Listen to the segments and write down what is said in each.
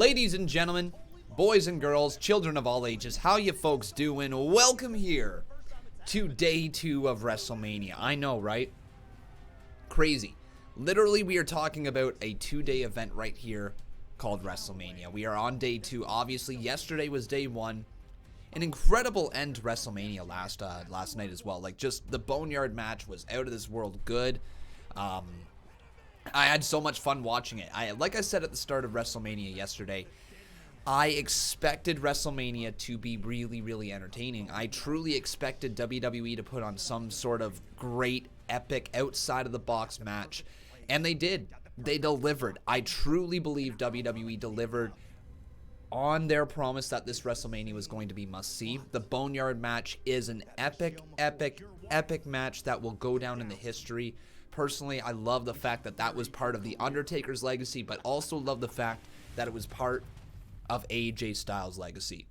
Ladies and gentlemen, boys and girls, children of all ages, how you folks doing? Welcome here to day 2 of WrestleMania. I know, right? Crazy. Literally, we are talking about a 2-day event right here called WrestleMania. We are on day 2. Obviously, yesterday was day 1. An incredible end to WrestleMania last night as well. Like, just the Boneyard match was out of this world good. I had so much fun watching it. Like I said at the start of WrestleMania yesterday, I expected WrestleMania to be really, really entertaining. I truly expected WWE to put on some sort of great, epic, outside-of-the-box match, and they did. They delivered. I truly believe WWE delivered on their promise that this WrestleMania was going to be must-see. The Boneyard match is an epic, epic, epic match that will go down in the history. Personally, I love the fact that that was part of the Undertaker's legacy, but also love the fact that it was part of AJ Styles' legacy.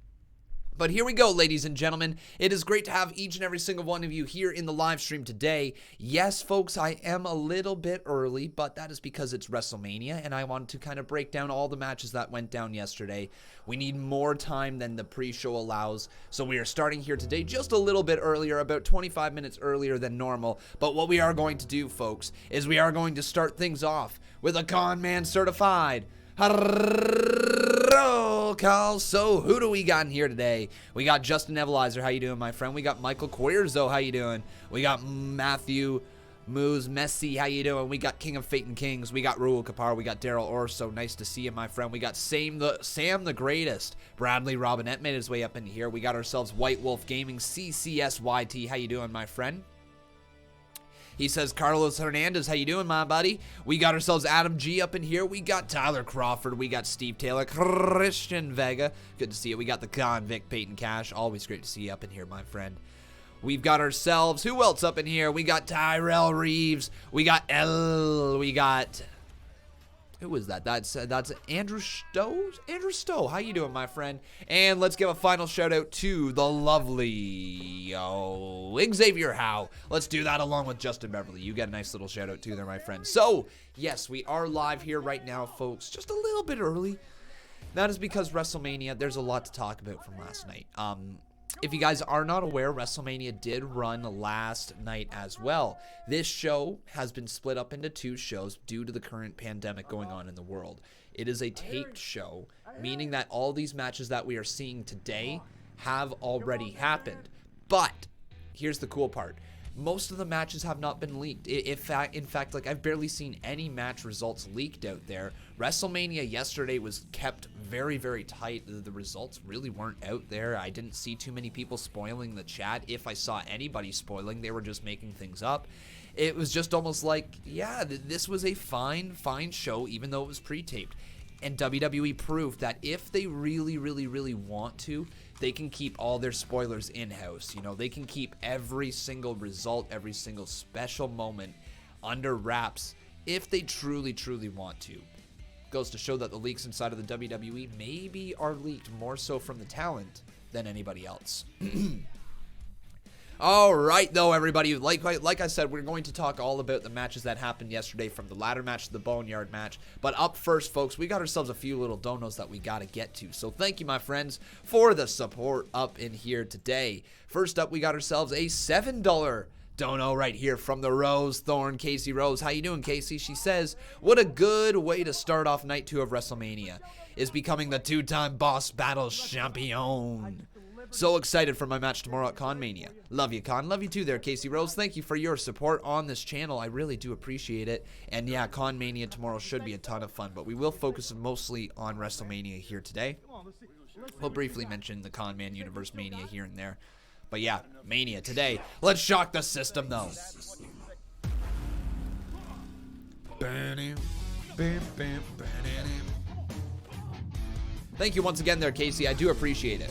But here we go, ladies and gentlemen. It is great to have each and every single one of you here in the live stream today. Yes, folks, I am a little bit early, but that is because it's WrestleMania, and I wanted to kind of break down all the matches that went down yesterday. We need more time than the pre-show allows, so we are starting here today just a little bit earlier, about 25 minutes earlier than normal. But what we are going to do, folks, is we are going to start things off with a Conman certified roll call. So who do we got in here today? We got Justin Evelizer. How you doing, my friend? We got Michael Queerzo. How you doing? We got Matthew Moose Messi. How you doing? We got King of Fate and Kings. We got Raul Kapar. We got Daryl Orso. Nice to see you, my friend. We got Sam the Greatest. Bradley Robinette made his way up in here. We got ourselves White Wolf Gaming. CCSYT. How you doing, my friend? He says, Carlos Hernandez, how you doing, my buddy? We got ourselves Adam G up in here. We got Tyler Crawford. We got Steve Taylor. Christian Vega. Good to see you. We got the Convict, Peyton Cash. Always great to see you up in here, my friend. We've got ourselves, who else up in here? We got Tyrell Reeves. We got we got... Who was that? That's Andrew Stowe. Andrew Stowe, how you doing, my friend? And let's give a final shout out to the lovely Xavier Howe. Let's do that along with Justin Beverly. You get a nice little shout out too there, my friend. So yes, we are live here right now, folks. Just a little bit early. That is because WrestleMania. There's a lot to talk about from last night. If you guys are not aware, WrestleMania did run last night as well. This show has been split up into 2 shows due to the current pandemic going on in the world. It is a taped show, meaning that all these matches that we are seeing today have already happened. But here's the cool part. Most of the matches have not been leaked. In fact, like, I've barely seen any match results leaked out there. WrestleMania yesterday was kept very, very tight. The results really weren't out there. I didn't see too many people spoiling the chat. If I saw anybody spoiling, they were just making things up. It was just almost like, yeah, this was a fine show, even though it was pre-taped. And WWE proved that if they really, really, really want to, they can keep all their spoilers in-house. You know, they can keep every single result, every single special moment under wraps if they truly, truly want to. Goes to show that the leaks inside of the WWE maybe are leaked more so from the talent than anybody else. All right, though, everybody. Like I said, we're going to talk all about the matches that happened yesterday, from the ladder match to the Boneyard match. But up first, folks, we got ourselves a few little donos that we got to get to. So thank you, my friends, for the support up in here today. First up, we got ourselves a $7 dono right here from the Rose Thorn, Casey Rose. How you doing, Casey? She says, what a good way to start off night 2 of WrestleMania is becoming the 2-time Boss Battle Champion. So excited for my match tomorrow at Conmania. Love you, Con. Love you too there, Casey Rose. Thank you for your support on this channel. I really do appreciate it. And yeah, Conmania tomorrow should be a ton of fun, but we will focus mostly on WrestleMania here today. We'll briefly mention the Conman Universe Mania here and there. But yeah, Mania today. Let's shock the system, though. Thank you once again there, Casey. I do appreciate it.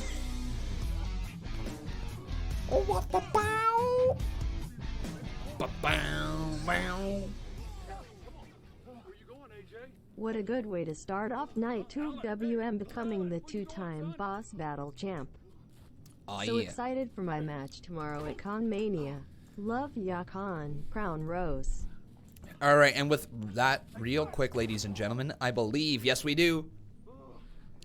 What a good way to start off night 2 of WM becoming the 2-time Boss Battle Champ. So excited for my match tomorrow at Conmania. Love ya, Con. Crown Rose. All right, and with that, real quick, ladies and gentlemen, I believe, yes we do,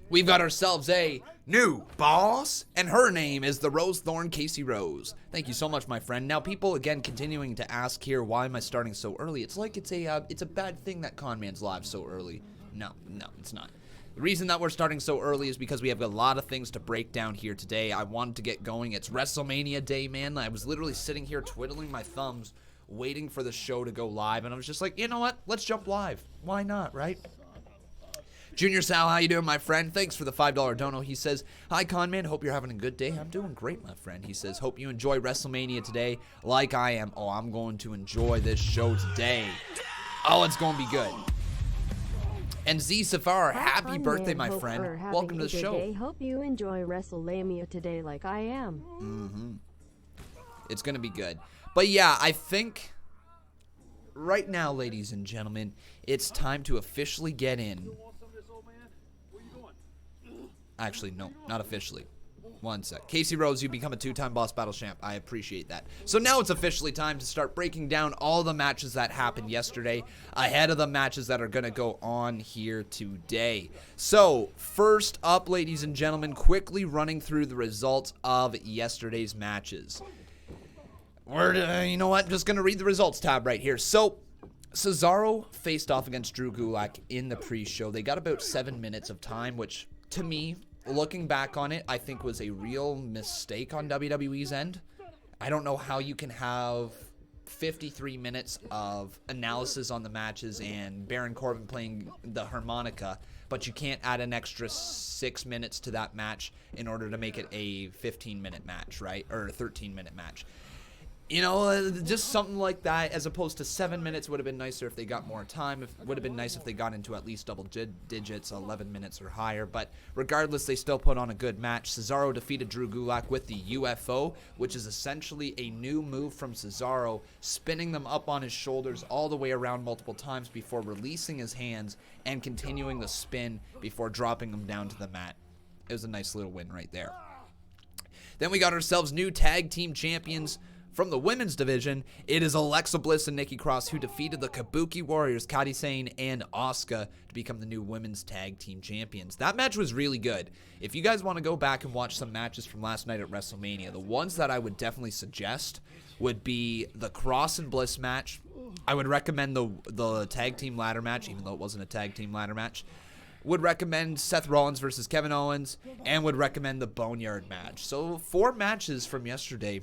we've got ourselves a new boss, and her name is the Rose Thorn Casey Rose. Thank you so much, my friend. Now, people, again, continuing to ask here, why am I starting so early? It's like it's a bad thing that Conman's live so early. No, it's not. The reason that we're starting so early is because we have a lot of things to break down here today. I wanted to get going. It's WrestleMania day, man. I was literally sitting here twiddling my thumbs, waiting for the show to go live, and I was just like, you know what? Let's jump live. Why not, right? Junior Sal, how you doing, my friend? Thanks for the $5 dono. He says, hi, Conman. Hope you're having a good day. I'm doing great, my friend. He says, hope you enjoy WrestleMania today like I am. Oh, I'm going to enjoy this show today. Oh, it's going to be good. And Z Safar, happy birthday, my friend. Welcome to the show. Hope you enjoy WrestleMania today like I am. It's going to be good. But yeah, I think right now, ladies and gentlemen, it's time to officially get in. Actually, no, not officially. One sec. Casey Rose, you become a 2-time Boss Battle Champ. I appreciate that. So now it's officially time to start breaking down all the matches that happened yesterday ahead of the matches that are going to go on here today. So first up, ladies and gentlemen, quickly running through the results of yesterday's matches. You know what? Just going to read the results tab right here. So Cesaro faced off against Drew Gulak in the pre-show. They got about 7 minutes of time, which to me, looking back on it, I think was a real mistake on WWE's end. I don't know how you can have 53 minutes of analysis on the matches and Baron Corbin playing the harmonica, but you can't add an extra 6 minutes to that match in order to make it a 15-minute match, right? Or a 13-minute match. You know, just something like that, as opposed to 7 minutes would have been nicer if they got more time. It would have been nice if they got into at least double digits, 11 minutes or higher. But regardless, they still put on a good match. Cesaro defeated Drew Gulak with the UFO, which is essentially a new move from Cesaro, spinning them up on his shoulders all the way around multiple times before releasing his hands and continuing the spin before dropping them down to the mat. It was a nice little win right there. Then we got ourselves new tag team champions. From the women's division, it is Alexa Bliss and Nikki Cross who defeated the Kabuki Warriors, Kairi Sane and Asuka, to become the new women's tag team champions. That match was really good. If you guys want to go back and watch some matches from last night at WrestleMania, the ones that I would definitely suggest would be the Cross and Bliss match. I would recommend the tag team ladder match, even though it wasn't a tag team ladder match. Would recommend Seth Rollins versus Kevin Owens, and would recommend the Boneyard match. So 4 matches from yesterday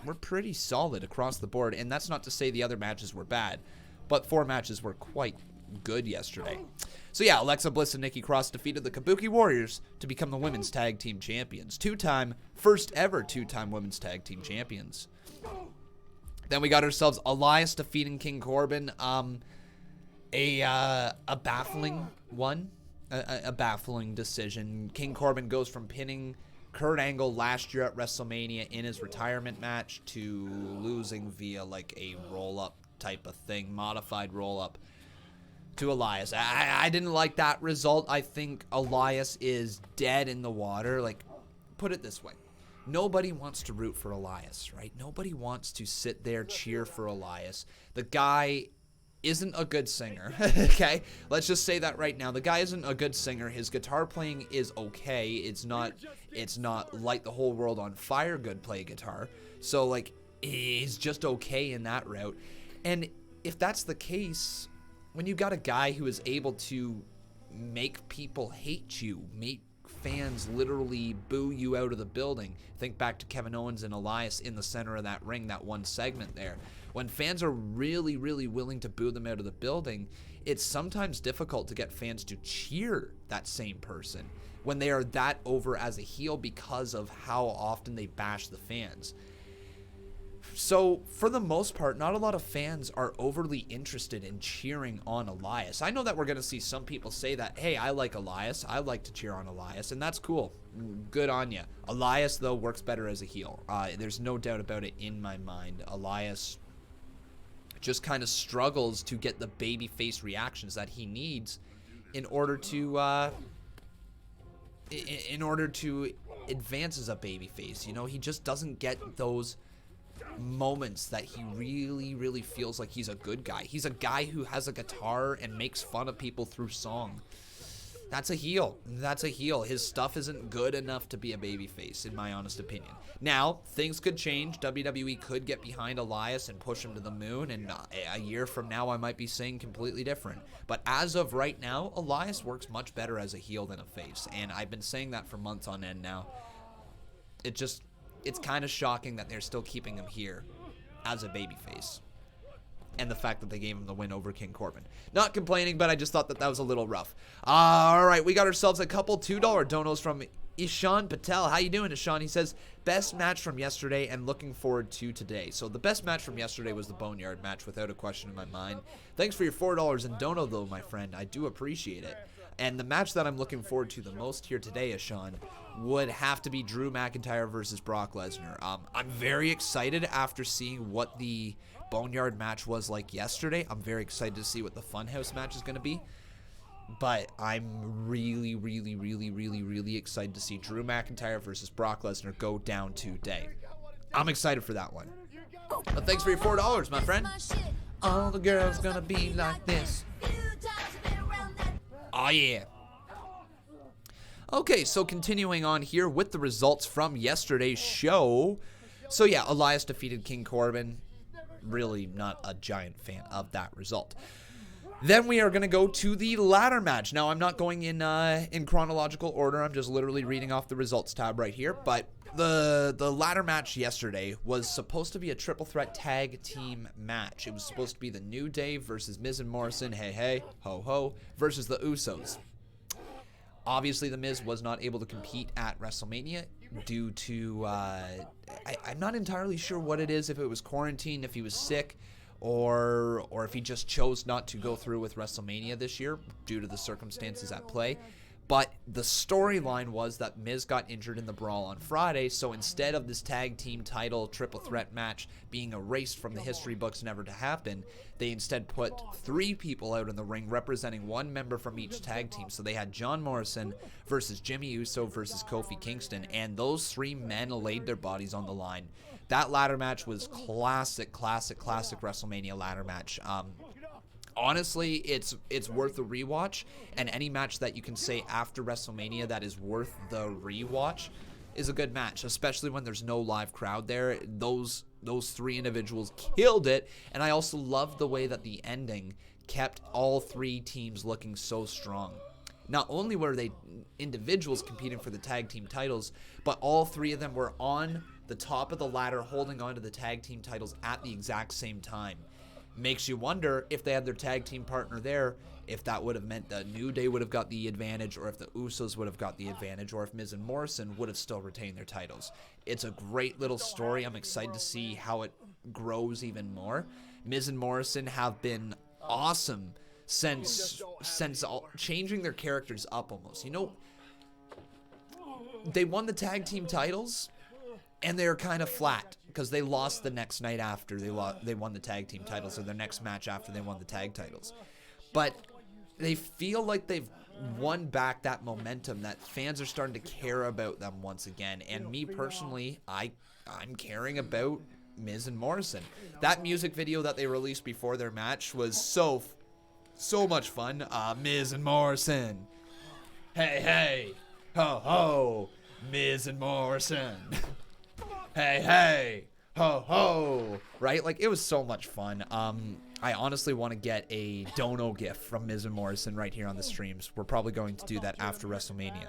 were pretty solid across the board, and that's not to say the other matches were bad, but 4 matches were quite good yesterday. So yeah, Alexa Bliss and Nikki Cross defeated the Kabuki Warriors to become the women's tag team champions. First ever two-time women's tag team champions. Then we got ourselves Elias defeating King Corbin. A baffling one. A baffling decision. King Corbin goes from pinning Kurt Angle last year at WrestleMania in his retirement match to losing via like a roll-up type of thing, modified roll-up to Elias. I didn't like that result. I think Elias is dead in the water. Like, put it this way. Nobody wants to root for Elias, right? Nobody wants to sit there, cheer for Elias. The guy isn't a good singer, okay? Let's just say that right now. The guy isn't a good singer. His guitar playing is okay. It's not Light the Whole World on Fire good play guitar. So, like, he's just okay in that route. And if that's the case, when you got a guy who is able to make people hate you, make fans literally boo you out of the building. Think back to Kevin Owens and Elias in the center of that ring, that one segment there. When fans are really, really willing to boo them out of the building, it's sometimes difficult to get fans to cheer that same person when they are that over as a heel because of how often they bash the fans. So, for the most part, not a lot of fans are overly interested in cheering on Elias. I know that we're going to see some people say that, hey, I like Elias. I like to cheer on Elias, and that's cool. Good on you. Elias, though, works better as a heel. There's no doubt about it in my mind. Elias just kind of struggles to get the babyface reactions that he needs in order to advance as a babyface. You know, he just doesn't get those moments that he really, really feels like he's a good guy. He's a guy who has a guitar and makes fun of people through song. That's a heel. That's a heel. His stuff isn't good enough to be a babyface, in my honest opinion. Now, things could change. WWE could get behind Elias and push him to the moon, and a year from now, I might be saying completely different. But as of right now, Elias works much better as a heel than a face, and I've been saying that for months on end now. It's kind of shocking that they're still keeping him here as a babyface. And the fact that they gave him the win over King Corbin. Not complaining, but I just thought that was a little rough. All right, we got ourselves a couple $2 donos from Ishan Patel. How you doing, Ishan? He says, best match from yesterday and looking forward to today. So the best match from yesterday was the Boneyard match, without a question in my mind. Thanks for your $4 in dono, though, my friend. I do appreciate it. And the match that I'm looking forward to the most here today, Ishan, would have to be Drew McIntyre versus Brock Lesnar. I'm very excited after seeing what the Boneyard match was like yesterday. I'm very excited to see what the Funhouse match is going to be. But I'm really, really, really, really, really excited to see Drew McIntyre versus Brock Lesnar go down today. I'm excited for that one. But thanks for your $4, my friend. All the girls gonna be like this. Oh, yeah. Okay, so continuing on here with the results from yesterday's show. So yeah, Elias defeated King Corbin. Really not a giant fan of that result. Then we are going to go to the ladder match. Now, I'm not going in chronological order. I'm just literally reading off the results tab right here. But the ladder match yesterday was supposed to be a triple threat tag team match. It was supposed to be the New Day versus Miz and Morrison, hey, hey, ho, ho, versus the Usos. Obviously, The Miz was not able to compete at WrestleMania due to, I'm not entirely sure what it is, if it was quarantine, if he was sick, or if he just chose not to go through with WrestleMania this year due to the circumstances at play. But the storyline was that Miz got injured in the brawl on Friday, so instead of this tag team title triple threat match being erased from the history books never to happen, they instead put 3 people out in the ring representing 1 member from each tag team. So they had John Morrison versus Jimmy Uso versus Kofi Kingston, and those 3 men laid their bodies on the line. That ladder match was classic WrestleMania ladder match. Honestly, it's worth a rewatch, and any match that you can say after WrestleMania that is worth the rewatch is a good match, especially when there's no live crowd there. Those 3 individuals killed it, and I also loved the way that the ending kept all 3 teams looking so strong. Not only were they individuals competing for the tag team titles, but all 3 of them were on the top of the ladder holding on to the tag team titles at the exact same time. Makes you wonder if they had their tag team partner there, if that would have meant the New Day would have got the advantage, or if the Usos would have got the advantage, or if Miz and Morrison would have still retained their titles. It's a great little story. I'm excited to see how it grows even more. Miz and Morrison have been awesome since changing their characters up almost. You know, they won the tag team titles, and they were kind of flat because they lost the next night after they won the tag team titles, or their next match after they won the tag titles. But they feel like they've won back that momentum, that fans are starting to care about them once again. And me personally, I'm caring about Miz and Morrison. That music video that they released before their match was so much fun. Miz and Morrison. Hey, hey. Ho, ho. Miz and Morrison. Hey, hey, ho, ho, right? Like, it was so much fun. I honestly want to get a dono gift from Miz and Morrison right here on the streams. We're probably going to do that after WrestleMania.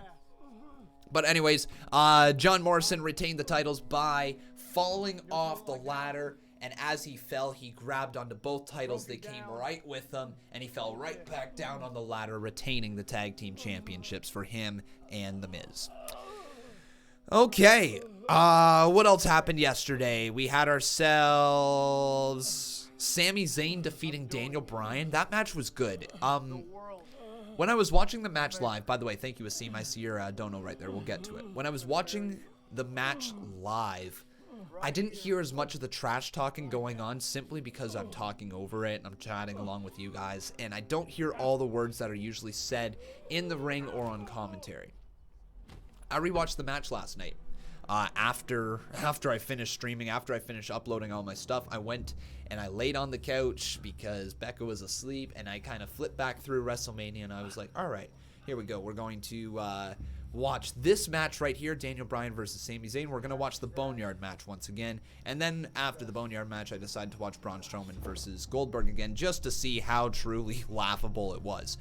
But anyways, John Morrison retained the titles by falling off the ladder, and as he fell, he grabbed onto both titles. They came right with him, and he fell right back down on the ladder, retaining the tag team championships for him and The Miz. Okay, what else happened yesterday? We had ourselves Sami Zayn defeating Daniel Bryan. That match was good. When I was watching the match live, by the way, thank you, Asim. I see your dono right there. We'll get to it. When I was watching the match live, I didn't hear as much of the trash talking going on simply because I'm talking over it and I'm chatting along with you guys, and I don't hear all the words that are usually said in the ring or on commentary. I rewatched the match last night. After I finished streaming, after I finished uploading all my stuff, I went and I laid on the couch because Becca was asleep, and I kind of flipped back through WrestleMania, and I was like, all right, Here we go. We're going to watch this match right here, Daniel Bryan versus Sami Zayn. We're going to watch the Boneyard match once again. And then after the Boneyard match, I decided to watch Braun Strowman versus Goldberg again just to see how truly laughable it was.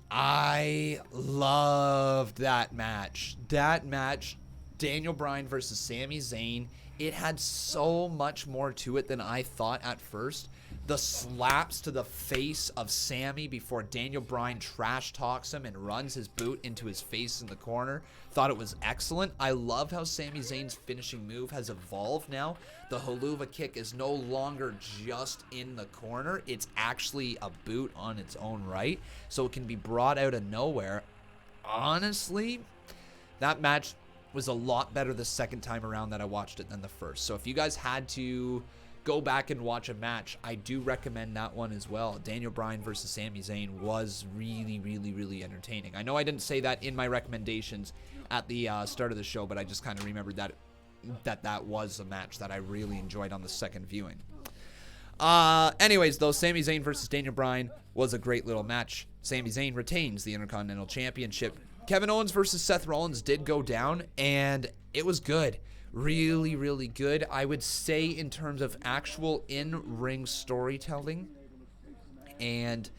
I loved that match. That match, Daniel Bryan versus Sami Zayn, it had so much more to it than I thought at first. The slaps to the face of Sami before Daniel Bryan trash talks him and runs his boot into his face in the corner. Thought it was excellent. I love how Sami Zayn's finishing move has evolved now. The haluva kick is no longer just in the corner. It's actually a boot on its own right, so it can be brought out of nowhere. Honestly, that match was a lot better the second time around that I watched it than the first. So if you guys had to go back and watch a match, I do recommend that one as well. Daniel Bryan versus Sami Zayn was really, really, really entertaining. I know I didn't say that in my recommendations at the start of the show, but I just kind of remembered that was a match that I really enjoyed on the second viewing. Anyways, though, Sami Zayn versus Daniel Bryan was a great little match. Sami Zayn retains the Intercontinental Championship. Kevin Owens versus Seth Rollins did go down, and it was good. Really, really good. I would say in terms of actual in-ring storytelling and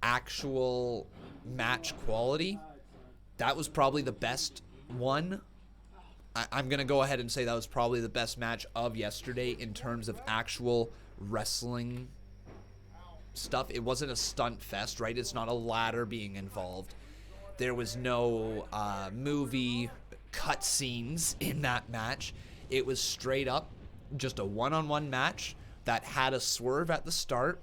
actual match quality, that was probably the best one. I'm going to go ahead and say that was probably the best match of yesterday in terms of actual wrestling stuff. It wasn't a stunt fest, right? It's not a ladder being involved. There was no movie cutscenes in that match. It was straight up just a one-on-one match that had a swerve at the start,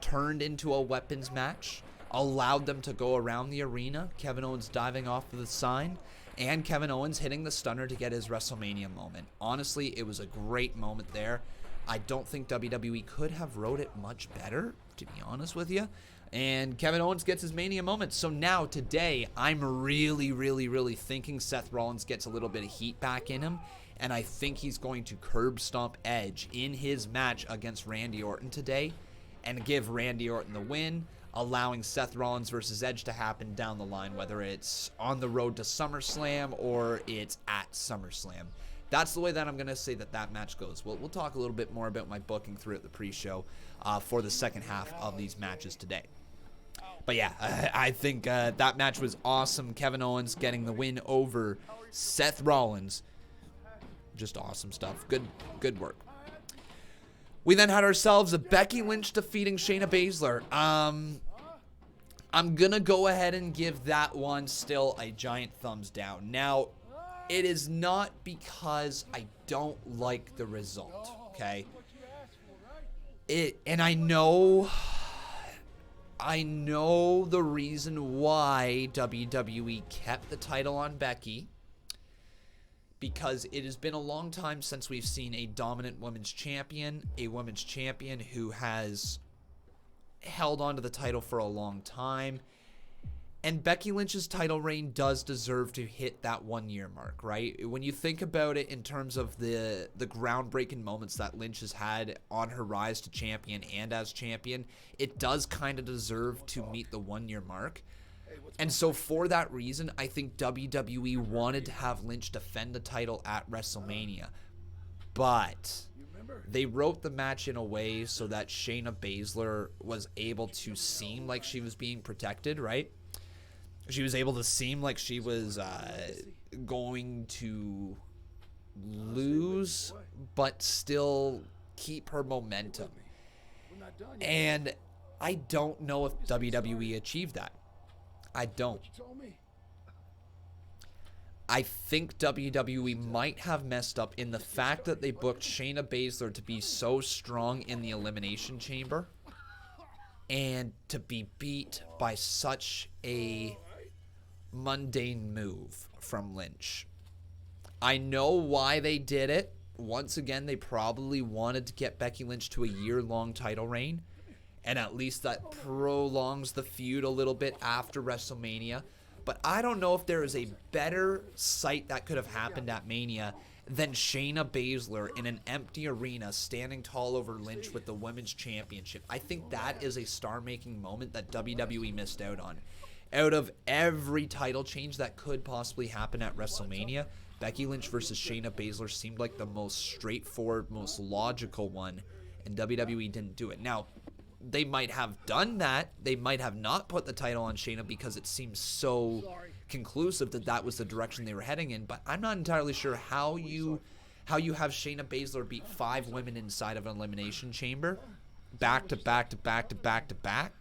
turned into a weapons match, allowed them to go around the arena, Kevin Owens diving off of the sign, and Kevin Owens hitting the stunner to get his WrestleMania moment. Honestly, it was a great moment there. I don't think WWE could have wrote it much better, to be honest with you. And Kevin Owens gets his Mania moment. So now, today, I'm really, really, really thinking Seth Rollins gets a little bit of heat back in him. And I think he's going to curb stomp Edge in his match against Randy Orton today and give Randy Orton the win, allowing Seth Rollins versus Edge to happen down the line, whether it's on the road to SummerSlam or it's at SummerSlam. That's the way that I'm going to say that match goes. We'll talk a little bit more about my booking throughout the pre-show for the second half of these matches today. But yeah, I think that match was awesome. Kevin Owens getting the win over Seth Rollins. Just awesome stuff. Good work. We then had ourselves a Becky Lynch defeating Shayna Baszler. I'm going to go ahead and give that one still a giant thumbs down. Now, it is not because I don't like the result, okay? And I know the reason why WWE kept the title on Becky, because it has been a long time since we've seen a dominant women's champion who has held onto the title for a long time. And Becky Lynch's title reign does deserve to hit that 1 year mark, right? When you think about it in terms of the groundbreaking moments that Lynch has had on her rise to champion and as champion, it does kind of deserve to meet the 1 year mark. And so for that reason, I think WWE wanted to have Lynch defend the title at WrestleMania. But they wrote the match in a way so that Shayna Baszler was able to seem like she was being protected, right? She was able to seem like she was going to lose, but still keep her momentum. And I don't know if WWE achieved that. I don't. I think WWE might have messed up in the fact that they booked Shayna Baszler to be so strong in the Elimination Chamber and to be beat by such a mundane move from Lynch. I know why they did it. Once again, they probably wanted to get Becky Lynch to a year-long title reign, and at least that prolongs the feud a little bit after WrestleMania. But I don't know if there is a better sight that could have happened at Mania than Shayna Baszler in an empty arena standing tall over Lynch with the Women's Championship. I think that is a star-making moment that WWE missed out on. Out of every title change that could possibly happen at WrestleMania, Becky Lynch versus Shayna Baszler seemed like the most straightforward, most logical one, and WWE didn't do it. Now, they might have done that. They might have not put the title on Shayna because it seems so conclusive that that was the direction they were heading in, but I'm not entirely sure how you have Shayna Baszler beat 5 women inside of an elimination chamber, back to back to back to back to back,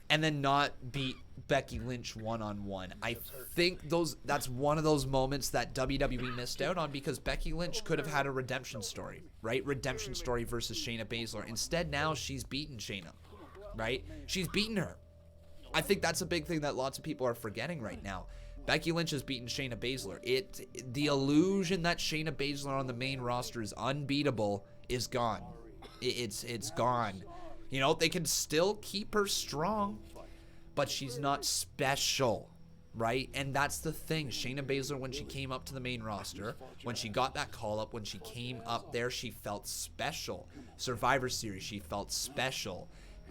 and then not beat Becky Lynch one-on-one. I think that's one of those moments that WWE missed out on, because Becky Lynch could have had a redemption story, right? Redemption story versus Shayna Baszler. Instead, now she's beaten Shayna, right? She's beaten her. I think that's a big thing that lots of people are forgetting right now. Becky Lynch has beaten Shayna Baszler. The illusion that Shayna Baszler on the main roster is unbeatable is gone. It's gone. You know, they can still keep her strong, but she's not special, right? And that's the thing. Shayna Baszler, when she came up to the main roster, when she got that call-up, when she came up there, she felt special. Survivor Series, she felt special.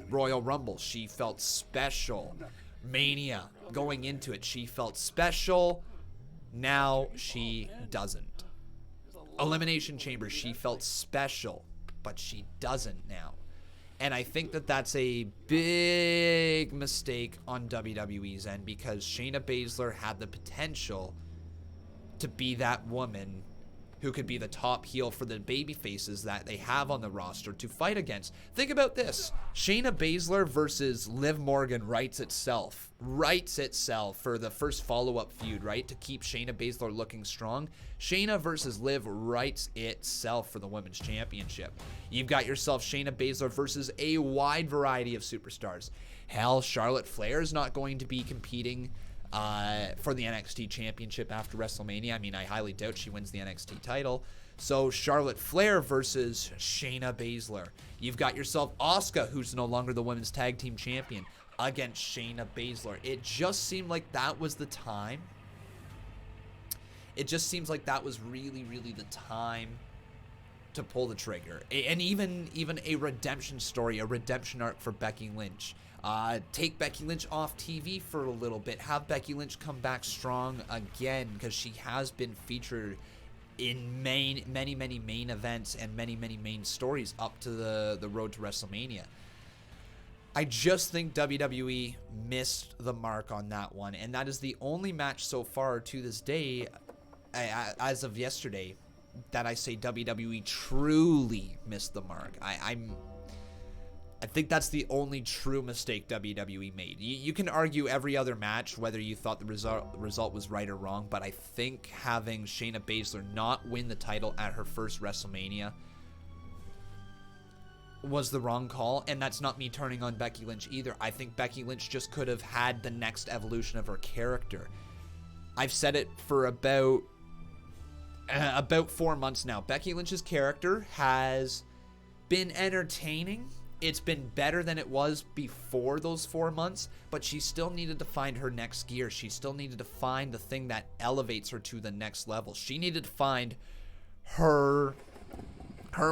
Royal Rumble, she felt special. Mania, going into it, she felt special. Now she doesn't. Elimination Chamber, she felt special, but she doesn't now. And I think that that's a big mistake on WWE's end, because Shayna Baszler had the potential to be that woman who could be the top heel for the baby faces that they have on the roster to fight against. Think about this. Shayna Baszler versus Liv Morgan writes itself for the first follow-up feud, right? To keep Shayna Baszler looking strong. Shayna versus Liv writes itself for the Women's Championship. You've got yourself Shayna Baszler versus a wide variety of superstars. Hell, Charlotte Flair is not going to be competing for the NXT Championship after WrestleMania. I mean, I highly doubt she wins the NXT title. So Charlotte Flair versus Shayna Baszler. You've got yourself Asuka, who's no longer the Women's Tag Team Champion, against Shayna Baszler. It just seemed like that was the time. It just seems like that was really, really the time to pull the trigger. And even a redemption story, a redemption arc for Becky Lynch. Take Becky Lynch off TV for a little bit. Have Becky Lynch come back strong again, because she has been featured in many main events and many main stories up to the road to WrestleMania. I just think WWE missed the mark on that one, and that is the only match so far to this day, as of yesterday, that I say WWE truly missed the mark. I think that's the only true mistake WWE made. You can argue every other match whether you thought the result was right or wrong, but I think having Shayna Baszler not win the title at her first WrestleMania was the wrong call, and that's not me turning on Becky Lynch either. I think Becky Lynch just could have had the next evolution of her character. I've said it for about 4 months now. Becky Lynch's character has been entertaining. It's been better than it was before those 4 months, but she still needed to find her next gear. She still needed to find the thing that elevates her to the next level. She needed to find her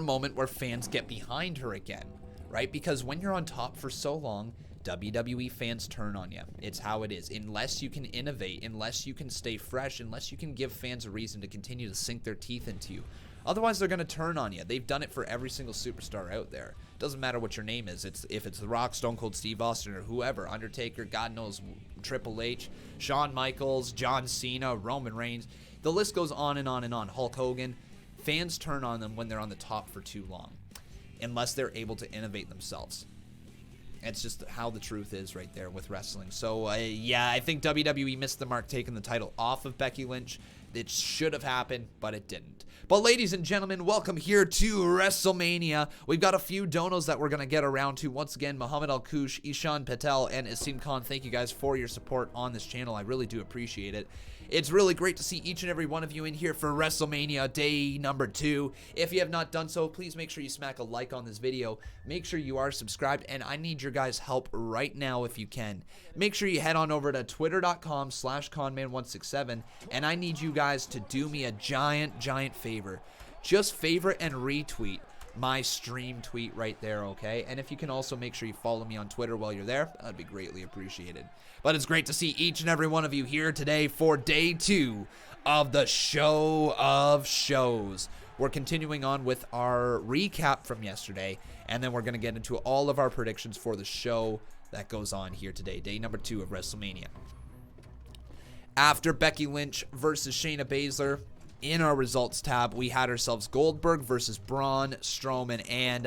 moment where fans get behind her again, right? Because when you're on top for so long, WWE fans turn on you. It's how it is. Unless you can innovate, unless you can stay fresh, unless you can give fans a reason to continue to sink their teeth into you. Otherwise, they're going to turn on you. They've done it for every single superstar out there. Doesn't matter what your name is. If it's The Rock, Stone Cold Steve Austin, or whoever, Undertaker, God knows, Triple H, Shawn Michaels, John Cena, Roman Reigns. The list goes on and on and on. Hulk Hogan. Fans turn on them when they're on the top for too long, unless they're able to innovate themselves. It's just how the truth is right there with wrestling. So, yeah, I think WWE missed the mark taking the title off of Becky Lynch. It should have happened, but it didn't. But ladies and gentlemen, welcome here to WrestleMania. We've got a few donos that we're going to get around to. Once again, Muhammad Al-Kush, Ishan Patel, and Asim Khan, thank you guys for your support on this channel. I really do appreciate it. It's really great to see each and every one of you in here for WrestleMania Day number 2. If you have not done so, please make sure you smack a like on this video. Make sure you are subscribed, and I need your guys' help right now if you can. Make sure you head on over to twitter.com/Conman167, and I need you guys to do me a giant favor. Just favorite and retweet my stream tweet right there, okay? And if you can also make sure you follow me on Twitter while you're there, that'd be greatly appreciated. But it's great to see each and every one of you here today for day 2 of the show of shows. We're continuing on with our recap from yesterday, and then we're going to get into all of our predictions for the show that goes on here today, day number 2 of WrestleMania. After Becky Lynch versus Shayna Baszler, in our results tab, we had ourselves Goldberg versus Braun, Strowman, and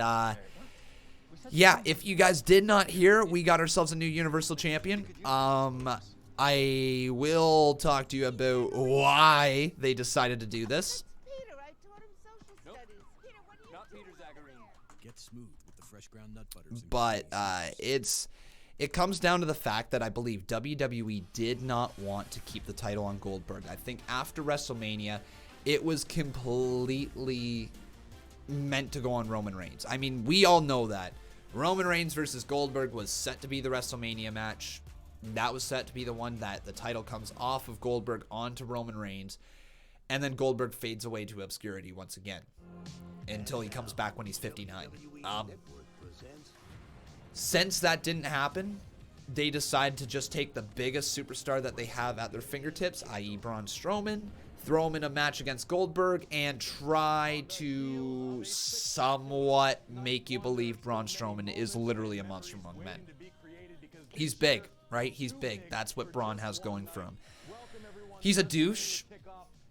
yeah, if you guys did not hear, we got ourselves a new Universal Champion. I will talk to you about why they decided to do this. But it comes down to the fact that I believe WWE did not want to keep the title on Goldberg. I think after WrestleMania, it was completely meant to go on Roman Reigns. I mean, we all know that. Roman Reigns versus Goldberg was set to be the WrestleMania match. That was set to be the one that the title comes off of Goldberg onto Roman Reigns. And then Goldberg fades away to obscurity once again until he comes back when he's 59. Since that didn't happen, they decided to just take the biggest superstar that they have at their fingertips, i.e. Braun Strowman, throw him in a match against Goldberg, and try to somewhat make you believe Braun Strowman is literally a monster among men. He's big, right? He's big. That's what Braun has going for him. He's a douche.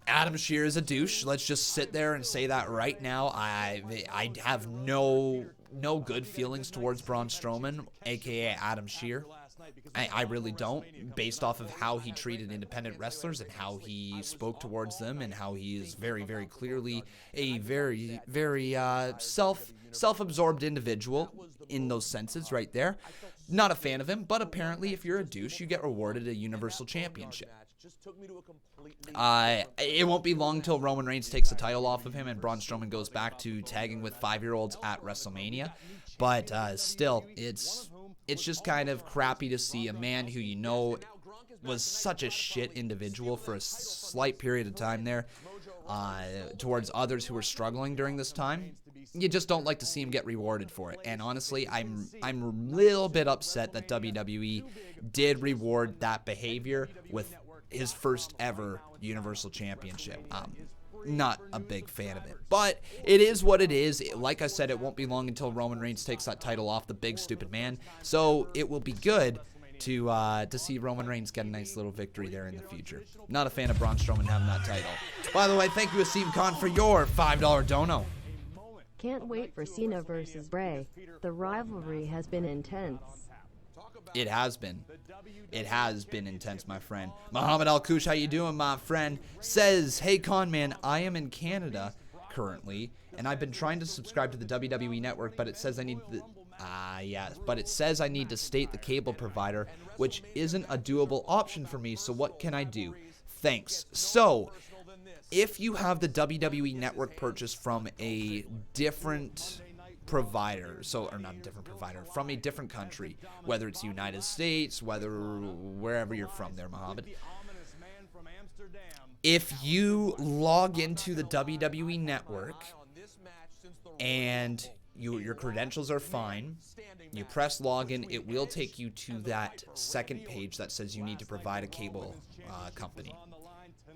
Adam Shear is a douche. Let's just sit there and say that right now. I have no good feelings towards Braun Strowman, a.k.a. Adam Shear. I really don't, based off of how he treated independent wrestlers and how he spoke towards them and how he is very, very clearly a very, very self-absorbed individual in those senses right there. Not a fan of him, but apparently if you're a douche, you get rewarded a Universal Championship. It won't be long till Roman Reigns takes the title off of him and Braun Strowman goes back to tagging with 5-year-olds at WrestleMania. But still, it's just kind of crappy to see a man who you know was such a shit individual for a slight period of time there towards others who were struggling during this time. You just don't like to see him get rewarded for it. And honestly, I'm a little bit upset that WWE did reward that behavior with his first ever Universal Championship. Not a big fan of it, but it is what it is. Like I said, it won't be long until Roman Reigns takes that title off the big stupid man, so it will be good to see Roman Reigns get a nice little victory there in the future. Not a fan of Braun Strowman having that title. By the way, thank you Asim Khan for your $5 dono. Can't wait for Cena versus Bray. The rivalry has been intense. It has been. It has been intense, my friend. Muhammad Al-Kush, how you doing, my friend? Says, hey, Conman, I am in Canada currently, and I've been trying to subscribe to the WWE Network, but it says I need the... but it says I need to state the cable provider, which isn't a doable option for me, so what can I do? Thanks. So, if you have the WWE Network purchase from a different provider, or not a different provider, from a different country, whether it's United States, wherever you're from there, Muhammad. If you log into the WWE Network and your credentials are fine, you press login, it will take you to that second page that says you need to provide a cable company.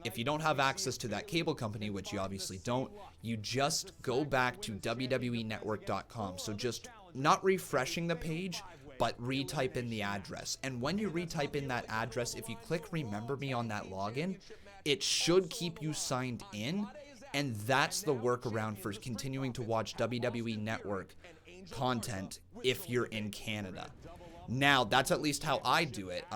If you don't have access to that cable company, which you obviously don't, you just go back to WWEnetwork.com. So just not refreshing the page, but retype in the address. And when you retype in that address, if you click Remember Me on that login, it should keep you signed in. And that's the workaround for continuing to watch WWE Network content if you're in Canada. Now, that's at least how I do it.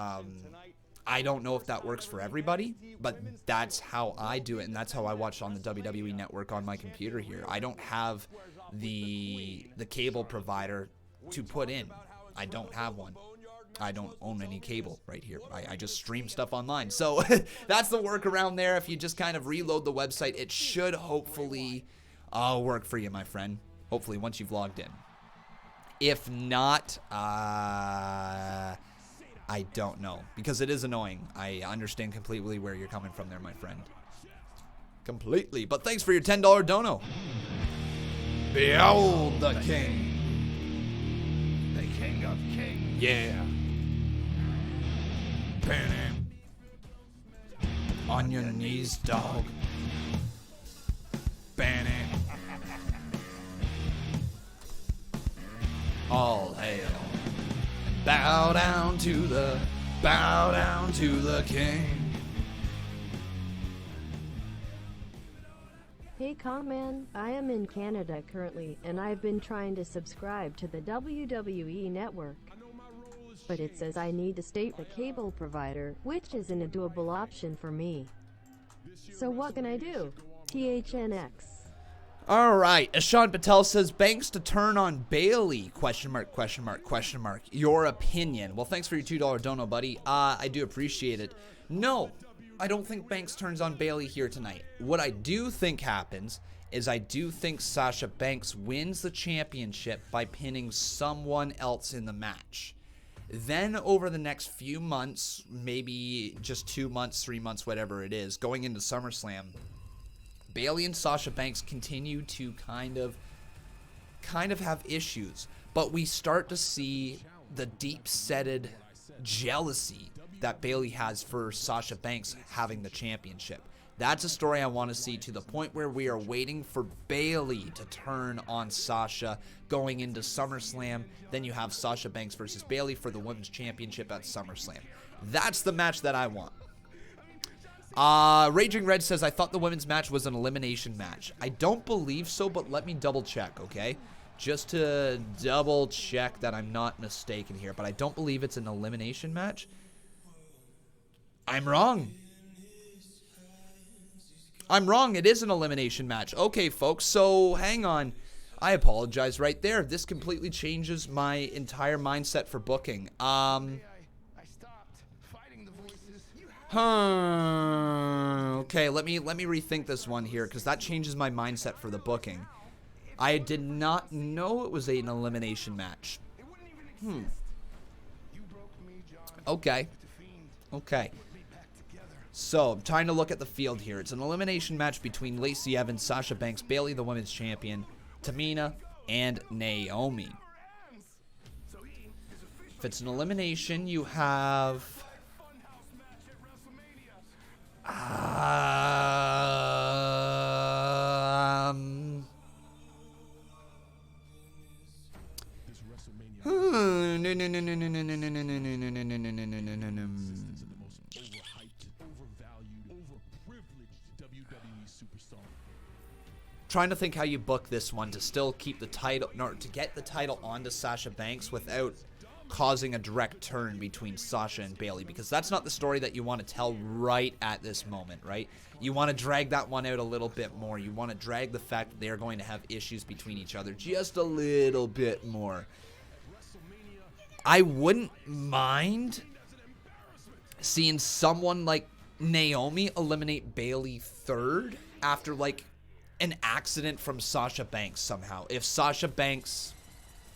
I don't know if that works for everybody, but that's how I do it, and that's how I watch on the WWE Network on my computer here. I don't have the cable provider to put in. I don't have one. I don't own any cable right here. I just stream stuff online. So that's the workaround there. If you just kind of reload the website, it should hopefully work for you, my friend. Hopefully, once you've logged in. If not, I don't know, because it is annoying. I understand completely where you're coming from there, my friend. Completely. But thanks for your $10 dono. Behold the king. The king of kings. Yeah. On your knees, dog. Banning. All hail. Bow down to the king. Hey Conman, I am in Canada currently, and I've been trying to subscribe to the WWE network. But it says I need to state the cable provider, which isn't a doable option for me. So what can I do? THNX. Alright, Ashan Patel says, Banks to turn on Bailey? ? Your opinion. Well, thanks for your $2 dono, buddy. I do appreciate it. No, I don't think Banks turns on Bailey here tonight. What I do think happens is I do think Sasha Banks wins the championship by pinning someone else in the match. Then over the next few months, maybe just 2 months, 3 months, whatever it is, going into SummerSlam, Bailey and Sasha Banks continue to kind of have issues, but we start to see the deep-setted jealousy that Bailey has for Sasha Banks having the championship. That's a story I want to see, to the point where we are waiting for Bailey to turn on Sasha going into SummerSlam. Then you have Sasha Banks versus Bailey for the Women's Championship at SummerSlam. That's the match that I want. Raging Red says, I thought the women's match was an elimination match. I don't believe so, but let me double check, okay? Just to double check that I'm not mistaken here, but I don't believe it's an elimination match. I'm wrong. It is an elimination match. Okay, folks, so hang on. I apologize right there. This completely changes my entire mindset for booking. Okay, let me rethink this one here, because that changes my mindset for the booking. I did not know it was an elimination match. Okay. So, I'm trying to look at the field here. It's an elimination match between Lacey Evans, Sasha Banks, Bailey, the women's champion, Tamina, and Naomi. If it's an elimination, you have... Trying to think how you book this one to still keep the title, no, to get the title onto Sasha Banks without causing a direct turn between Sasha and Bailey, because that's not the story that you want to tell right at this moment, right? You want to drag that one out a little bit more. You want to drag the fact that they're going to have issues between each other just a little bit more. I wouldn't mind seeing someone like Naomi eliminate Bailey third after, like, an accident from Sasha Banks somehow. If Sasha Banks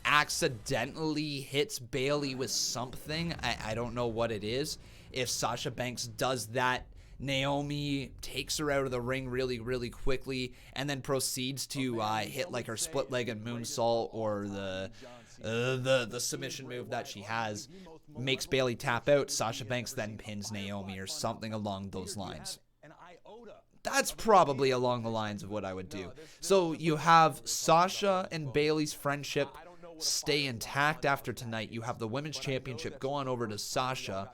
accidentally hits Bailey with something, I don't know what it is. If Sasha Banks does that, Naomi takes her out of the ring really, really quickly and then proceeds to hit like her split-legged moonsault or the submission move that she has, makes Bailey tap out. Sasha Banks then pins Naomi or something along those lines. That's probably along the lines of what I would do. So you have Sasha and Bailey's friendship stay intact after tonight. You have the Women's Championship go on over to Sasha,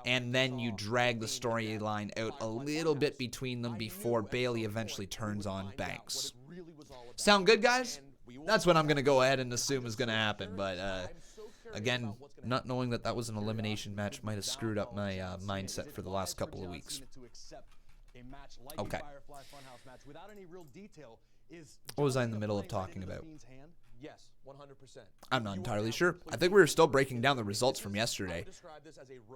and then you drag the storyline out a little bit between them before Bailey eventually turns on Banks. Sound good, guys? That's what I'm going to go ahead and assume is going to happen. But, again, not knowing that that was an elimination match might have screwed up my mindset for the last couple of weeks. Okay. What was I in the middle of talking about? I'm not entirely sure. I think we were still breaking down the results from yesterday.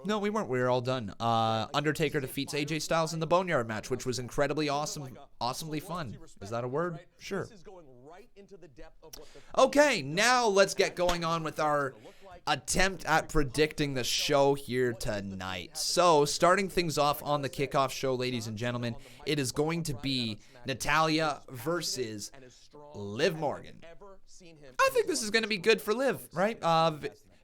No, we weren't. We were all done. Undertaker defeats AJ Styles in the Boneyard match, which was incredibly awesomely fun. Is that a word? Sure. Okay, now let's get going on with our attempt at predicting the show here tonight. So, starting things off on the kickoff show, ladies and gentlemen, it is going to be Natalya versus Liv Morgan. I think this is going to be good for Liv, right?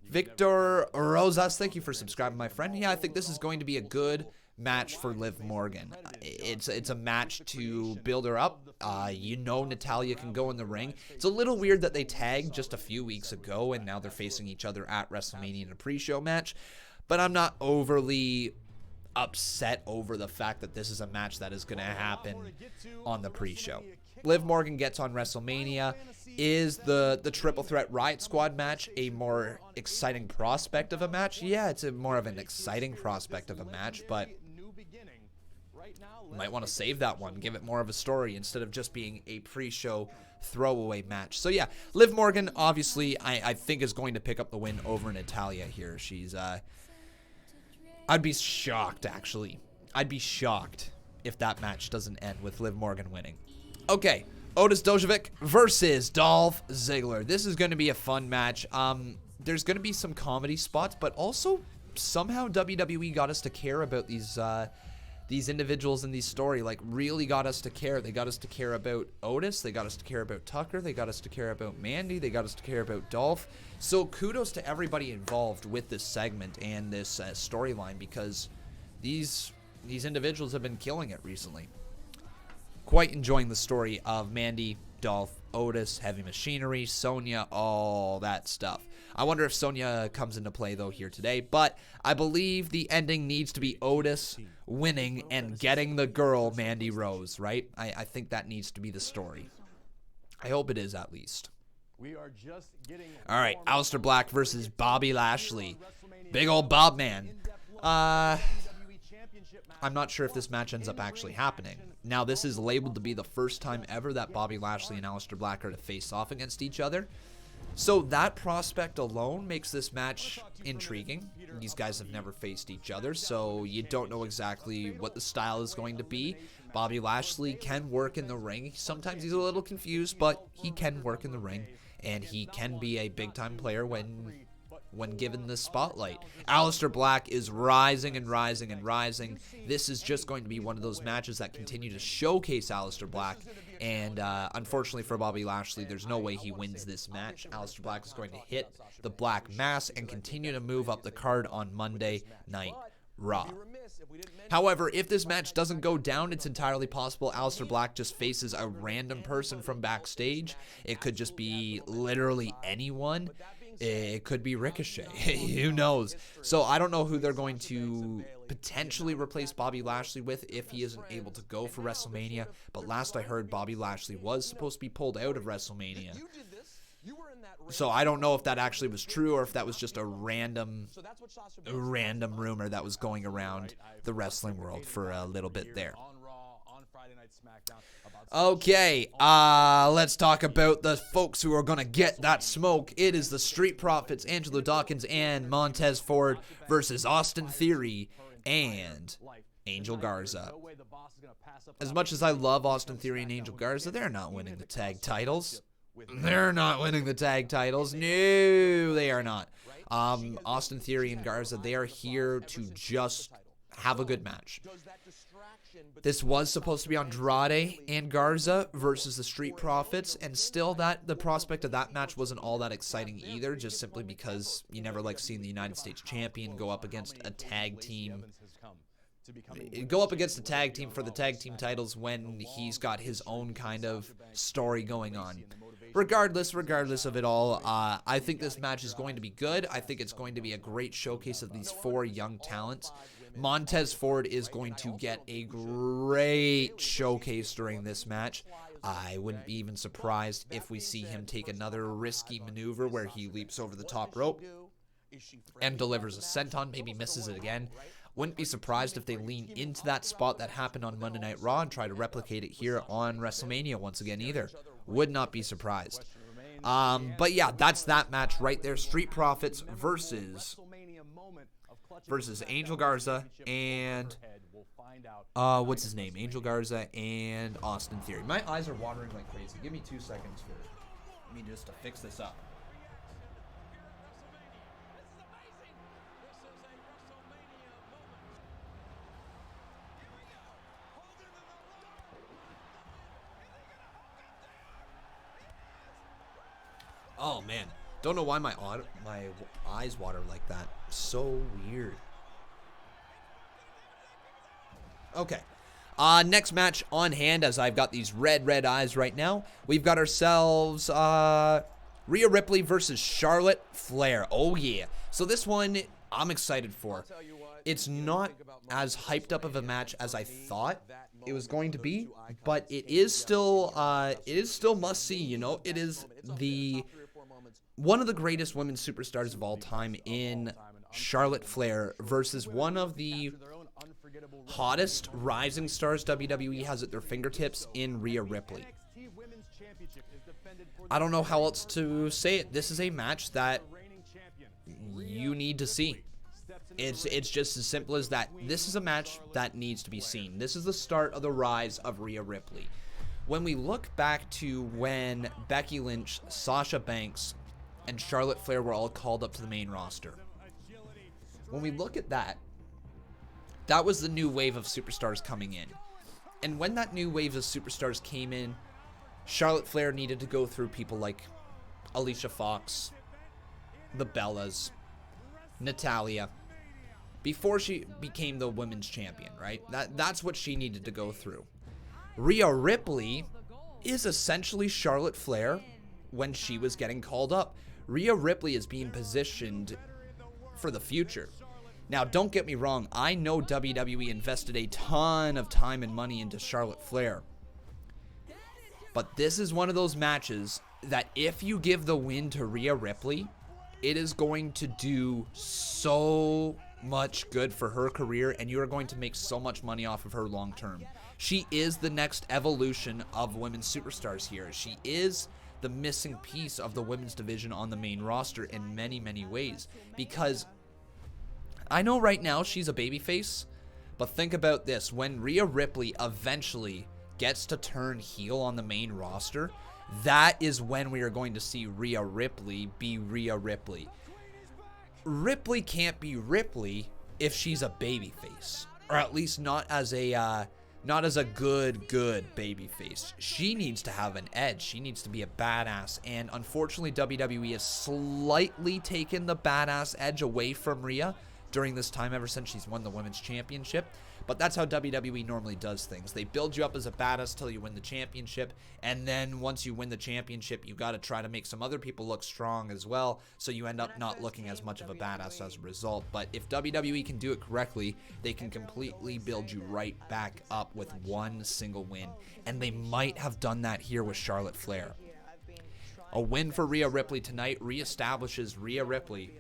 Victor Rosas, thank you for subscribing, my friend. Yeah, I think this is going to be a good match for Liv Morgan. It's a match to build her up. Natalya can go in the ring. It's a little weird that they tagged just a few weeks ago and now they're facing each other at WrestleMania in a pre-show match. But I'm not overly upset over the fact that this is a match that is going to happen on the pre-show. Liv Morgan gets on WrestleMania. Is the triple threat Riot Squad match a more exciting prospect of a match? Yeah, it's more of an exciting prospect of a match, but you might want to save that one, give it more of a story instead of just being a pre-show throwaway match. So yeah, Liv Morgan obviously I think is going to pick up the win over Natalya here. She's I'd be shocked, actually. I'd be shocked if that match doesn't end with Liv Morgan winning. Okay, Otis Dojovic versus Dolph Ziggler. This is going to be a fun match. There's going to be some comedy spots, but also somehow WWE got us to care about these individuals in these story. Like, really got us to care. They got us to care about Otis. They got us to care about Tucker. They got us to care about Mandy. They got us to care about Dolph. So kudos to everybody involved with this segment and this storyline, because these individuals have been killing it recently. Quite enjoying the story of Mandy, Dolph, Otis, Heavy Machinery, Sonya, all that stuff. I wonder if Sonya comes into play, though, here today. But I believe the ending needs to be Otis winning and getting the girl, Mandy Rose, right? I think that needs to be the story. I hope it is, at least. All right, Aleister Black versus Bobby Lashley. Big old Bob man. I'm not sure if this match ends up actually happening. Now, this is labeled to be the first time ever that Bobby Lashley and Aleister Black are to face off against each other. So that prospect alone makes this match intriguing. These guys have never faced each other, so you don't know exactly what the style is going to be. Bobby Lashley can work in the ring. Sometimes he's a little confused, but he can work in the ring, and he can be a big-time player when given the spotlight. Aleister Black is rising and rising and rising. This is just going to be one of those matches that continue to showcase Aleister Black, and unfortunately for Bobby Lashley, there's no way he wins this match. Aleister Black is going to hit the Black Mass and continue to move up the card on Monday Night Raw. However, if this match doesn't go down, it's entirely possible Aleister Black just faces a random person from backstage. It could just be literally anyone. It could be Ricochet. Who knows? So I don't know who they're going to potentially replace Bobby Lashley with if he isn't able to go for WrestleMania. But last I heard, Bobby Lashley was supposed to be pulled out of WrestleMania. So I don't know if that actually was true or if that was just a random rumor that was going around the wrestling world for a little bit there. Okay, let's talk about the folks who are going to get that smoke. It is the Street Profits, Angelo Dawkins and Montez Ford versus Austin Theory and Angel Garza. As much as I love Austin Theory and Angel Garza, they're not winning the tag titles. They're not winning the tag titles. No, they are not. Austin Theory and Garza, they are here to just have a good match. This was supposed to be Andrade and Garza versus the Street Profits, and still the prospect of that match wasn't all that exciting either, just simply because you never like seeing the United States champion go up against a tag team. Go up against a tag team for the tag team titles when he's got his own kind of story going on. Regardless of it all, I think this match is going to be good. I think it's going to be a great showcase of these four young talents. Montez Ford is going to get a great showcase during this match. I wouldn't be even surprised if we see him take another risky maneuver where he leaps over the top rope and delivers a senton, maybe misses it again. Wouldn't be surprised if they lean into that spot that happened on Monday Night Raw and try to replicate it here on WrestleMania once again either. Would not be surprised. But yeah, that's that match right there. Street Profits versus Angel Garza and what's his name? Angel Garza and Austin Theory. My eyes are watering like crazy. Give me 2 seconds for me just to fix this up. Oh, man. Don't know why my eyes water like that. So weird. Okay. Next match on hand, as I've got these red eyes right now. We've got ourselves Rhea Ripley versus Charlotte Flair. Oh, yeah. So this one I'm excited for. It's not as hyped up of a match as I thought it was going to be, but it is still must see, you know. It is one of the greatest women's superstars of all time in Charlotte Flair versus one of the hottest rising stars WWE has at their fingertips in Rhea Ripley. I don't know how else to say it. This is a match that you need to see. It's just as simple as that. This is a match that needs to be seen. This is the start of the rise of Rhea Ripley. When we look back to when Becky Lynch, Sasha Banks, and Charlotte Flair were all called up to the main roster, when we look at that, that was the new wave of superstars coming in. And when that new wave of superstars came in, Charlotte Flair needed to go through people like Alicia Fox, the Bellas, Natalya, before she became the women's champion, right? That's what she needed to go through. Rhea Ripley is essentially Charlotte Flair when she was getting called up. Rhea Ripley is being positioned for the future. Now, don't get me wrong. I know WWE invested a ton of time and money into Charlotte Flair. But this is one of those matches that if you give the win to Rhea Ripley, it is going to do so much good for her career, and you are going to make so much money off of her long term. She is the next evolution of women's superstars here. She is the missing piece of the women's division on the main roster in many, many ways. Because I know right now she's a babyface, but think about this. When Rhea Ripley eventually gets to turn heel on the main roster, that is when we are going to see Rhea Ripley be Rhea Ripley. Ripley can't be Ripley if she's a babyface, or at least not as a good babyface. She needs to have an edge. She needs to be a badass, and unfortunately WWE has slightly taken the badass edge away from Rhea during this time ever since she's won the women's championship. But that's how WWE normally does things. They build you up as a badass till you win the championship, and then once you win the championship, you got to try to make some other people look strong as well, so you end up not looking as much of a badass as a result. But if WWE can do it correctly, they can completely build you right back up with one single win, and they might have done that here with Charlotte Flair. A win for Rhea Ripley tonight reestablishes Rhea Ripley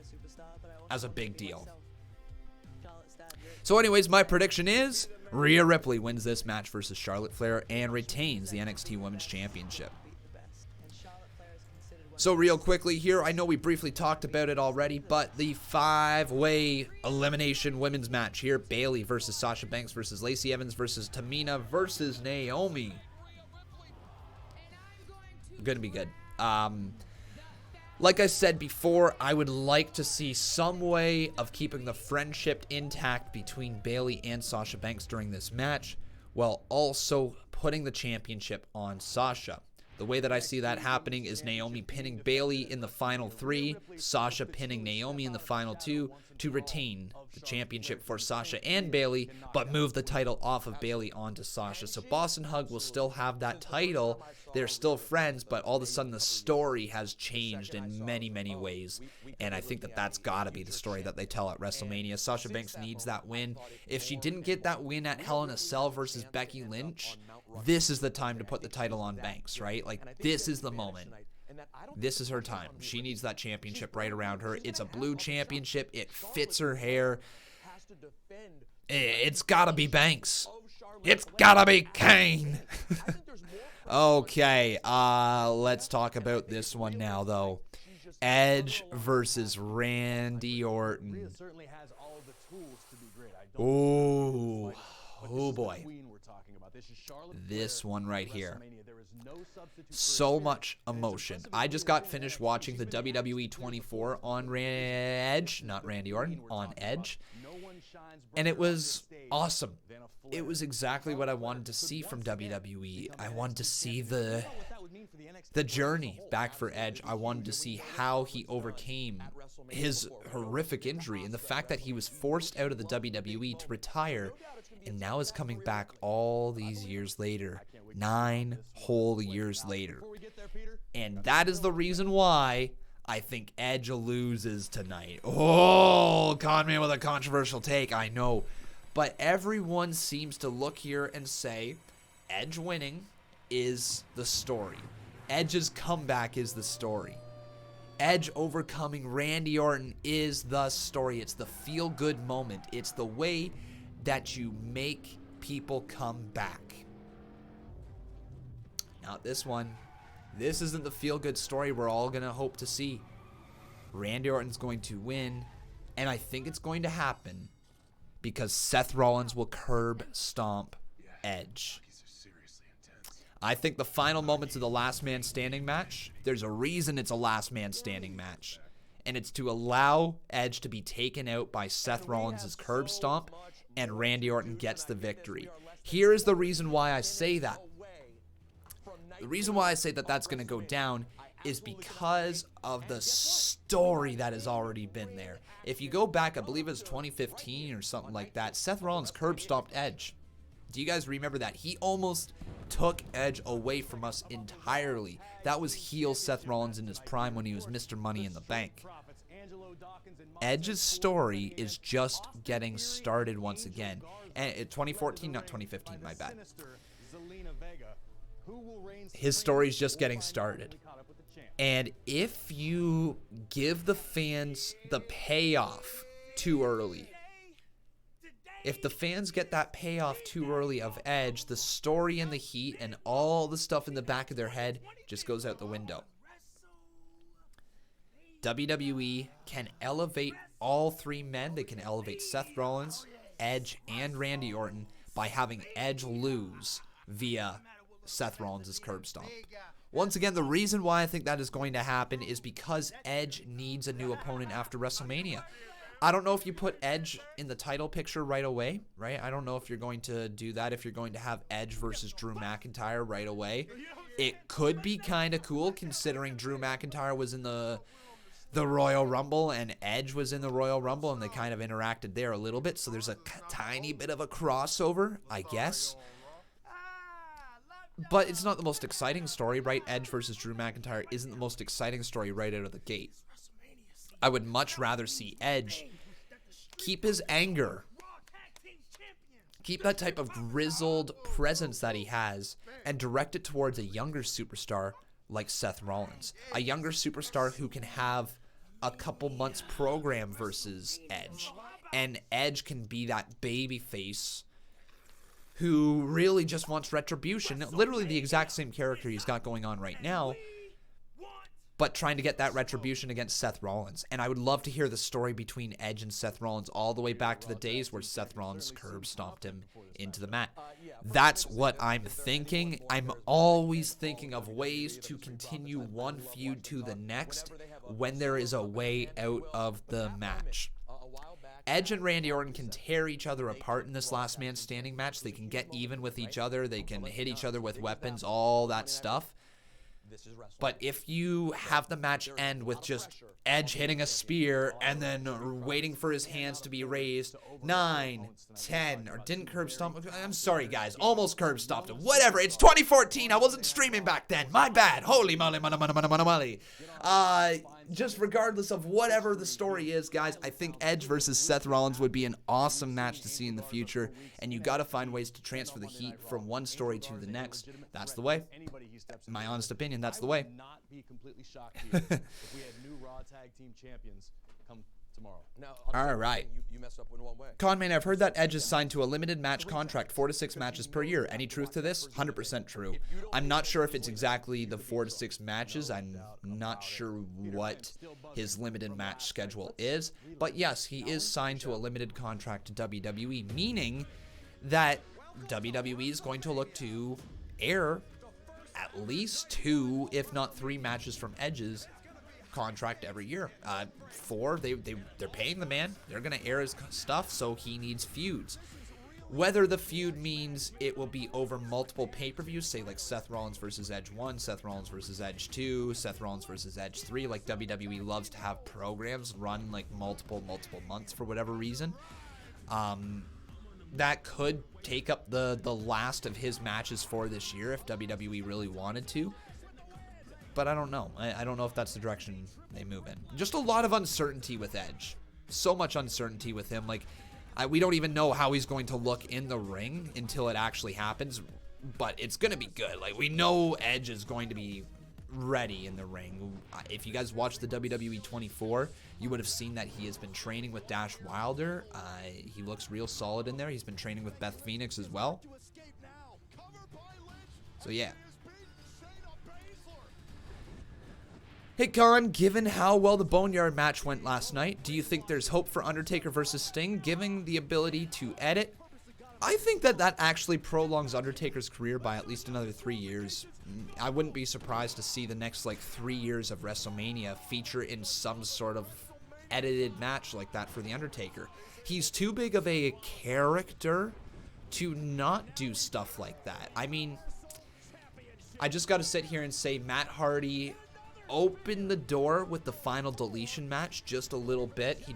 as a big deal. So anyways, my prediction is Rhea Ripley wins this match versus Charlotte Flair and retains the NXT Women's Championship. So real quickly here, I know we briefly talked about it already, but the 5-way elimination women's match here, Bayley versus Sasha Banks versus Lacey Evans versus Tamina versus Naomi. Gonna be good. Like I said before, I would like to see some way of keeping the friendship intact between Bayley and Sasha Banks during this match, while also putting the championship on Sasha. The way that I see that happening is Naomi pinning Bayley in the final 3, Sasha pinning Naomi in the final 2 to retain the championship for Sasha and Bayley, but move the title off of Bayley onto Sasha. So Boss and Hug will still have that title. They're still friends, but all of a sudden the story has changed in many, many ways. And I think that that's got to be the story that they tell at WrestleMania. Sasha Banks needs that win. If she didn't get that win at Hell in a Cell versus Becky Lynch, this is the time to put the title on Banks, right? Like, this is the moment. This is her time. She needs that championship right around her. It's a blue championship. It fits her hair. It's gotta be Banks. It's gotta be Kane. Okay, let's talk about this one now, though. Edge versus Randy Orton. Oh boy. This one right here. So much emotion. I just got finished watching the WWE 24 on Edge, not Randy Orton, on Edge. And it was awesome. It was exactly what I wanted to see from WWE. I wanted to see the the journey back for Edge. I wanted to see how he overcame his horrific injury and the fact that he was forced out of the WWE to retire and now is coming back all these years later, 9 whole years later. And that is the reason why I think Edge loses tonight. Oh, Conman with a controversial take, I know. But everyone seems to look here and say Edge winning is the story. Edge's comeback is the story. Edge overcoming Randy Orton is the story. It's the feel-good moment. It's the way that you make people come back. Now this one, this isn't the feel-good story we're all going to hope to see. Randy Orton's going to win, and I think it's going to happen because Seth Rollins will curb stomp Edge. I think the final moments of the last man standing match, there's a reason it's a last man standing match. And it's to allow Edge to be taken out by Seth Rollins' curb stomp, and Randy Orton gets the victory. Here is the reason why I say that. The reason why I say that that's going to go down is because of the story that has already been there. If you go back, I believe it was 2015 or something like that, Seth Rollins curb stomped Edge. Do you guys remember that? He almost took Edge away from us entirely. That was heel Seth Rollins in his prime when he was Mr. Money in the Bank. Edge's story is just getting started once again. And 2014, not 2015, my bad. His story's just getting started. And if you give the fans the payoff too early, if the fans get that payoff too early of Edge, the story and the heat and all the stuff in the back of their head just goes out the window. WWE can elevate all 3 men. They can elevate Seth Rollins, Edge, and Randy Orton by having Edge lose via Seth Rollins' curb stomp. Once again, the reason why I think that is going to happen is because Edge needs a new opponent after WrestleMania. I don't know if you put Edge in the title picture right away, right? I don't know if you're going to do that, if you're going to have Edge versus Drew McIntyre right away. It could be kind of cool considering Drew McIntyre was in the Royal Rumble and Edge was in the Royal Rumble and they kind of interacted there a little bit. So there's a tiny bit of a crossover, I guess. But it's not the most exciting story, right? Edge versus Drew McIntyre isn't the most exciting story right out of the gate. I would much rather see Edge keep his anger, keep that type of grizzled presence that he has, and direct it towards a younger superstar like Seth Rollins. A younger superstar who can have a couple months program versus Edge. And Edge can be that baby face who really just wants retribution. Literally the exact same character he's got going on right now, but trying to get that retribution against Seth Rollins. And I would love to hear the story between Edge and Seth Rollins all the way back to the days where Seth Rollins curb stomped him into the mat. That's what I'm thinking. I'm always thinking of ways to continue one feud to the next when there is a way out of the match. Edge and Randy Orton can tear each other apart in this last man standing match. They can get even with each other. They can hit each other with weapons, all that stuff. But if you have the match end with just Edge hitting a spear and then waiting for his hands to be raised, 9, 10, or didn't curb stomp. I'm sorry, guys. Almost curb stomped him. Whatever. It's 2014. I wasn't streaming back then. My bad. Holy moly, moly. Just regardless of whatever the story is, guys, I think Edge versus Seth Rollins would be an awesome match to see in the future, and you got to find ways to transfer the heat from one story to the next. That's the way. My honest opinion, that's the way. I would not be completely shocked here if we had new Raw Tag Team Champions come tomorrow. Now, all right. You messed up in one way. Conman, I've heard that Edge is signed to a limited match contract, 4 to 6 matches per year. Any truth to this? 100% true. I'm not sure if it's exactly the 4 to 6 matches. I'm not sure what his limited match schedule is. But yes, he is signed to a limited contract to WWE, meaning that WWE is going to look to air at least 2, if not 3 matches from Edge's contract every year. 4, they're paying the man. They're going to air his stuff, so he needs feuds. Whether the feud means it will be over multiple pay-per-views, say like Seth Rollins versus Edge 1, Seth Rollins versus Edge 2, Seth Rollins versus Edge 3, like WWE loves to have programs run like multiple months for whatever reason. That could take up the last of his matches for this year if WWE really wanted to. But I don't know. I don't know if that's the direction they move in. Just a lot of uncertainty with Edge. So much uncertainty with him. Like, we don't even know how he's going to look in the ring until it actually happens. But it's going to be good. Like, we know Edge is going to be ready in the ring. If you guys watched the WWE 24, you would have seen that he has been training with Dash Wilder. He looks real solid in there. He's been training with Beth Phoenix as well. So, yeah. Hey, Con, given how well the Boneyard match went last night, do you think there's hope for Undertaker versus Sting, given the ability to edit? I think that actually prolongs Undertaker's career by at least another 3 years. I wouldn't be surprised to see the next, 3 years of WrestleMania feature in some sort of edited match like that for The Undertaker. He's too big of a character to not do stuff like that. I mean, I just got to sit here and say Matt Hardy opened the door with the final deletion match just a little bit. He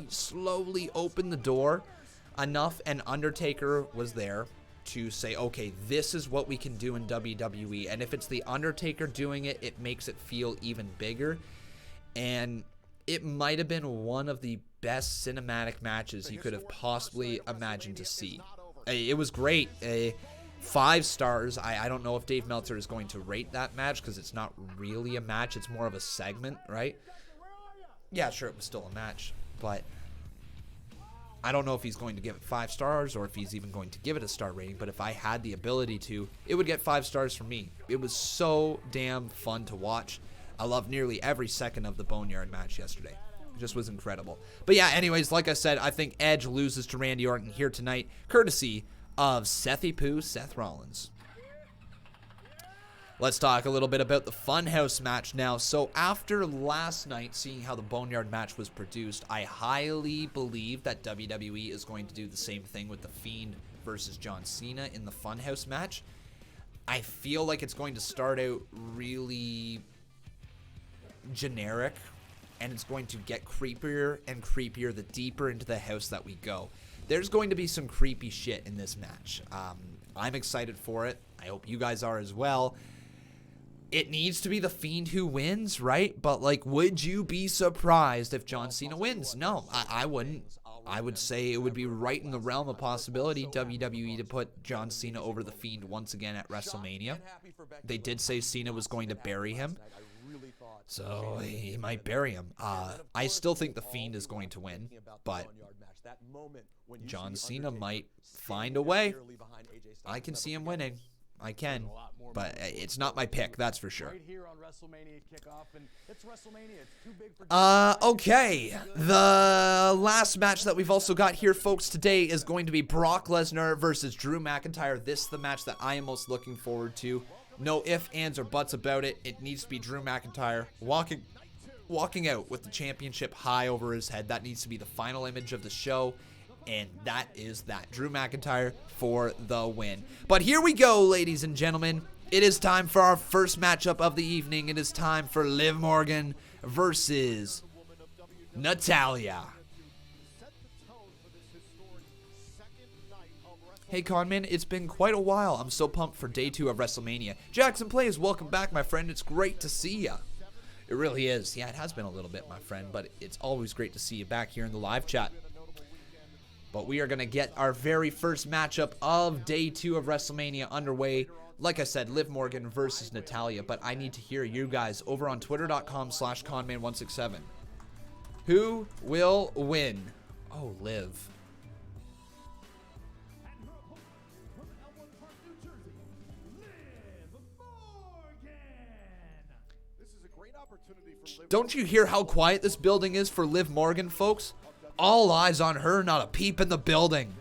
slowly opened the door enough, and Undertaker was there to say, okay, this is what we can do in WWE, and if it's the Undertaker doing it, it makes it feel even bigger. And it might have been one of the best cinematic matches you could have possibly imagined to see. It was great. 5 stars. I don't know if Dave Meltzer is going to rate that match because it's not really a match. It's more of a segment, right? Yeah, sure, it was still a match, but I don't know if he's going to give it 5 stars or if he's even going to give it a star rating, but if I had the ability to, it would get 5 stars from me. It was so damn fun to watch. I loved nearly every second of the Boneyard match yesterday. It just was incredible. But yeah, anyways, like I said, I think Edge loses to Randy Orton here tonight, courtesy of Sethy Poo Seth Rollins. Let's talk a little bit about the Funhouse match now. So after last night, seeing how the Boneyard match was produced, I highly believe that WWE is going to do the same thing with the Fiend versus John Cena in the Funhouse match. I feel like it's going to start out really generic, and it's going to get creepier and creepier the deeper into the house that we go. There's going to be some creepy shit in this match. I'm excited for it. I hope you guys are as well. It needs to be the Fiend who wins, right? But, would you be surprised if John Cena wins? No, I wouldn't. I would say it would be right in the realm of possibility, WWE to put John Cena over the Fiend once again at WrestleMania. They did say Cena was going to bury him, so he might bury him. I still think the Fiend is going to win, but John Cena might find a way. I can see him winning. I can. But it's not my pick, that's for sure. Okay. The last match that we've also got here, folks, today is going to be Brock Lesnar versus Drew McIntyre. This is the match that I am most looking forward to. No ifs, ands, or buts about it. It needs to be Drew McIntyre walking out with the championship high over his head. That needs to be the final image of the show. And that is that. Drew McIntyre for the win. But here we go, ladies and gentlemen. It is time for our first matchup of the evening. It is time for Liv Morgan versus Natalya. Hey, Conman, it's been quite a while. I'm so pumped for day 2 of WrestleMania. Jackson Plays, welcome back, my friend. It's great to see ya. It really is. Yeah, it has been a little bit, my friend, but it's always great to see you back here in the live chat. But we are going to get our very first matchup of day 2 of WrestleMania underway. Like I said, Liv Morgan versus Natalya, but I need to hear you guys over on twitter.com/Conman167. Who will win? Oh, Liv. Don't you hear how quiet this building is for Liv Morgan, folks? All eyes on her, not a peep in the building.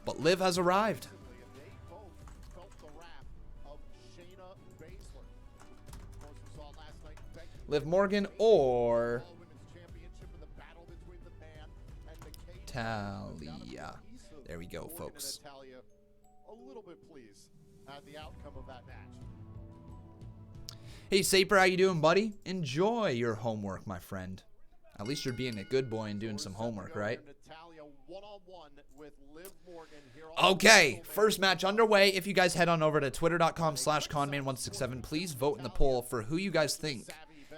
But Liv has arrived. Liv Morgan or Natalya. There we go, folks. A little bit pleased at the outcome of that match. Hey, Saper, how you doing, buddy? Enjoy your homework, my friend. At least you're being a good boy and doing some homework, right? Okay, first match underway. If you guys head on over to twitter.com/Conman167, please vote in the poll for who you guys think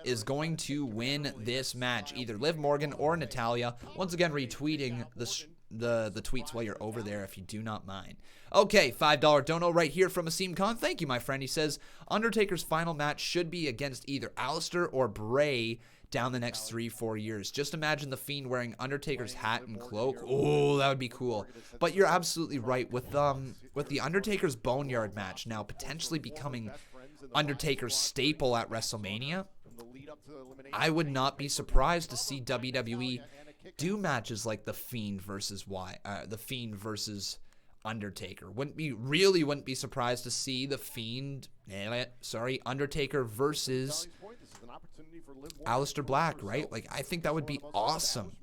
is going to win this match, either Liv Morgan or Natalya. Once again, retweeting the tweets while you're over there if you do not mind. Okay, $5 dono right here from Asim Khan. Thank you, my friend. He says, Undertaker's final match should be against either Aleister or Bray down the next 3-4 years. Just imagine the Fiend wearing Undertaker's hat and cloak. Oh, that would be cool. But you're absolutely right. With the Undertaker's Boneyard match now potentially becoming Undertaker's staple at WrestleMania, I would not be surprised to see WWE do matches like the Fiend versus Undertaker. Wouldn't be surprised to see the Fiend, Undertaker versus Aleister Black, right? Like, I think that would be awesome.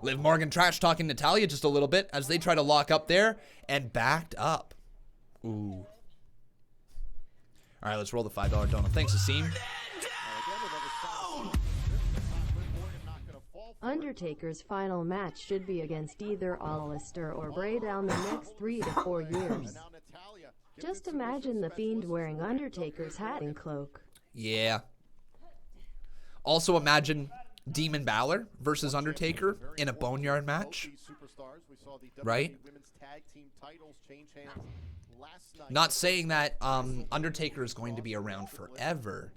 Liv Morgan trash talking Natalya just a little bit as they try to lock up there and backed up. Ooh. All right, let's roll the $5 donut. Thanks, Asim. Undertaker's final match should be against either Aleister or Bray down the next 3 to 4 years. Just imagine the Fiend wearing Undertaker's hat and cloak. Yeah. Also imagine Demon Balor versus Undertaker in a Boneyard match. Right? Not saying that Undertaker is going to be around forever,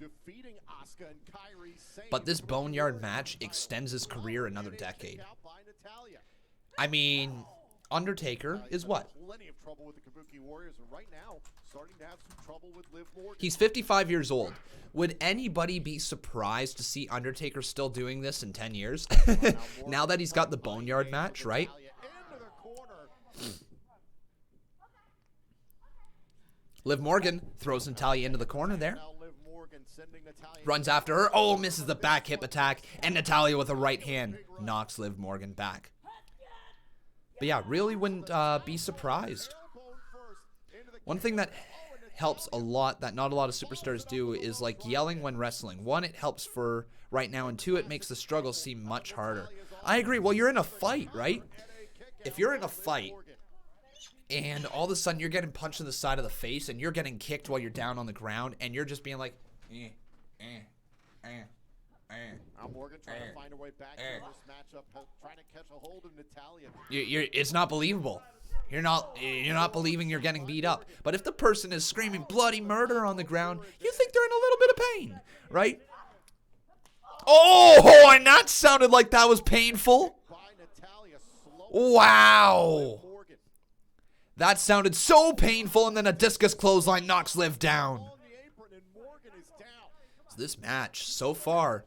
but this Boneyard match extends his career another decade. I mean, Undertaker is what? He's 55 years old. Would anybody be surprised to see Undertaker still doing this in 10 years? Now that he's got the Boneyard match, right? Liv Morgan throws Natalya into the corner there. Runs after her. Oh, misses the back hip attack. And Natalya with a right hand knocks Liv Morgan back. But yeah, really wouldn't be surprised. One thing that helps a lot that not a lot of superstars do is like yelling when wrestling. One, it helps for right now, and two, it makes the struggle seem much harder. I agree. Well, you're in a fight, right? If you're in a fight and all of a sudden you're getting punched in the side of the face and you're getting kicked while you're down on the ground and you're just being like, Morgan trying to find a way back in this matchup, trying to catch a hold of Natalya. It's not believable. You're not believing you're getting beat up. But if the person is screaming bloody murder on the ground, you think they're in a little bit of pain, right? Oh, and that sounded like that was painful. Wow. That sounded so painful, and then a discus clothesline knocks Liv down. So this match so far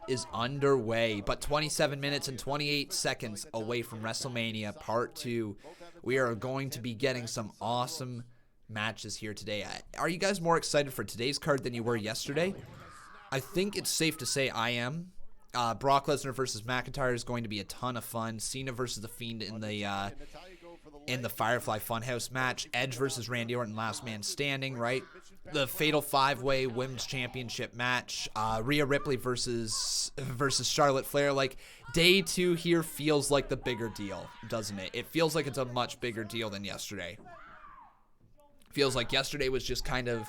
is underway, but 27 minutes and 28 seconds away from WrestleMania Part 2. We are going to be getting some awesome matches here today. Are you guys more excited for today's card than you were yesterday? I think it's safe to say I am. Brock Lesnar versus McIntyre is going to be a ton of fun. Cena versus The Fiend in the Firefly Funhouse match. Edge versus Randy Orton, last man standing, right? The Fatal 5-Way Women's Championship match. Rhea Ripley versus Charlotte Flair. Like, day 2 here feels like the bigger deal, doesn't it? It feels like it's a much bigger deal than yesterday. Feels like yesterday was just kind of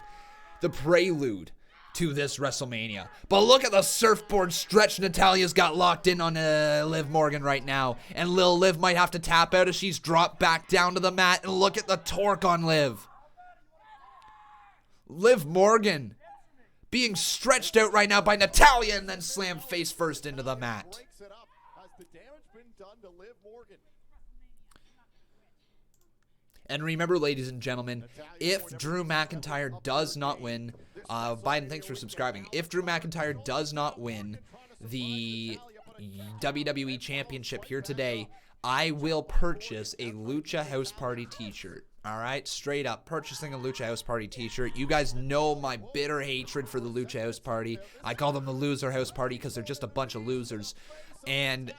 the prelude to this WrestleMania. But look at the surfboard stretch Natalya's got locked in on Liv Morgan right now. And Lil Liv might have to tap out as she's dropped back down to the mat. And look at the torque on Liv. Liv Morgan being stretched out right now by Natalya and then slammed face first into the mat. And remember, ladies and gentlemen, if Drew McIntyre does not win, Biden, thanks for subscribing. If Drew McIntyre does not win the WWE Championship here today, I will purchase a Lucha House Party t-shirt. All right, straight up, purchasing a Lucha House Party t-shirt. You guys know my bitter hatred for the Lucha House Party. I call them the Loser House Party because they're just a bunch of losers. And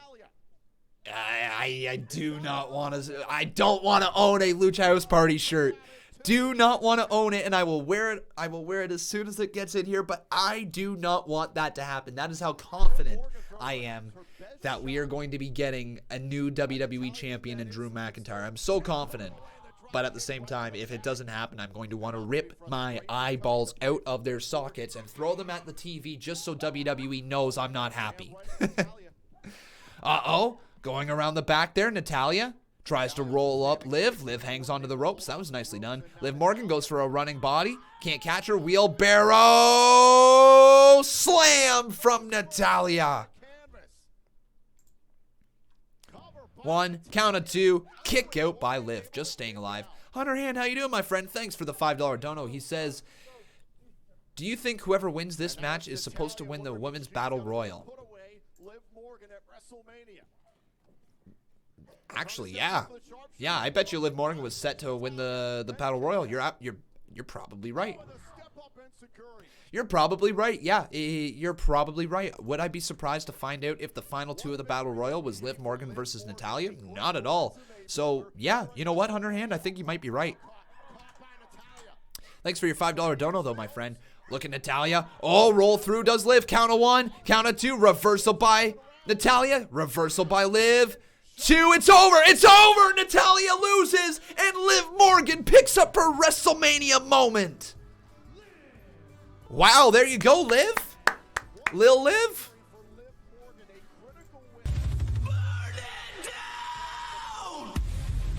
I do not want to, I don't want to own a Lucha House Party shirt. Do not want to own it, and I will wear it. I will wear it as soon as it gets in here, but I do not want that to happen. That is how confident I am that we are going to be getting a new WWE champion in Drew McIntyre. I'm so confident. But at the same time, if it doesn't happen, I'm going to want to rip my eyeballs out of their sockets and throw them at the TV just so WWE knows I'm not happy. Uh-oh. Going around the back there, Natalya tries to roll up Liv. Liv hangs onto the ropes. That was nicely done. Liv Morgan goes for a running body. Can't catch her. Wheelbarrow slam from Natalya. 1, count of 2, kick out by Liv, just staying alive. Hunter Hand, how you doing, my friend? Thanks for the $5 dono. He says, do you think whoever wins this match is supposed to win the Women's Battle Royal? Actually, yeah. Yeah, I bet you Liv Morgan was set to win the Battle Royal. You're probably right. You're probably right. Yeah, you're probably right. Would I be surprised to find out if the final 2 of the Battle Royal was Liv Morgan versus Natalya? Not at all. So, yeah, you know what, Hunter Hand? I think you might be right. Thanks for your $5 dono, though, my friend. Look at Natalya. Oh, roll through does Liv. Count of 1, count of 2. Reversal by Natalya. Reversal by Liv. 2, it's over. It's over. Natalya loses, and Liv Morgan picks up her WrestleMania moment. Wow, there you go, Liv. Lil Liv.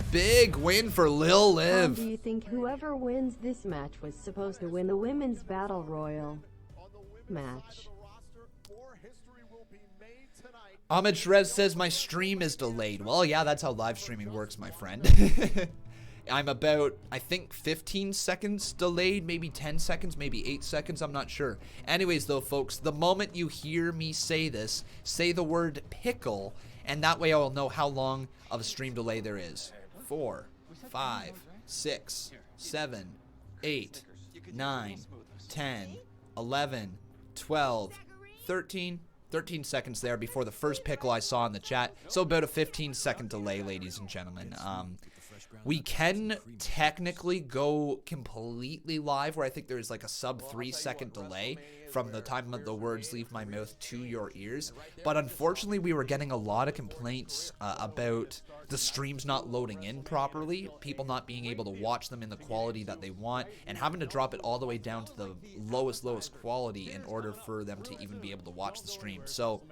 Big win for Lil Liv. Do you think whoever wins this match was supposed to win the Women's Battle Royal match? Ahmed Shrez says my stream is delayed. Well, yeah, that's how live streaming works, my friend. I'm about, I think, 15 seconds delayed, maybe 10 seconds, maybe 8 seconds, I'm not sure. Anyways, though, folks, the moment you hear me say this, say the word pickle, and that way I will know how long of a stream delay there is. 4, 5, 6, 7, 8, 9, 10, 11, 12, 13 seconds there before the first pickle I saw in the chat. So about a 15-second delay, ladies and gentlemen. We can technically go completely live where I think there's like a sub 3-second delay from the time the words leave my mouth to your ears. But unfortunately, we were getting a lot of complaints about the streams not loading in properly, people not being able to watch them in the quality that they want, and having to drop it all the way down to the lowest quality in order for them to even be able to watch the stream. So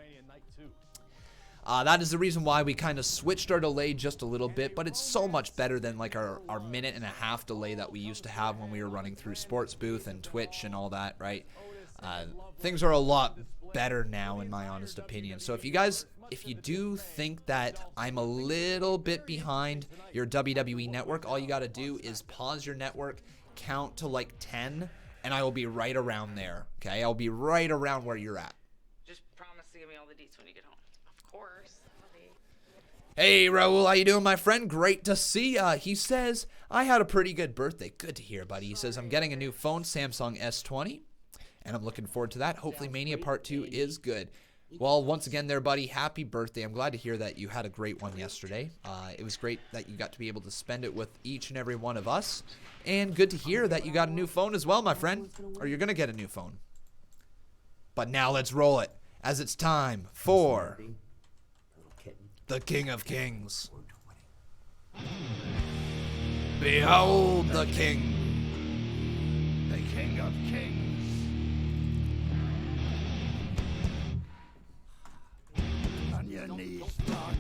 that is the reason why we kind of switched our delay just a little bit, but it's so much better than like our minute and a half delay that we used to have when we were running through Sports Booth and Twitch and all that, right? Things are a lot better now, in my honest opinion. So if you do think that I'm a little bit behind your WWE network, all you got to do is pause your network, count to like 10, and I will be right around there, okay? I'll be right around where you're at. Just promise to give me all the deets when you get home. Of course. Hey, Raul, how you doing, my friend? Great to see ya. He says, I had a pretty good birthday. Good to hear, buddy. He says, I'm getting a new phone, Samsung S20, and I'm looking forward to that. Hopefully Mania Part 2 is good. Well, once again there, buddy, happy birthday. I'm glad to hear that you had a great one yesterday. It was great that you got to be able to spend it with each and every one of us. And good to hear that you got a new phone as well, my friend. Or you're going to get a new phone. But now let's roll it, as it's time for the King of Kings. Behold the King. The King of Kings. On your knees, dog.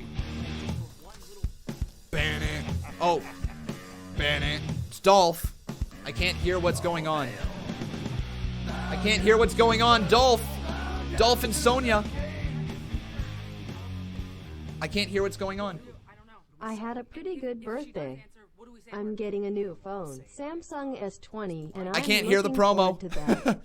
Ban it. Oh. Ban it. It's Dolph. I can't hear what's going on. I can't hear what's going on. Dolph. Dolph and Sonya. I can't hear what's going on. I had a pretty good birthday. I'm getting a new phone, Samsung S20, and I can't hear the promo. To that.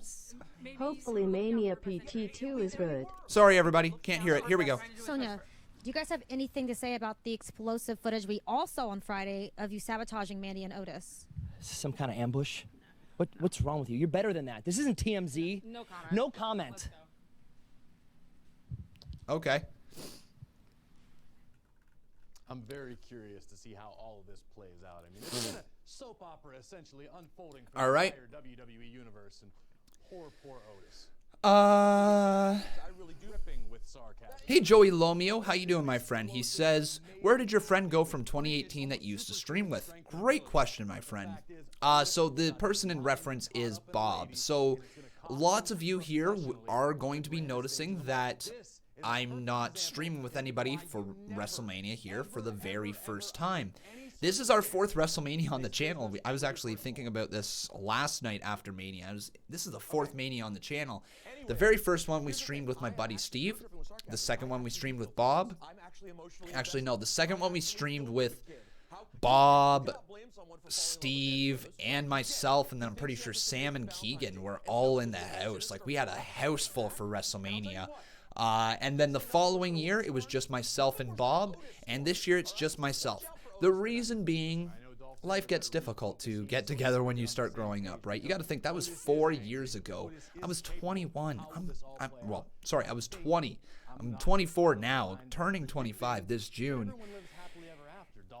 Hopefully Mania PT2 is good. Sorry, everybody. Can't hear it. Here we go. Sonya, Do you guys have anything to say about the explosive footage we all saw on Friday of you sabotaging Mandy and Otis? Is this some kind of ambush? What's wrong with you? You're better than that. This isn't TMZ. No comment. No comment. Okay. I'm very curious to see how all of this plays out. I mean, it's been a soap opera essentially unfolding for All the right. entire WWE universe, and poor Otis. Uh, I really do dripping with sarcasm. Hey Joey Lomeo, how you doing, my friend? He says, where did your friend go from 2018 that you used to stream with? Great question, my friend. So the person in reference is Bob. So lots of you here are going to be noticing that I'm not streaming with anybody for WrestleMania here for the very first time. This is our 4th WrestleMania on the channel. I was actually thinking about this last night after Mania. This is the 4th Mania on the channel. The very first one we streamed with my buddy Steve. The second one we streamed with Bob. Actually, no. The second one we streamed with Bob, Steve, and myself, and then I'm pretty sure Sam and Keegan were all in the house. Like, we had a house full for WrestleMania. And then the following year, it was just myself and Bob, and this year it's just myself. The reason being, life gets difficult to get together when you start growing up, right? You got to think, that was 4 years ago. I was 21. I was 20. I'm 24 now, turning 25 this June.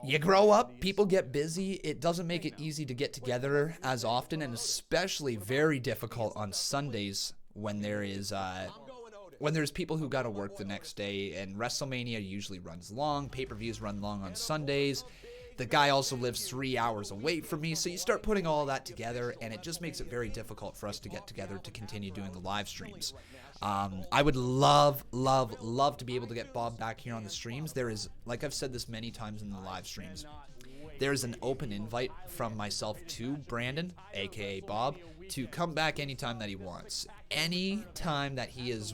You grow up, people get busy. It doesn't make it easy to get together as often, and especially very difficult on Sundays when there's people who got to work the next day, and WrestleMania usually runs long. Pay-per-views run long on Sundays. The guy also lives 3 hours away from me, so you start putting all that together, and it just makes it very difficult for us to get together to continue doing the live streams. I would love to be able to get Bob back here on the streams. There is, like I've said this many times in the live streams, there's an open invite from myself to Brandon, aka Bob, to come back anytime that he wants. Anytime that he is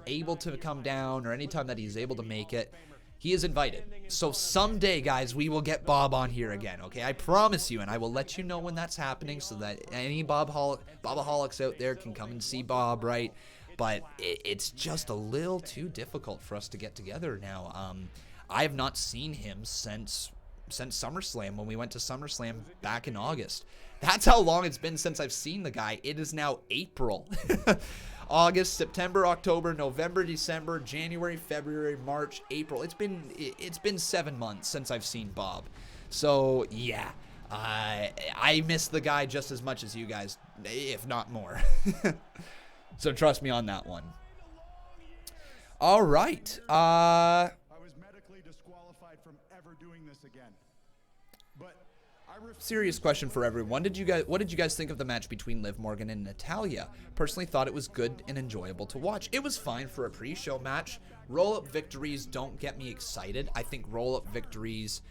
able to come down, or anytime that he's able to make it, he is invited. So someday, guys, we will get Bob on here again, okay? I promise you, and I will let you know when that's happening so that any Bobaholics out there can come and see Bob, right? But it's just a little too difficult for us to get together now. I have not seen him since SummerSlam, when we went to SummerSlam back in August. That's how long it's been since I've seen the guy. It is now April. August, September, October, November, December, January, February, March, April. It's been 7 months since I've seen Bob. So yeah, I miss the guy just as much as you guys, if not more. So trust me on that one. All right. I was medically disqualified from ever doing this again. But Serious question for everyone. What did you guys think of the match between Liv Morgan and Natalya? Personally thought it was good and enjoyable to watch. It was fine for a pre-show match. Roll-up victories don't get me excited. I think roll-up victories,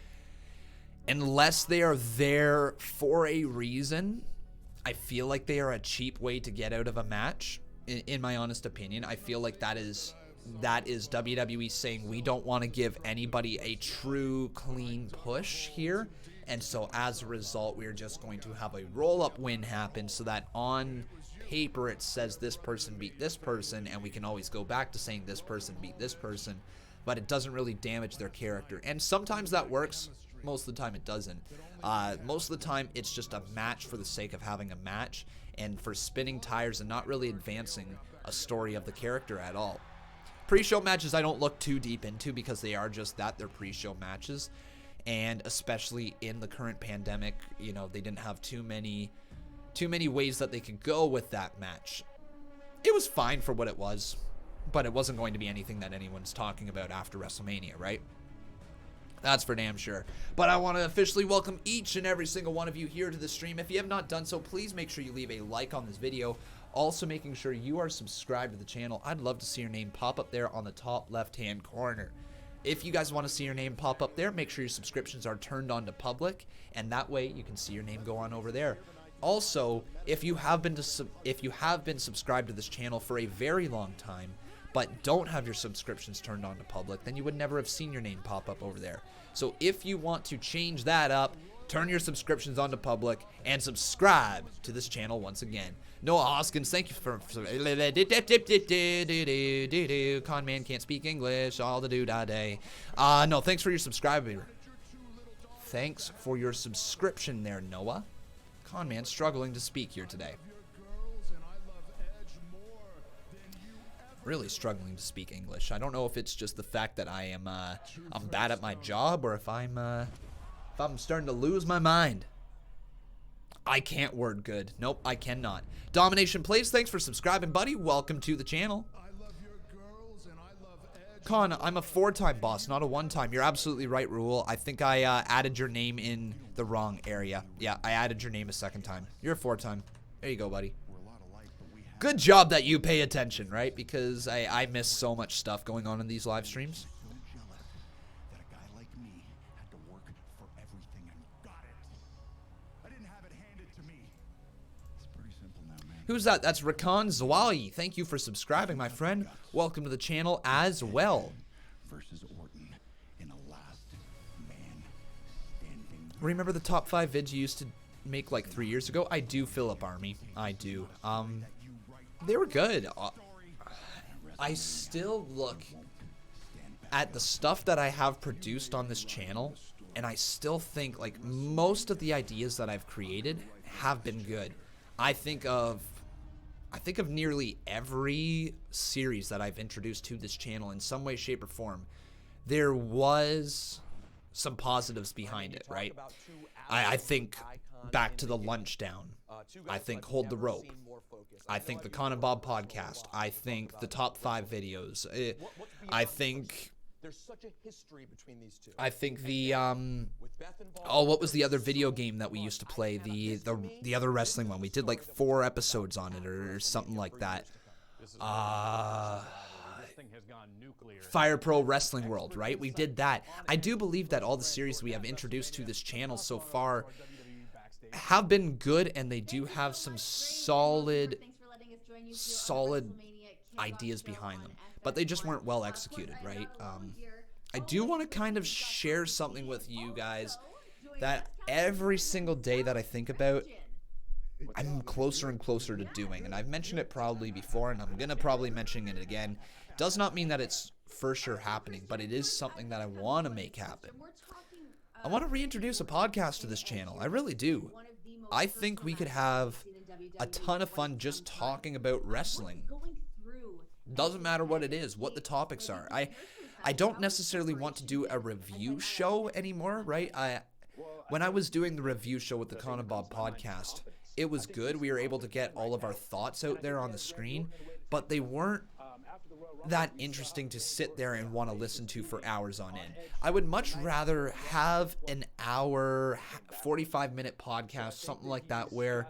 unless they are there for a reason, I feel like they are a cheap way to get out of a match. In my honest opinion, I feel like that is WWE saying we don't want to give anybody a true clean push here, and so as a result we're just going to have a roll-up win happen so that on paper it says this person beat this person, and we can always go back to saying this person beat this person, but it doesn't really damage their character. And sometimes that works, most of the time it doesn't. Most of the time it's just a match for the sake of having a match, and for spinning tires and not really advancing a story of the character at all. Pre-show matches I don't look too deep into because they are just that, they're pre-show matches, and especially in the current pandemic, you know, they didn't have too many ways that they could go with that match. It was fine for what it was, but it wasn't going to be anything that anyone's talking about after WrestleMania, right? That's for damn sure. But I want to officially welcome each and every single one of you here to the stream. If you have not done so, please make sure you leave a like on this video. Also making sure you are subscribed to the channel. I'd love to see your name pop up there on the top left-hand corner. If you guys want to see your name pop up there, make sure your subscriptions are turned on to public, and that way you can see your name go on over there. Also, if you have been subscribed to this channel for a very long time, but don't have your subscriptions turned on to public, then you would never have seen your name pop up over there. So if you want to change that up, turn your subscriptions on to public, and subscribe to this channel once again. Noah Hoskins, thank you for Conman can't speak English, all the do-da-day. No, thanks for your subscriber. Thanks for your subscription there, Noah. Conman struggling to speak here today. Really struggling to speak English. I don't know if it's just the fact that I'm bad at my job, or if I'm starting to lose my mind. I can't word good. Nope, I cannot. Domination Plays, thanks for subscribing, buddy. Welcome to the channel. Con, I'm a 4-time boss, not a 1-time. You're absolutely right, Rule. I think I added your name in the wrong area. Yeah, I added your name a 2nd time. You're a 4-time. There you go, buddy. Good job that you pay attention, right? Because I miss so much stuff going on in these live streams. Who's that? That's Rakan Zawali. Thank you for subscribing, my friend. Welcome to the channel as well. Versus Orton in a last man standing. Remember the top 5 vids you used to make like 3 years ago? I do, Philip Army. I do. They were good. I still look at the stuff that I have produced on this channel, and I still think like most of the ideas that I've created have been good. I think of nearly every series that I've introduced to this channel in some way, shape, or form. There was some positives behind it, right? I think back to the Lunch Down. I think Hold the Rope. I think the Con and Bob podcast. I think the top 5 videos. I think there's such a history between these two. I think the what was the other video game that we used to play? The other wrestling one. We did like 4 episodes on it or something like that. Fire Pro Wrestling World, right? We did that. I do believe that all the series we have introduced to this channel so far have been good, and they do have some solid ideas behind them, but they just weren't well executed, right? I do want to kind of share something with you guys that every single day that I think about, I'm closer and closer to doing, and I've mentioned it probably before, and I'm gonna probably mention it again. Does not mean that it's for sure happening, but it is something that I want to make happen. I want to reintroduce a podcast to this channel. I really do. I think we could have a ton of fun just talking about wrestling. Doesn't matter what it is, what the topics are. I don't necessarily want to do a review show anymore, right? When I was doing the review show with the Con and Bob podcast, it was good. We were able to get all of our thoughts out there on the screen, but they weren't that interesting to sit there and want to listen to for hours on end. I would much rather have an hour, 45-minute podcast, something like that, where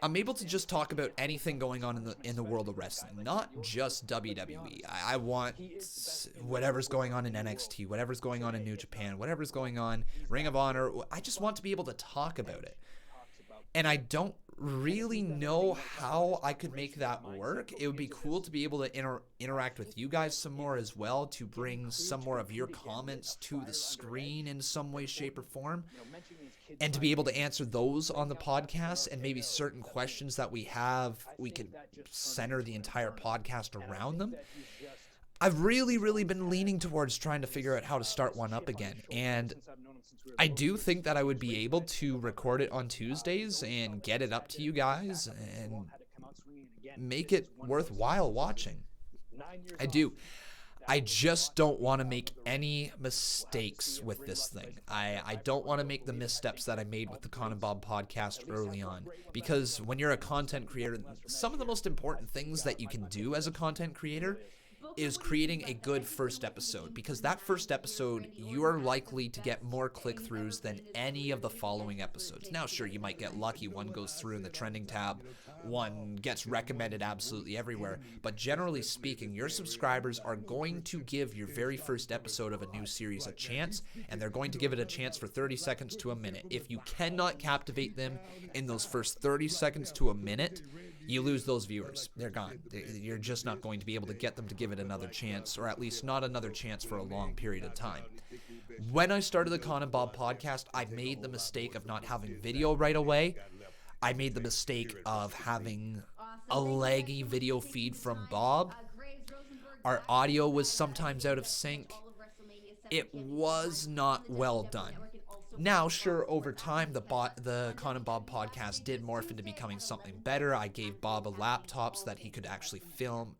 I'm able to just talk about anything going on in the world of wrestling, not just WWE. I want whatever's going on in NXT, whatever's going on in New Japan, whatever's going on Ring of Honor. I just want to be able to talk about it. And I don't really know how I could make that work. It would be cool to be able to interact with you guys some more as well, to bring some more of your comments to the screen in some way, shape, or form, and to be able to answer those on the podcast, and maybe certain questions that we have, we could center the entire podcast around them. I've really been leaning towards trying to figure out how to start one up again, and I do think that I would be able to record it on Tuesdays and get it up to you guys and make it worthwhile watching. I do. I just don't want to make any mistakes with this thing. I don't want to make the missteps that I made with the Con and Bob podcast early on, because when you're a content creator, some of the most important things that you can do as a content creator is creating a good first episode, because that first episode, you are likely to get more click-throughs than any of the following episodes. Now, sure, you might get lucky. One goes through in the trending tab. One gets recommended absolutely everywhere. But generally speaking, your subscribers are going to give your very first episode of a new series a chance, and they're going to give it a chance for 30 seconds to a minute. If you cannot captivate them in those first 30 seconds to a minute, you lose those viewers. They're gone. You're just not going to be able to get them to give it another chance, or at least not another chance for a long period of time. when I started the Con and Bob podcast, I made the mistake of not having video right away. I made the mistake of having a laggy video feed from Bob. Our audio was sometimes out of sync. It was not well done. Now, sure, over time, the Con and Bob podcast did morph into becoming something better. I gave Bob a laptop so that he could actually film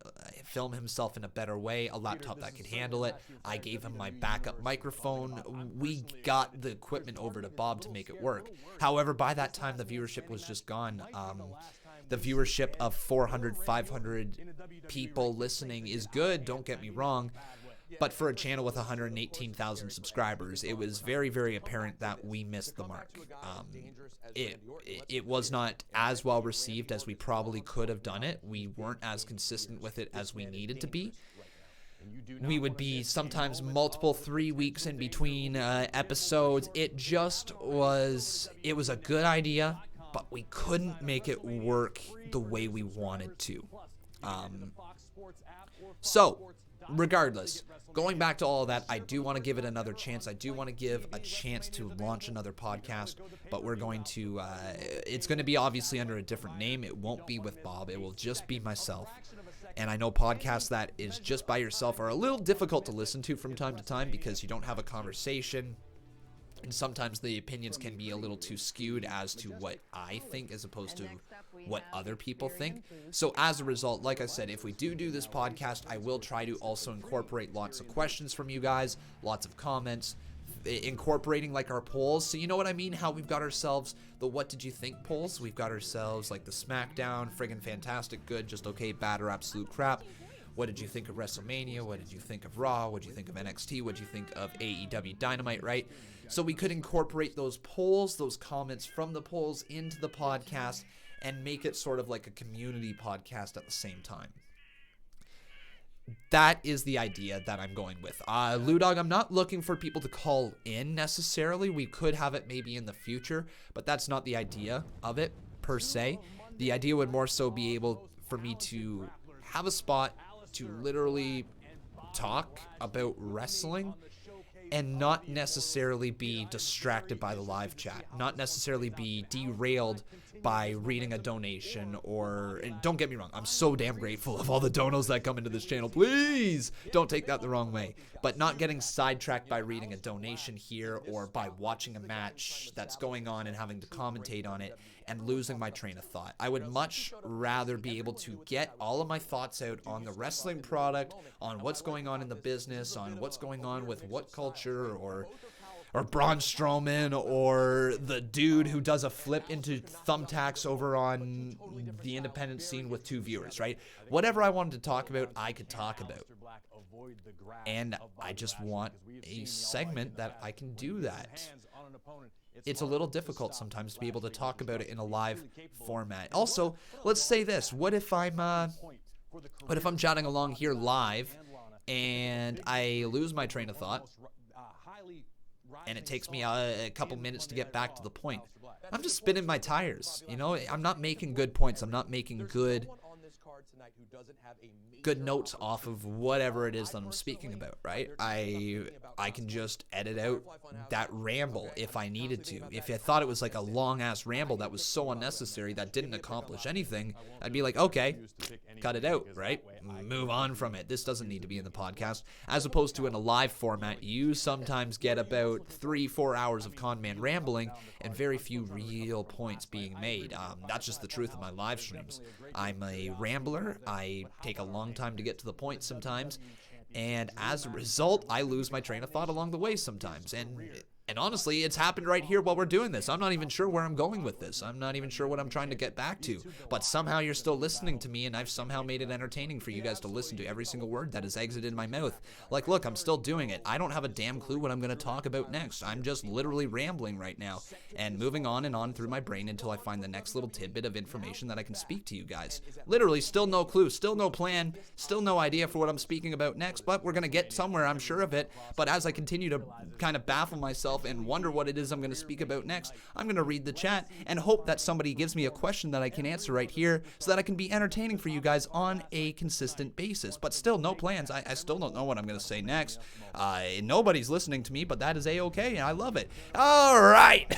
himself in a better way, a laptop that could handle it. I gave him my backup microphone. We got the equipment over to Bob to make it work. However, by that time, the viewership was just gone. The viewership of 400, 500 people listening is good, don't get me wrong. But for a channel with 118,000 subscribers, it was very, very apparent that we missed the mark. It was not as well received as we probably could have done it. We weren't as consistent with it as we needed to be. We would be sometimes multiple 3 weeks in between episodes. It was a good idea, but we couldn't make it work the way we wanted to. Regardless, going back to all of that, I do want to give it another chance. I do want to give a chance to launch another podcast, but we're going to, it's going to be obviously under a different name. It won't be with Bob. It will just be myself. And I know podcasts that is just by yourself are a little difficult to listen to from time to time because you don't have a conversation. And sometimes the opinions can be a little too skewed as to what I think as opposed to what other people think. So as a result, like I said, if we do this podcast, I will try to also incorporate lots of questions from you guys, lots of comments, incorporating like our polls. So you know what I mean? How we've got ourselves the what did you think polls? We've got ourselves like the SmackDown, friggin' fantastic, good, just okay, bad, or absolute crap. What did you think of WrestleMania? What did you think of Raw? What did you think of NXT? What did you think of AEW Dynamite, right? So we could incorporate those polls, those comments from the polls into the podcast and make it sort of like a community podcast at the same time. That is the idea that I'm going with. Lou Dog, I'm not looking for people to call in necessarily. We could have it maybe in the future, but that's not the idea of it per se. The idea would more so be able for me to have a spot to literally talk about wrestling and not necessarily be distracted by the live chat, not necessarily be derailed by reading a donation and don't get me wrong, I'm so damn grateful of all the donos that come into this channel. Please don't take that the wrong way, but not getting sidetracked by reading a donation here or by watching a match that's going on and having to commentate on it and losing my train of thought. I would much rather be able to get all of my thoughts out on the wrestling product, on what's going on in the business, on what's going on with what culture, or Braun Strowman, or the dude who does a flip into thumbtacks over on the independent scene with 2 viewers, right? Whatever I wanted to talk about, I could talk about. And I just want a segment that I can do that. It's a little difficult sometimes to be able to talk about it in a live format. Also, let's say this. What if I'm chatting along here live and I lose my train of thought and it takes me a couple minutes to get back to the point? I'm just spinning my tires, you know? I'm not making good points. I'm not making good notes off of whatever it is that I'm speaking about, right? I can just edit out that ramble if I needed to. If I thought it was like a long-ass ramble that was so unnecessary that didn't accomplish anything, I'd be like, okay, cut it out, right? Move on from it. This doesn't need to be in the podcast. As opposed to in a live format, you sometimes get about 3-4 hours of Conman rambling and very few real points being made. That's just the truth of my live streams. I'm a rambler. I take a long time to get to the point sometimes, and as a result, I lose my train of thought along the way sometimes. And honestly, it's happened right here while we're doing this. I'm not even sure where I'm going with this. I'm not even sure what I'm trying to get back to. But somehow you're still listening to me, and I've somehow made it entertaining for you guys to listen to every single word that has exited my mouth. Like, look, I'm still doing it. I don't have a damn clue what I'm going to talk about next. I'm just literally rambling right now and moving on and on through my brain until I find the next little tidbit of information that I can speak to you guys. Literally, still no clue, still no plan, still no idea for what I'm speaking about next, but we're going to get somewhere, I'm sure of it. But as I continue to kind of baffle myself myself and wonder what it is I'm going to speak about next, I'm going to read the chat and hope that somebody gives me a question that I can answer right here so that I can be entertaining for you guys on a consistent basis. But still, no plans. I still don't know what I'm going to say next. Nobody's listening to me, but that is A-okay, and I love it. All right.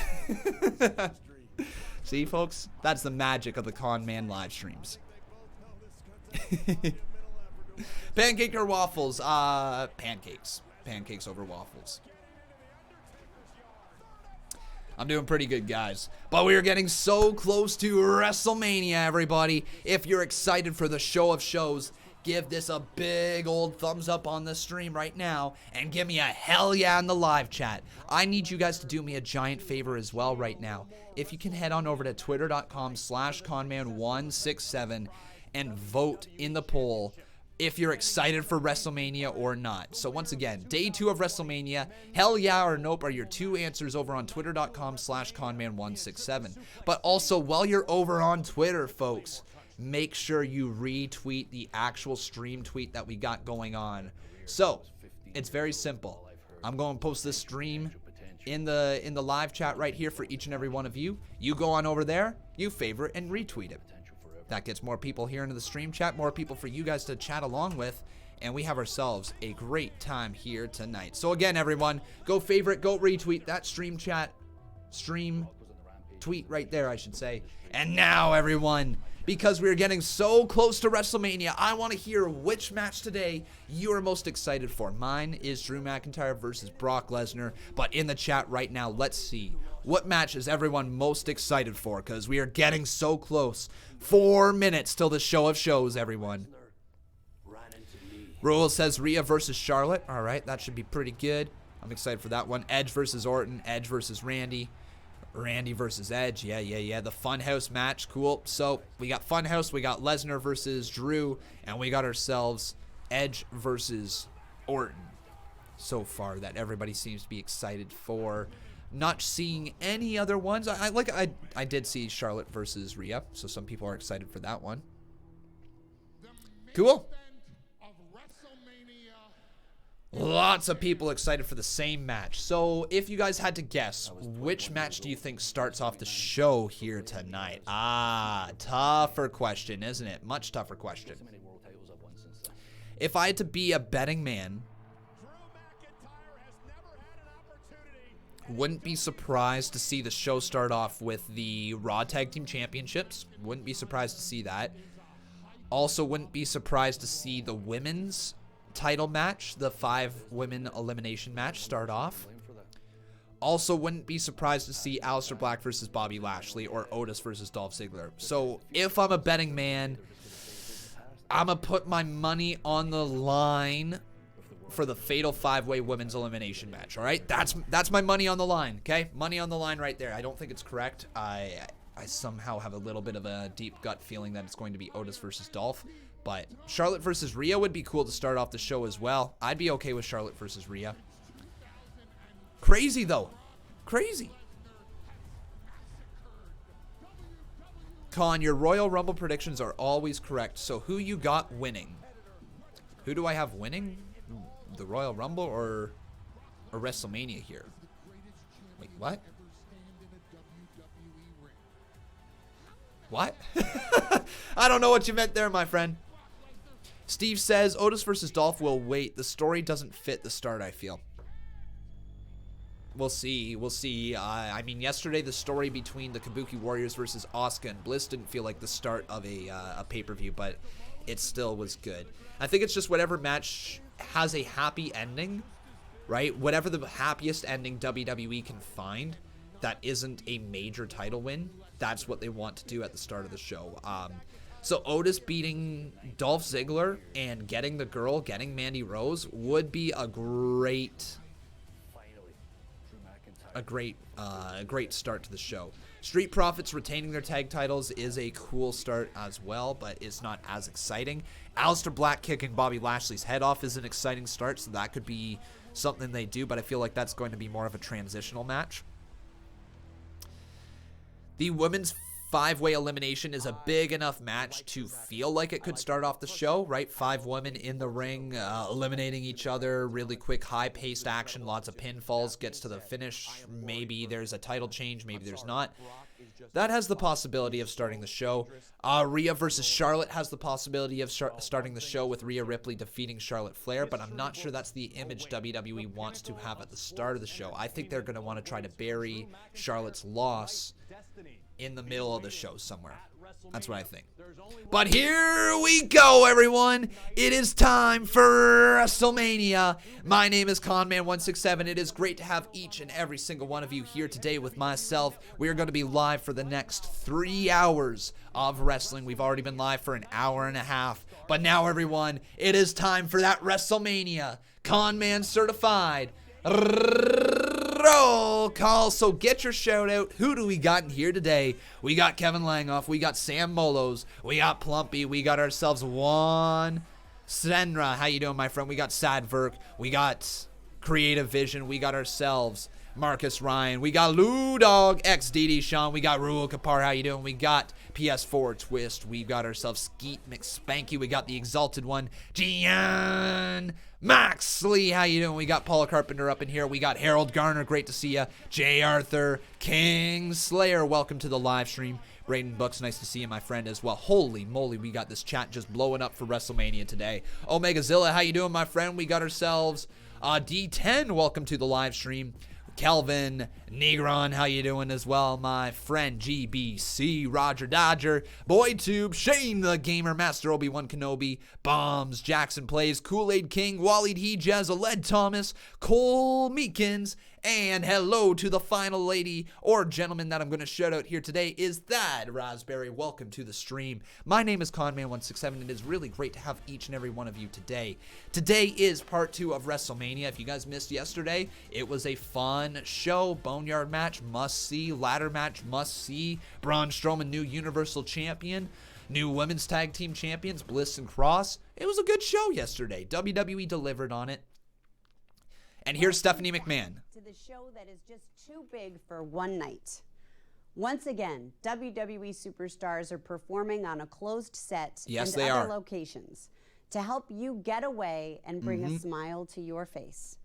See, folks? That's the magic of the Conman live streams. Pancake or waffles? Pancakes. Pancakes over waffles. I'm doing pretty good, guys. But we are getting so close to WrestleMania, everybody. If you're excited for the show of shows, give this a big old thumbs up on the stream right now and give me a hell yeah in the live chat. I need you guys to do me a giant favor as well right now. If you can head on over to twitter.com/Conman167 and vote in the poll if you're excited for WrestleMania or not. So once again, day 2 of WrestleMania, hell yeah or nope are your 2 answers over on twitter.com/Conman167. But also, while you're over on Twitter, folks, make sure you retweet the actual stream tweet that we got going on. So, it's very simple. I'm going to post this stream in the live chat right here for each and every one of you. You go on over there, you favorite and retweet it. That gets more people here into the stream chat, more people for you guys to chat along with, and we have ourselves a great time here tonight. So again, everyone, go favorite, go retweet that stream tweet right there, I should say. And now, everyone, because we're getting so close to WrestleMania, I want to hear which match today you are most excited for. Mine is Drew McIntyre versus Brock Lesnar, but in the chat right now, let's see. What match is everyone most excited for? Because we are getting so close. 4 minutes till the show of shows, everyone. Rule says Rhea versus Charlotte. All right, that should be pretty good. I'm excited for that one. Edge versus Orton. Edge versus Randy. Randy versus Edge. Yeah. The Funhouse match. Cool. So we got Funhouse. We got Lesnar versus Drew. And we got ourselves Edge versus Orton. So far that everybody seems to be excited for. Not seeing any other ones. I did see Charlotte versus Rhea, so some people are excited for that one. Cool. Lots of people excited for the same match. So if you guys had to guess, which match do you think starts off the show here tonight? Tougher question, isn't it? Much tougher question. If I had to be a betting man, wouldn't be surprised to see the show start off with the Raw Tag Team Championships. Wouldn't be surprised to see that. Also wouldn't be surprised to see the women's title match, the 5-women elimination match, start off. Also wouldn't be surprised to see Aleister Black versus Bobby Lashley or Otis versus Dolph Ziggler. So if I'm a betting man, I'm going to put my money on the line for the fatal 5-way women's elimination match. All right, that's my money on the line. Okay, money on the line right there. I don't think it's correct. I somehow have a little bit of a deep gut feeling that it's going to be Otis versus Dolph, but Charlotte versus Rhea would be cool to start off the show as well. I'd be okay with Charlotte versus Rhea. Crazy though, crazy. Con, your Royal Rumble predictions are always correct. So who you got winning? Who do I have winning? The Royal Rumble or WrestleMania here? Wait, what? What? I don't know what you meant there, my friend. Steve says Otis versus Dolph will wait. The story doesn't fit the start, I feel. We'll see. We'll see. I mean, yesterday the story between the Kabuki Warriors versus Asuka and Bliss didn't feel like the start of a pay-per-view, but it still was good. I think it's just whatever match has a happy ending, right? Whatever the happiest ending WWE can find that isn't a major title win, that's what they want to do at the start of the show. So Otis beating Dolph Ziggler and getting the girl, getting Mandy Rose, would be a great start to the show. Street Profits retaining their tag titles is a cool start as well, but it's not as exciting. Aleister Black kicking Bobby Lashley's head off is an exciting start, so that could be something they do, but I feel like that's going to be more of a transitional match. The women's 5-way elimination is a big enough match to feel like it could start off the show, right? 5 women in the ring, eliminating each other, really quick, high-paced action, lots of pinfalls, gets to the finish. Maybe there's a title change, maybe there's not. That has the possibility of starting the show. Rhea versus Charlotte has the possibility of starting the show with Rhea Ripley defeating Charlotte Flair, but I'm not sure that's the image WWE wants to have at the start of the show. I think they're going to want to try to bury Charlotte's loss in the middle of the show somewhere. That's what I think. But here we go, everyone. It is time for WrestleMania. My name is Conman167. It is great to have each and every single one of you here today with myself. We are going to be live for the next 3 hours of wrestling. We've already been live for an hour and a half. But now, everyone, it is time for that WrestleMania. Conman certified. Roll call. So get your shout out. Who do we got in here today? We got Kevin Langoff. We got Sam Molos. We got Plumpy. We got ourselves Juan Senra. How you doing, my friend? We got Sadverk. We got Creative Vision. We got ourselves Marcus Ryan. We got Lou Dog XDD Sean. We got Rule Kapar. How you doing? We got PS4 Twist. We got ourselves Skeet McSpanky. We got the Exalted One, Gian Maxley. How you doing? We got Paula Carpenter up in here. We got Harold Garner. Great to see you. Jay Arthur, King Slayer. Welcome to the live stream. Braden Books, nice to see you, my friend, as well. Holy moly, we got this chat just blowing up for WrestleMania today. Omega Zilla, how you doing, my friend? We got ourselves D10. Welcome to the live stream. Kelvin Negron, how you doing as well, my friend? GBC, Roger Dodger, BoyTube, Shane the Gamer, Master Obi-Wan Kenobi, Bombs, Jackson Plays, Kool-Aid King, Waleed Hejaz, Aled Thomas, Cole Meekins, and hello to the final lady or gentleman that I'm going to shout out here today is that Raspberry. Welcome to the stream. My name is Conman167. It is really great to have each and every one of you today. Today is part 2 of WrestleMania. If you guys missed yesterday, it was a fun show. Boneyard match, must see. Ladder match, must see. Braun Strowman, new Universal Champion. New Women's Tag Team Champions, Bliss and Cross. It was a good show yesterday. WWE delivered on it. And here's Stephanie McMahon. To the show that is just too big for one night. Once again, WWE superstars are performing on a closed set and other are. Locations to help you get away and bring a smile to your face.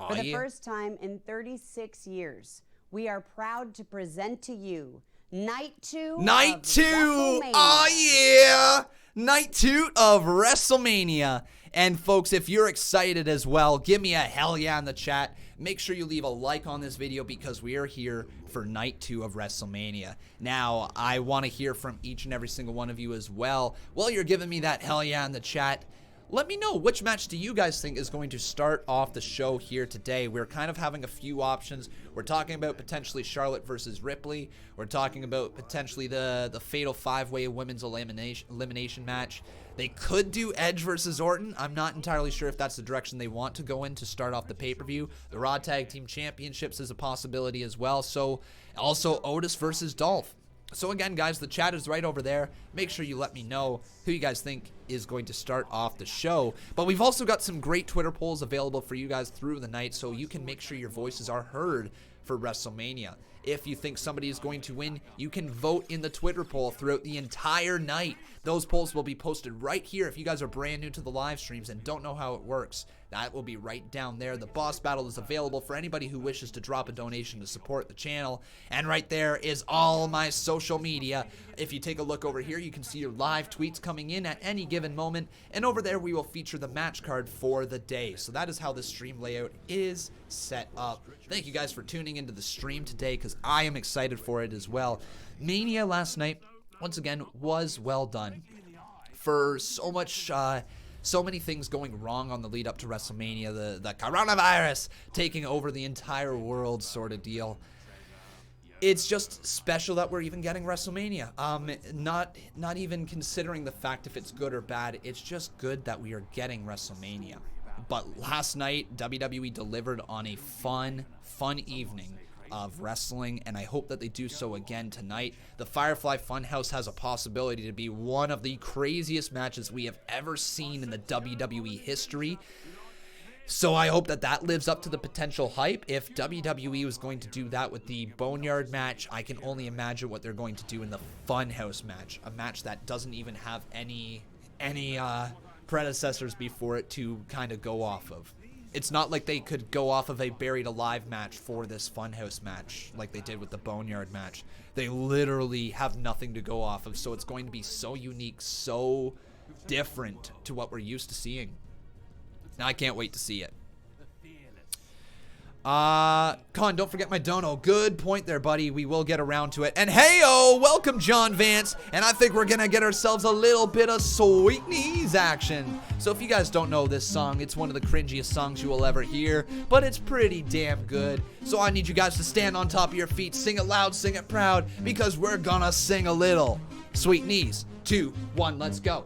For the first time in 36 years, we are proud to present to you Night 2 of WrestleMania. Oh yeah! Night 2 of WrestleMania. And folks, if you're excited as well, give me a hell yeah in the chat. Make sure you leave a like on this video because we are here for Night 2 of WrestleMania. Now, I want to hear from each and every single one of you as well. While you're giving me that hell yeah in the chat, let me know, which match do you guys think is going to start off the show here today? We're kind of having a few options. We're talking about potentially Charlotte versus Ripley. We're talking about potentially the fatal 5-way women's elimination match. They could do Edge versus Orton. I'm not entirely sure if that's the direction they want to go in to start off the pay-per-view. The Raw Tag Team Championships is a possibility as well. So also Otis versus Dolph. So again, guys, the chat is right over there. Make sure you let me know who you guys think is going to start off the show. But we've also got some great Twitter polls available for you guys through the night, so you can make sure your voices are heard for WrestleMania. If you think somebody is going to win, you can vote in the Twitter poll throughout the entire night. Those polls will be posted right here. If you guys are brand new to the live streams and don't know how it works, that will be right down there. The boss battle is available for anybody who wishes to drop a donation to support the channel. And right there is all my social media. If you take a look over here, you can see your live tweets coming in at any given moment. And over there, we will feature the match card for the day. So that is how the stream layout is set up. Thank you guys for tuning into the stream today because I am excited for it as well. Mania last night, once again, was well done. For so much... so many things going wrong on the lead up to WrestleMania, the coronavirus taking over the entire world sort of deal. It's just special that we're even getting WrestleMania. Not even considering the fact if it's good or bad, it's just good that we are getting WrestleMania. But last night, WWE delivered on a fun evening of wrestling, and I hope that they do so again tonight. The Firefly Funhouse has a possibility to be one of the craziest matches we have ever seen in the WWE history. So I hope that that lives up to the potential hype. If WWE was going to do that with the Boneyard match, I can only imagine what they're going to do in the Funhouse match. A match that doesn't even have any predecessors before it to kind of go off of. It's not like they could go off of a Buried Alive match for this Funhouse match like they did with the Boneyard match. They literally have nothing to go off of, so it's going to be so unique, so different to what we're used to seeing. Now I can't wait to see it. Con, don't forget my dono. Good point there, buddy. We will get around to it. And hey-oh, welcome John Vance. And I think we're gonna get ourselves a little bit of sweet knees action. So if you guys don't know this song, it's one of the cringiest songs you will ever hear, but it's pretty damn good. So I need you guys to stand on top of your feet, sing it loud, sing it proud, because we're gonna sing a little. Sweet knees. 2, 1, let's go.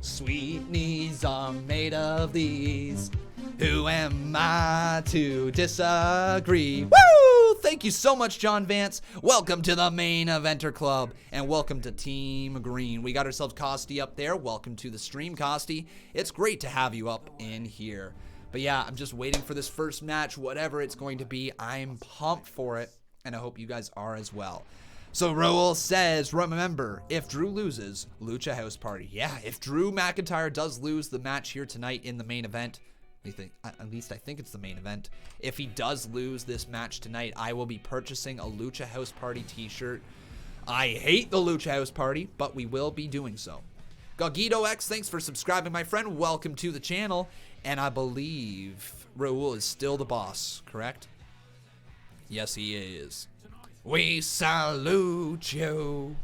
Sweet knees are made of these. Who am I to disagree? Woo! Thank you so much, John Vance. Welcome to the main eventer club, and welcome to Team Green. We got ourselves Costy up there. Welcome to the stream, Costy. It's great to have you up in here. But yeah, I'm just waiting for this first match, whatever it's going to be. I'm pumped for it, and I hope you guys are as well. So Raul says, remember, if Drew loses, Lucha House Party. Yeah, if Drew McIntyre does lose the match here tonight in the main event, at least I think it's the main event. If he does lose this match tonight, I will be purchasing a Lucha House Party t-shirt. I hate the Lucha House Party, but we will be doing so. Gogito X, thanks for subscribing, my friend. Welcome to the channel. And I believe Raul is still the boss, correct? Yes, he is. We salute you.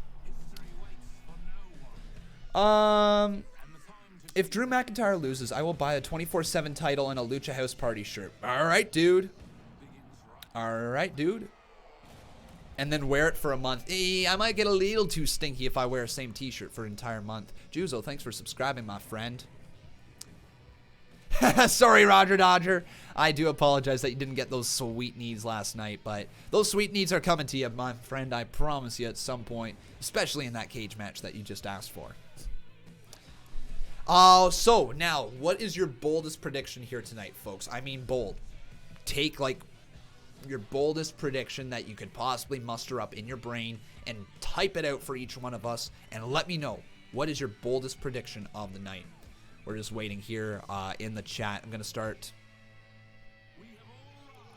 If Drew McIntyre loses, I will buy a 24/7 title and a Lucha House Party shirt. All right, dude. All right, dude. And then wear it for a month. I might get a little too stinky if I wear the same t-shirt for an entire month. Juzo, thanks for subscribing, my friend. Sorry, Roger Dodger. I do apologize that you didn't get those sweet knees last night, but those sweet knees are coming to you, my friend. I promise you at some point, especially in that cage match that you just asked for. So now, what is your boldest prediction here tonight, folks? I mean bold. Take, like, your boldest prediction that you could possibly muster up in your brain and type it out for each one of us and let me know, what is your boldest prediction of the night? We're just waiting here in the chat. I'm going to start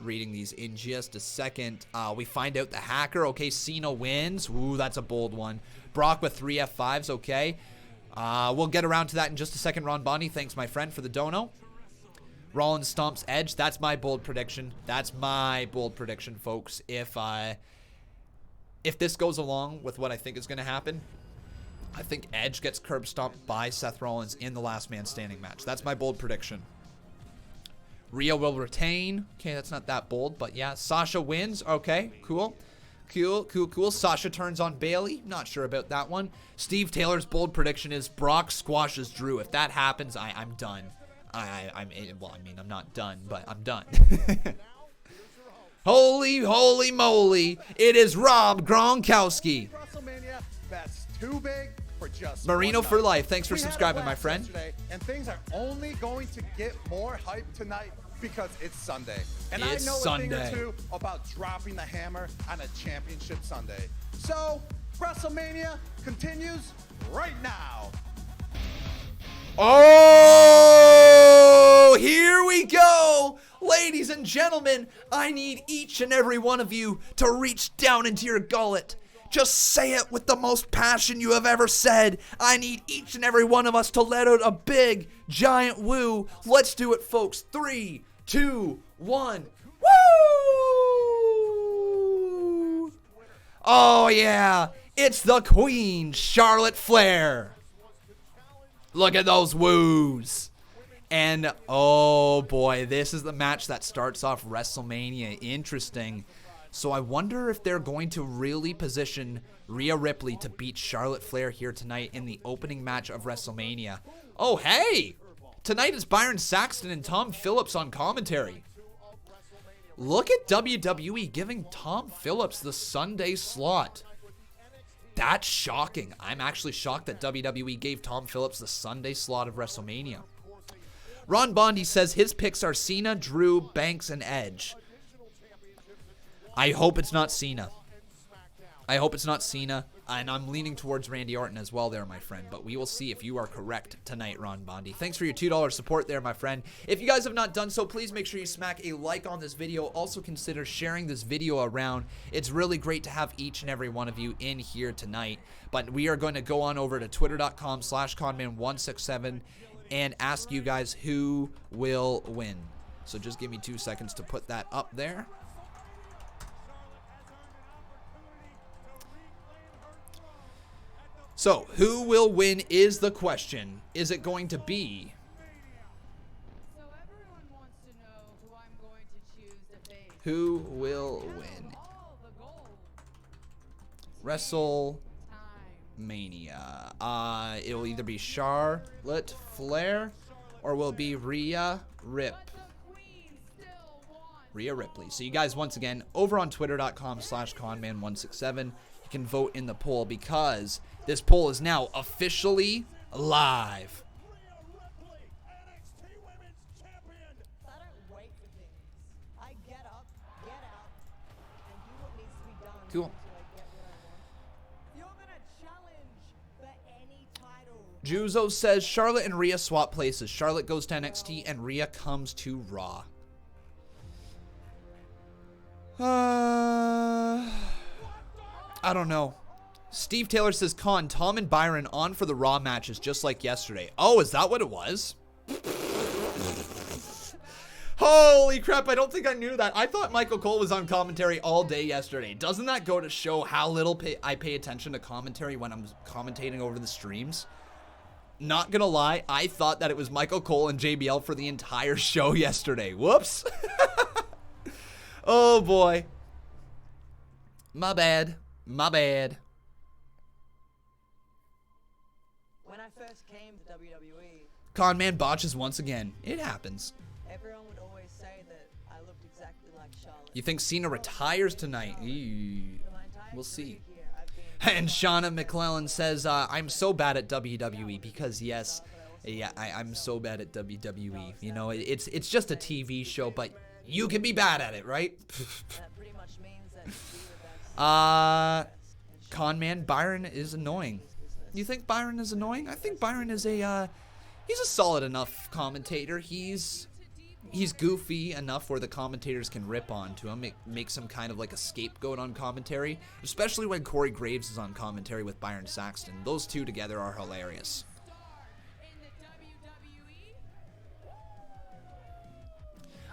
reading these in just a second. We find out the hacker. Okay, Cena wins. Ooh, that's a bold one. Brock with 3 F5s. Okay. We'll get around to that in just a second. Ron Bonnie, thanks, my friend, for the dono. Rollins stomps Edge. That's my bold prediction. That's my bold prediction, folks. If this goes along with what I think is going to happen, I think Edge gets curb stomped by Seth Rollins in the Last Man Standing match. That's my bold prediction. Rhea will retain. Okay, that's not that bold, but yeah. Sasha wins. Okay, cool. Cool. Sasha turns on Bayley. Not sure about that one. Steve Taylor's bold prediction is Brock squashes Drew. If that happens, I'm done. I'm not done, but I'm done. Holy moly. It is Rob Gronkowski. WrestleMania, that's too big for just Marino for life. Thanks for subscribing, my friend. And things are only going to get more hype tonight because it's Sunday. And it's I know Sunday. a thing or two about dropping the hammer on a championship Sunday. So, WrestleMania continues right now. Oh, here we go. Ladies and gentlemen, I need each and every one of you to reach down into your gullet. Just say it with the most passion you have ever said. I need each and every one of us to let out a big, giant woo. Let's do it, folks. 3, 2, 1. Woo! Oh, yeah. It's the Queen, Charlotte Flair. Look at those woos. And, oh, boy, this is the match that starts off WrestleMania. Interesting. So I wonder if they're going to really position Rhea Ripley to beat Charlotte Flair here tonight in the opening match of WrestleMania. Oh, hey! Tonight is Byron Saxton and Tom Phillips on commentary. Look at WWE giving Tom Phillips the Sunday slot. That's shocking. I'm actually shocked that WWE gave Tom Phillips the Sunday slot of WrestleMania. Ron Bondi says his picks are Cena, Drew, Banks, and Edge. I hope it's not Cena. I hope it's not Cena. And I'm leaning towards Randy Orton as well there, my friend. But we will see if you are correct tonight, Ron Bondi. Thanks for your $2 support there, my friend. If you guys have not done so, please make sure you smack a like on this video. Also consider sharing this video around. It's really great to have each and every one of you in here tonight. But we are going to go on over to twitter.com/Conman167 and ask you guys who will win. So just give me 2 seconds to put that up there. So, who will win is the question. Is it going to be... So everyone wants to know who I'm going to choose to face. Who will win? WrestleMania. It'll either be Charlotte Flair or will be Rhea Ripley. So you guys, once again, over on twitter.com/Conman167, you can vote in the poll because this poll is now officially live. Cool. Juzo says Charlotte and Rhea swap places. Charlotte goes to NXT and Rhea comes to Raw. I don't know. Steve Taylor says, Tom and Byron on for the Raw matches just like yesterday. Oh, is that what it was? Holy crap, I don't think I knew that. I thought Michael Cole was on commentary all day yesterday. Doesn't that go to show how little I pay attention to commentary when I'm commentating over the streams? Not gonna lie, I thought that it was Michael Cole and JBL for the entire show yesterday. Whoops. Oh boy. My bad. My bad. When I first came to WWE, Conman botches once again. It happens. everyone would always say that I looked exactly like Charlotte. You think Cena retires tonight? Eee. We'll see. And Shauna McClellan says, I'm so bad at WWE because, yes, yeah, I'm so bad at WWE. You know, it's just a TV show, but you can be bad at it, right? Conman, Byron is annoying. You think Byron is annoying? I think Byron is he's a solid enough commentator. He's goofy enough where the commentators can rip on to him, make some kind of like a scapegoat on commentary, especially when Corey Graves is on commentary with Byron Saxton. Those two together are hilarious.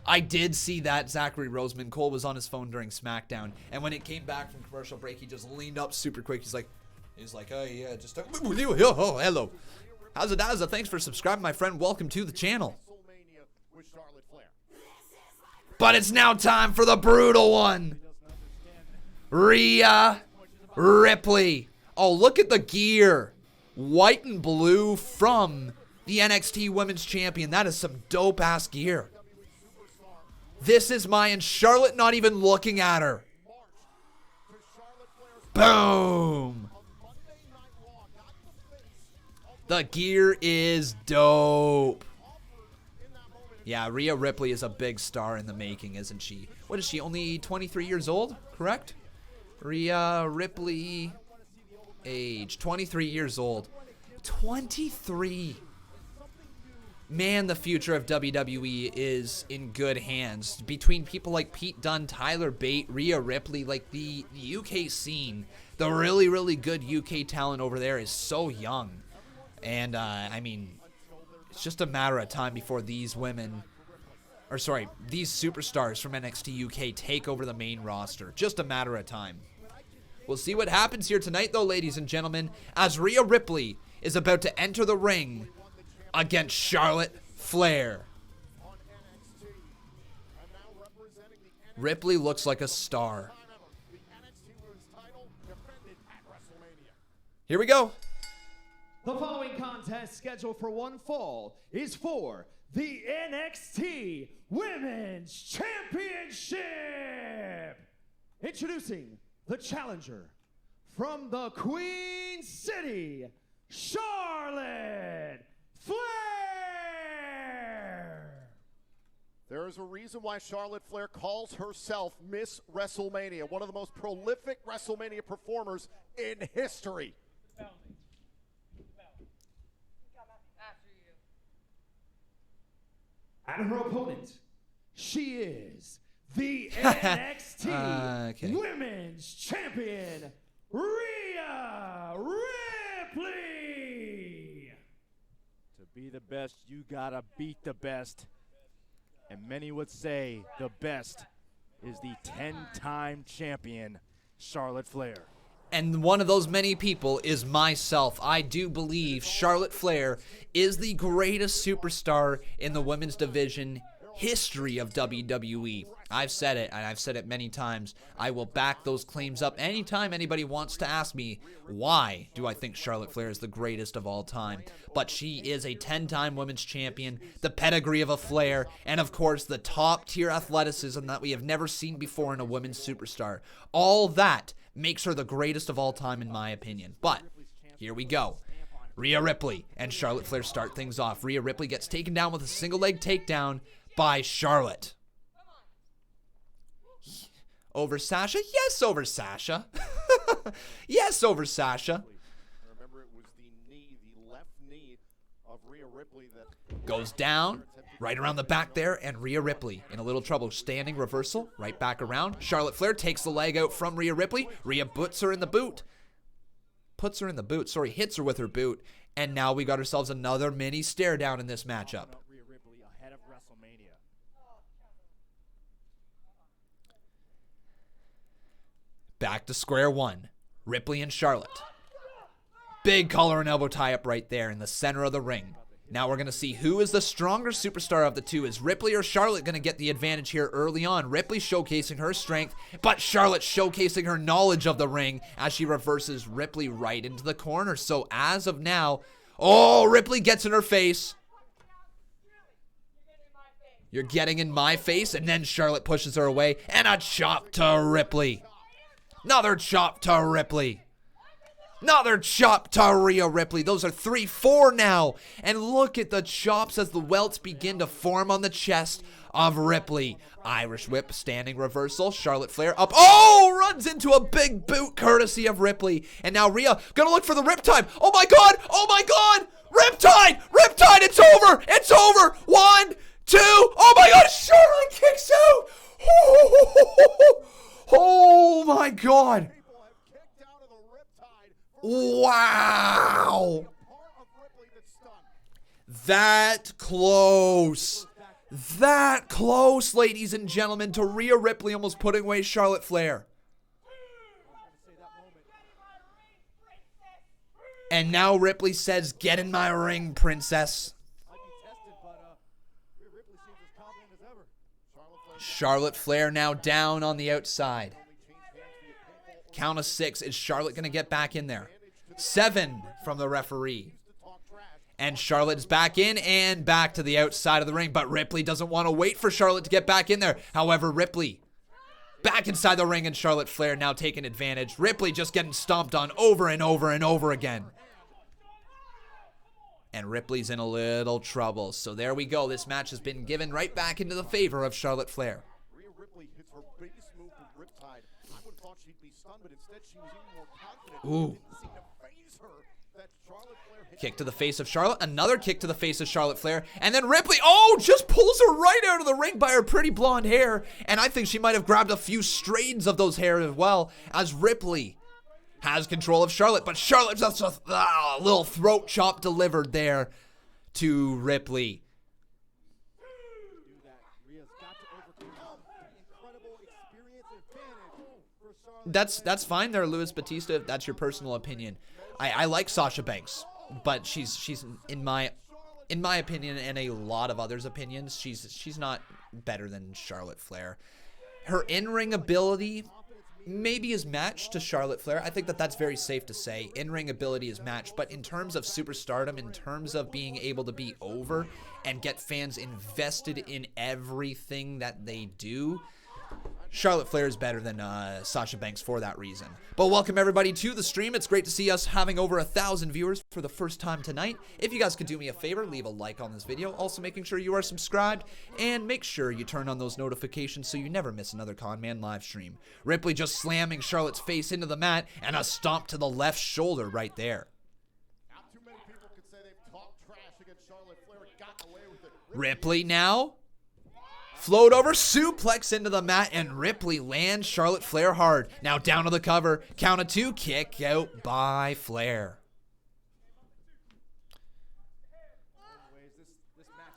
I did see that Zachary Roseman. Cole was on his phone during SmackDown, and when it came back from commercial break, he just leaned up super quick. He's like, oh yeah, just oh, hello. How's it? Thanks for subscribing, my friend. Welcome to the channel. But it's now time for the brutal one. Rhea Ripley. Oh, look at the gear. White and blue from the NXT Women's Champion. That is some dope-ass gear. This is mine. Charlotte not even looking at her. Boom. The gear is dope. Yeah, Rhea Ripley is a big star in the making, isn't she? What is she, only 23 years old, correct? Rhea Ripley, age 23 years old. 23. Man, the future of WWE is in good hands. Between people like Pete Dunne, Tyler Bate, Rhea Ripley, like the UK scene, the really, really good UK talent over there is so young. And, I mean, it's just a matter of time before these women, or sorry, these superstars from NXT UK take over the main roster. Just a matter of time. We'll see what happens here tonight, though, ladies and gentlemen, as Rhea Ripley is about to enter the ring against Charlotte Flair. Ripley looks like a star. Here we go. The following contest scheduled for one fall is for the NXT Women's Championship. Introducing the challenger from the Queen City, Charlotte Flair. there's a reason why Charlotte Flair calls herself Miss WrestleMania, one of the most prolific WrestleMania performers in history. And her opponent, she is the NXT Women's Champion, Rhea Ripley. To be the best, you gotta beat the best. And many would say the best is the 10-time champion, Charlotte Flair. And one of those many people is myself. I do believe Charlotte Flair is the greatest superstar in the women's division history of WWE. I've said it, and I've said it many times. I will back those claims up anytime anybody wants to ask me, why do I think Charlotte Flair is the greatest of all time? But she is a 10-time women's champion, the pedigree of a Flair, and of course the top-tier athleticism that we have never seen before in a women's superstar. All that makes her the greatest of all time in my opinion. But here we go. Rhea Ripley and Charlotte Flair start things off. Rhea Ripley gets taken down with a single leg takedown by Charlotte. Over Sasha? Yes, over Sasha. Yes, over Sasha. Remember, it was the left knee of Rhea Ripley that goes down right around the back there, and Rhea Ripley in a little trouble. Standing reversal, right back around. Charlotte Flair takes the leg out from Rhea Ripley. Rhea puts her in the boot. Hits her with her boot. And now we got ourselves another mini stare down in this matchup. Rhea Ripley ahead of WrestleMania. Back to square one. Ripley and Charlotte. Big collar and elbow tie-up right there in the center of the ring. Now we're going to see who is the stronger superstar of the two. Is Ripley or Charlotte going to get the advantage here early on? Ripley showcasing her strength, but Charlotte showcasing her knowledge of the ring as she reverses Ripley right into the corner. So as of now, oh, Ripley gets in her face. You're getting in my face, and then Charlotte pushes her away, and a chop to Ripley. Another chop to Ripley. Another chop to Rhea Ripley. Those are 3-4 now. And look at the chops as the welts begin to form on the chest of Ripley. Irish whip, standing reversal. Charlotte Flair up. Oh, runs into a big boot courtesy of Ripley. And now Rhea gonna look for the Riptide. Oh my God. Oh my God. Riptide. Riptide. It's over. It's over. 1, 2. Oh my God. Charlotte kicks out. Oh my God. Wow! That close. That close, ladies and gentlemen, to Rhea Ripley almost putting away Charlotte Flair. And now Ripley says, "Get in my ring, princess." Charlotte Flair now down on the outside. Count of 6. Is Charlotte going to get back in there? 7 from the referee. And Charlotte is back in and back to the outside of the ring. But Ripley doesn't want to wait for Charlotte to get back in there. However, Ripley back inside the ring, and Charlotte Flair now taking advantage. Ripley just getting stomped on over and over and over again. And Ripley's in a little trouble. So there we go. This match has been given right back into the favor of Charlotte Flair. Rhea Ripley hits her biggest move with Riptide. I would have thought she'd be stunned, but instead she was even more confident. Ooh. Didn't seem to phase her. That Charlotte Flair hit. Kick to the face of Charlotte. Another kick to the face of Charlotte Flair. And then Ripley, oh, just pulls her right out of the ring by her pretty blonde hair. And I think she might have grabbed a few strands of those hair as well, as Ripley has control of Charlotte. But Charlotte just a little throat chop delivered there to Ripley. That's fine there, Luis Batista, if that's your personal opinion. I like Sasha Banks, but she's in my opinion and a lot of others' opinions, she's not better than Charlotte Flair. Her in-ring ability maybe is matched to Charlotte Flair. I think that's very safe to say. In-ring ability is matched, but in terms of superstardom, in terms of being able to be over and get fans invested in everything that they do, Charlotte Flair is better than Sasha Banks for that reason. But welcome everybody to the stream. It's great to see us having over 1,000 viewers for the first time tonight. If you guys could do me a favor, leave a like on this video. Also making sure you are subscribed and make sure you turn on those notifications so you never miss another Conman live stream. Ripley just slamming Charlotte's face into the mat and a stomp to the left shoulder right there. Not too many people could say they've talked trash against Charlotte Flair and gotten away with it. Ripley now. Float over, suplex into the mat, and Ripley lands Charlotte Flair hard. Now down to the cover. Count of 2, kick out by Flair.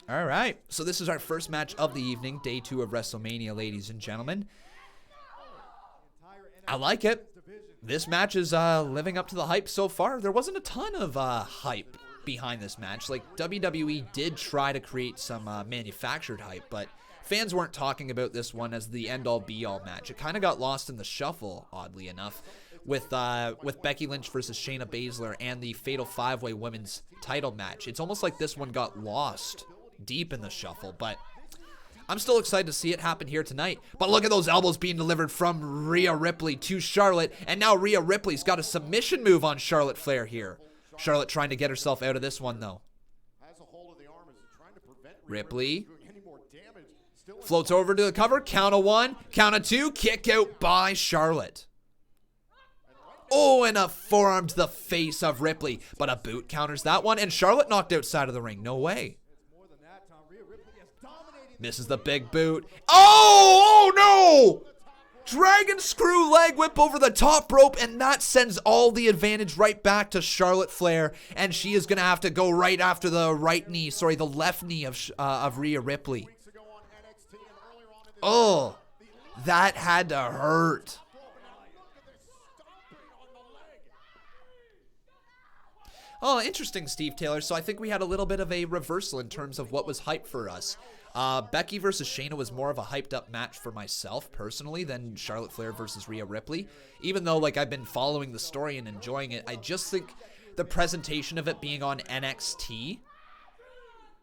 All right, so this is our first match of the evening, day 2 of WrestleMania, ladies and gentlemen. I like it. This match is living up to the hype so far. There wasn't a ton of hype behind this match. Like, WWE did try to create some manufactured hype, but fans weren't talking about this one as the end-all be-all match. It kind of got lost in the shuffle, oddly enough, with Becky Lynch versus Shayna Baszler and the Fatal 5-Way Women's title match. It's almost like this one got lost deep in the shuffle, but I'm still excited to see it happen here tonight. But look at those elbows being delivered from Rhea Ripley to Charlotte, and now Rhea Ripley's got a submission move on Charlotte Flair here. Charlotte trying to get herself out of this one, though. Ripley floats over to the cover. Count of 1, count of 2, kick out by Charlotte. Oh, and a forearm to the face of Ripley. But a boot counters that one, and Charlotte knocked outside of the ring. No way. Misses the big boot. Oh no! Dragon screw leg whip over the top rope, and that sends all the advantage right back to Charlotte Flair, and she is going to have to go right after the the left knee of Rhea Ripley. Oh, that had to hurt. Oh, interesting, Steve Taylor. So I think we had a little bit of a reversal in terms of what was hype for us. Becky versus Shayna was more of a hyped up match for myself personally than Charlotte Flair versus Rhea Ripley. Even though like I've been following the story and enjoying it, I just think the presentation of it being on NXT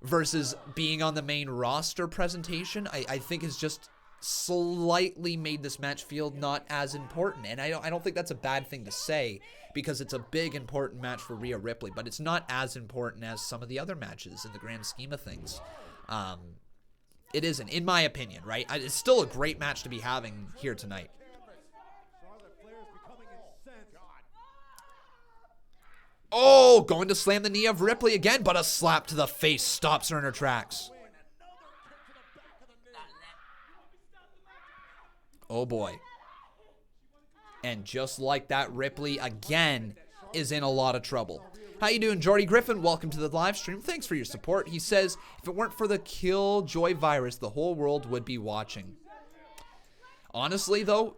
versus being on the main roster presentation, I think is just slightly made this match feel not as important. And I don't think that's a bad thing to say, because it's a big important match for Rhea Ripley, but it's not as important as some of the other matches in the grand scheme of things. It isn't, in my opinion, right? It's still a great match to be having here tonight. Oh, going to slam the knee of Ripley again, but a slap to the face stops her in her tracks. Oh boy. And just like that, Ripley again is in a lot of trouble. How you doing, Jordy Griffin? Welcome to the live stream. Thanks for your support. He says, if it weren't for the Killjoy virus, the whole world would be watching. Honestly, though,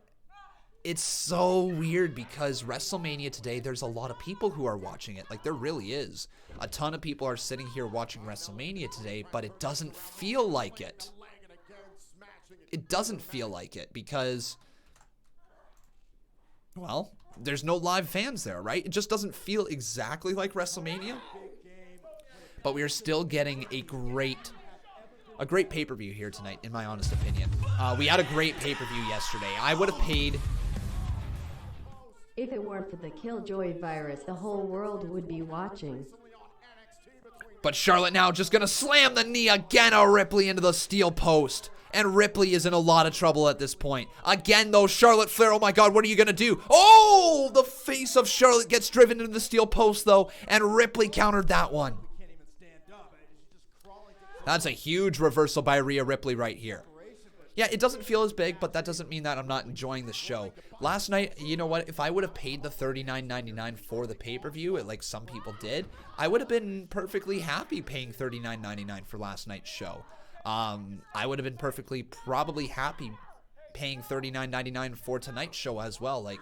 it's so weird because WrestleMania today, there's a lot of people who are watching it. Like, there really is. A ton of people are sitting here watching WrestleMania today, but it doesn't feel like it. It doesn't feel like it because, well, there's no live fans there, right? It just doesn't feel exactly like WrestleMania. But we are still getting a great pay-per-view here tonight, in my honest opinion. We had a great pay-per-view yesterday. I would have paid... If it weren't for the Killjoy virus, the whole world would be watching. But Charlotte now just going to slam the knee again of Ripley into the steel post. And Ripley is in a lot of trouble at this point. Again, though, Charlotte Flair, oh my God, what are you going to do? Oh, the face of Charlotte gets driven into the steel post, though, and Ripley countered that one. That's a huge reversal by Rhea Ripley right here. Yeah, it doesn't feel as big, but that doesn't mean that I'm not enjoying the show. Last night, you know what? If I would have paid the $39.99 for the pay-per-view, like some people did, I would have been perfectly happy paying $39.99 for last night's show. I would have been probably happy paying $39.99 for tonight's show as well. Like,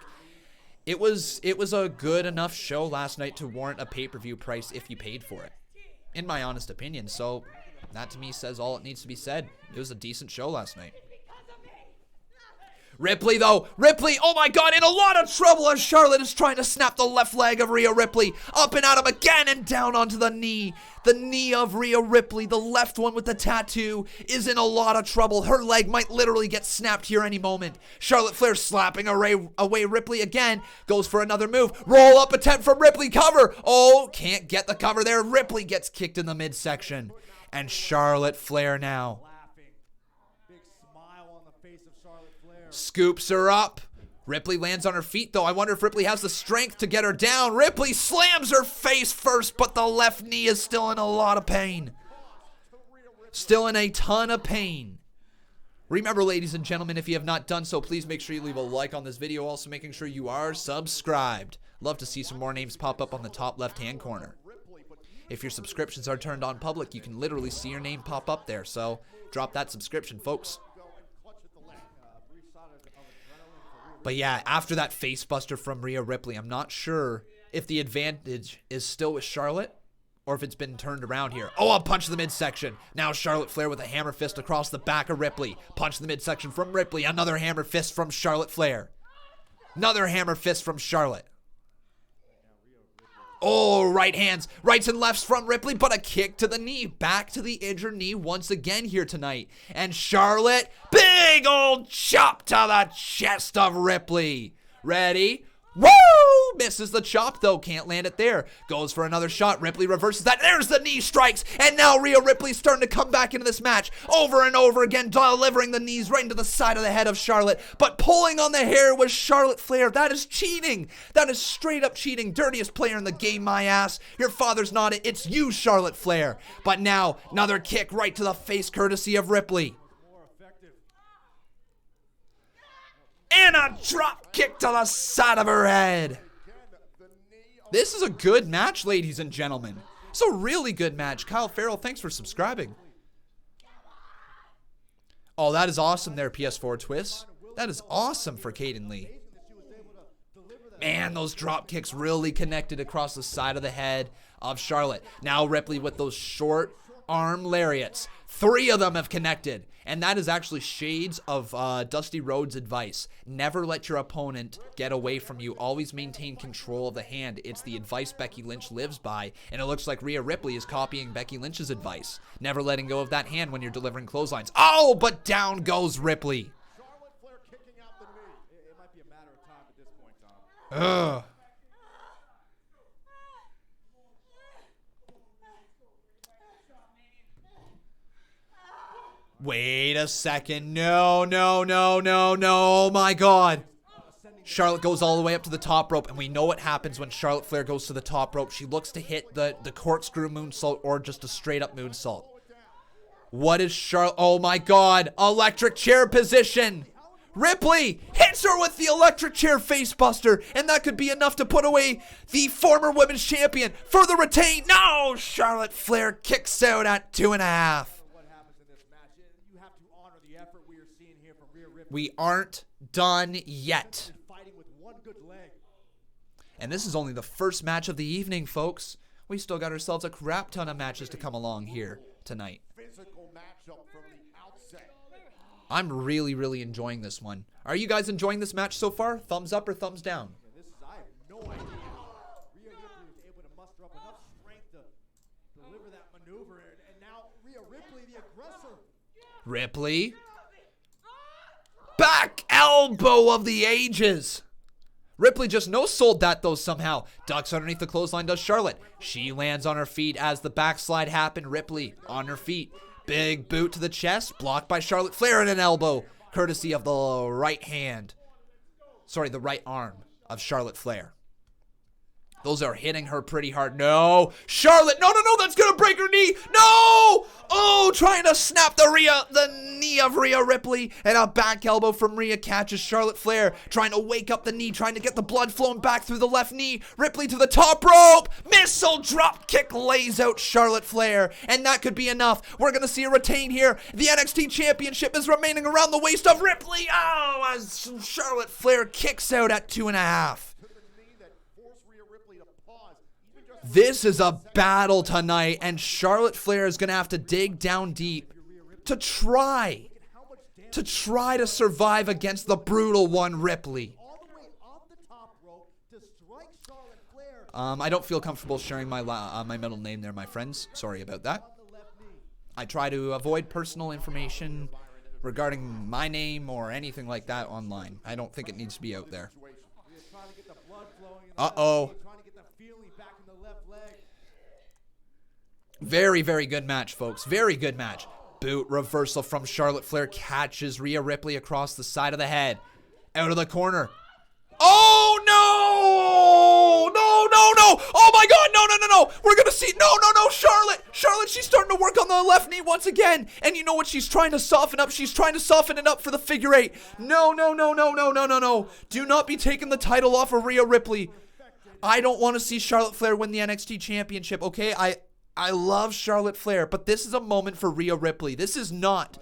it was a good enough show last night to warrant a pay-per-view price if you paid for it, in my honest opinion. So that to me says all it needs to be said. It was a decent show last night. Ripley, though. Ripley, oh my God, in a lot of trouble as Charlotte is trying to snap the left leg of Rhea Ripley. Up and at him again and down onto the knee. The knee of Rhea Ripley, the left one with the tattoo, is in a lot of trouble. Her leg might literally get snapped here any moment. Charlotte Flair slapping away Ripley again. Goes for another move. Roll up attempt from Ripley. Cover. Oh, can't get the cover there. Ripley gets kicked in the midsection. And Charlotte Flair now scoops her up. Ripley lands on her feet, though. I wonder if Ripley has the strength to get her down. Ripley slams her face first, but the left knee is still in a lot of pain. Still in a ton of pain. Remember, ladies and gentlemen, if you have not done so, please make sure you leave a like on this video. Also, making sure you are subscribed. Love to see some more names pop up on the top left-hand corner. If your subscriptions are turned on public, you can literally see your name pop up there. So, drop that subscription, folks. But yeah, after that facebuster from Rhea Ripley, I'm not sure if the advantage is still with Charlotte or if it's been turned around here. Oh, a punch to the midsection. Now Charlotte Flair with a hammer fist across the back of Ripley. Punch to the midsection from Ripley. Another hammer fist from Charlotte Flair. Another hammer fist from Charlotte. Oh, right hands, rights and lefts from Ripley, but a kick to the knee. Back to the injured knee once again here tonight. And Charlotte, big old chop to the chest of Ripley. Ready? Woo! Misses the chop, though. Can't land it there. Goes for another shot. Ripley reverses that. There's the knee strikes. And now Rhea Ripley's starting to come back into this match. Over and over again, delivering the knees right into the side of the head of Charlotte. But pulling on the hair was Charlotte Flair. That is cheating. That is straight up cheating. Dirtiest player in the game, my ass. Your father's not it. It's you, Charlotte Flair. But now, another kick right to the face, courtesy of Ripley. And a drop kick to the side of her head. This is a good match, ladies and gentlemen. It's a really good match. Kyle Farrell, thanks for subscribing. Oh, that is awesome there, PS4 Twist. That is awesome for Caden Lee. Man, those drop kicks really connected across the side of the head of Charlotte. Now Ripley with those short arm lariats. 3 of them have connected. And that is actually shades of Dusty Rhodes' advice. Never let your opponent get away from you. Always maintain control of the hand. It's the advice Becky Lynch lives by. And it looks like Rhea Ripley is copying Becky Lynch's advice. Never letting go of that hand when you're delivering clotheslines. Oh, but down goes Ripley. Ugh. Wait a second. No. Oh my God. Charlotte goes all the way up to the top rope, and we know what happens when Charlotte Flair goes to the top rope. She looks to hit the corkscrew moonsault or just a straight up moonsault. What is Charlotte? Oh my God. Electric chair position. Ripley hits her with the electric chair facebuster, and that could be enough to put away the former women's champion for the retain. No, Charlotte Flair kicks out at 2.5. We aren't done yet. And this is only the first match of the evening, folks. We still got ourselves a crap ton of matches to come along here tonight. I'm really enjoying this one. Are you guys enjoying this match so far? Thumbs up or thumbs down? I have no idea. Rhea Ripley was able to muster up enough strength to deliver that maneuver, and now Rhea Ripley, the aggressor. Ripley. Back elbow of the ages. Ripley just no-sold that, though, somehow. Ducks underneath the clothesline does Charlotte. She lands on her feet as the backslide happened. Ripley on her feet. Big boot to the chest. Blocked by Charlotte Flair and an elbow. Courtesy of the right hand. Sorry, the right arm of Charlotte Flair. Those are hitting her pretty hard. No. Charlotte. No. That's going to break her knee. No. Oh, trying to snap the knee of Rhea Ripley. And a back elbow from Rhea catches Charlotte Flair. Trying to wake up the knee. Trying to get the blood flowing back through the left knee. Ripley to the top rope. Missile drop kick lays out Charlotte Flair. And that could be enough. We're going to see a retain here. The NXT Championship is remaining around the waist of Ripley. Oh, as Charlotte Flair kicks out at 2.5. This is a battle tonight, and Charlotte Flair is going to have to dig down deep to try to try to survive against the brutal one, Ripley. I don't feel comfortable sharing my my middle name there, my friends. Sorry about that. I try to avoid personal information regarding my name or anything like that online. I don't think it needs to be out there. Uh-oh. Very, very good match, folks. Very good match. Boot reversal from Charlotte Flair catches Rhea Ripley across the side of the head. Out of the corner. Oh, no! No, no, no! Oh, my God! No, no, no, no! We're gonna see... No, no, no! Charlotte! Charlotte, she's starting to work on the left knee once again. And you know what? She's trying to soften up. She's trying to soften it up for the figure eight. No, no, no, no, no, no, no, no. Do not be taking the title off of Rhea Ripley. I don't want to see Charlotte Flair win the NXT Championship, okay? I love Charlotte Flair, but this is a moment for Rhea Ripley. This is not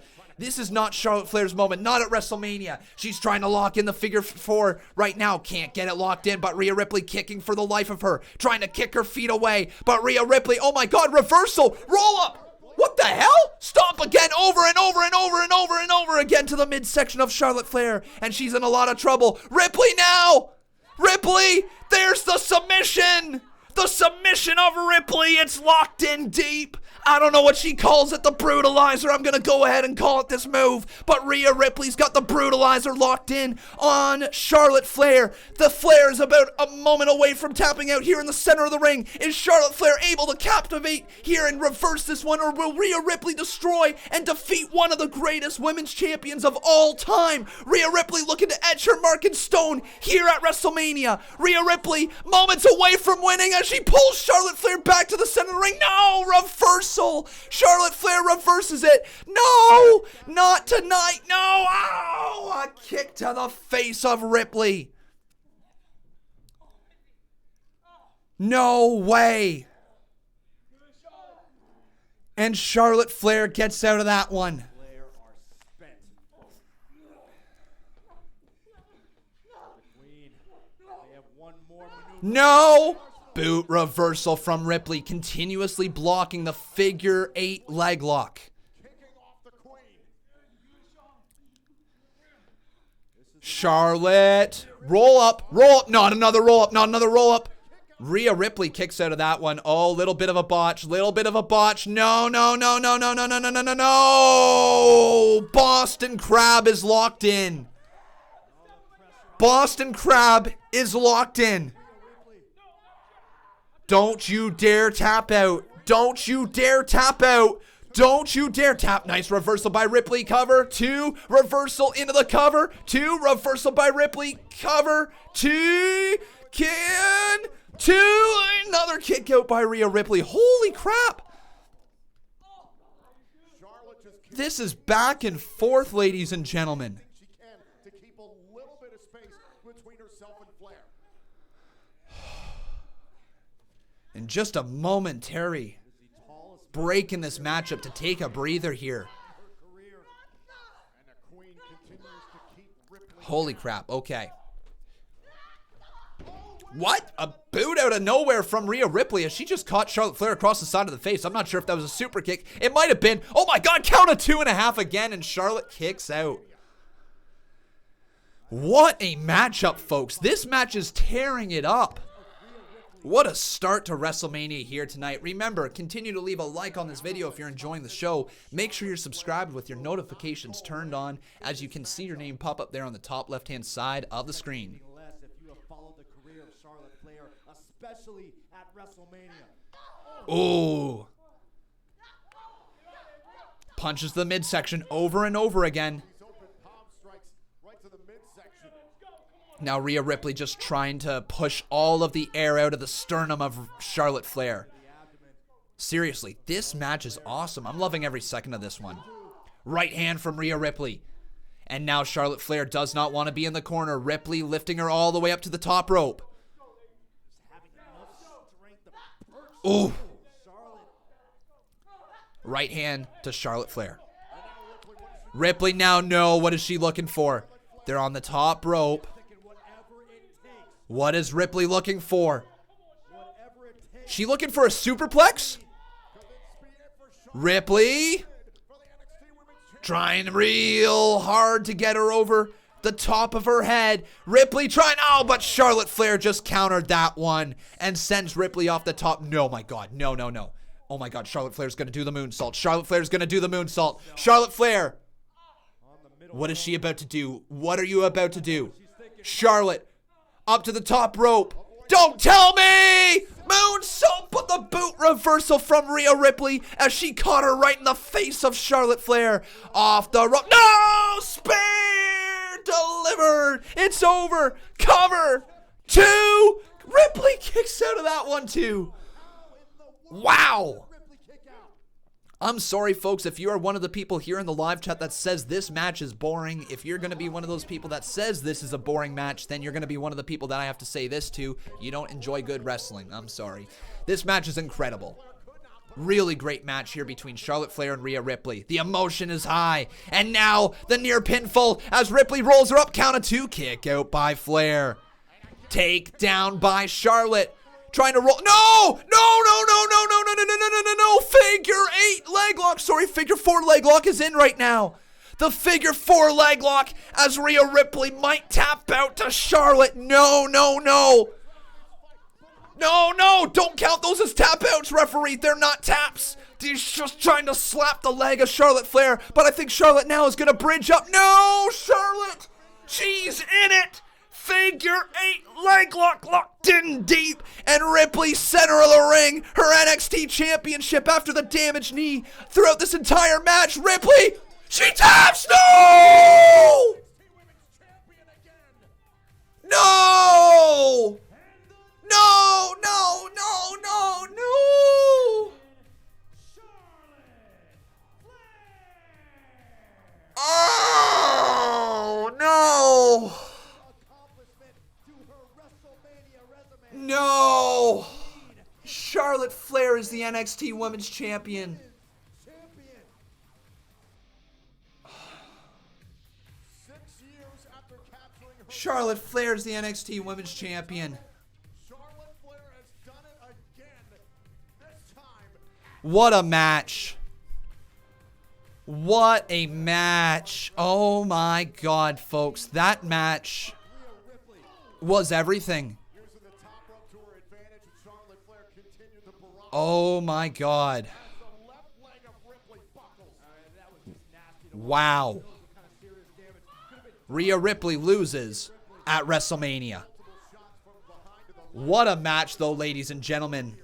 Charlotte Flair's moment. Not at WrestleMania. She's trying to lock in the figure four right now. Can't get it locked in, but Rhea Ripley kicking for the life of her. Trying to kick her feet away, but Rhea Ripley, oh my God, reversal, roll up. What the hell? Stomp again, over and over and over and over and over again to the midsection of Charlotte Flair, and she's in a lot of trouble. Ripley now! Ripley, there's the submission! The submission of Ripley, it's locked in deep. I don't know what she calls it, the brutalizer. I'm going to go ahead and call it this move. But Rhea Ripley's got the brutalizer locked in on Charlotte Flair. The Flair is about a moment away from tapping out here in the center of the ring. Is Charlotte Flair able to captivate here and reverse this one? Or will Rhea Ripley destroy and defeat one of the greatest women's champions of all time? Rhea Ripley looking to etch her mark in stone here at WrestleMania. Rhea Ripley moments away from winning as she pulls Charlotte Flair back to the center of the ring. No, reversal. Charlotte Flair reverses it. No, not tonight. No. Ow, a kick to the face of Ripley. No way. And Charlotte Flair gets out of that one. No. Boot reversal from Ripley, continuously blocking the figure eight leg lock. Charlotte, roll up, not another roll up, not another roll up. Rhea Ripley kicks out of that one. Oh, little bit of a botch, No, no, no, no, no, no, no, no, no, no, no. Boston Crab is locked in. Boston Crab is locked in. Don't you dare tap out. Don't you dare tap out. Don't you dare tap. Nice reversal by Ripley. Cover. 2. Reversal into the cover. 2. Reversal by Ripley. Cover. 2. 2. Another kick out by Rhea Ripley. Holy crap. This is back and forth, ladies and gentlemen. And just a momentary break in this matchup to take a breather here. Holy crap, okay. What? A boot out of nowhere from Rhea Ripley as she just caught Charlotte Flair across the side of the face. I'm not sure if that was a super kick. It might have been. Oh my God, count of 2.5 again, and Charlotte kicks out. What a matchup, folks. This match is tearing it up. What a start to WrestleMania here tonight. Remember, continue to leave a like on this video if you're enjoying the show. Make sure you're subscribed with your notifications turned on, as you can see your name pop up there on the top left-hand side of the screen. Ooh. Punches the midsection over and over again. Now Rhea Ripley just trying to push all of the air out of the sternum of Charlotte Flair. Seriously, this match is awesome. I'm loving every second of this one. Right hand from Rhea Ripley. And now Charlotte Flair does not want to be in the corner. Ripley lifting her all the way up to the top rope. Ooh. Right hand to Charlotte Flair. Ripley now, no, what is she looking for? They're on the top rope. What is Ripley looking for? She looking for a superplex? Ripley? Trying real hard to get her over the top of her head. Ripley trying, oh, but Charlotte Flair just countered that one and sends Ripley off the top. No, my God, no. Oh my God, Charlotte Flair's gonna do the moonsault. Charlotte Flair's gonna do the moonsault. Charlotte Flair, what is she about to do? What are you about to do? Charlotte, up to the top rope. Don't tell me! Moonsault, but the boot reversal from Rhea Ripley as she caught her right in the face of Charlotte Flair. Off the rope. No! Spear delivered. It's over. Cover. 2. Ripley kicks out of that one too. Wow. I'm sorry, folks, if you are one of the people here in the live chat that says this match is boring, if you're going to be one of those people that says this is a boring match, then you're going to be one of the people that I have to say this to. You don't enjoy good wrestling. I'm sorry. This match is incredible. Really great match here between Charlotte Flair and Rhea Ripley. The emotion is high. And now the near pinfall as Ripley rolls her up. Count of 2. Kick out by Flair. Take down by Charlotte. Trying to roll. No! Figure 8 leg lock. Sorry, figure 4 leg lock is in right now. The figure 4 leg lock as Rhea Ripley might tap out to Charlotte. No. Don't count those as tap outs, referee. They're not taps. He's just trying to slap the leg of Charlotte Flair. But I think Charlotte now is going to bridge up. No, Charlotte. She's in it. Figure 8 leg lock locked in deep, and Ripley center of the ring, her NXT championship after the damaged knee throughout this entire match. Ripley, she taps. No! Oh no! No! Charlotte Flair is the NXT Women's Champion. Charlotte Flair is the NXT Women's Champion. What a match. What a match. Oh my God, folks. That match was everything. Oh my God. Wow. Rhea Ripley loses at WrestleMania. What a match though, ladies and gentlemen.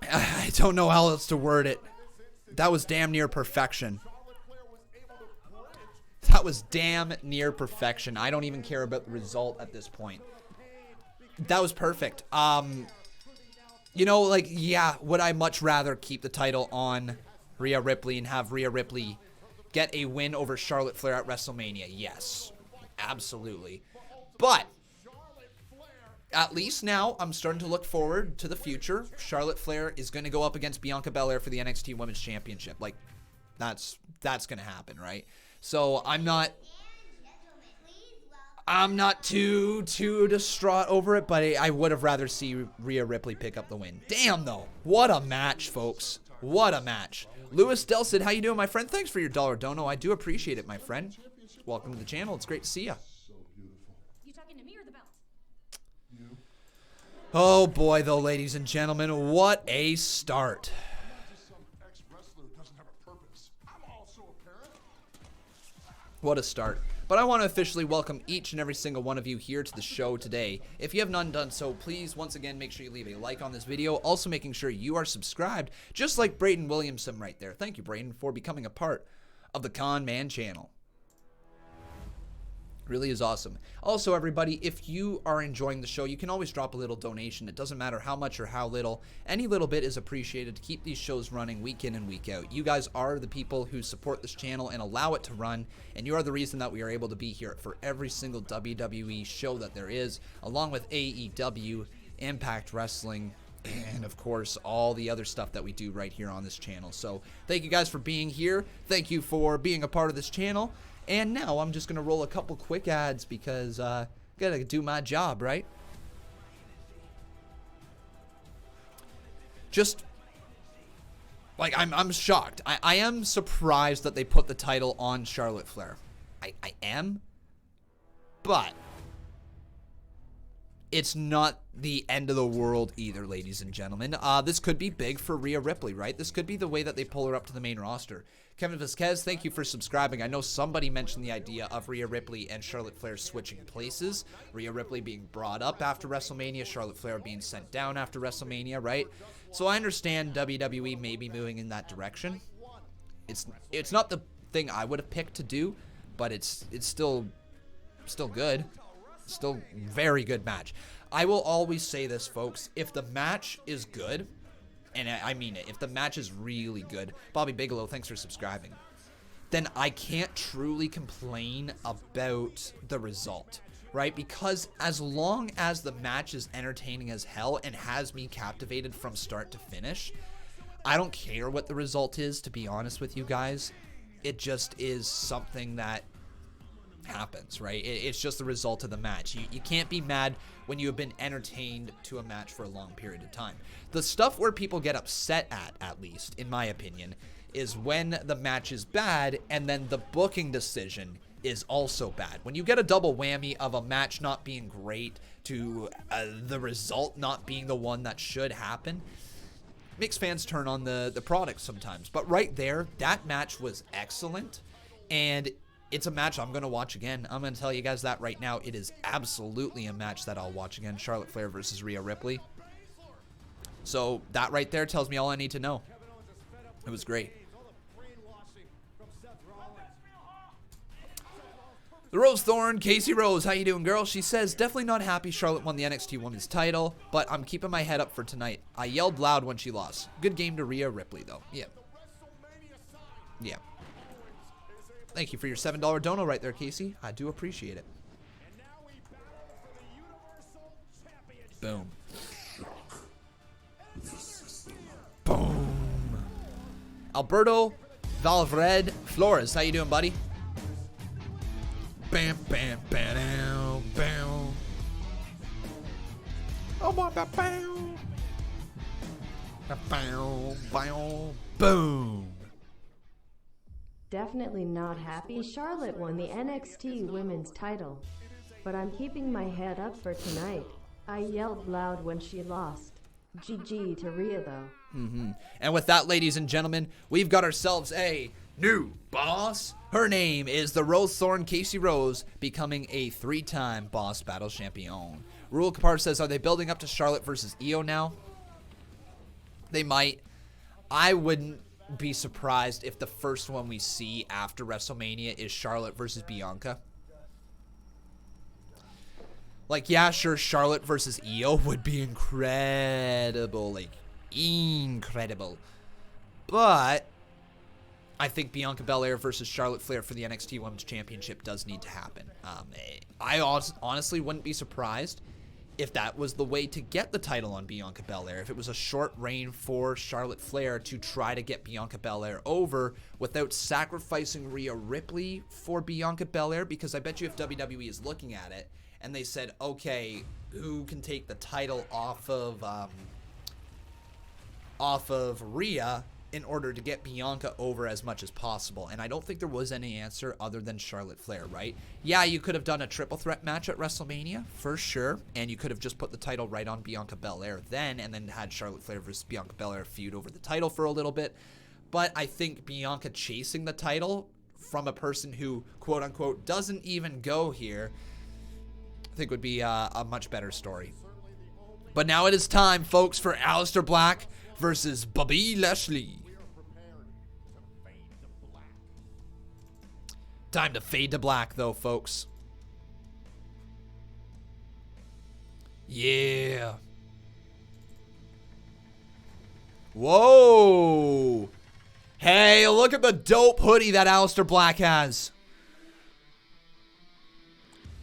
I don't know how else to word it. That was damn near perfection. That was damn near perfection. I don't even care about the result at this point. That was perfect. You know, like, yeah, would I much rather keep the title on Rhea Ripley and have Rhea Ripley get a win over Charlotte Flair at WrestleMania? Yes, absolutely. But at least now I'm starting to look forward to the future. Charlotte Flair is going to go up against Bianca Belair for the NXT Women's Championship. Like, that's going to happen, right? So I'm not too distraught over it, but I would have rather see Rhea Ripley pick up the win. Damn, though. What a match, folks. What a match. Lewis Delsid, how you doing, my friend? Thanks for your $1 dono. I do appreciate it, my friend. Welcome to the channel. It's great to see you. You talking to me or the belt? Oh, boy, though, ladies and gentlemen. What a start. What a start. But I want to officially welcome each and every single one of you here to the show today. If you have not done so, please, once again, make sure you leave a like on this video. Also making sure you are subscribed, just like Braden Williamson right there. Thank you, Braden, for becoming a part of the Conman channel. Really is awesome. Also, everybody, if you are enjoying the show, you can always drop a little donation. It doesn't matter how much or how little. Any little bit is appreciated to keep these shows running week in and week out. You guys are the people who support this channel and allow it to run, and you are the reason that we are able to be here for every single WWE show that there is, along with AEW, Impact Wrestling, and of course all the other stuff that we do right here on this channel. So thank you guys for being here. Thank you for being a part of this channel. And now I'm just going to roll a couple quick ads because I got to do my job, right? Like, I'm shocked. I am surprised that they put the title on Charlotte Flair. I am. But it's not the end of the world either, ladies and gentlemen. This could be big for Rhea Ripley, right? This could be the way that they pull her up to the main roster. Kevin Vasquez, thank you for subscribing. I know somebody mentioned the idea of Rhea Ripley and Charlotte Flair switching places. Rhea Ripley being brought up after WrestleMania, Charlotte Flair being sent down after WrestleMania, right? So I understand WWE may be moving in that direction. It's not the thing I would have picked to do, but it's still good. Still very good match. I will always say this, folks. If the match is good, and I mean it, if the match is really good, Bobby Bigelow, thanks for subscribing, then I can't truly complain about the result, right? Because as long as the match is entertaining as hell and has me captivated from start to finish, I don't care what the result is, to be honest with you guys. It just is something that happens, right? It's just the result of the match. You can't be mad when you have been entertained to a match for a long period of time. The stuff where people get upset at least, in my opinion, is when the match is bad and then the booking decision is also bad. When you get a double whammy of a match not being great to the result not being the one that should happen, makes fans turn on the product sometimes. But right there, that match was excellent, and it's a match I'm going to watch again. I'm going to tell you guys that right now. It is absolutely a match that I'll watch again. Charlotte Flair versus Rhea Ripley. So that right there tells me all I need to know. It was great. The Rose Thorn, Casey Rose, how you doing, girl? She says, definitely not happy Charlotte won the NXT Women's title, but I'm keeping my head up for tonight. I yelled loud when she lost. Good game to Rhea Ripley, though. Yeah. Yeah. Thank you for your $7 dono right there, Casey. I do appreciate it. Boom. Boom. Alberto Valverde Flores, how you doing, buddy? Bam, bam, bam, bam. Oh, my, bam, bam. Bam, bam, boom. Definitely not happy Charlotte won the NXT Women's title. But I'm keeping my head up for tonight. I yelled loud when she lost. GG to Rhea, though. And with that, ladies and gentlemen, we've got ourselves a new boss. Her name is the Rose Thorn Casey Rose, becoming a 3-time Boss Battle Champion. Rule Kapar says, are they building up to Charlotte versus Io now? They might. I wouldn't be surprised if the first one we see after WrestleMania is Charlotte versus Bianca. Like, yeah, sure, Charlotte versus Io would be incredible. Like, incredible. But I think Bianca Belair versus Charlotte Flair for the NXT Women's Championship does need to happen. I honestly wouldn't be surprised if that was the way to get the title on Bianca Belair. If it was a short reign for Charlotte Flair to try to get Bianca Belair over without sacrificing Rhea Ripley for Bianca Belair, because I bet you if WWE is looking at it and they said, okay, who can take the title off of Rhea in order to get Bianca over as much as possible? And I don't think there was any answer other than Charlotte Flair, right? Yeah, you could have done a triple threat match at WrestleMania, for sure, and you could have just put the title right on Bianca Belair then, and then had Charlotte Flair versus Bianca Belair feud over the title for a little bit. But I think Bianca chasing the title from a person who, quote-unquote, doesn't even go here, I think would be a much better story. But now it is time, folks, for Aleister Black versus Bobby Lashley. Time to fade to black, though, folks. Yeah. Whoa. Hey, look at the dope hoodie that Aleister Black has.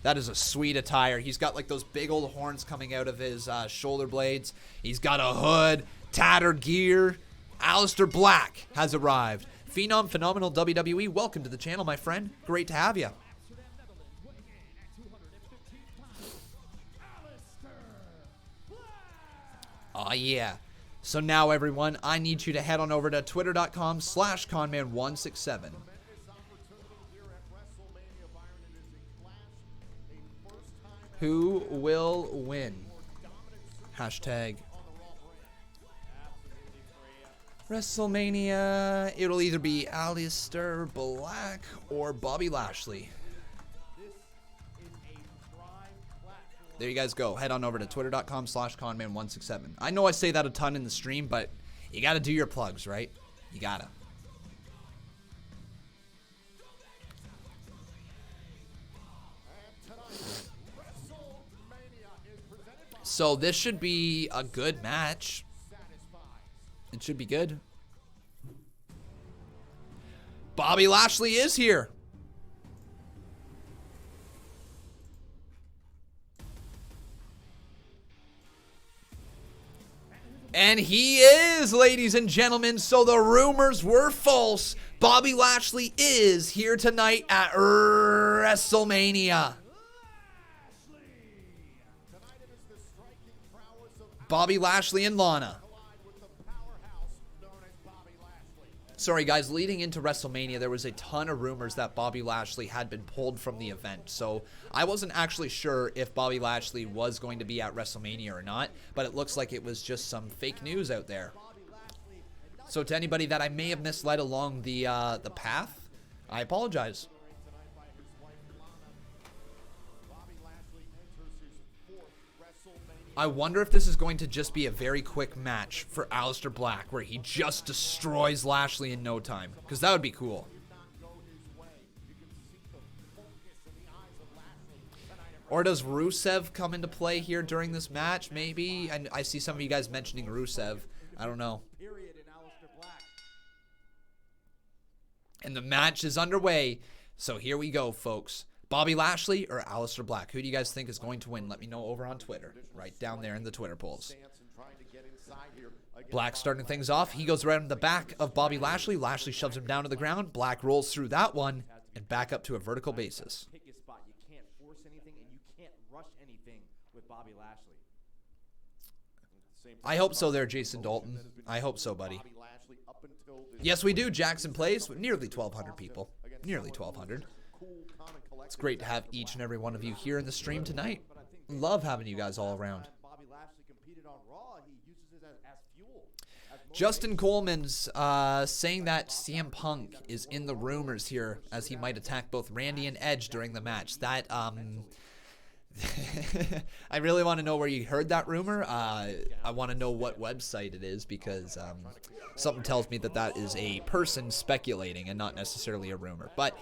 That is a sweet attire. He's got like those big old horns coming out of his shoulder blades. He's got a hood, tattered gear. Aleister Black has arrived. Phenom, Phenomenal WWE, welcome to the channel, my friend. Great to have you. Oh, yeah. So now, everyone, I need you to head on over to twitter.com/Conman167. Who will win? Hashtag WrestleMania. It'll either be Aleister Black or Bobby Lashley. There you guys go. Head on over to twitter.com/Conman167. I know I say that a ton in the stream, but you got to do your plugs, right? You got to. So this should be a good match. It should be good. Bobby Lashley is here. And he is, ladies and gentlemen. So the rumors were false. Bobby Lashley is here tonight at WrestleMania. Bobby Lashley and Lana. Sorry, guys. Leading into WrestleMania, there was a ton of rumors that Bobby Lashley had been pulled from the event. So I wasn't actually sure if Bobby Lashley was going to be at WrestleMania or not. But it looks like it was just some fake news out there. So to anybody that I may have misled along the path, I apologize. I wonder if this is going to just be a very quick match for Aleister Black, where he just destroys Lashley in no time, because that would be cool. Or does Rusev come into play here during this match? Maybe. And I see some of you guys mentioning Rusev. I don't know. And the match is underway. So here we go, folks. Bobby Lashley or Aleister Black? Who do you guys think is going to win? Let me know over on Twitter. Right down there in the Twitter polls. Black starting things off. He goes right in the back of Bobby Lashley. Lashley shoves him down to the ground. Black rolls through that one and back up to a vertical basis. You can't force anything and you can't rush anything with Bobby Lashley. I hope so there, Jason Dalton. I hope so, buddy. Yes, we do. Jackson plays with nearly 1,200 people. Nearly 1,200. It's great to have each and every one of you here in the stream tonight. Love having you guys all around. Justin Coleman's saying that CM Punk is in the rumors here as he might attack both Randy and Edge during the match. That, I really want to know where you heard that rumor. I want to know what website it is because something tells me that that is a person speculating and not necessarily a rumor. But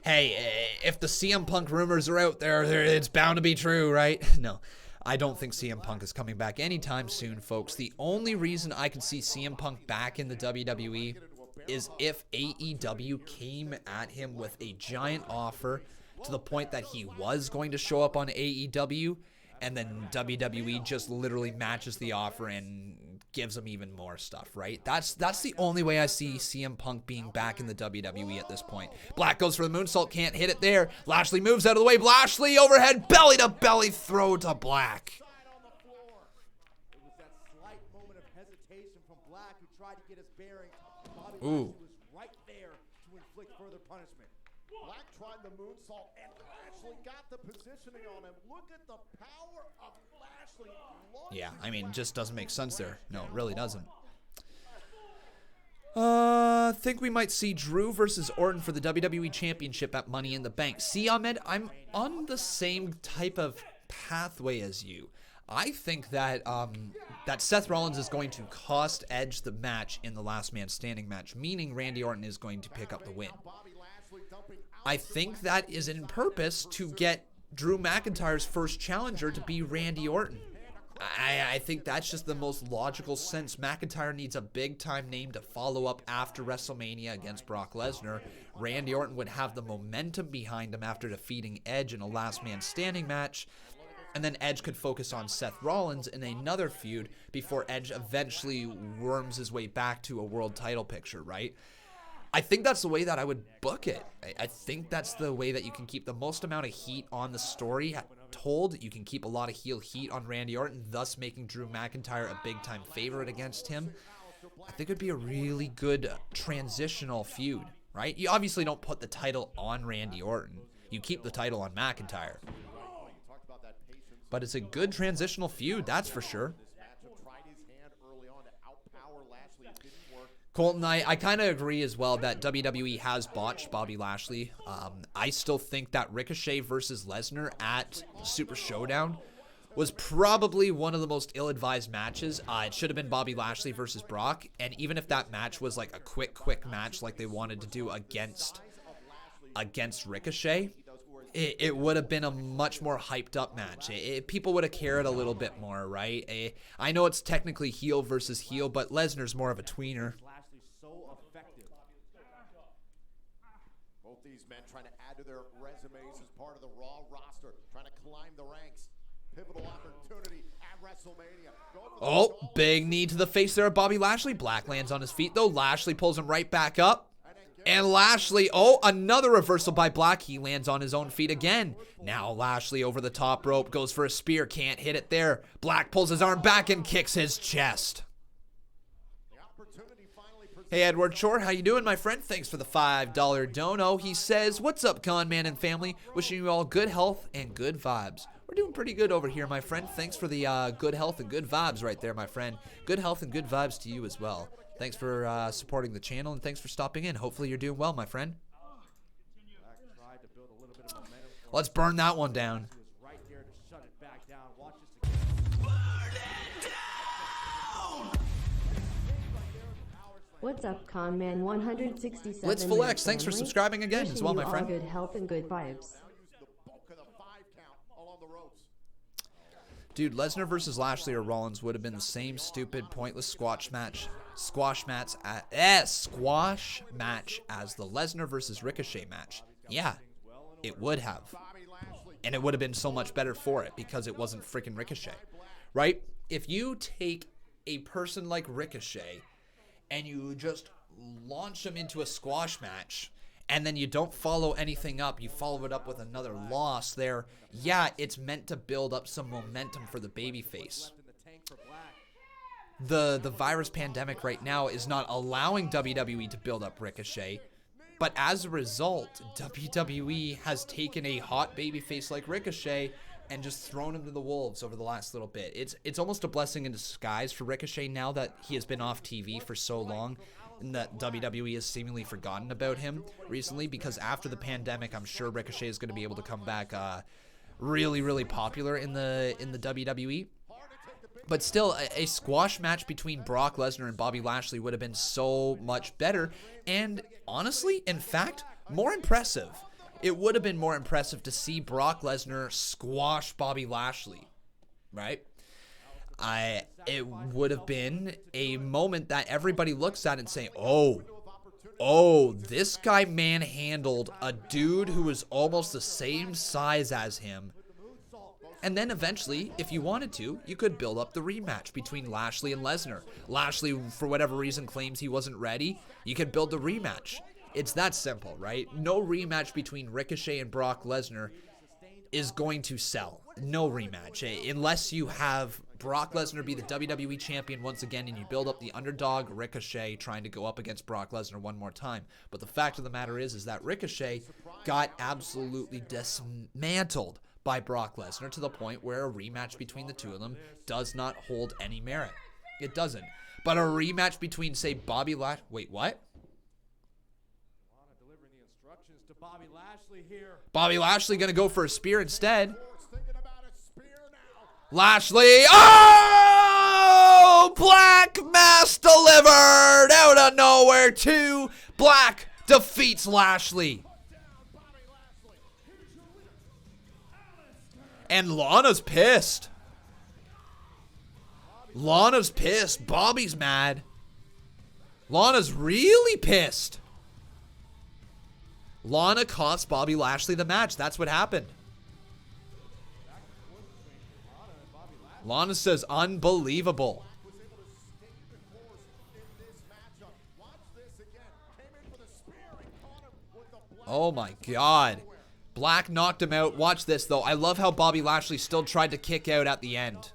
hey, if the CM Punk rumors are out there, it's bound to be true, right? No, I don't think CM Punk is coming back anytime soon, folks. The only reason I could see CM Punk back in the WWE is if AEW came at him with a giant offer to the point that he was going to show up on AEW, and then WWE just literally matches the offer and gives him even more stuff, right? That's the only way I see CM Punk being back in the WWE at this point. Black goes for the moonsault, can't hit it there. Lashley moves out of the way. Lashley overhead, belly to belly throw to Black. Ooh. Right there to inflict further punishment. Black tried the moonsault and Lashley got the positioning on him. Look at the power of Lashley. Yeah, I mean, it just doesn't make sense there. No, it really doesn't. I think we might see Drew versus Orton for the WWE Championship at Money in the Bank. See, Ahmed, I'm on the same type of pathway as you. I think that that Seth Rollins is going to cost Edge the match in the Last Man Standing match, meaning Randy Orton is going to pick up the win. I think that is in purpose to get Drew McIntyre's first challenger to be Randy Orton. I think that's just the most logical sense. McIntyre needs a big-time name to follow up after WrestleMania against Brock Lesnar. Randy Orton would have the momentum behind him after defeating Edge in a Last Man Standing match. And then Edge could focus on Seth Rollins in another feud before Edge eventually worms his way back to a world title picture, right? I think that's the way that I would book it. I think that's the way that you can keep the most amount of heat on the story told. You can keep a lot of heel heat on Randy Orton, thus making Drew McIntyre a big-time favorite against him. I think it would be a really good transitional feud, right? You obviously don't put the title on Randy Orton. You keep the title on McIntyre. But it's a good transitional feud, that's for sure. Colton, I kind of agree as well that WWE has botched Bobby Lashley. I still think that Ricochet versus Lesnar at Super Showdown was probably one of the most ill-advised matches. It should have been Bobby Lashley versus Brock, and even if that match was like a quick match like they wanted to do against Ricochet, it would have been a much more hyped up match. People would have cared a little bit more, right? I know it's technically heel versus heel, but Lesnar's more of a tweener. Both these men trying to add to their resumes as part of the Raw roster, trying to climb the ranks. Pivotal opportunity at WrestleMania. Oh, big knee to the face there of Bobby Lashley. Black lands on his feet, though. Lashley pulls him right back up. And Lashley, another reversal by Black. He lands on his own feet again. Now Lashley over the top rope, goes for a spear, can't hit it there. Black pulls his arm back and kicks his chest. Hey, Edward Shore, how you doing, my friend? Thanks for the $5 dono. He says, what's up, Conman and family? Wishing you all good health and good vibes. We're doing pretty good over here, my friend. Thanks for the good health and good vibes right there, my friend. Good health and good vibes to you as well. Thanks for supporting the channel, and thanks for stopping in. Hopefully you're doing well, my friend. Let's burn that one down. What's up, Conman167? Blitzful X, thanks for subscribing again as well, my friend. Good health and good vibes. Dude, Lesnar versus Lashley or Rollins would have been the same stupid, pointless squash match as the Lesnar versus Ricochet match. Yeah, it would have. And it would have been so much better for it because it wasn't freaking Ricochet, right? If you take a person like Ricochet and you just launch him into a squash match and then you don't follow anything up, you follow it up with another loss there, yeah, it's meant to build up some momentum for the babyface. The virus pandemic right now is not allowing WWE to build up Ricochet, but as a result, WWE has taken a hot babyface like Ricochet and just thrown him to the wolves over the last little bit. It's almost a blessing in disguise for Ricochet now that he has been off TV for so long and that WWE has seemingly forgotten about him recently, because after the pandemic, I'm sure Ricochet is going to be able to come back really, really popular in the WWE. But still, a squash match between Brock Lesnar and Bobby Lashley would have been so much better and, honestly, in fact, more impressive. It would have been more impressive to see Brock Lesnar squash Bobby Lashley, right? It would have been a moment that everybody looks at and say, oh, this guy manhandled a dude who was almost the same size as him. And then eventually, if you wanted to, you could build up the rematch between Lashley and Lesnar. Lashley, for whatever reason, claims he wasn't ready. You could build the rematch. It's that simple, right? No rematch between Ricochet and Brock Lesnar is going to sell. No rematch. Unless you have Brock Lesnar be the WWE champion once again and you build up the underdog Ricochet trying to go up against Brock Lesnar one more time. But the fact of the matter is that Ricochet got absolutely dismantled by Brock Lesnar to the point where a rematch between the two of them does not hold any merit. It doesn't. But a rematch between, say, Bobby Lashley... Wait, what? Bobby Lashley going to go for a spear instead. Lashley... Oh! Black mass delivered out of nowhere too. Black defeats Lashley. And Lana's pissed. Lana's pissed. Bobby's mad. Lana's really pissed. Lana cost Bobby Lashley the match. That's what happened. Lana says, unbelievable. Oh my God. Black knocked him out. Watch this, though. I love how Bobby Lashley still tried to kick out at the end.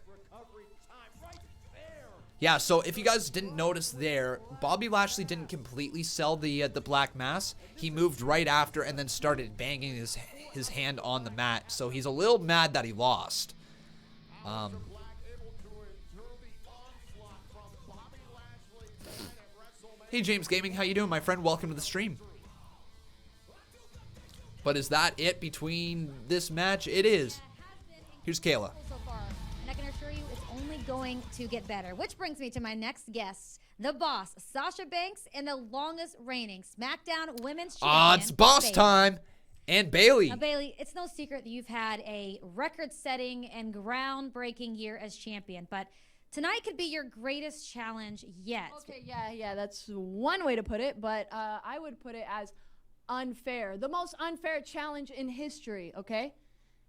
Yeah, so if you guys didn't notice there, Bobby Lashley didn't completely sell the Black Mass. He moved right after and then started banging his hand on the mat. So he's a little mad that he lost. Hey, James Gaming, how you doing, my friend? Welcome to the stream. But is that it between this match? It is. Here's Kayla. So far, and I can assure you it's only going to get better. Which brings me to my next guest, the boss, Sasha Banks, and the longest reigning SmackDown Women's Champion. It's boss Bayley. time. And Bayley. Now, Bayley, it's no secret that you've had a record-setting and groundbreaking year as champion, but tonight could be your greatest challenge yet. Okay, yeah, that's one way to put it, but I would put it as unfair. The most unfair challenge in history, okay?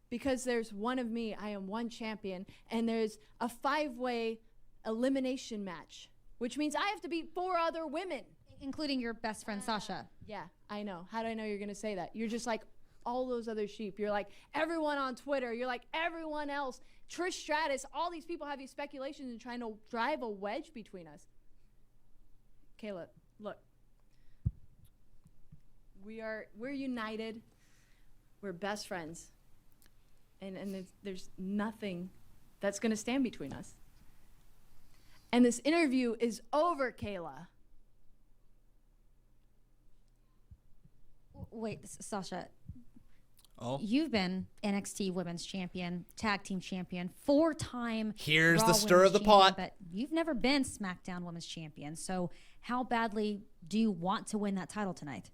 Because there's one of me, I am one champion, and there's a 5-way elimination match, which means I have to beat 4 other women. Including your best friend, Sasha. Yeah, I know. How do I know you're going to say that? You're just like all those other sheep. You're like everyone on Twitter. You're like everyone else. Trish Stratus, all these people have these speculations and trying to drive a wedge between us. Kayla, look. We're united. We're best friends. And there's nothing that's going to stand between us. And this interview is over, Kayla. Wait, Sasha. Oh. You've been NXT Women's Champion, Tag Team Champion, 4-time Here's Raw the stir of the Women's Champion, pot. But you've never been SmackDown Women's Champion. So how badly do you want to win that title tonight?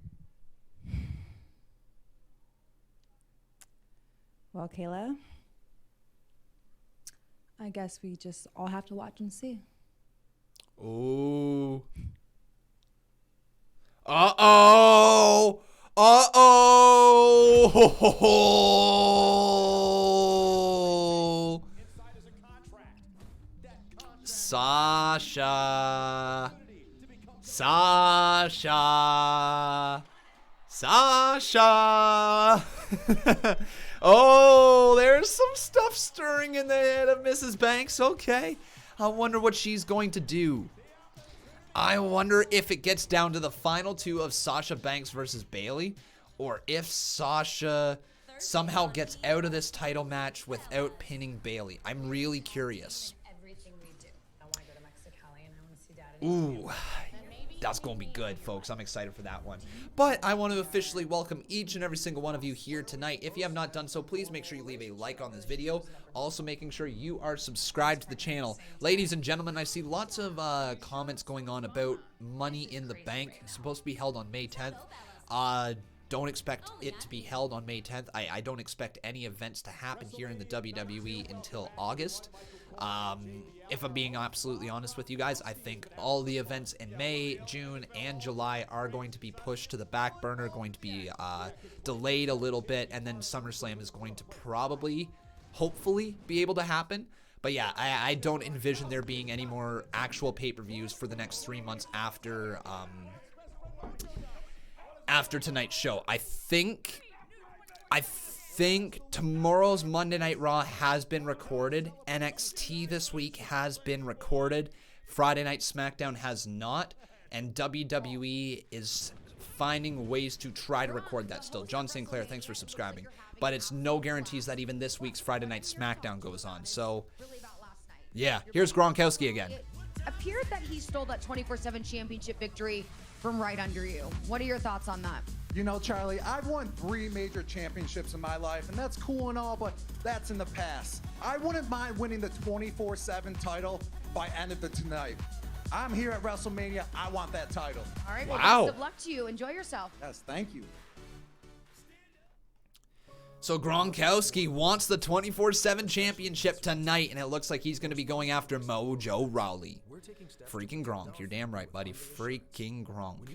Well, Kayla, I guess we just all have to watch and see. Ooh. Uh-oh. Uh-oh. Sasha. Oh, there's some stuff stirring in the head of Mrs. Banks. Okay. I wonder what she's going to do. I wonder if it gets down to the final 2 of Sasha Banks versus Bayley, or if Sasha somehow gets out of this title match without pinning Bayley. I'm really curious. Ooh, that's going to be good, folks. I'm excited for that one. But I want to officially welcome each and every single one of you here tonight. If you have not done so, please make sure you leave a like on this video. Also making sure you are subscribed to the channel. Ladies and gentlemen, I see lots of comments going on about Money in the Bank. It's supposed to be held on May 10th. Don't expect it to be held on May 10th. I don't expect any events to happen here in the WWE until August. If I'm being absolutely honest with you guys, I think all the events in May, June, and July are going to be pushed to the back burner, going to be delayed a little bit, and then SummerSlam is going to probably, hopefully, be able to happen. But yeah, I don't envision there being any more actual pay-per-views for the next 3 months after tonight's show. I think tomorrow's Monday Night Raw has been recorded. NXT this week has been recorded. Friday Night SmackDown has not. And WWE is finding ways to try to record that still. John Sinclair, thanks for subscribing. But it's no guarantees that even this week's Friday Night SmackDown goes on. So, yeah, here's Gronkowski again. It appeared that he stole that 24/7 championship victory from right under you. What are your thoughts on that? You know, Charlie, I've won 3 major championships in my life, and that's cool and all, but that's in the past. I wouldn't mind winning the 24/7 title by end of the tonight. I'm here at WrestleMania. I want that title. All right, well, wow. best of luck to you. Enjoy yourself. Yes, thank you. So Gronkowski wants the 24/7 championship tonight, and it looks like he's going to be going after Mojo Rawley. Freaking Gronk. You're damn right, buddy. Freaking Gronk.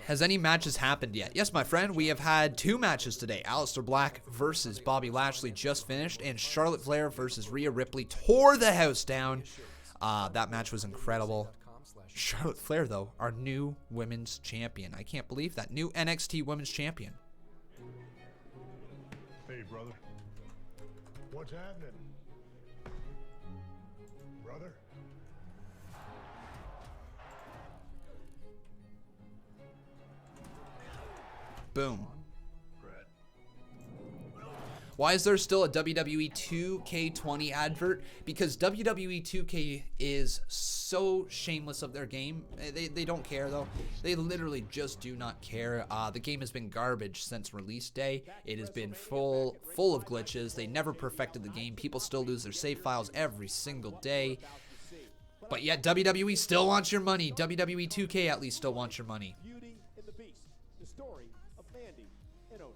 Has any matches happened yet? Yes, my friend. We have had 2 matches today. Aleister Black versus Bobby Lashley just finished, and Charlotte Flair versus Rhea Ripley tore the house down. That match was incredible. Charlotte Flair, though, our new women's champion. I can't believe that. New NXT women's champion. Hey, brother. What's happening? Brother? Boom. Why is there still a WWE 2K20 advert? Because WWE 2K is so shameless of their game. They don't care, though. They literally just do not care. The game has been garbage since release day. It has been full of glitches. They never perfected the game. People still lose their save files every single day. But yet WWE still wants your money. WWE 2K at least still wants your money. Beauty and the Beast, the story of Mandy and Otis.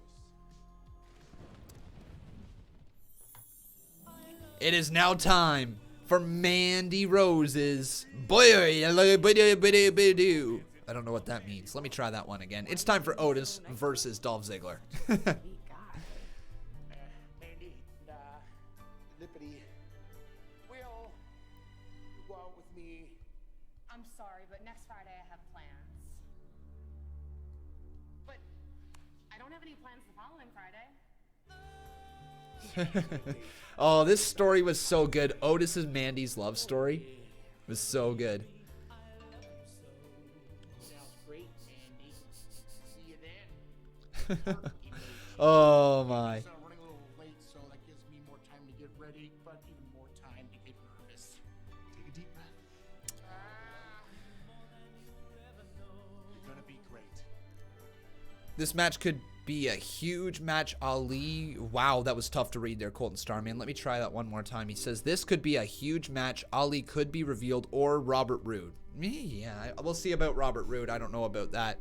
It is now time for Mandy Rose's Boy. I don't know what that means. Let me try that one again. It's time for Otis versus Dolph Ziggler. Mandy and Lippity, will you go out with me? I'm sorry, but next Friday I have plans. But I don't have any plans the following Friday. Oh, this story was so good. Otis and Mandy's love story was so good. Oh my. Running a little late, so that gives me more time to get ready, but even more time to get nervous. Take a deep breath. You're gonna be great. This match could be a huge match. Ali, wow, that was tough to read there, Colton Starman. Let me try that one more time. He says this could be a huge match. Ali could be revealed, or Robert Roode. Yeah, we'll see about Robert Roode. I don't know about that.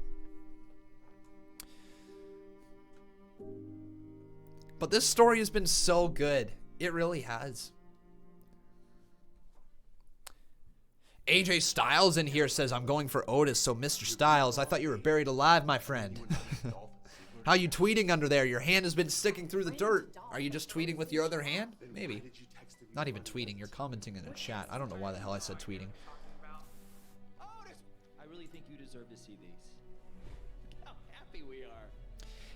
But this story has been so good. It really has. AJ Styles in here says, I'm going for Otis, so Mr. Styles, I thought you were buried alive, my friend. How you tweeting under there? Your hand has been sticking through the dirt. Are you just tweeting with your other hand? Maybe. Not even tweeting. You're commenting in the chat. I don't know why the hell I said tweeting. I really think you deserve to see these. How happy we are.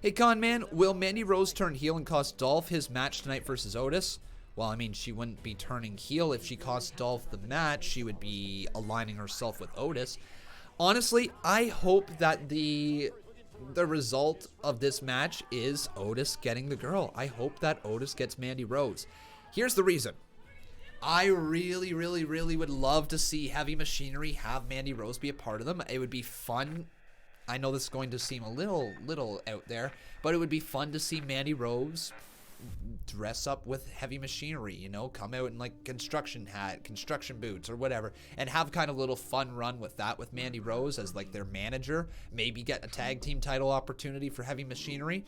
Hey, Conman, will Mandy Rose turn heel and cost Dolph his match tonight versus Otis? Well, I mean, she wouldn't be turning heel if she cost Dolph the match. She would be aligning herself with Otis. Honestly, I hope that the result of this match is Otis getting the girl. I hope that Otis gets Mandy Rose. Here's the reason. I really, really, really would love to see Heavy Machinery have Mandy Rose be a part of them. It would be fun. I know this is going to seem a little out there, but it would be fun to see Mandy Rose dress up with Heavy Machinery, you know, come out in like construction hat, construction boots or whatever, and have kind of a little fun run with that with Mandy Rose as like their manager, maybe get a tag team title opportunity for Heavy Machinery.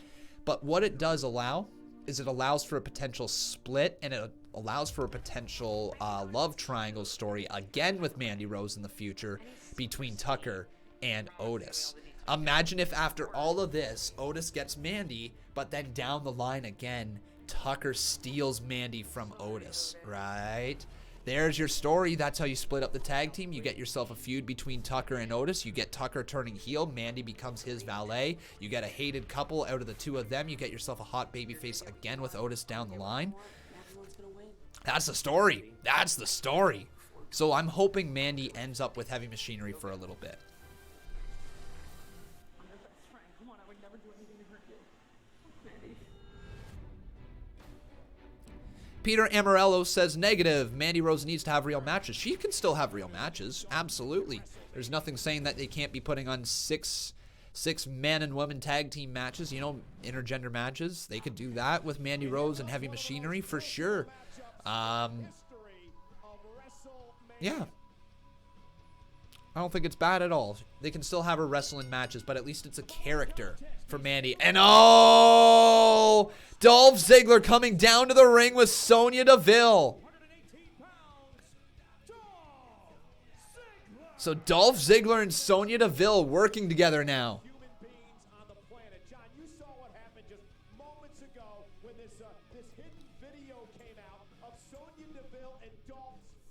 But what it does allow is it allows for a potential split, and it allows for a potential love triangle story again with Mandy Rose in the future between Tucker and Otis. Imagine if after all of this, Otis gets Mandy, but then down the line again, Tucker steals Mandy from Otis, right? There's your story. That's how you split up the tag team. You get yourself a feud between Tucker and Otis. You get Tucker turning heel. Mandy becomes his valet. You get a hated couple out of the two of them. You get yourself a hot babyface again with Otis down the line. That's the story. That's the story. So I'm hoping Mandy ends up with Heavy Machinery for a little bit. Peter Amarello says negative. Mandy Rose needs to have real matches. She can still have real matches. Absolutely. There's nothing saying that they can't be putting on six man and woman tag team matches, you know, intergender matches. They could do that with Mandy Rose and Heavy Machinery for sure. Yeah. I don't think it's bad at all. They can still have her wrestle in matches, but at least it's a character for Mandy. And oh, Dolph Ziggler coming down to the ring with Sonya Deville. So Dolph Ziggler and Sonya Deville working together now.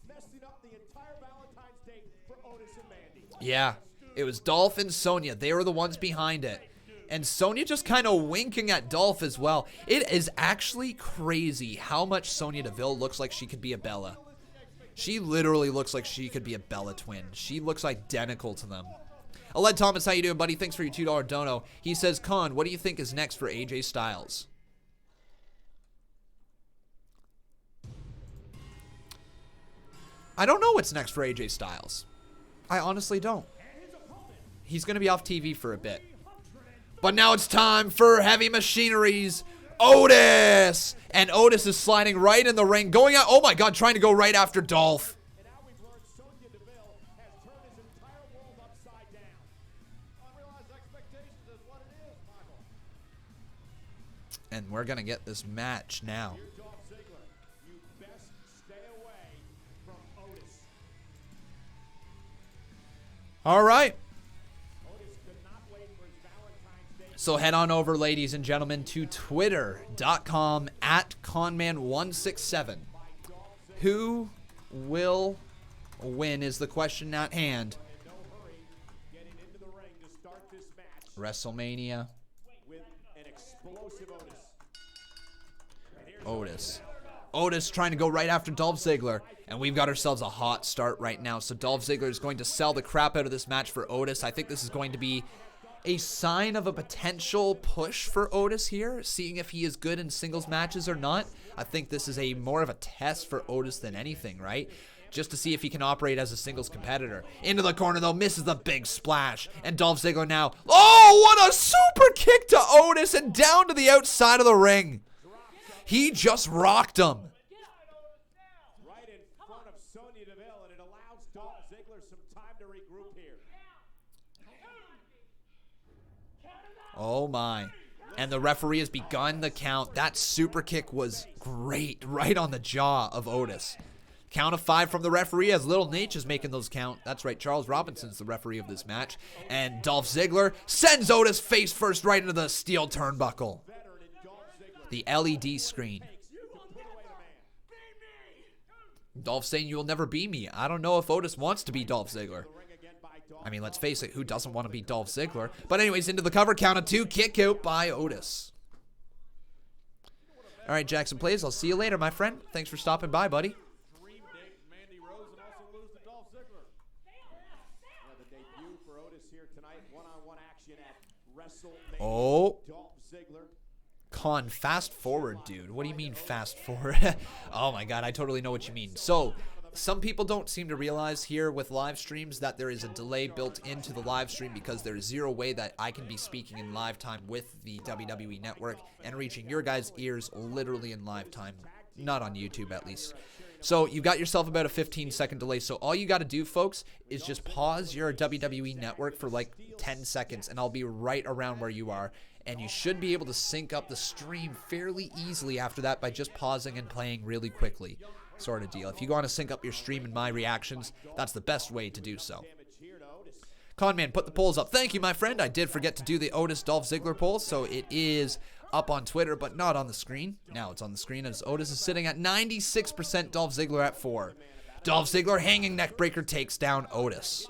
Messing up the entire Valentine's Day for Otis and Mandy. Yeah, it was Dolph and Sonya. They were the ones behind it. And Sonya just kind of winking at Dolph as well. It is actually crazy how much Sonya Deville looks like she could be a Bella. She literally looks like she could be a Bella twin. She looks identical to them. Aled Thomas, how you doing, buddy? Thanks for your $2 dono. He says, Con, what do you think is next for AJ Styles? I don't know what's next for AJ Styles. I honestly don't. He's going to be off TV for a bit. But now it's time for Heavy Machinery's Otis. And Otis is sliding right in the ring, going out. Oh my God, trying to go right after Dolph. And we're going to get this match now. All right. So head on over, ladies and gentlemen, to twitter.com @Conman167. Who will win is the question at hand. WrestleMania. Otis trying to go right after Dolph Ziggler. And we've got ourselves a hot start right now. So Dolph Ziggler is going to sell the crap out of this match for Otis. I think this is going to be a sign of a potential push for Otis here, seeing if he is good in singles matches or not. I think this is more of a test for Otis than anything, right? Just to see if he can operate as a singles competitor. Into the corner, though, misses the big splash. And Dolph Ziggler now, oh, what a super kick to Otis and down to the outside of the ring. He just rocked him. Right in front of Sonya Deville, and it allows Dolph Ziggler some time to regroup here. Oh my. And the referee has begun the count. That super kick was great, right on the jaw of Otis. Count of 5 from the referee as Little Nate is making those count. That's right, Charles Robinson's the referee of this match. And Dolph Ziggler sends Otis face first right into the steel turnbuckle. The LED screen. Dolph saying, you will never be me. I don't know if Otis wants to be Dolph Ziggler. I mean, let's face it, who doesn't want to be Dolph Ziggler? But anyways, into the cover, count of 2, kick out by Otis. All right, Jackson Plays, I'll see you later, my friend. Thanks for stopping by, buddy. Oh. Con, fast forward, dude. What do you mean fast forward? Oh my God, I totally know what you mean. So, some people don't seem to realize here with live streams that there is a delay built into the live stream because there is zero way that I can be speaking in live time with the WWE Network and reaching your guys' ears literally in live time. Not on YouTube, at least. So, you've got yourself about a 15-second delay. So, all you got to do, folks, is just pause your WWE Network for like 10 seconds, and I'll be right around where you are. And you should be able to sync up the stream fairly easily after that by just pausing and playing really quickly, sort of deal. If you want to sync up your stream and my reactions, that's the best way to do so. Conman, put the polls up. Thank you, my friend. I did forget to do the Otis Dolph Ziggler poll, so it is up on Twitter, but not on the screen. Now it's on the screen as Otis is sitting at 96%, Dolph Ziggler at 4%. Dolph Ziggler hanging neckbreaker takes down Otis.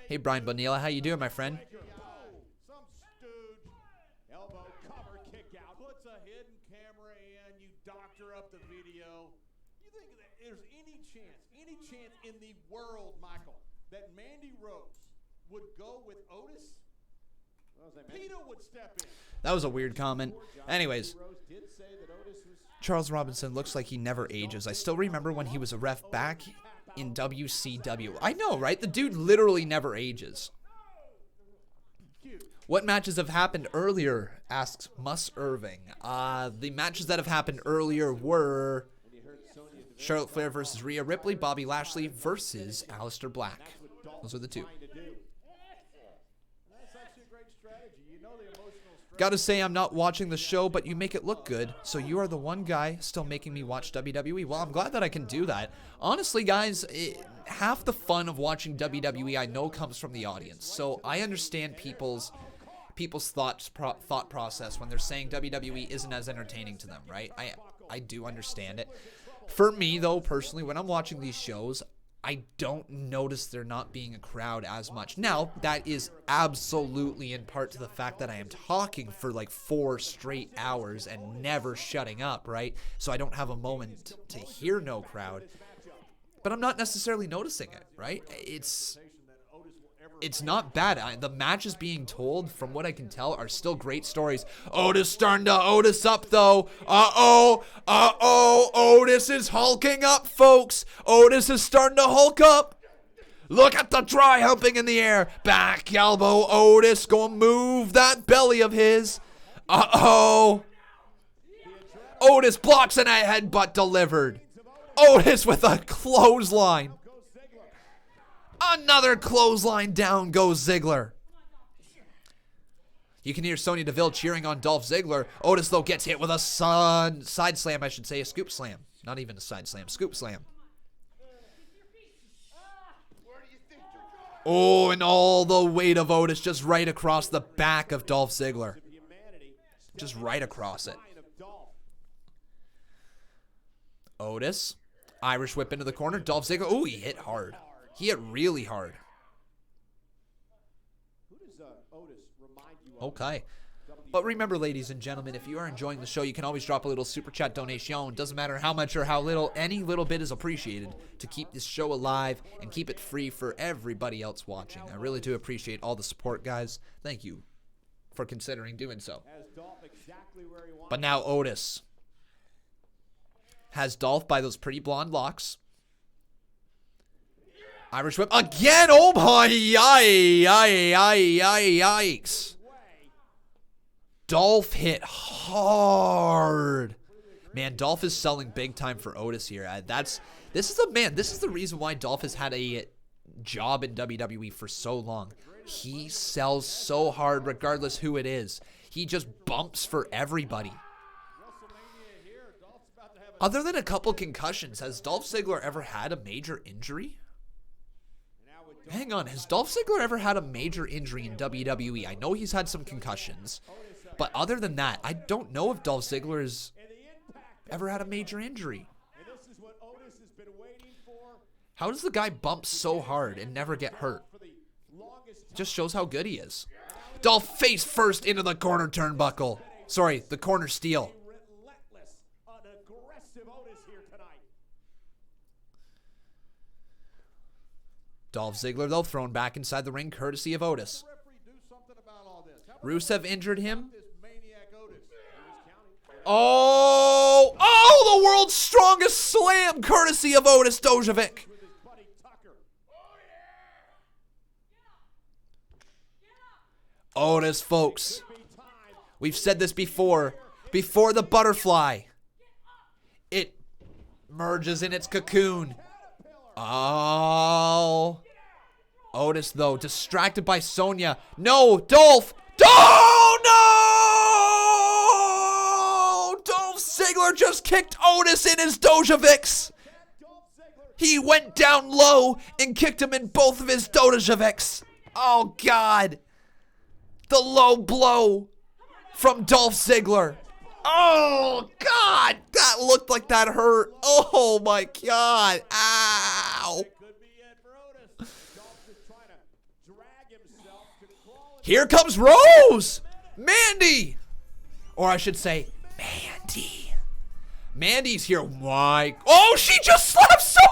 Hey, Brian Bonilla, how you doing, my friend? In the world, Michael, that Mandy Rose would go with Otis? Peter would step in. That was a weird comment. Anyways, Charles Robinson looks like he never ages. I still remember when he was a ref back in WCW. I know, right? The dude literally never ages. What matches have happened earlier, asks Mus Irving. The matches that have happened earlier were Charlotte Flair versus Rhea Ripley, Bobby Lashley versus Aleister Black. Those are the two. Gotta say, I'm not watching the show, but you make it look good. So you are the one guy still making me watch WWE. Well, I'm glad that I can do that. Honestly, guys, half the fun of watching WWE I know comes from the audience. So I understand people's thought process when they're saying WWE isn't as entertaining to them, right? I do understand it. For me, though, personally, when I'm watching these shows, I don't notice there not being a crowd as much. Now, that is absolutely in part to the fact that I am talking for like 4 straight hours and never shutting up, right? So I don't have a moment to hear no crowd. But I'm not necessarily noticing it, right? It's not bad. The matches being told, from what I can tell, are still great stories. Otis starting to Otis up, though. Otis is hulking up, folks. Otis is starting to hulk up. Look at the dry humping in the air. Back elbow. Otis gonna move that belly of his. Otis blocks and a headbutt delivered. Otis with a clothesline. Another clothesline, down goes Ziggler. You can hear Sonya Deville cheering on Dolph Ziggler. Otis, though, gets hit with a side slam, I should say, a scoop slam. Not even a side slam, scoop slam. Oh, and all the weight of Otis just right across the back of Dolph Ziggler. Just right across it. Otis, Irish whip into the corner. Dolph Ziggler, oh, he hit hard. He hit really hard. Okay. But remember, ladies and gentlemen, if you are enjoying the show, you can always drop a little super chat donation. Doesn't matter how much or how little, any little bit is appreciated to keep this show alive and keep it free for everybody else watching. I really do appreciate all the support, guys. Thank you for considering doing so. But now Otis has Dolph by those pretty blonde locks. Irish whip again. Oh my, yikes. Dolph hit hard. Man, Dolph is selling big time for Otis here. This is the reason why Dolph has had a job in WWE for so long. He sells so hard regardless who it is. He just bumps for everybody. Other than a couple concussions, has Dolph Ziggler ever had a major injury? Hang on, has Dolph Ziggler ever had a major injury in WWE? I know he's had some concussions, but other than that, I don't know if Dolph Ziggler has ever had a major injury. How does the guy bump so hard and never get hurt? Just shows how good he is. Dolph face first into the corner turnbuckle. Sorry, the corner steel. Dolph Ziggler, though, thrown back inside the ring courtesy of Otis. Rusev injured him. Oh, the world's strongest slam courtesy of Otis Dojovic. Otis, folks. We've said this before. Before the butterfly, it merges in its cocoon. Oh. Otis, though, distracted by Sonya. No, Dolph. Oh, no! Dolph Ziggler just kicked Otis in his Dojovics. He went down low and kicked him in both of his Dojovics. Oh, God. The low blow from Dolph Ziggler. Oh, God. That looked like that hurt. Oh, my God. Ow. Here comes Rose. Mandy. Or I should say, Mandy. Mandy's here. Why? Oh, she just slapped Sonya.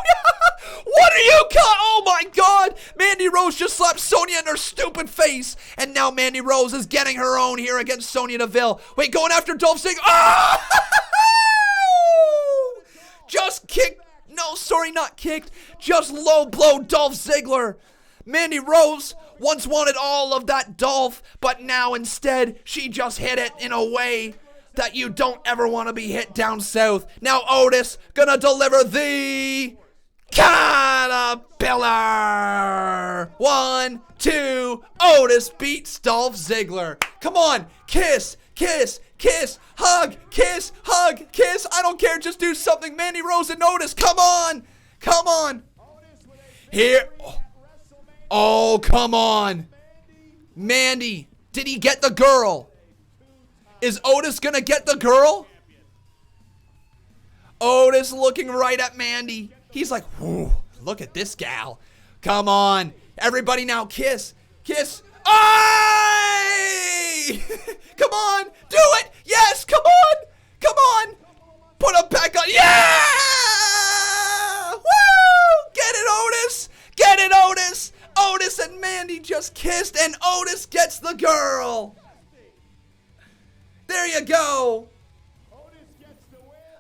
What are you? Oh, my God. Mandy Rose just slapped Sonya in her stupid face. And now Mandy Rose is getting her own here against Sonya Deville. Wait, going after Dolph Ziggler. Oh! Just kicked. No, sorry, not kicked. Just low blow Dolph Ziggler. Mandy Rose once wanted all of that Dolph, but now instead she just hit it in a way that you don't ever want to be hit down south. Now Otis gonna deliver the Caterpillar. 1, 2, Otis beats Dolph Ziggler. Come on, kiss, kiss, kiss, hug, kiss, hug, kiss. I don't care, just do something. Mandy Rose and Otis, come on, come on. Here. Oh, come on. Mandy, did he get the girl? Is Otis gonna get the girl? Otis looking right at Mandy. He's like, whoo, Look at this gal. Come on. Everybody now kiss. Kiss. Aye! Come on. Do it. Yes. Come on. Come on. Put him back on. Yeah! Woo! Get it, Otis. Get it, Otis. Otis and Mandy just kissed, and Otis gets the girl. There you go.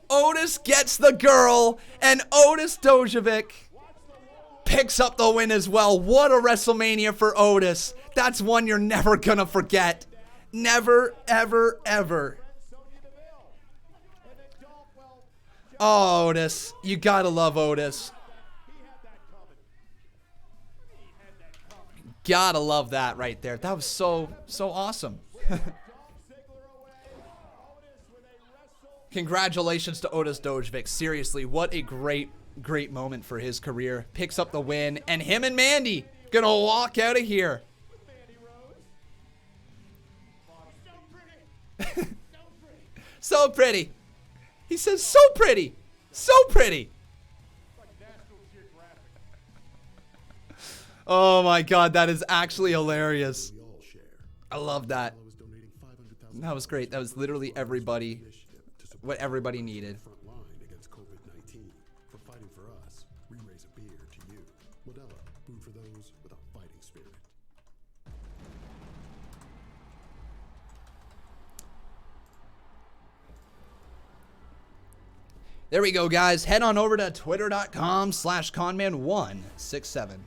Otis gets the girl, and Otis Dojovic picks up the win as well. What a WrestleMania for Otis. That's one you're never gonna forget. Never, ever, ever. Oh, Otis. You gotta love Otis. Gotta love that right there. That was so awesome. Congratulations to Otis Dojovic. Seriously, what a great moment for his career. Picks up the win, and him and Mandy gonna walk out of here. So pretty. He says so pretty. So pretty. Oh my God, that is actually hilarious. I love that. That was great. That was literally everybody, what everybody needed. Against COVID-19. For fighting for us, we raise a beer to you. Modelo, food for those with a fighting spirit. There we go, guys. Head on over to twitter.com/Conman167.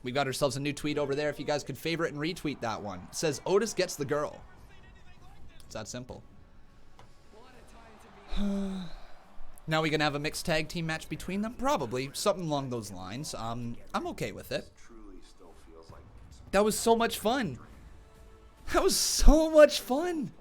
We got ourselves a new tweet over there. If you guys could favorite and retweet that one. It says, Otis gets the girl. It's that simple. Now we gonna have a mixed tag team match between them? Probably. Something along those lines. I'm okay with it. That was so much fun. That was so much fun.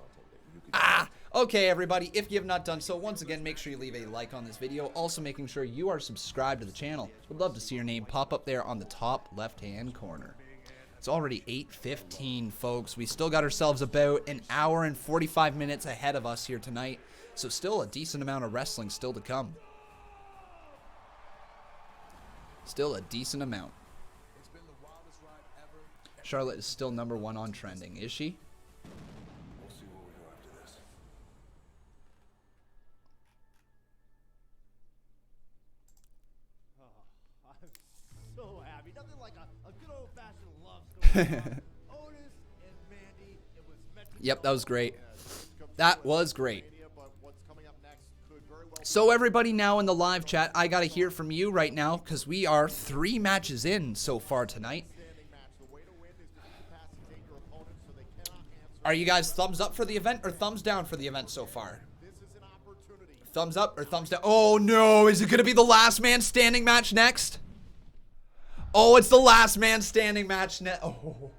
Okay, everybody, if you have not done so, once again, make sure you leave a like on this video. Also making sure you are subscribed to the channel. Would love to see your name pop up there on the top left-hand corner. It's already 8:15, folks. We still got ourselves about an hour and 45 minutes ahead of us here tonight. So still a decent amount of wrestling still to come. Still a decent amount. Charlotte is still #1 on trending, is she? So happy. Nothing like a good old-fashioned love story. Otis and Mandy. It was meant to Yep, that was great. That was great. So everybody now in the live chat, I got to hear from you right now because we are 3 matches in so far tonight. Are you guys thumbs up for the event or thumbs down for the event so far? Thumbs up or thumbs down? Oh no, is it going to be the last man standing match next? Oh, it's the last man standing match next. Oh.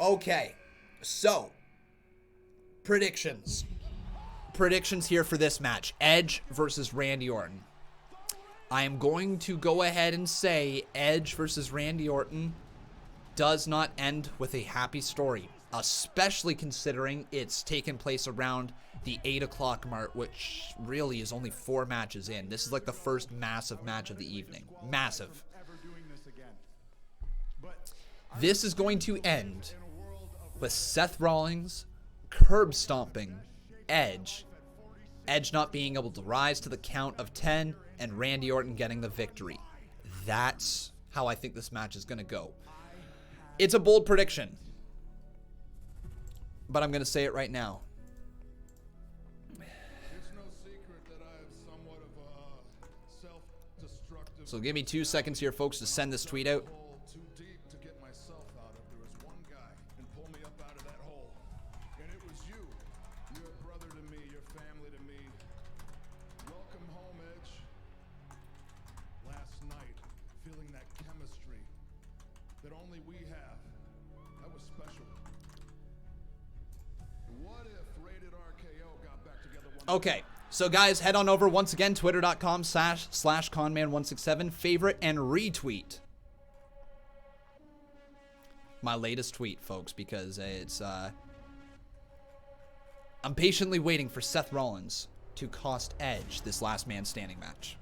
Okay, so predictions. Predictions here for this match. Edge versus Randy Orton. I am going to go ahead and say Edge versus Randy Orton does not end with a happy story, especially considering it's taken place around the 8 o'clock mark, which really is only 4 matches in. This is like the first massive match of the evening. Massive. This is going to end with Seth Rollins curb stomping Edge. Edge not being able to rise to the count of 10 and Randy Orton getting the victory. That's how I think this match is going to go. It's a bold prediction, but I'm going to say it right now. So give me 2 seconds here, folks, to send this tweet out. Okay, so guys, head on over once again, twitter.com/Conman167, favorite and retweet my latest tweet, folks, because it's I'm patiently waiting for Seth Rollins to cost Edge this last man standing match.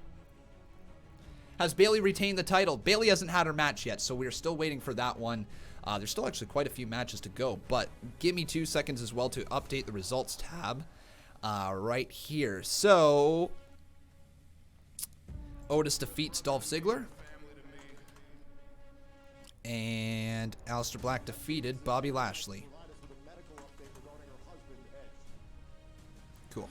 Has Bayley retained the title? Bayley hasn't had her match yet, so we're still waiting for that one. There's still actually quite a few matches to go, but give me 2 seconds as well to update the results tab right here. So, Otis defeats Dolph Ziggler. And Aleister Black defeated Bobby Lashley. Cool.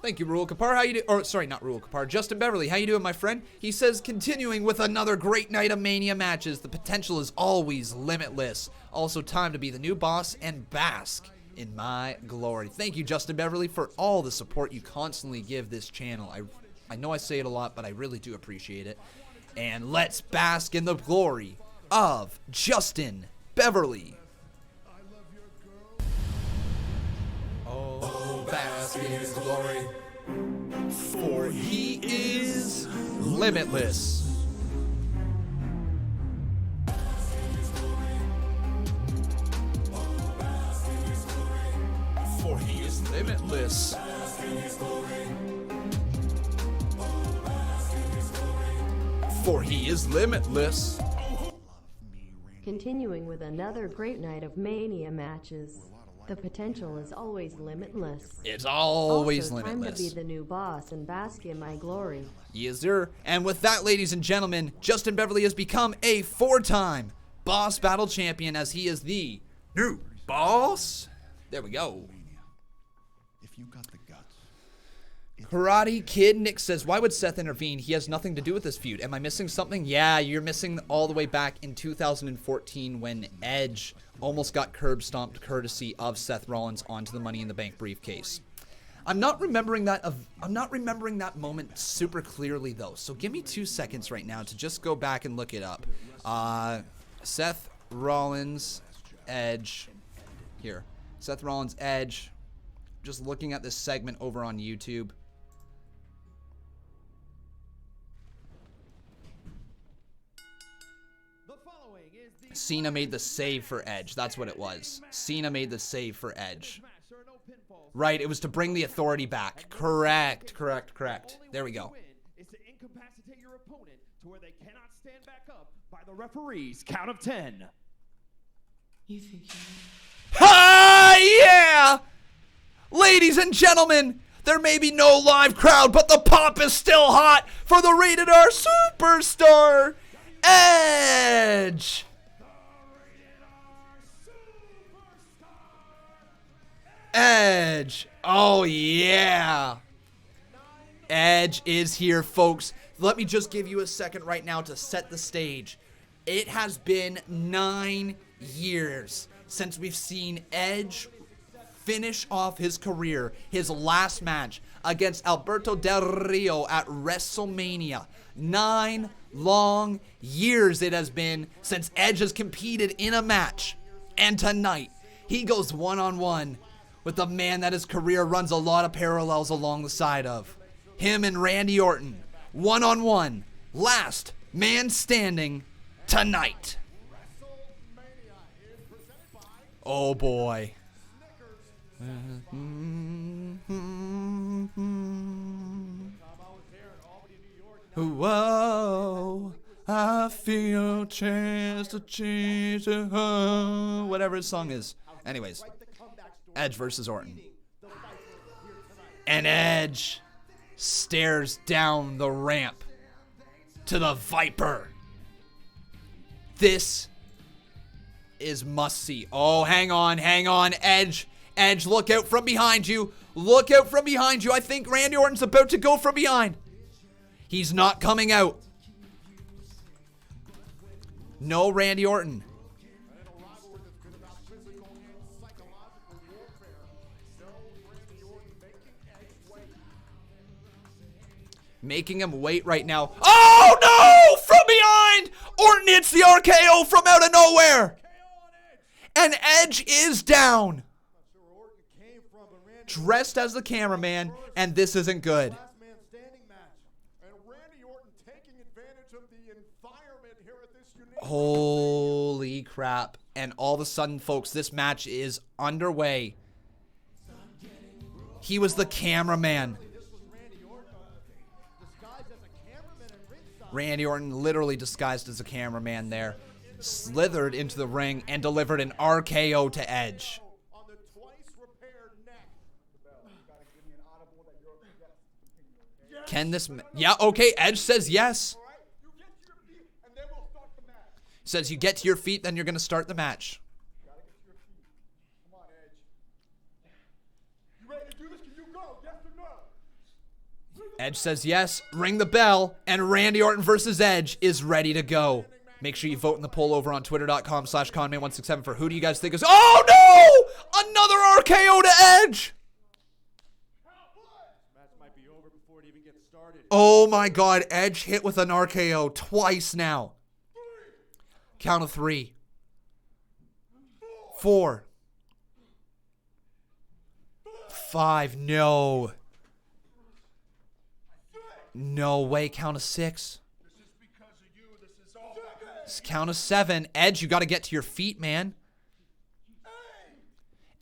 Thank you, Rule Kapar. How you do? Or sorry, not Rule Kapar. Justin Beverly, how you doing, my friend? He says, continuing with another great night of Mania matches. The potential is always limitless. Also, time to be the new boss and bask in my glory. Thank you, Justin Beverly, for all the support you constantly give this channel. I know I say it a lot, but I really do appreciate it. And let's bask in the glory of Justin Beverly. Oh, bask in his glory, for he is limitless. For he is limitless. For he is limitless. Continuing with another great night of Mania matches. The potential is always limitless. It's always also, limitless. Time to be the new boss and bask in my glory. Yes, sir. And with that, ladies and gentlemen, Justin Beverly has become a 4-time Boss Battle Champion as he is the new boss. There we go. If you got the guts. Karate Kid Nick says, why would Seth intervene? He has nothing to do with this feud. Am I missing something? Yeah, you're missing all the way back in 2014 when Edge almost got curb stomped courtesy of Seth Rollins onto the Money in the Bank briefcase. I'm not remembering that moment super clearly though. So give me 2 seconds right now to just go back and look it up. Seth Rollins, Edge. Here. Seth Rollins, Edge. Just looking at this segment over on YouTube. Cena made the save for Edge. That's what it was. Cena made the save for Edge. Right, it was to bring the authority back. Correct. There we go. Is to incapacitate your opponent to where they cannot stand back up by the referee's count of 10. You think you Ha! Yeah! Ladies and gentlemen, there may be no live crowd, but the pop is still hot for the Rated R Superstar, Edge! Edge. Oh, yeah. Edge is here, folks. Let me just give you a second right now to set the stage. It has been 9 years since we've seen Edge finish off his career, his last match against Alberto Del Rio at WrestleMania. 9 long years it has been since Edge has competed in a match. And tonight, he goes one-on-one with the man that his career runs a lot of parallels along the side of. Him and Randy Orton, one-on-one, last man standing tonight. Oh boy. Whoa, I feel a chance to change whatever his song is. Anyways. Edge versus Orton. And Edge stares down the ramp to the Viper. This is must-see. Oh, hang on. Edge, look out from behind you. I think Randy Orton's about to go from behind. He's not coming out. No Randy Orton. Making him wait right now. Oh no! From behind! Orton hits the RKO from out of nowhere! And Edge is down. Dressed as the cameraman, and this isn't good. Holy crap. And all of a sudden, folks, this match is underway. He was the cameraman. Randy Orton literally disguised as a cameraman there. Slithered into the ring and delivered an RKO to Edge. Can this... Yeah, okay, Edge says yes. Says you get to your feet, then you're going to start the match. Edge says yes, ring the bell, and Randy Orton versus Edge is ready to go. Make sure you vote in the poll over on twitter.com/Conman167 for who do you guys think is... Oh, no! Another RKO to Edge! Oh, my God. Edge hit with an RKO twice now. Count of 3. 4. 5. No. No way. Count of 6. Count of 7. Edge, you got to get to your feet, man.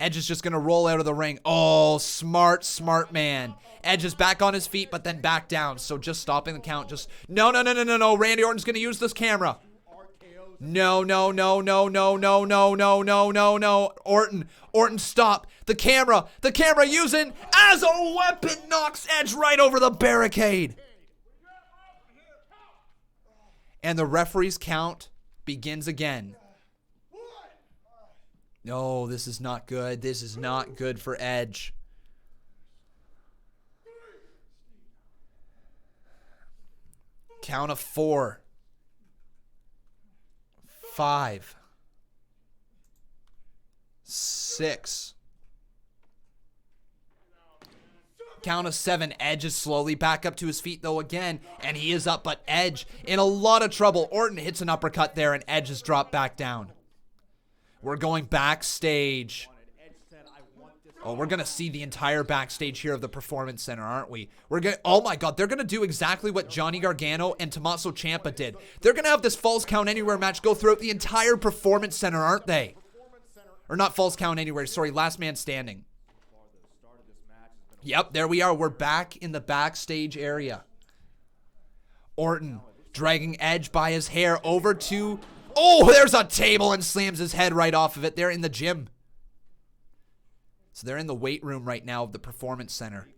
Edge is just going to roll out of the ring. Oh, smart man. Edge is back on his feet, but then back down. So just stopping the count. Just, no. Randy Orton's going to use this camera. No. Orton, stop. The camera using as a weapon knocks Edge right over the barricade. And the referee's count begins again. No, this is not good. This is not good for Edge. Count of 4. 5. 6. Count of 7. Edge is slowly back up to his feet though again, and he is up, but Edge in a lot of trouble. Orton hits an uppercut there, and Edge is dropped back down. We're going backstage. Oh, we're going to see the entire backstage here of the Performance Center, aren't we? Oh my God, they're going to do exactly what Johnny Gargano and Tommaso Ciampa did. They're going to have this Falls Count Anywhere match go throughout the entire Performance Center, aren't they? Or not Falls Count Anywhere, sorry, Last Man Standing. Yep, there we are. We're back in the backstage area. Orton dragging Edge by his hair over to... Oh, there's a table and slams his head right off of it. They're in the gym. So they're in the weight room right now of the Performance Center.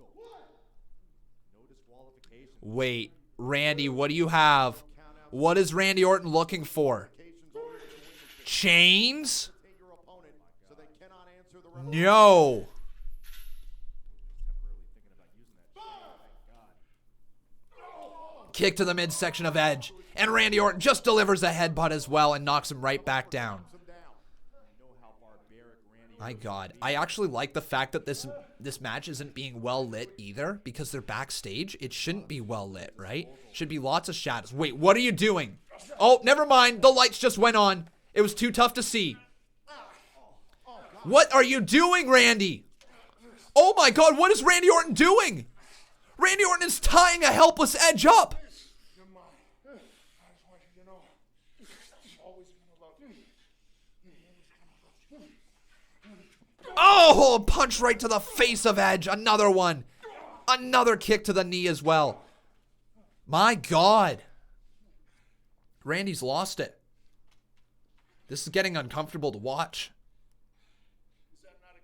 Wait, Randy, what do you have? What is Randy Orton looking for? Chains? No. Kick to the midsection of Edge. And Randy Orton just delivers a headbutt as well and knocks him right back down. My God. I actually like the fact that this match isn't being well lit either, because they're backstage. It shouldn't be well lit, right? Should be lots of shadows. Wait, what are you doing? Oh, never mind. The lights just went on. It was too tough to see. What are you doing, Randy? Oh my God, what is Randy Orton doing? Randy Orton is tying a helpless Edge up. Oh, a punch right to the face of Edge. Another one. Another kick to the knee as well. My God. Randy's lost it. This is getting uncomfortable to watch. Is that not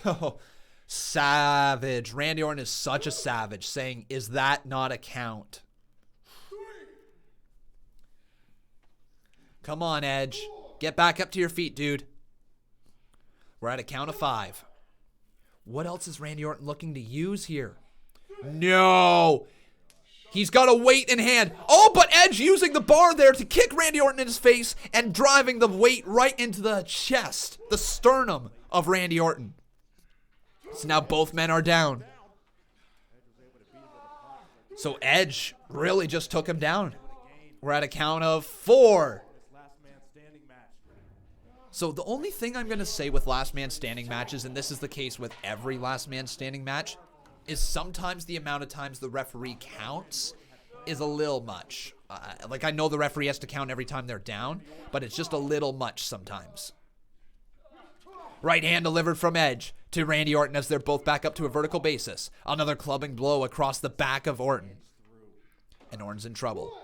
a count? Oh, savage. Randy Orton is such a savage, saying, is that not a count? Come on, Edge. Get back up to your feet, dude. We're at a count of 5. What else is Randy Orton looking to use here? No. He's got a weight in hand. Oh, but Edge using the bar there to kick Randy Orton in his face and driving the weight right into the chest, the sternum of Randy Orton. So now both men are down. So Edge really just took him down. We're at a count of 4. So the only thing I'm going to say with last man standing matches, and this is the case with every last man standing match, is sometimes the amount of times the referee counts is a little much. Like, I know the referee has to count every time they're down, but it's just a little much sometimes. Right hand delivered from Edge to Randy Orton as they're both back up to a vertical basis. Another clubbing blow across the back of Orton. And Orton's in trouble.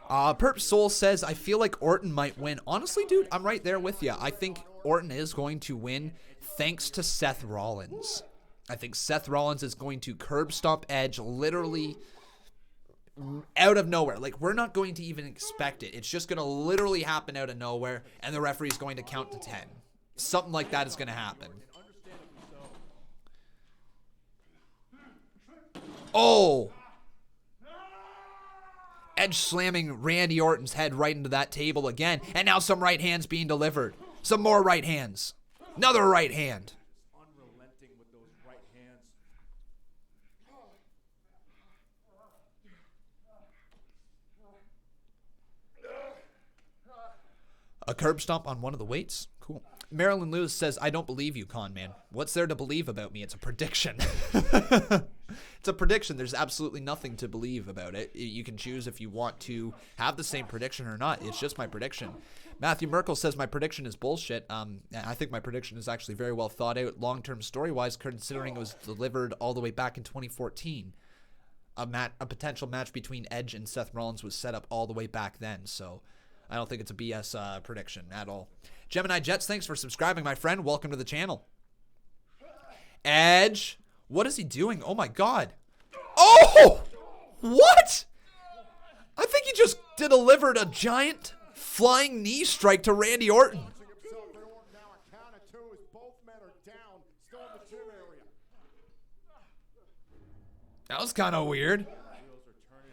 Perp Soul says, I feel like Orton might win. Honestly, dude, I'm right there with you. I think Orton is going to win thanks to Seth Rollins. I think Seth Rollins is going to curb stomp Edge literally out of nowhere. Like, we're not going to even expect it. It's just going to literally happen out of nowhere, and the referee's going to count to 10. Something like that is going to happen. Oh! Edge slamming Randy Orton's head right into that table again. And now some right hands being delivered. Some more right hands. Another right hand. Unrelenting with those right hands. A curb stomp on one of the weights. Cool. Marilyn Lewis says, I don't believe you, Con Man. What's there to believe about me? It's a prediction. It's a prediction. There's absolutely nothing to believe about it. You can choose if you want to have the same prediction or not. It's just my prediction. Matthew Merkel says my prediction is bullshit. I think my prediction is actually very well thought out long-term story-wise, considering it was delivered all the way back in 2014. A potential match between Edge and Seth Rollins was set up all the way back then, so I don't think it's a BS prediction at all. Gemini Jets, thanks for subscribing, my friend. Welcome to the channel. Edge. What is he doing? Oh, my God. Oh! What? I think he just delivered a giant flying knee strike to Randy Orton. That was kind of weird.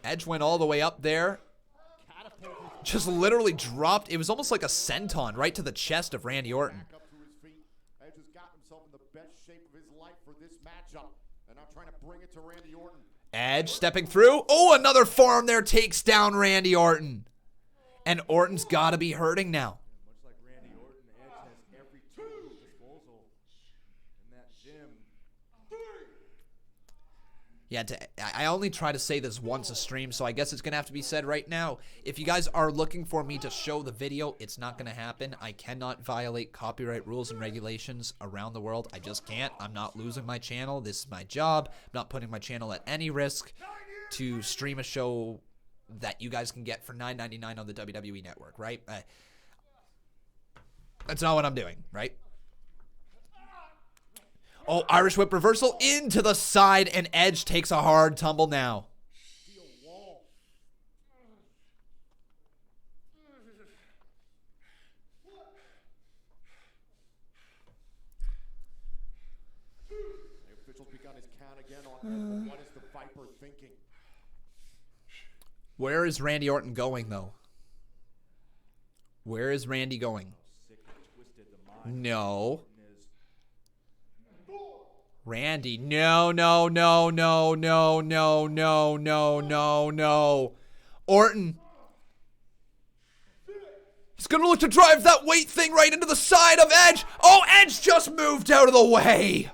Edge went all the way up there. Just literally dropped. It was almost like a senton right to the chest of Randy Orton. Edge has got himself in the best shape of his life for this matchup, and I'm trying to bring it to Randy Orton. Edge stepping through. Oh, another forearm there takes down Randy Orton. And Orton's got to be hurting now. Much like Randy Orton, Edge has every tool at his disposal in that gym. Yeah, I only try to say this once a stream, so I guess it's going to have to be said right now. If you guys are looking for me to show the video, it's not going to happen. I cannot violate copyright rules and regulations around the world. I just can't. I'm not losing my channel. This is my job. I'm not putting my channel at any risk to stream a show that you guys can get for $9.99 on the WWE Network, right? That's not what I'm doing, right? Oh, Irish whip reversal into the side, and Edge takes a hard tumble now. The official's begun his count again on what is the Viper thinking? Where is Randy Orton going, though? Where is Randy going? No. Randy, no. Orton. He's going to look to drive that weight thing right into the side of Edge. Oh, Edge just moved out of the way.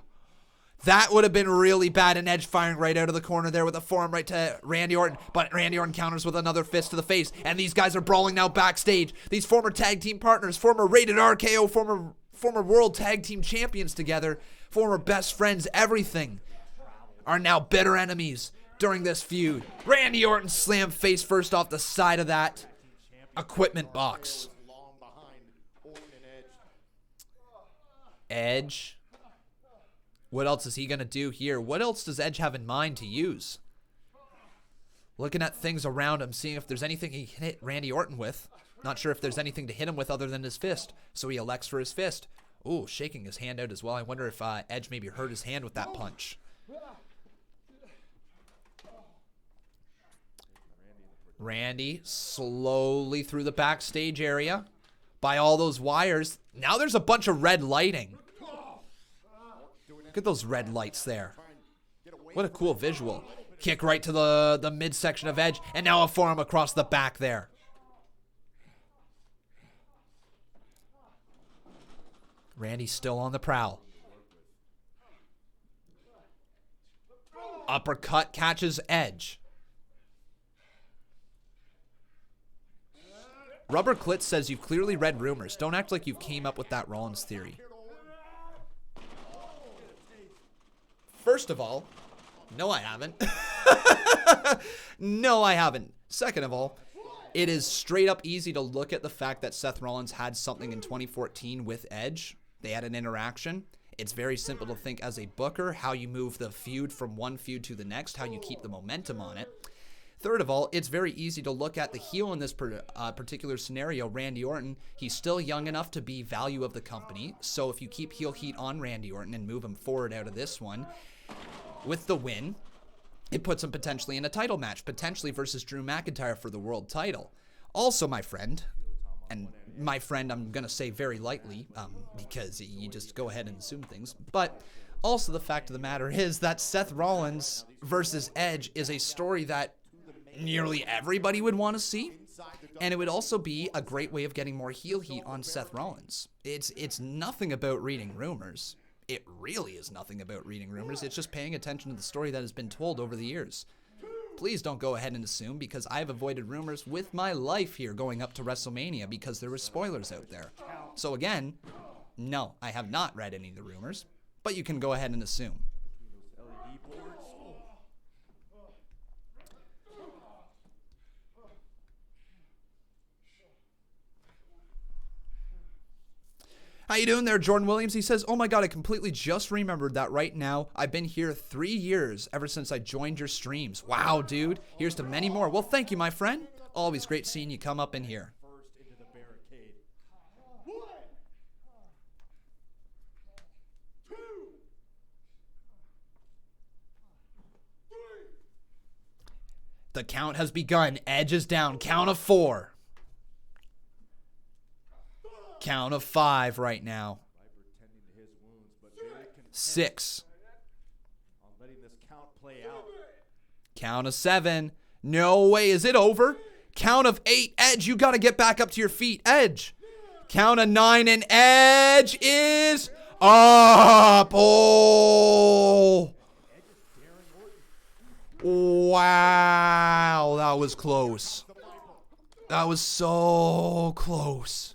That would have been really bad, and Edge firing right out of the corner there with a forearm right to Randy Orton. But Randy Orton counters with another fist to the face, and these guys are brawling now backstage. These former tag team partners, former Rated RKO, former World Tag Team Champions together, former best friends, everything, are now bitter enemies during this feud. Randy Orton slammed face first off the side of that equipment box. Edge. What else is he going to do here? What else does Edge have in mind to use? Looking at things around him, seeing if there's anything he can hit Randy Orton with. Not sure if there's anything to hit him with other than his fist. So he elects for his fist. Ooh, shaking his hand out as well. I wonder if Edge maybe hurt his hand with that punch. Randy slowly through the backstage area by all those wires. Now there's a bunch of red lighting. Look at those red lights there. What a cool visual. Kick right to the midsection of Edge, and now a forearm across the back there. Randy's still on the prowl. Uppercut catches Edge. Rubber Clit says you've clearly read rumors. Don't act like you came up with that Rollins theory. First of all, no, I haven't. No, I haven't. Second of all, it is straight up easy to look at the fact that Seth Rollins had something in 2014 with Edge. They had an interaction. It's very simple to think as a booker how you move the feud from one feud to the next, how you keep the momentum on it. Third of all, it's very easy to look at the heel in this particular scenario, Randy Orton. He's still young enough to be value of the company. So if you keep heel heat on Randy Orton and move him forward out of this one with the win, it puts him potentially in a title match, potentially versus Drew McIntyre for the world title. Also, my friend, and my friend I'm going to say very lightly because you just go ahead and assume things, but also the fact of the matter is that Seth Rollins versus Edge is a story that nearly everybody would want to see, and it would also be a great way of getting more heel heat on Seth Rollins. It's nothing about reading rumors. It really is nothing about reading rumors. It's just paying attention to the story that has been told over the years. Please don't go ahead and assume, because I've avoided rumors with my life here going up to WrestleMania because there were spoilers out there. So again, no, I have not read any of the rumors, but you can go ahead and assume. How you doing there, Jordan Williams? He says, oh my God, I completely just remembered that right now. I've been here 3 years ever since I joined your streams. Wow, dude. Here's to many more. Well, thank you, my friend. Always great seeing you come up in here. The count has begun. Edge is down. Count of 4. Count of 5 right now. 6. Count of 7. No way. Is it over? Count of 8. Edge, you got to get back up to your feet. Edge. Count of 9, and Edge is up. Oh. Wow. That was close. That was so close.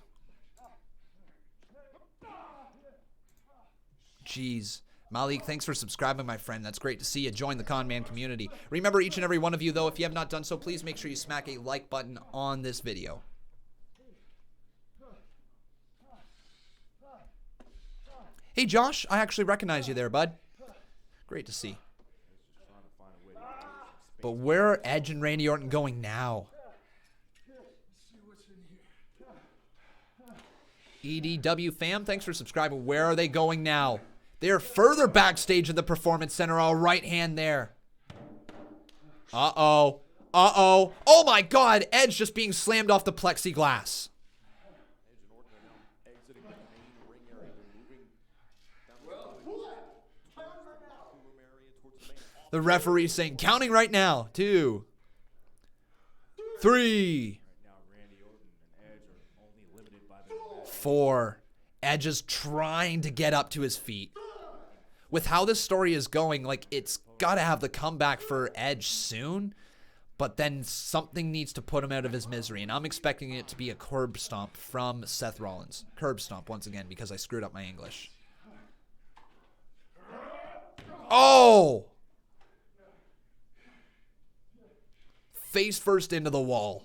Jeez. Malik, thanks for subscribing, my friend. That's great to see you join the Conman community. Remember, each and every one of you, though, if you have not done so, please make sure you smack a like button on this video. Hey, Josh, I actually recognize you there, bud. Great to see. But where are Edge and Randy Orton going now? EDW fam, thanks for subscribing. Where are they going now? They're further backstage in the Performance Center. All right hand there. Uh-oh. Uh-oh. Oh, my God. Edge just being slammed off the plexiglass. The referee saying, counting right now. 2, 3, 4. Edge is trying to get up to his feet. With how this story is going, like, it's got to have the comeback for Edge soon, but then something needs to put him out of his misery, and I'm expecting it to be a curb stomp from Seth Rollins. Curb stomp, once again, because I screwed up my English. Oh! Face first into the wall.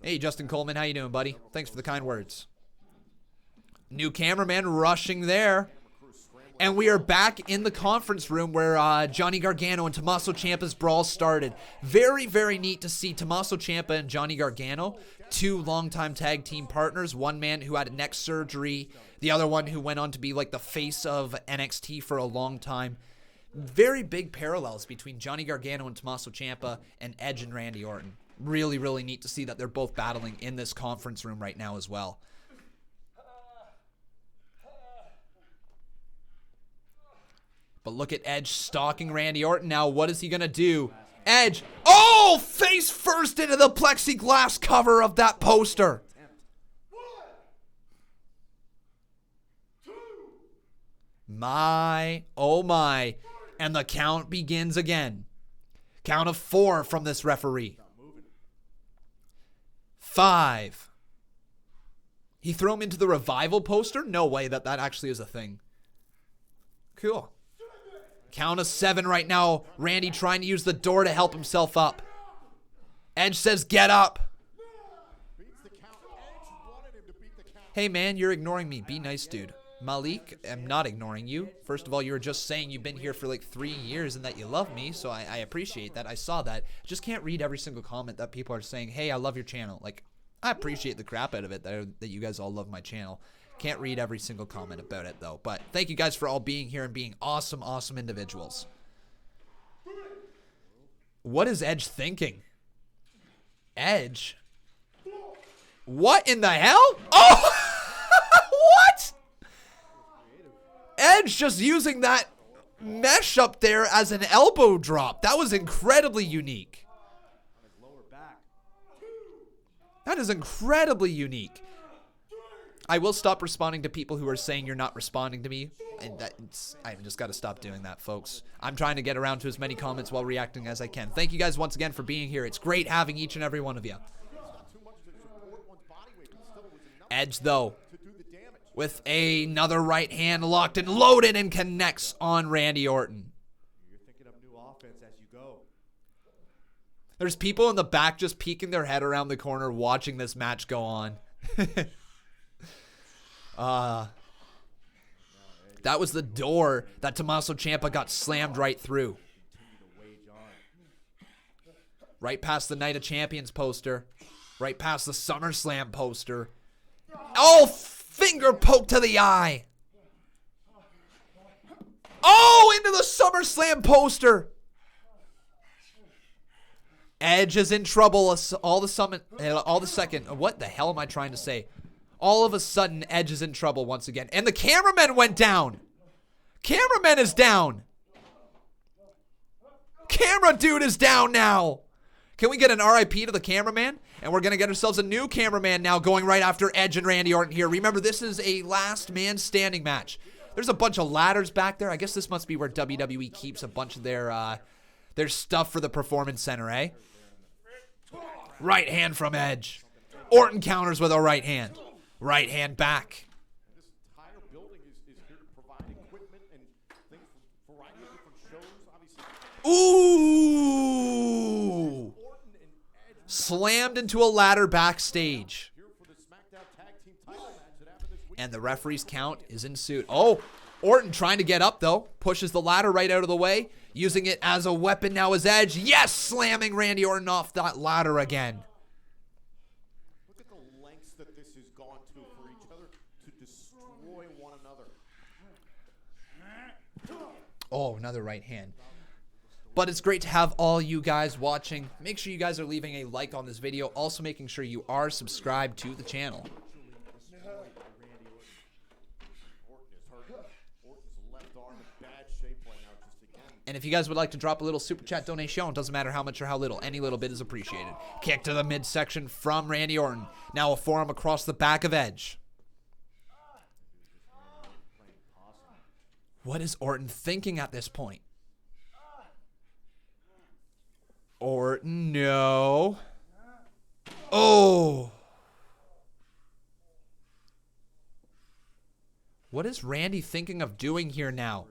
Hey, Justin Coleman, how you doing, buddy? Thanks for the kind words. New cameraman rushing there. And we are back in the conference room where Johnny Gargano and Tommaso Ciampa's brawl started. Very, very neat to see Tommaso Ciampa and Johnny Gargano, 2 longtime tag team partners. One man who had neck surgery, the other one who went on to be like the face of NXT for a long time. Very big parallels between Johnny Gargano and Tommaso Ciampa and Edge and Randy Orton. Really, really neat to see that they're both battling in this conference room right now as well. But look at Edge stalking Randy Orton now. What is he going to do? Edge. Oh, face first into the plexiglass cover of that poster. My, oh my. And the count begins again. Count of 4 from this referee. 5. He threw him into the revival poster? No way that actually is a thing. Cool. Count of 7 right now. Randy trying to use the door to help himself up. Edge says, get up. Hey, man, you're ignoring me. Be nice, dude. Malik, I'm not ignoring you. First of all, you were just saying you've been here for like 3 years and that you love me, so I appreciate that. I saw that. Just can't read every single comment that people are saying, hey, I love your channel. Like, I appreciate the crap out of it that you guys all love my channel. Can't read every single comment about it, though. But thank you guys for all being here and being awesome, awesome individuals. What is Edge thinking? Edge? What in the hell? Oh! What? Edge just using that mesh up there as an elbow drop. That was incredibly unique. That is incredibly unique. I will stop responding to people who are saying you're not responding to me. And I've just got to stop doing that, folks. I'm trying to get around to as many comments while reacting as I can. Thank you guys once again for being here. It's great having each and every one of you. Edge, though, with another right hand locked and loaded and connects on Randy Orton. You're thinking of new offense as you go. There's people in the back just peeking their head around the corner watching this match go on. That was the door that Tommaso Ciampa got slammed right through. Right past the Night of Champions poster. Right past the SummerSlam poster. Oh, finger poke to the eye. Oh, into the SummerSlam poster. Edge is in trouble. What the hell am I trying to say? All of a sudden, Edge is in trouble once again. And the cameraman went down. Cameraman is down. Camera dude is down now. Can we get an RIP to the cameraman? And we're going to get ourselves a new cameraman now going right after Edge and Randy Orton here. Remember, this is a last man standing match. There's a bunch of ladders back there. I guess this must be where WWE keeps a bunch of their stuff for the Performance Center, eh? Right hand from Edge. Orton counters with a right hand. Right hand back. This entire building is here to provide equipment and things for a variety of different shows, obviously. Ooh! Slammed into a ladder backstage. And the referee's count is ensued. Oh, Orton trying to get up, though. Pushes the ladder right out of the way. Using it as a weapon now as Edge. Yes, slamming Randy Orton off that ladder again. Look at the lengths that this has gone to for each other to destroy one another. Oh, another right hand. But it's great to have all you guys watching. Make sure you guys are leaving a like on this video. Also making sure you are subscribed to the channel. And if you guys would like to drop a little super chat donation, doesn't matter how much or how little, any little bit is appreciated. Kick to the midsection from Randy Orton. Now a forearm across the back of Edge. What is Orton thinking at this point? Orton, no. Oh. What is Randy thinking of doing here now?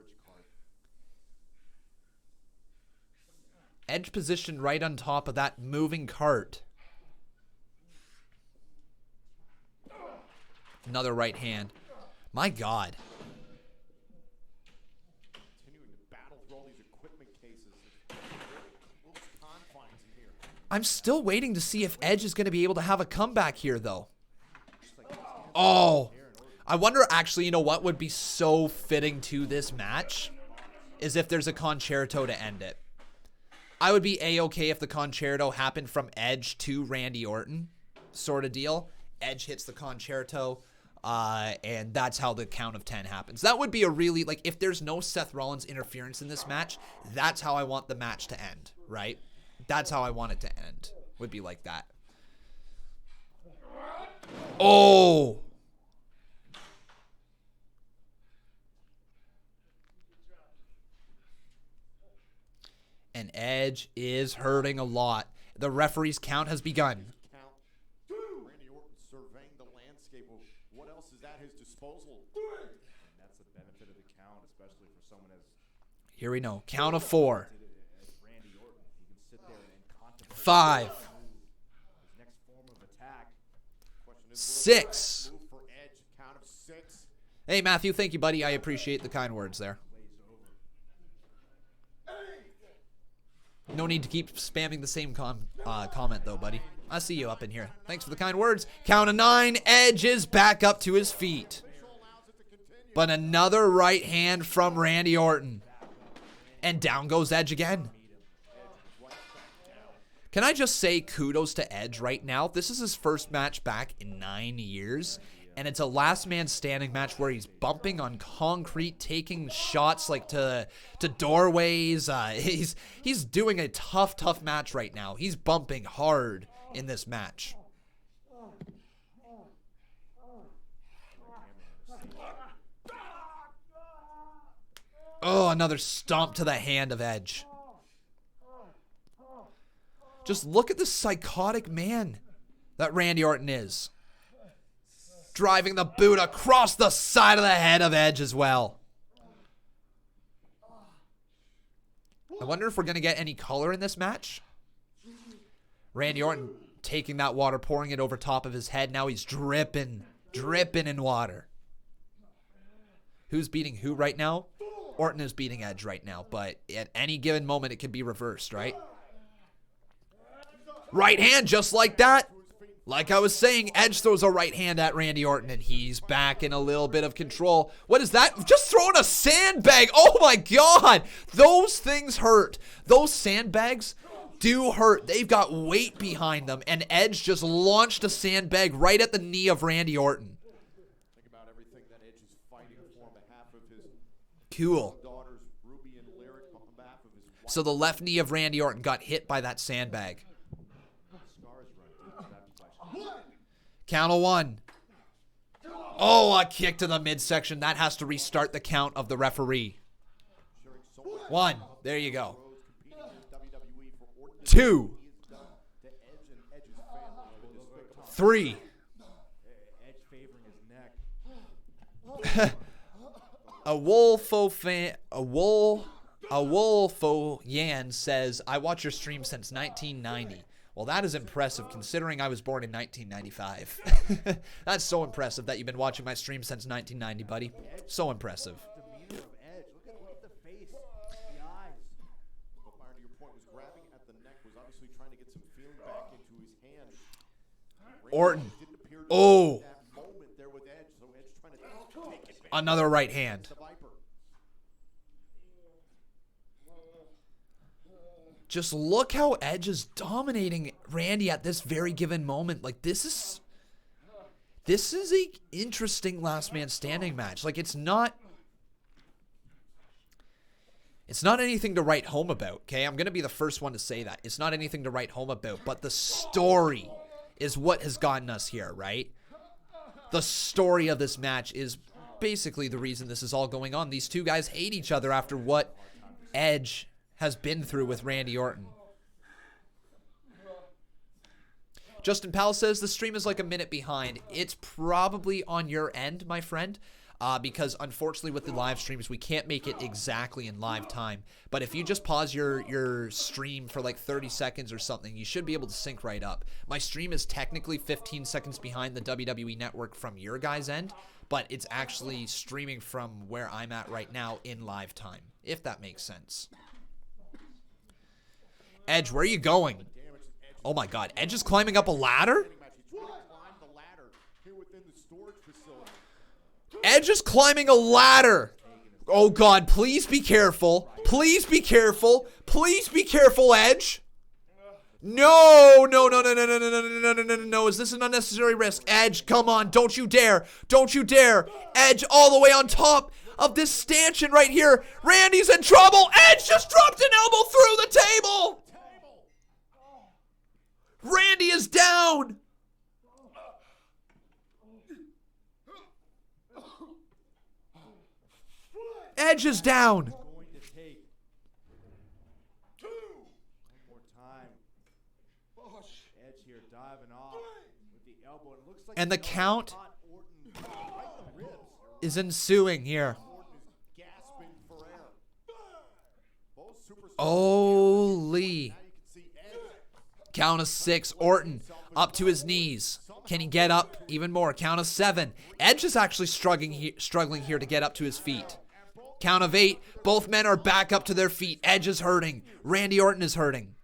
Edge positioned right on top of that moving cart. Another right hand. My God. Continuing to battle through all these equipment cases. Close confines in here. I'm still waiting to see if Edge is going to be able to have a comeback here, though. Oh. I wonder, actually, you know what would be so fitting to this match? Is if there's a concerto to end it. I would be A-okay if the concerto happened from Edge to Randy Orton sort of deal. Edge hits the concerto, and that's how the count of 10 happens. That would be a really, like, if there's no Seth Rollins interference in this match, that's how I want the match to end, right? That's how I want it to end. Would be like that. Oh! And Edge is hurting a lot. The referee's count has begun. Randy Orton surveying the landscape of what else is at his disposal. And that's the benefit of the count, especially for someone as Here we know. Count of 4. Randy Orton. He can sit there and contemplate 5. his next form of attack. Question is, 6. move for Edge, count of 6. Hey, Matthew. Thank you, buddy. I appreciate the kind words there. No need to keep spamming the same comment, though, buddy. I see you up in here. Thanks for the kind words. Count of 9. Edge is back up to his feet. But another right hand from Randy Orton. And down goes Edge again. Can I just say kudos to Edge right now? This is his first match back in 9 years. And it's a last man standing match where he's bumping on concrete, taking shots like to doorways. He's doing a tough match right now. He's bumping hard in this match. Oh, another stomp to the hand of Edge. Just look at the psychotic man that Randy Orton is. Driving the boot across the side of the head of Edge as well. I wonder if we're going to get any color in this match. Randy Orton taking that water, pouring it over top of his head. Now he's dripping in water. Who's beating who right now? Orton is beating Edge right now, but at any given moment it can be reversed, right? Right hand just like that. Like I was saying, Edge throws a right hand at Randy Orton, and he's back in a little bit of control. What is that? Just throwing a sandbag. Oh, my God. Those things hurt. Those sandbags do hurt. They've got weight behind them, and Edge just launched a sandbag right at the knee of Randy Orton. Think about everything that Edge is fighting for on behalf of his Cool. daughters, Ruby and Lyric, on behalf of his wife. So the left knee of Randy Orton got hit by that sandbag. Count of 1. Oh, a kick to the midsection. That has to restart the count of the referee. 1. There you go. 2. 3. A Wolfo Yan says, I watch your stream since 1990. Well, that is impressive considering I was born in 1995. That's so impressive that you've been watching my stream since 1990, buddy. So impressive. Orton. Oh. Another right hand. Just look how Edge is dominating Randy at this very given moment. Like, this is a interesting last man standing match. Like, it's not anything to write home about, okay? I'm going to be the first one to say that. It's not anything to write home about, but the story is what has gotten us here, right? The story of this match is basically the reason this is all going on. These two guys hate each other after what Edge has been through with Randy Orton. Justin Powell says the stream is like a minute behind. It's probably on your end, my friend, because unfortunately with the live streams, we can't make it exactly in live time. But if you just pause your stream for like 30 seconds or something, you should be able to sync right up. My stream is technically 15 seconds behind the WWE Network from your guys' end, but it's actually streaming from where I'm at right now in live time, if that makes sense. Edge, where are you going? Oh my God, Edge is climbing up a ladder? Edge is climbing a ladder. Oh God, please be careful. Please be careful. Please be careful, Edge. No. Is this an unnecessary risk? Edge, come on. Don't you dare. Don't you dare. Edge all the way on top of this stanchion right here. Randy's in trouble. Edge just dropped an elbow through the table. Randy is down. Edge is down. And the count is ensuing here. Holy. Count of 6. Orton up to his knees. Can he get up even more? Count of 7. Edge is actually struggling here to get up to his feet. Count of 8. Both men are back up to their feet. Edge is hurting. Randy Orton is hurting.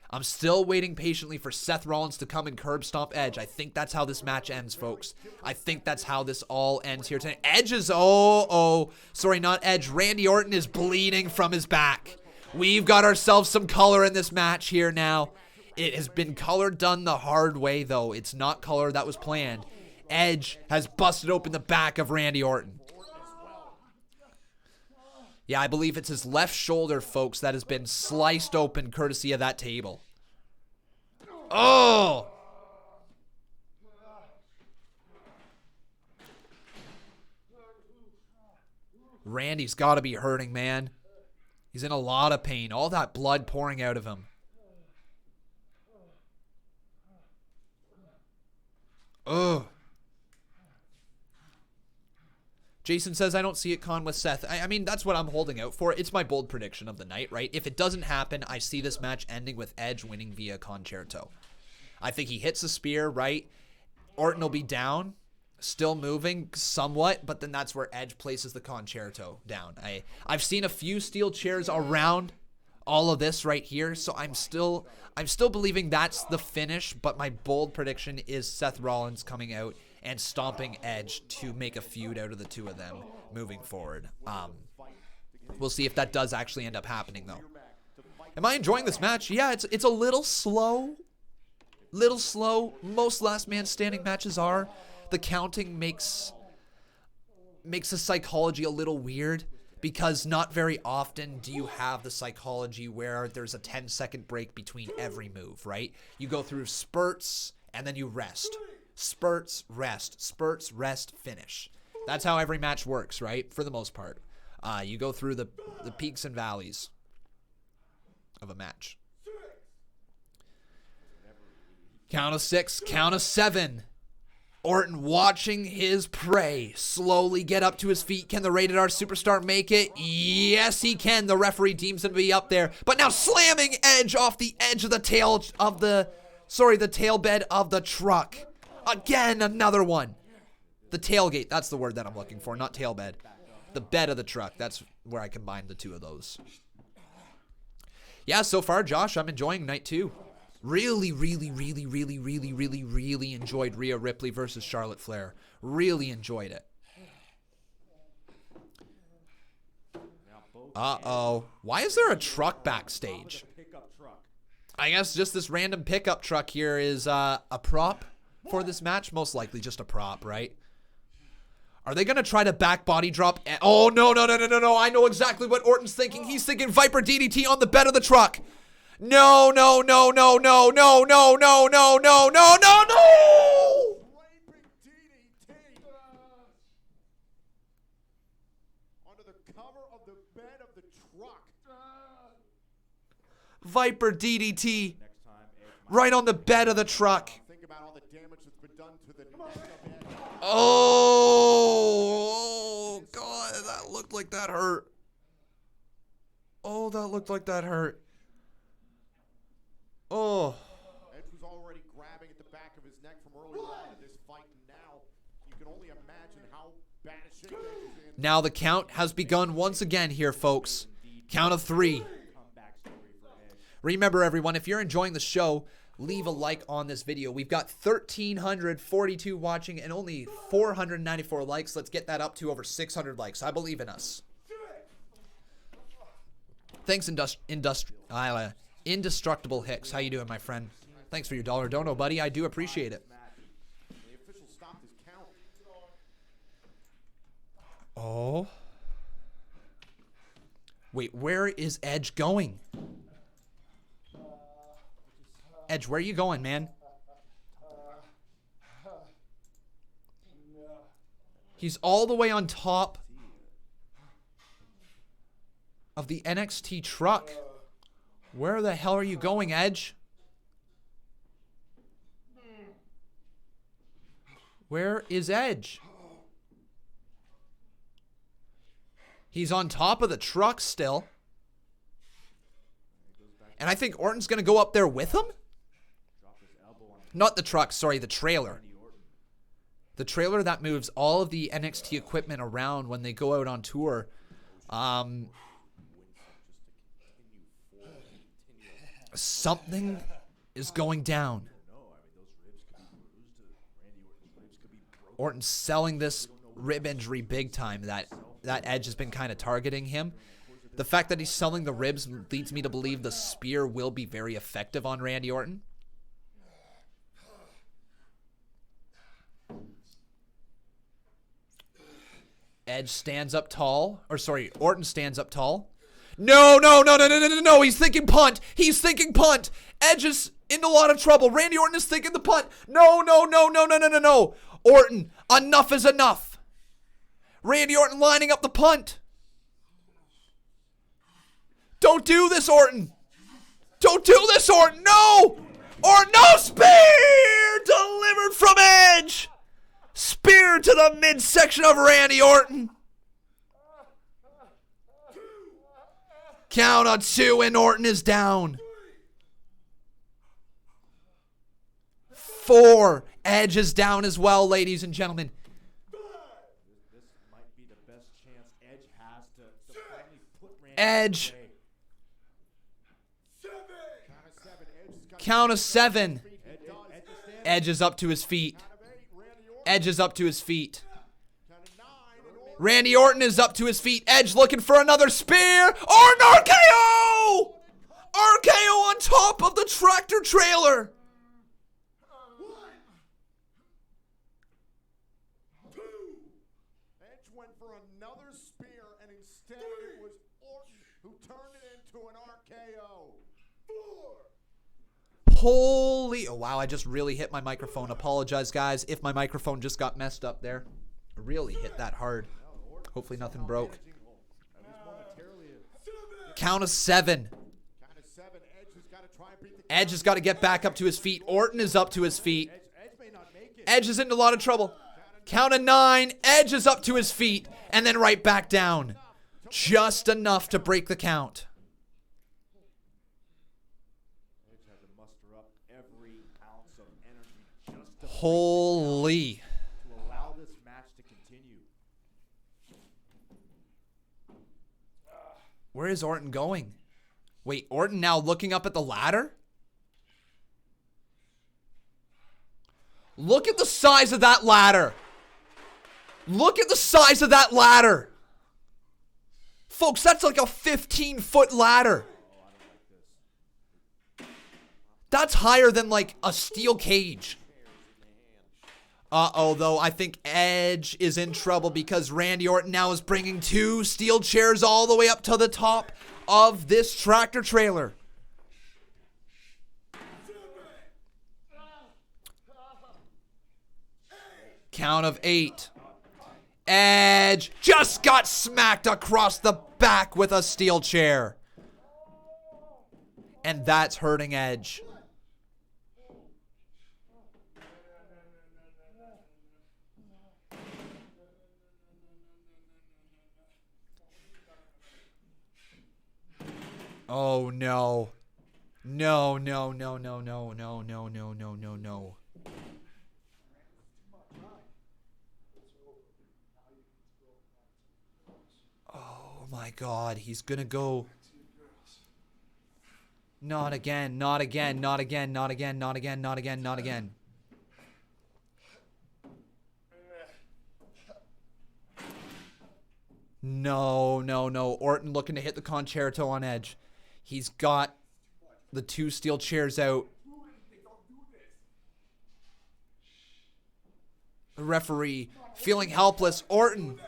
I'm still waiting patiently for Seth Rollins to come and curb stomp Edge. I think that's how this match ends, folks. I think that's how this all ends here tonight. Edge is, sorry, not Edge. Randy Orton is bleeding from his back. We've got ourselves some color in this match here now. It has been color done the hard way, though. It's not color that was planned. Edge has busted open the back of Randy Orton. Yeah, I believe it's his left shoulder, folks, that has been sliced open courtesy of that table. Oh! Randy's got to be hurting, man. He's in a lot of pain. All that blood pouring out of him. Ugh. Jason says, I don't see it con with Seth. I mean, that's what I'm holding out for. It's my bold prediction of the night, right? If it doesn't happen, I see this match ending with Edge winning via concerto. I think he hits the spear, right? Orton will be down, still moving somewhat, but then that's where Edge places the concerto down. I've seen a few steel chairs around all of this right here, so I'm still believing that's the finish, but my bold prediction is Seth Rollins coming out and stomping Edge to make a feud out of the two of them moving forward. We'll see if that does actually end up happening, though. Am I enjoying this match? Yeah, it's a little slow. Most last man standing matches are. The counting makes the psychology a little weird, because not very often do you have the psychology where there's a 10-second break between every move, right? You go through spurts, and then you rest. Spurts, rest, finish. That's how every match works, right? For the most part. You go through the peaks and valleys of a match. Count of 6, count of 7. Orton watching his prey slowly get up to his feet. Can the Rated R Superstar make it? Yes, he can. The referee deems him to be up there. But now slamming Edge off the edge of the tailbed of the truck. Again, another one. The tailgate, that's the word that I'm looking for, not tailbed. The bed of the truck, that's where I combined the two of those. Yeah, so far, Josh, I'm enjoying night 2. Really enjoyed Rhea Ripley versus Charlotte Flair. Really enjoyed it. Uh-oh. Why is there a truck backstage? I guess just this random pickup truck here is a prop for this match. Most likely just a prop, right? Are they going to try to back body drop? Oh, no. I know exactly what Orton's thinking. He's thinking Viper DDT on the bed of the truck. No. Viper DDT right on the bed of the truck. Oh, God, that looked like that hurt. Oh, that looked like that hurt. Oh. Edge was already grabbing at the back of his neck from earlier on in this fight, and now you can only imagine how bad a shape Edge is in. Now the count has begun once again here, folks. Count of 3. Remember, everyone, if you're enjoying the show, leave a like on this video. We've got 1,342 watching and only 494 likes. Let's get that up to over 600 likes. I believe in us. Thanks, Indestructible Hicks. How you doing, my friend? Thanks for your $1 dono, buddy. I do appreciate it. Oh. Wait, where is Edge going? Edge, where are you going, man? He's all the way on top of the NXT truck. Where the hell are you going, Edge? Where is Edge? He's on top of the truck still. And I think Orton's going to go up there with him? Not the truck, sorry, the trailer. The trailer that moves all of the NXT equipment around when they go out on tour. Something is going down. Orton's selling this rib injury big time. That Edge has been kind of targeting him. The fact that he's selling the ribs leads me to believe the spear will be very effective on Randy Orton. Edge stands up tall. Or sorry, Orton stands up tall. No. He's thinking punt. He's thinking punt. Edge is in a lot of trouble. Randy Orton is thinking the punt. No. Orton, enough is enough. Randy Orton lining up the punt. Don't do this, Orton. Don't do this, Orton. No. Orton, no. Spear delivered from Edge. Spear to the midsection of Randy Orton. Count on 2 and Orton is down. 4. Edge is down as well, ladies and gentlemen. This might be the best chance Edge has to finally put Randy Edge. away. Count of 7. Edge is up to his feet. Edge is up to his feet. Randy Orton is up to his feet. Edge looking for another spear. Orton RKO! RKO on top of the tractor trailer. Edge went for another spear, and instead it was Orton who turned it into an RKO. 4. Holy, oh wow, I just really hit my microphone. Apologize, guys, if my microphone just got messed up there. I really hit that hard. Hopefully nothing broke. Count of 7. Edge has got to get back up to his feet. Orton is up to his feet. Edge is in a lot of trouble. Count of 9. Edge is up to his feet. And then right back down. Just enough to break the count. Holy. To allow this match to continue. Where is Orton going? Wait, Orton now looking up at the ladder? Look at the size of that ladder. Look at the size of that ladder. Folks, that's like a 15-foot ladder. That's higher than like a steel cage. Uh-oh, though. I think Edge is in trouble because Randy Orton now is bringing 2 steel chairs all the way up to the top of this tractor trailer. Count of 8. Edge just got smacked across the back with a steel chair. And that's hurting Edge. Oh no. No. Oh my God, he's gonna go. Not again. No. Orton looking to hit the concerto on Edge. He's got the 2 steel chairs out. The referee feeling helpless. Orton.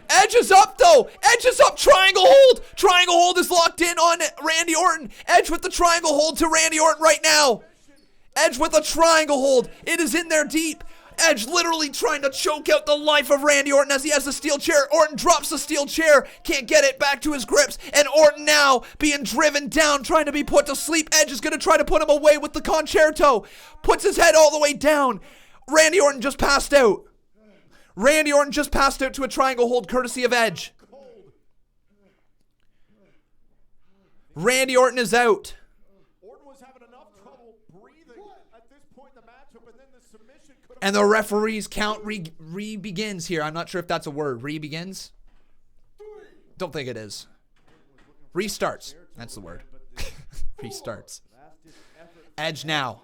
Edge is up, though. Edge is up. Triangle hold. Triangle hold is locked in on Randy Orton. Edge with the triangle hold to Randy Orton right now. Edge with a triangle hold. It is in there deep. Edge literally trying to choke out the life of Randy Orton as he has the steel chair. Orton drops the steel chair. Can't get it back to his grips. And Orton now being driven down, trying to be put to sleep. Edge is going to try to put him away with the concerto. Puts his head all the way down. Randy Orton just passed out. Randy Orton just passed out to a triangle hold courtesy of Edge. Randy Orton is out. Orton was having enough trouble breathing at this point in the matchup, and then the submission could have... And the referee's count re-begins here. I'm not sure if that's a word. Re-begins? Don't think it is. Restarts. That's the word. Restarts. Edge now.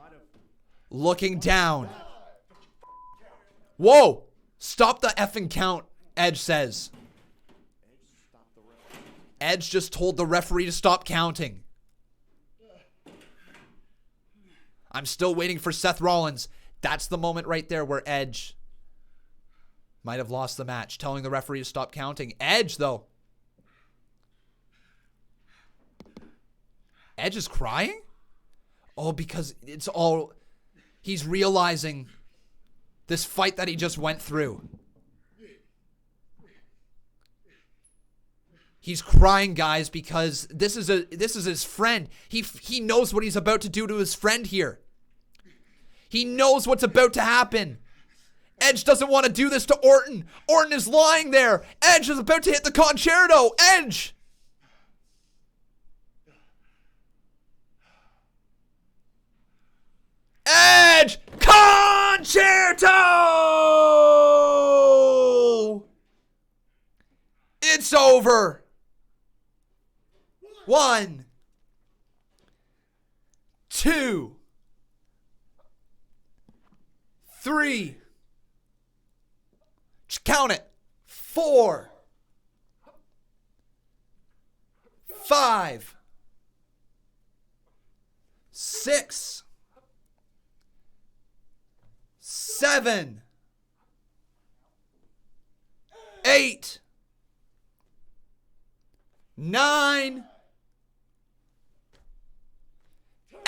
Looking down. Whoa! Stop the effing count, Edge says. Edge just told the referee to stop counting. I'm still waiting for Seth Rollins. That's the moment right there where Edge might have lost the match, telling the referee to stop counting. Edge, though. Edge is crying? Oh, because it's all... He's realizing this fight that he just went through. He's crying, guys, because this is his friend. He knows what he's about to do to his friend here. He knows what's about to happen. Edge doesn't want to do this to Orton. Orton is lying there. Edge is about to hit the concerto. Edge! Edge! Concerto! It's over. 1, 2, 3. Just count it. 4, 5, 6, 7, 8, 9.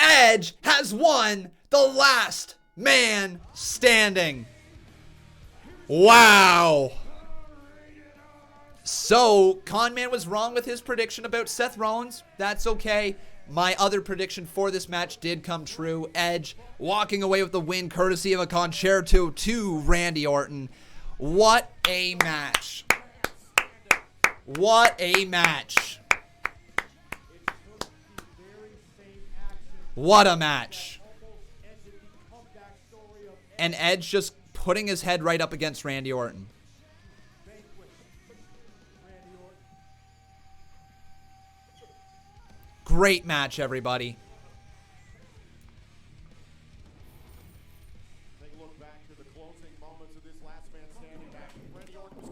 Edge has won the last man standing. Wow. So, Conman was wrong with his prediction about Seth Rollins. That's okay. My other prediction for this match did come true. Edge walking away with the win courtesy of a concerto to Randy Orton. What a match. What a match. What a match. And Edge just putting his head right up against Randy Orton. Great match, everybody. Take a look back to the closing moments of this last man standing match. Randy Orton was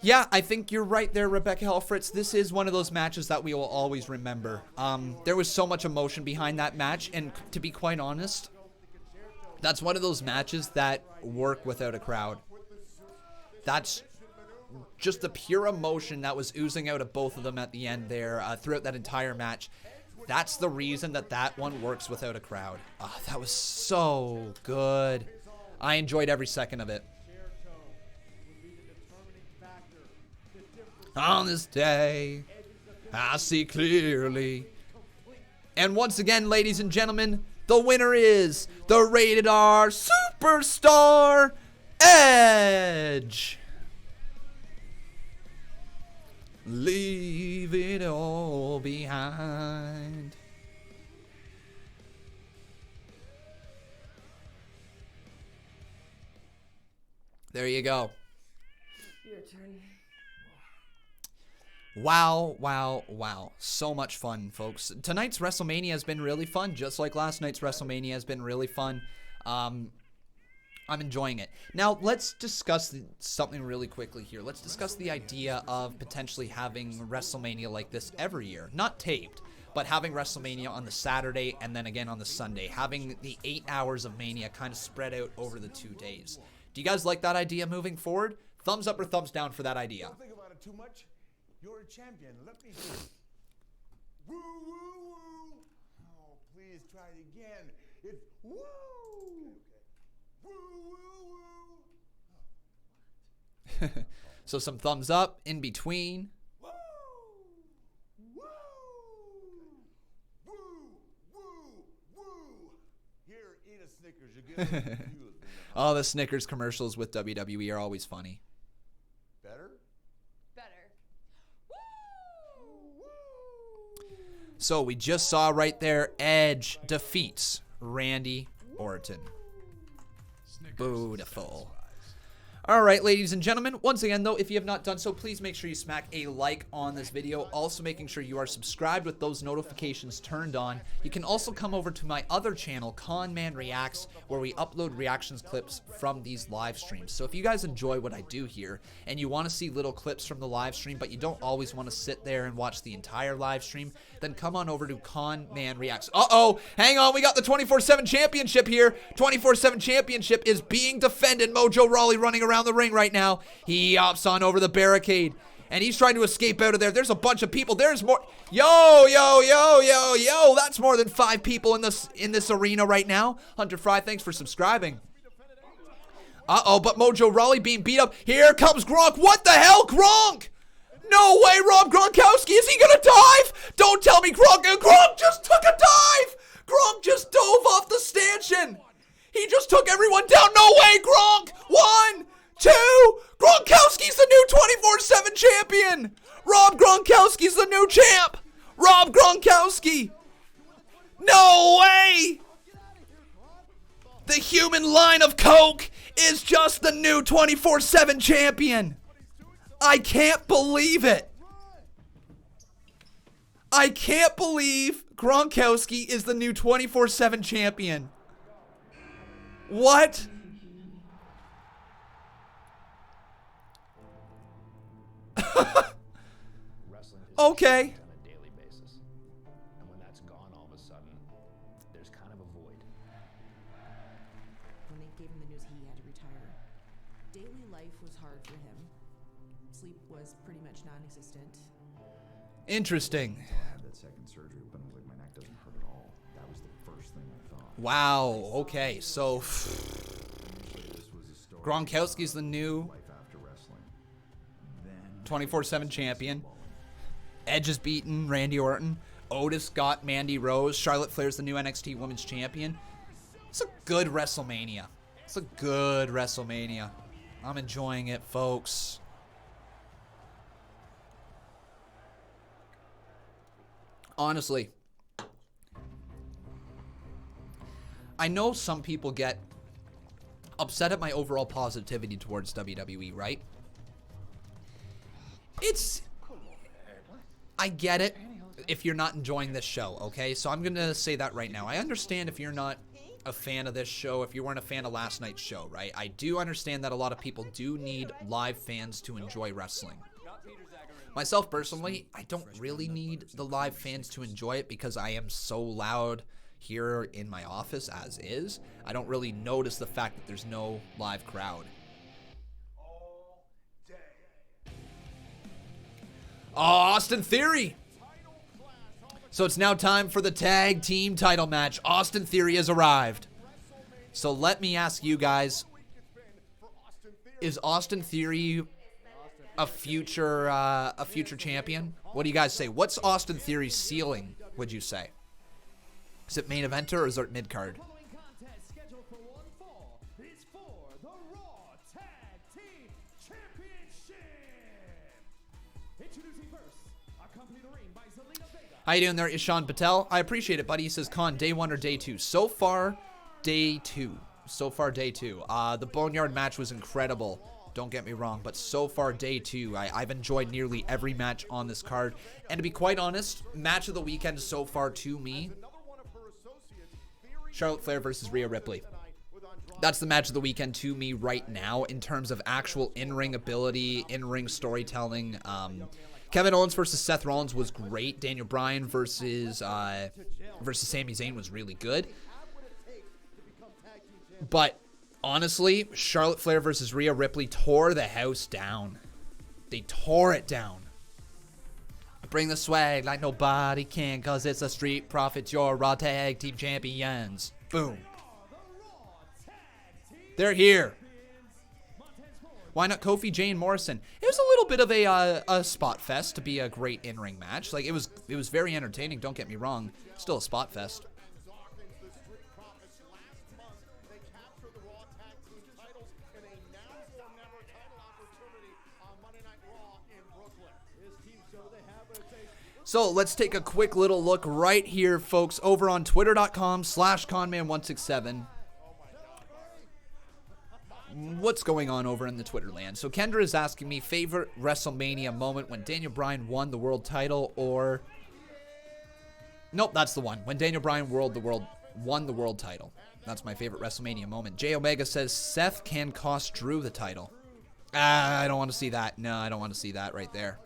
Yeah, I think you're right there, Rebecca Helfritz. This is one of those matches that we will always remember. There was so much emotion behind that match, and to be quite honest, that's one of those matches that work without a crowd. That's just the pure emotion that was oozing out of both of them at the end there throughout that entire match. That's the reason that that one works without a crowd. That was so good. I enjoyed every second of it. On this day, I see clearly. And once again, ladies and gentlemen, the winner is the Rated R Superstar Edge. Leave it all behind. There you go. Your turn. Wow, wow, wow. So much fun, folks. Tonight's WrestleMania has been really fun, just like last night's WrestleMania has been really fun. I'm enjoying it. Now, let's discuss something really quickly here. Let's discuss the idea of potentially having WrestleMania like this every year. Not taped, but having WrestleMania on the Saturday and then again on the Sunday. Having the 8 hours of Mania kind of spread out over the 2 days. Do you guys like that idea moving forward? Thumbs up or thumbs down for that idea? Don't think about it too much. You're a champion. Let me hear it. Woo, woo, woo. Oh, please try it again. It's woo. Woo, woo, woo. So some thumbs up in between. Woo, woo, woo, woo, woo. Here Snickers. You get confused. Oh, the Snickers commercials with WWE are always funny. Better? Better. So we just saw right there, Edge defeats Randy Orton. Beautiful. All right, ladies and gentlemen, once again, though, if you have not done so, please make sure you smack a like on this video. Also making sure you are subscribed with those notifications turned on. You can also come over to my other channel, Conman Reacts, where we upload reactions clips from these live streams. So if you guys enjoy what I do here and you want to see little clips from the live stream, but you don't always want to sit there and watch the entire live stream, then come on over to Conman Reacts. Uh-oh, hang on, we got the 24/7 championship here. 24/7 championship is being defended. Mojo Rawley running around the ring right now. He hops on over the barricade and he's trying to escape out of there. There's a bunch of people. There's more. Yo, that's more than 5 people in this arena right now. Hunter Fry, thanks for subscribing. Uh-oh, but Mojo Rawley being beat up. Here comes Gronk. What the hell, Gronk? No way, Rob Gronkowski. Is he gonna dive? Don't tell me Gronk just took a dive. Gronk just dove off the stanchion. He just took everyone down. No way, Gronk. 1, 2. Gronkowski's the new 24/7 champion. Rob Gronkowski's the new champ. Rob Gronkowski. No way. The human line of coke is just the new 24/7 champion. I can't believe it. I can't believe Gronkowski is the new 24/7 champion. What? Okay. On a daily basis. And when that's gone, all of a sudden, there's kind of a void. When they gave him the news he had to retire, daily life was hard for him. Sleep was pretty much non-existent. Interesting. I had that second surgery, but I was like, my neck doesn't hurt at all. That was the first thing I thought. Wow. Okay, so Gronkowski's the new 24/7 champion. Edge is beaten Randy Orton. Otis got Mandy Rose. Charlotte Flair's the new NXT Women's Champion. It's a good WrestleMania. It's a good WrestleMania. I'm enjoying it, folks. Honestly, I know some people get upset at my overall positivity towards WWE, right? I get it if you're not enjoying this show, okay? So I'm going to say that right now. I understand if you're not a fan of this show, if you weren't a fan of last night's show, right? I do understand that a lot of people do need live fans to enjoy wrestling. Myself, personally, I don't really need the live fans to enjoy it because I am so loud here in my office as is. I don't really notice the fact that there's no live crowd. Oh, Austin Theory. So it's now time for the tag team title match. Austin Theory has arrived. So let me ask you guys, is Austin Theory a future champion? What do you guys say? What's Austin Theory's ceiling, would you say? Is it main eventer or is it mid-card? How you doing there, Ishan Patel? I appreciate it, buddy. He says, Con, day 1 or day 2? So far, day 2. So far, day 2. The Boneyard match was incredible. Don't get me wrong, but so far, day 2. I've enjoyed nearly every match on this card. And to be quite honest, match of the weekend so far to me, Charlotte Flair versus Rhea Ripley. That's the match of the weekend to me right now in terms of actual in-ring ability, in-ring storytelling. Kevin Owens versus Seth Rollins was great. Daniel Bryan versus Sami Zayn was really good. But honestly, Charlotte Flair versus Rhea Ripley tore the house down. They tore it down. Bring the swag like nobody can, cause it's a Street Profits, your Raw Tag Team Champions. Boom. They're here. Why not Kofi, Jay, and Morrison? It was a little bit of a spot fest to be a great in-ring match. Like it was very entertaining. Don't get me wrong. Still a spot fest. So let's take a quick little look right here, folks, over on twitter.com/Conman167. What's going on over in the Twitter land? So Kendra is asking me favorite WrestleMania moment when Daniel Bryan won the world title, or nope, that's the one. When Daniel Bryan won the world title. That's my favorite WrestleMania moment. J Omega says Seth can cost Drew the title. I don't want to see that. No, I don't want to see that right there.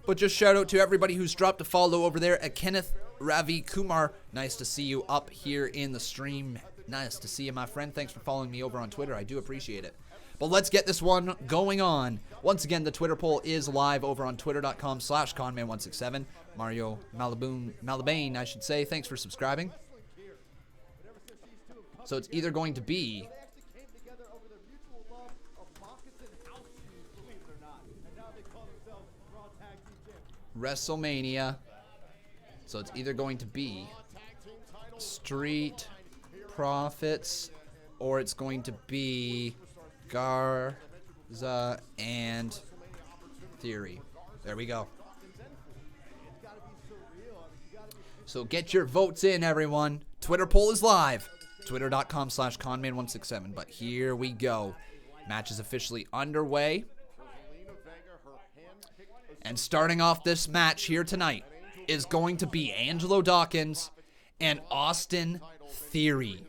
But just shout out to everybody who's dropped a follow over there at Kenneth Ravi Kumar. Nice to see you up here in the stream. Nice to see you, my friend. Thanks for following me over on Twitter. I do appreciate it. But let's get this one going on. Once again, the Twitter poll is live over on twitter.com/Conman167. Mario Malabane, I should say. Thanks for subscribing. So it's either going to be WrestleMania. So it's either going to be Street Profits or it's going to be Garza and Theory. There we go. So get your votes in, everyone. Twitter poll is live. Twitter.com/Conman167. But here we go. Match is officially underway. And starting off this match here tonight is going to be Angelo Dawkins and Austin Theory.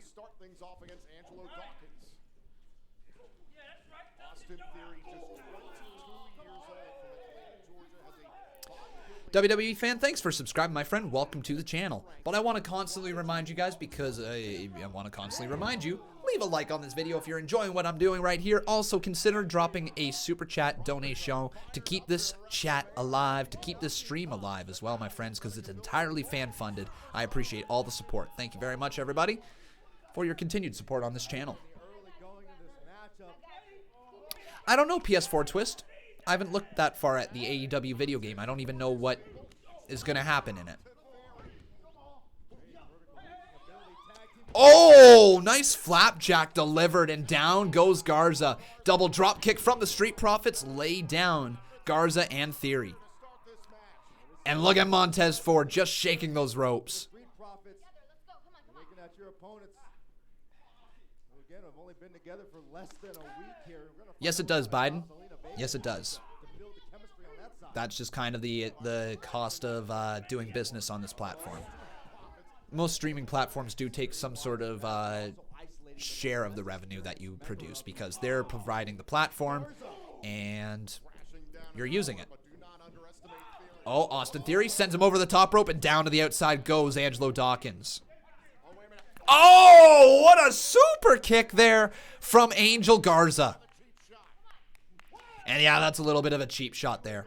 WWE fan, thanks for subscribing, my friend. Welcome to the channel. But I want to constantly remind you guys, because I want to constantly remind you, leave a like on this video if you're enjoying what I'm doing right here. Also, consider dropping a super chat donation to keep this chat alive, to keep this stream alive as well, my friends, because it's entirely fan-funded. I appreciate all the support. Thank you very much, everybody, for your continued support on this channel. I don't know, PS4 Twist. I haven't looked that far at the AEW video game. I don't even know what is going to happen in it. Oh, nice flapjack delivered, and down goes Garza. Double drop kick from the Street Profits. Lay down Garza and Theory. And look at Montez Ford just shaking those ropes. Yes, it does, Biden. Yes, it does. That's just kind of the cost of doing business on this platform. Most streaming platforms do take some sort of share of the revenue that you produce because they're providing the platform and you're using it. Oh, Austin Theory sends him over the top rope and down to the outside goes Angelo Dawkins. Oh, what a super kick there from Angel Garza. And yeah, that's a little bit of a cheap shot there.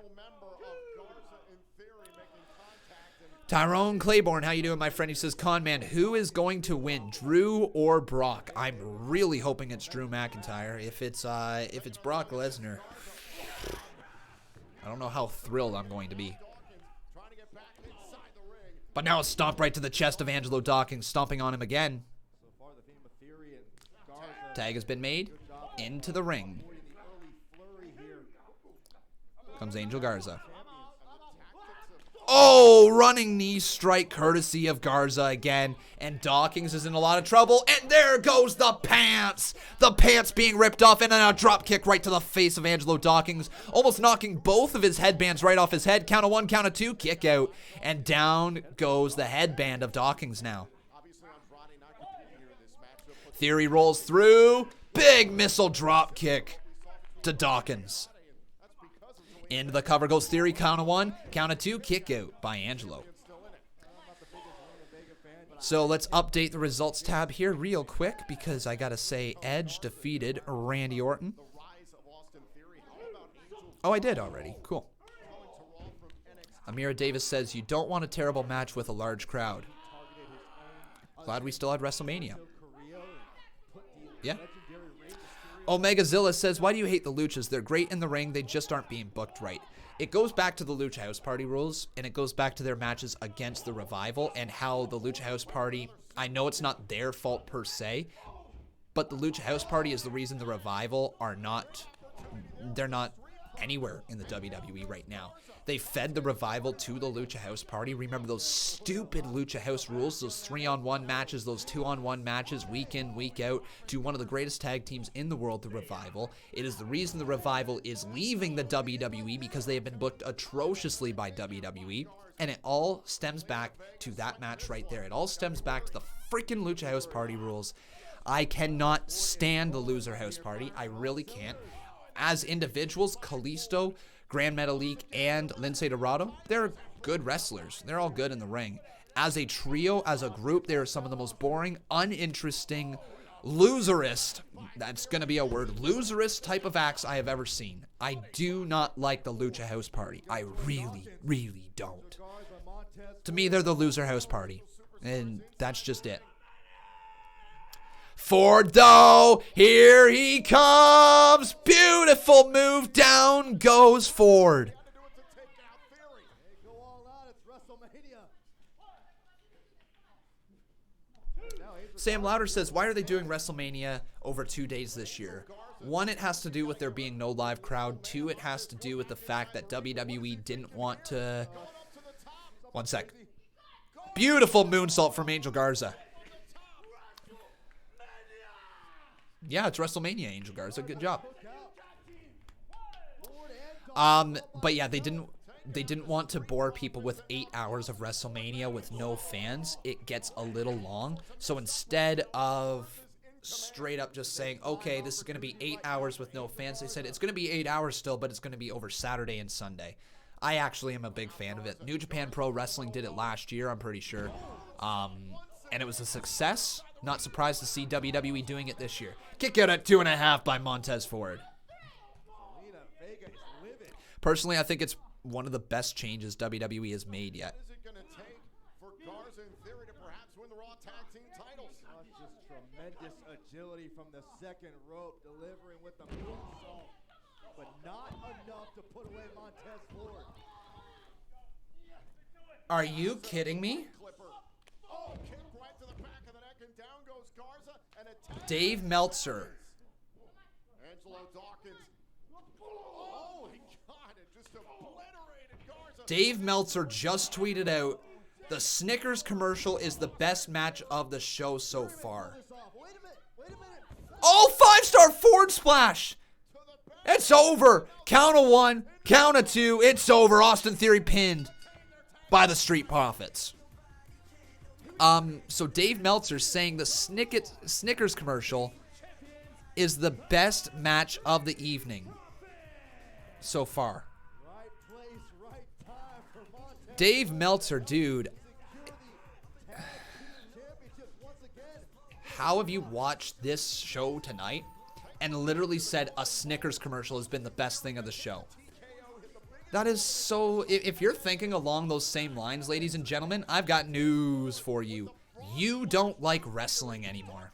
Tyrone Claiborne, how you doing, my friend? He says, Conman, who is going to win, Drew or Brock? I'm really hoping it's Drew McIntyre. If it's Brock Lesnar, I don't know how thrilled I'm going to be. But now a stomp right to the chest of Angelo Dawkins, stomping on him again. Tag has been made into the ring. Comes Angel Garza. Oh, running knee strike courtesy of Garza again. And Dawkins is in a lot of trouble. And there goes the pants. The pants being ripped off. And then a drop kick right to the face of Angelo Dawkins. Almost knocking both of his headbands right off his head. Count of one, count of two. Kick out. And down goes the headband of Dawkins now. Theory rolls through. Big missile drop kick to Dawkins. Into the cover goes Theory, count of one, count of two, kick out by Angelo. So let's update the results tab here real quick because I gotta say Edge defeated Randy Orton. Oh, I did already. Cool. Amira Davis says, you don't want a terrible match with a large crowd. Glad we still had WrestleMania. Yeah. Omega Zilla says, why do you hate the Luchas? They're great in the ring, they just aren't being booked right. It goes back to the Lucha House Party rules, and it goes back to their matches against the Revival and how the Lucha House Party, I know it's not their fault per se, but the Lucha House Party is the reason the Revival they're not anywhere in the WWE right now. They fed the Revival to the Lucha House Party. Remember those stupid Lucha House rules, those 3-on-1 matches, those 2-on-1 matches, week in, week out, to one of the greatest tag teams in the world, the Revival. It is the reason the Revival is leaving the WWE, because they have been booked atrociously by WWE. And it all stems back to that match right there. It all stems back to the freaking Lucha House Party rules. I cannot stand the Loser House Party. I really can't. As individuals, Kalisto, Grand Metalik, and Lince Dorado, they're good wrestlers. They're all good in the ring. As a trio, as a group, they are some of the most boring, uninteresting, loserist, that's going to be a word, loserist type of acts I have ever seen. I do not like the Lucha House Party. I really, really don't. To me, they're the Loser House Party, and that's just it. Ford, though, here he comes. Beautiful move. Down goes Ford. Sam Louder says, why are they doing WrestleMania over 2 days this year? One, it has to do with there being no live crowd. Two, it has to do with the fact that WWE didn't want to... One sec. Beautiful moonsault from Angel Garza. Yeah, it's WrestleMania, Angel Garza. Good job. But yeah, they didn't want to bore people with 8 hours of WrestleMania with no fans. It gets a little long. So instead of straight up just saying, okay, this is going to be 8 hours with no fans, they said it's going to be 8 hours still, but it's going to be over Saturday and Sunday. I actually am a big fan of it. New Japan Pro Wrestling did it last year, I'm pretty sure. And it was a success. Not surprised to see WWE doing it this year. Kick out at 2.5 by Montez Ford. Personally, I think it's one of the best changes WWE has made yet. Tremendous agility from the second rope, delivering with the moonsault, but not enough to put away Montez Ford. Are you kidding me? Dave Meltzer. Dave Meltzer just tweeted out, the Snickers commercial is the best match of the show so far. Oh, 5-star Ford splash. It's over. Count of 1, count of 2. It's over. Austin Theory pinned by the Street Profits. So Dave Meltzer saying the Snickers commercial is the best match of the evening so far. Dave Meltzer, dude. How have you watched this show tonight and literally said a Snickers commercial has been the best thing of the show? That is so... If you're thinking along those same lines, ladies and gentlemen, I've got news for you. You don't like wrestling anymore.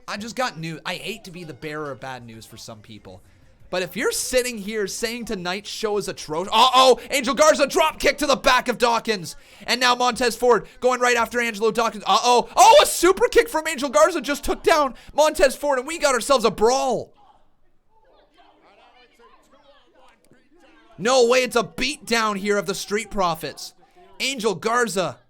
I just got news. I hate to be the bearer of bad news for some people. But if you're sitting here saying tonight's show is atrocious... Uh-oh! Angel Garza drop kick to the back of Dawkins. And now Montez Ford going right after Angelo Dawkins. Uh-oh! Oh, a super kick from Angel Garza just took down Montez Ford, and we got ourselves a brawl. No way, it's a beatdown here of the Street Profits. Angel Garza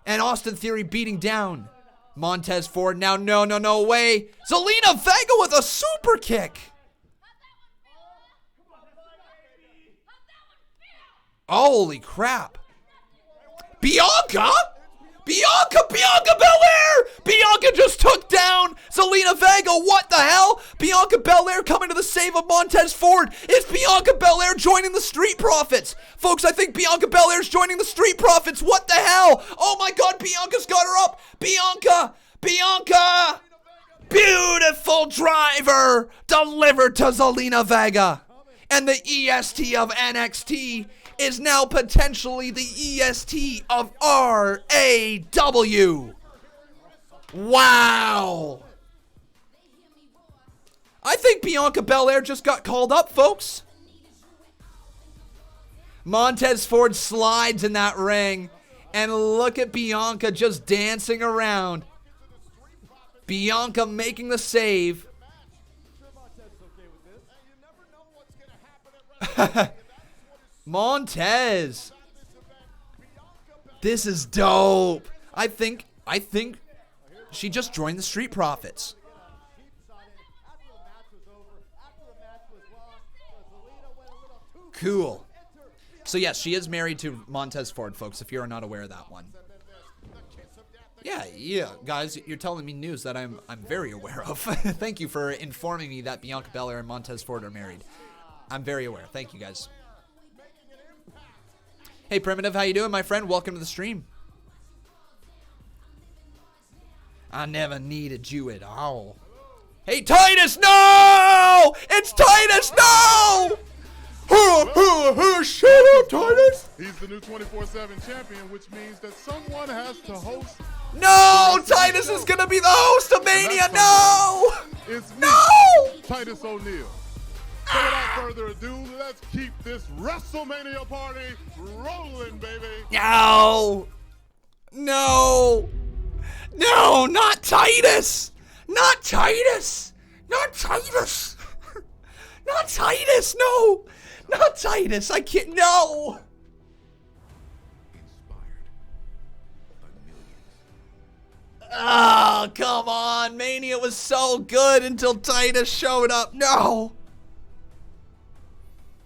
and Austin Theory beating down Montez Ford. Now, no way. Zelina Vega with a super kick. Holy crap. Bianca Belair! Bianca just took down Zelina Vega. What the hell? Bianca Belair coming to the save of Montez Ford. Is Bianca Belair joining the Street Profits? Folks, I think Bianca Belair's joining the Street Profits. What the hell? Oh my God, Bianca's got her up. Bianca! Beautiful driver delivered to Zelina Vega. And the EST of NXT is now potentially the EST of RAW. Wow. I think Bianca Belair just got called up, folks. Montez Ford slides in that ring. And look at Bianca just dancing around. Bianca making the save. Montez. This is dope. I think she just joined the Street Profits. Cool. So yes, she is married to Montez Ford, folks, if you're not aware of that one. Yeah, guys, you're telling me news that I'm very aware of. Thank you for informing me that Bianca Belair and Montez Ford are married. I'm very aware. Thank you, guys. Hey, Primitive, how you doing, my friend? Welcome to the stream. I never needed you at all. Hey, Titus, no! It's Titus, no! Shut up, Titus! He's the new 24/7 champion, which means that someone has to host. No! Titus is gonna be the host of Mania! No! It's me, no! Titus O'Neil. So without further ado, let's keep this WrestleMania party rolling, baby. No! No! No! Not Titus! Not Titus! Not Titus! Not Titus! No! Not Titus! I can't. No! Oh, come on. Mania was so good until Titus showed up. No!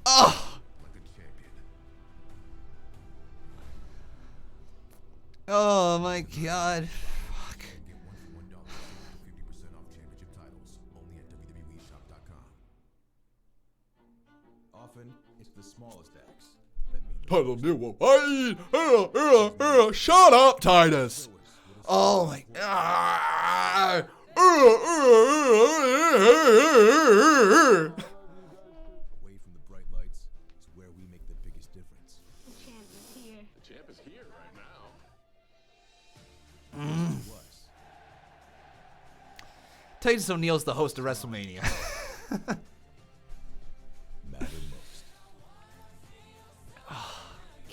Oh! Oh my God. Fuck. Often, it's the smallest acts that mean. Shut up, Titus. Oh my God. Away from the bright lights is where we make the biggest difference. The champ is here. The champ is here right now. Titus O'Neil's the host of WrestleMania. Oh,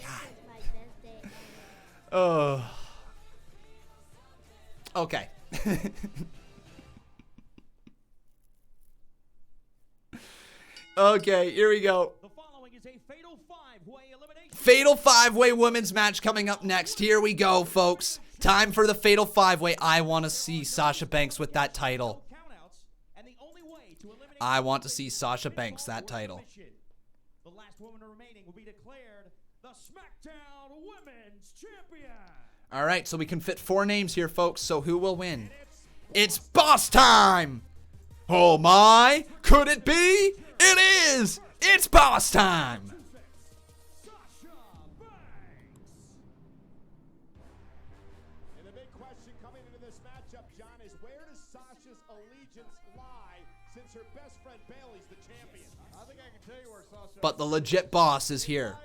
God. Oh. Okay. Okay, here we go. The following is a fatal five-way elimination. Fatal five-way women's match coming up next. Here we go, folks. Time for the fatal five-way. I want to see Sasha Banks with that title. I want to see Sasha Banks that title. The last woman remaining will be declared the SmackDown Women's Champion. All right, so we can fit 4 names here, folks. So who will win? It's boss time. Oh my, could it be? It is. It's boss time. And the big question coming into this matchup, John, is where does Sasha's allegiance lie since her best friend Bayley's the champion? I think I can tell you where Sasha. But the legit boss is here.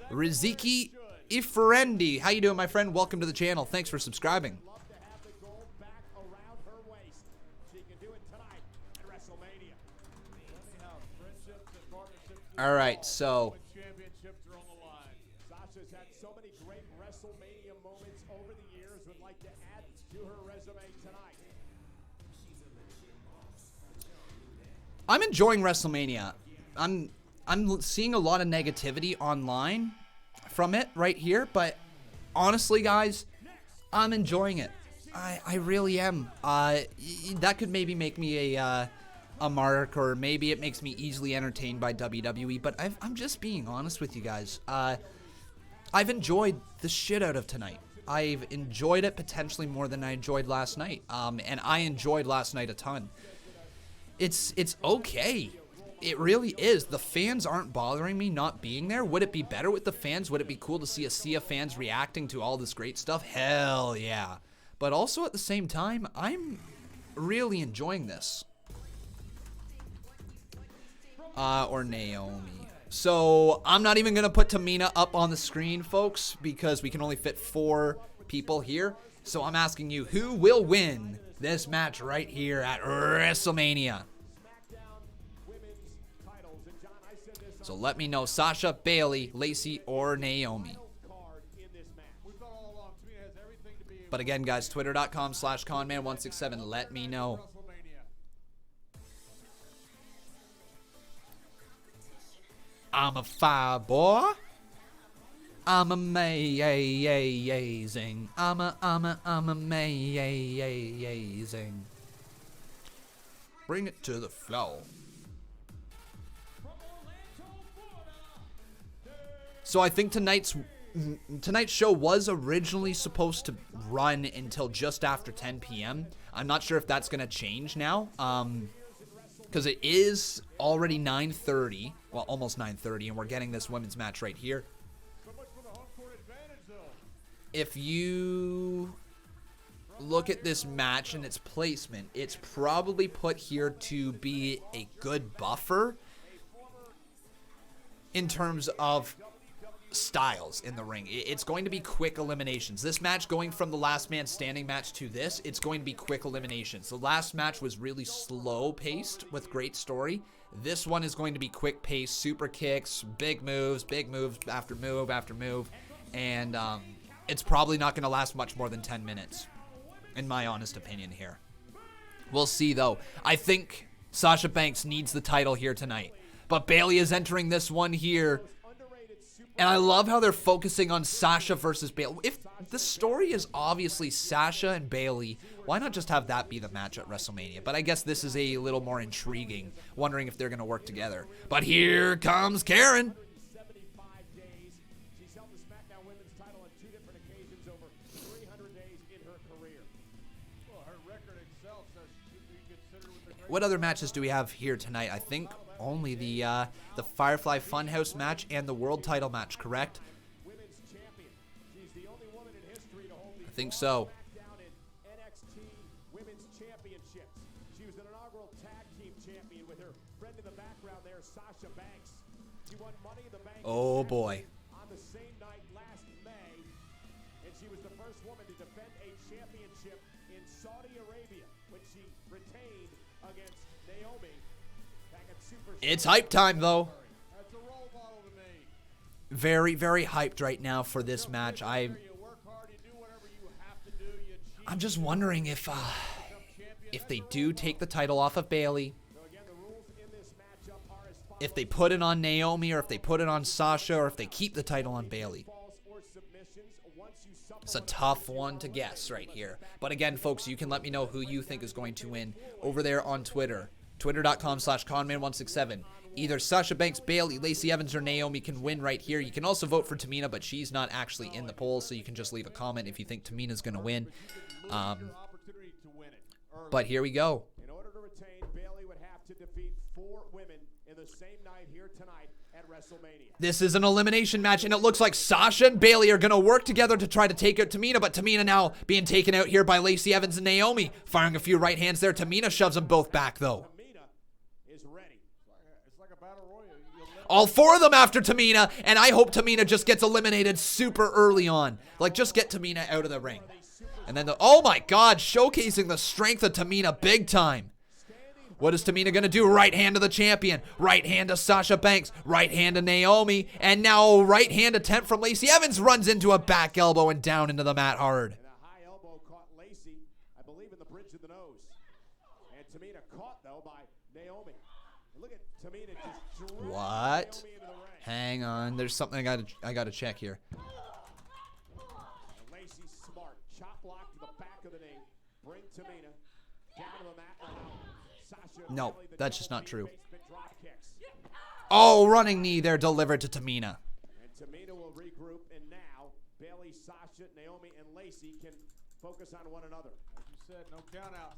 Riziki Iferendi. How you doing, my friend? Welcome to the channel. Thanks for subscribing. All right, so Sasha's had so many great WrestleMania moments over the years. Would like to add to her resume tonight. I'm enjoying WrestleMania. I'm seeing a lot of negativity online from it right here, but honestly, guys, I'm enjoying it. I really am. That could maybe make me a mark, or maybe it makes me easily entertained by WWE, but I'm just being honest with you guys. I've enjoyed the shit out of tonight. I've enjoyed it potentially more than I enjoyed last night, and I enjoyed last night a ton. It's okay. It really is. The fans aren't bothering me not being there. Would it be better with the fans? Would it be cool to see a sea of fans reacting to all this great stuff? Hell yeah. But also at the same time, I'm really enjoying this. Or Naomi. So I'm not even going to put Tamina up on the screen, folks, because we can only fit 4 people here. So I'm asking you, who will win this match right here at WrestleMania? So let me know, Sasha, Bayley, Lacey, or Naomi. We thought all along, Tamina has everything to be But again, guys, twitter.com/Conman167. Let me know. I'm a fire boy. I'm amazing. I'm amazing. Bring it to the floor. So I think tonight's show was originally supposed to run until just after 10 p.m. I'm not sure if that's going to change now. Because it is already 9:30. Well, almost 9:30, and we're getting this women's match right here. If you look at this match and its placement, it's probably put here to be a good buffer in terms of styles in the ring. It's going to be quick eliminations. This match, going from the last man standing match to this, it's going to be quick eliminations. The last match was really slow paced with great story. This one is going to be quick paced, super kicks, big moves after move after move, and it's probably not going to last much more than 10 minutes, in my honest opinion here. We'll see, though. I think Sasha Banks needs the title here tonight, but Bayley is entering this one here. And I love how they're focusing on Sasha versus Bayley. If the story is obviously Sasha and Bayley, why not just have that be the match at WrestleMania? But I guess this is a little more intriguing, wondering if they're going to work together. But here comes Karen. What other matches do we have here tonight? I think only the Firefly Funhouse match and the world title match, correct? I think so. She was an inaugural tag team champion with her friend in the background there, Sasha Banks. She won Money in the Bank. Oh boy. On the same night last May, and she was the first woman to defend a championship in Saudi Arabia, which she retained against Naomi back at Super. It's hype time, though. Very, very hyped right now for this match. I'm just wondering if they do take the title off of Bayley, if they put it on Naomi, or if they put it on Sasha, or if they keep the title on Bayley. It's a tough one to guess right here. But again, folks, you can let me know who you think is going to win over there on Twitter. Twitter.com/Conman167. Either Sasha Banks, Bayley, Lacey Evans, or Naomi can win right here. You can also vote for Tamina, but she's not actually in the poll, so you can just leave a comment if you think Tamina's going to win. But here we go. In order to retain, Bayley would have to defeat 4 women in the same night here tonight at WrestleMania. This is an elimination match, and it looks like Sasha and Bayley are going to work together to try to take out Tamina, but Tamina now being taken out here by Lacey Evans and Naomi. Firing a few right hands there. Tamina shoves them both back, though. All 4 of them after Tamina, and I hope Tamina just gets eliminated super early on. Like, just get Tamina out of the ring. And then, oh my God, showcasing the strength of Tamina big time. What is Tamina going to do? Right hand to the champion. Right hand to Sasha Banks. Right hand to Naomi. And now right hand attempt from Lacey Evans runs into a back elbow and down into the mat hard. And a high elbow caught Lacey, I believe, in the bridge of the nose. And Tamina caught, though, by Naomi. Look at Tamina just what? Hang on. There's something I gotta check here. Lacey smart. Chop block to the back of the knee. Bring Tamina down to the mat. Sasha, no, that's just not true. Oh, running knee there delivered to Tamina. And Tamina will regroup, and now Bayley, Sasha, Naomi, and Lacey can focus on one another. As you said, no countouts.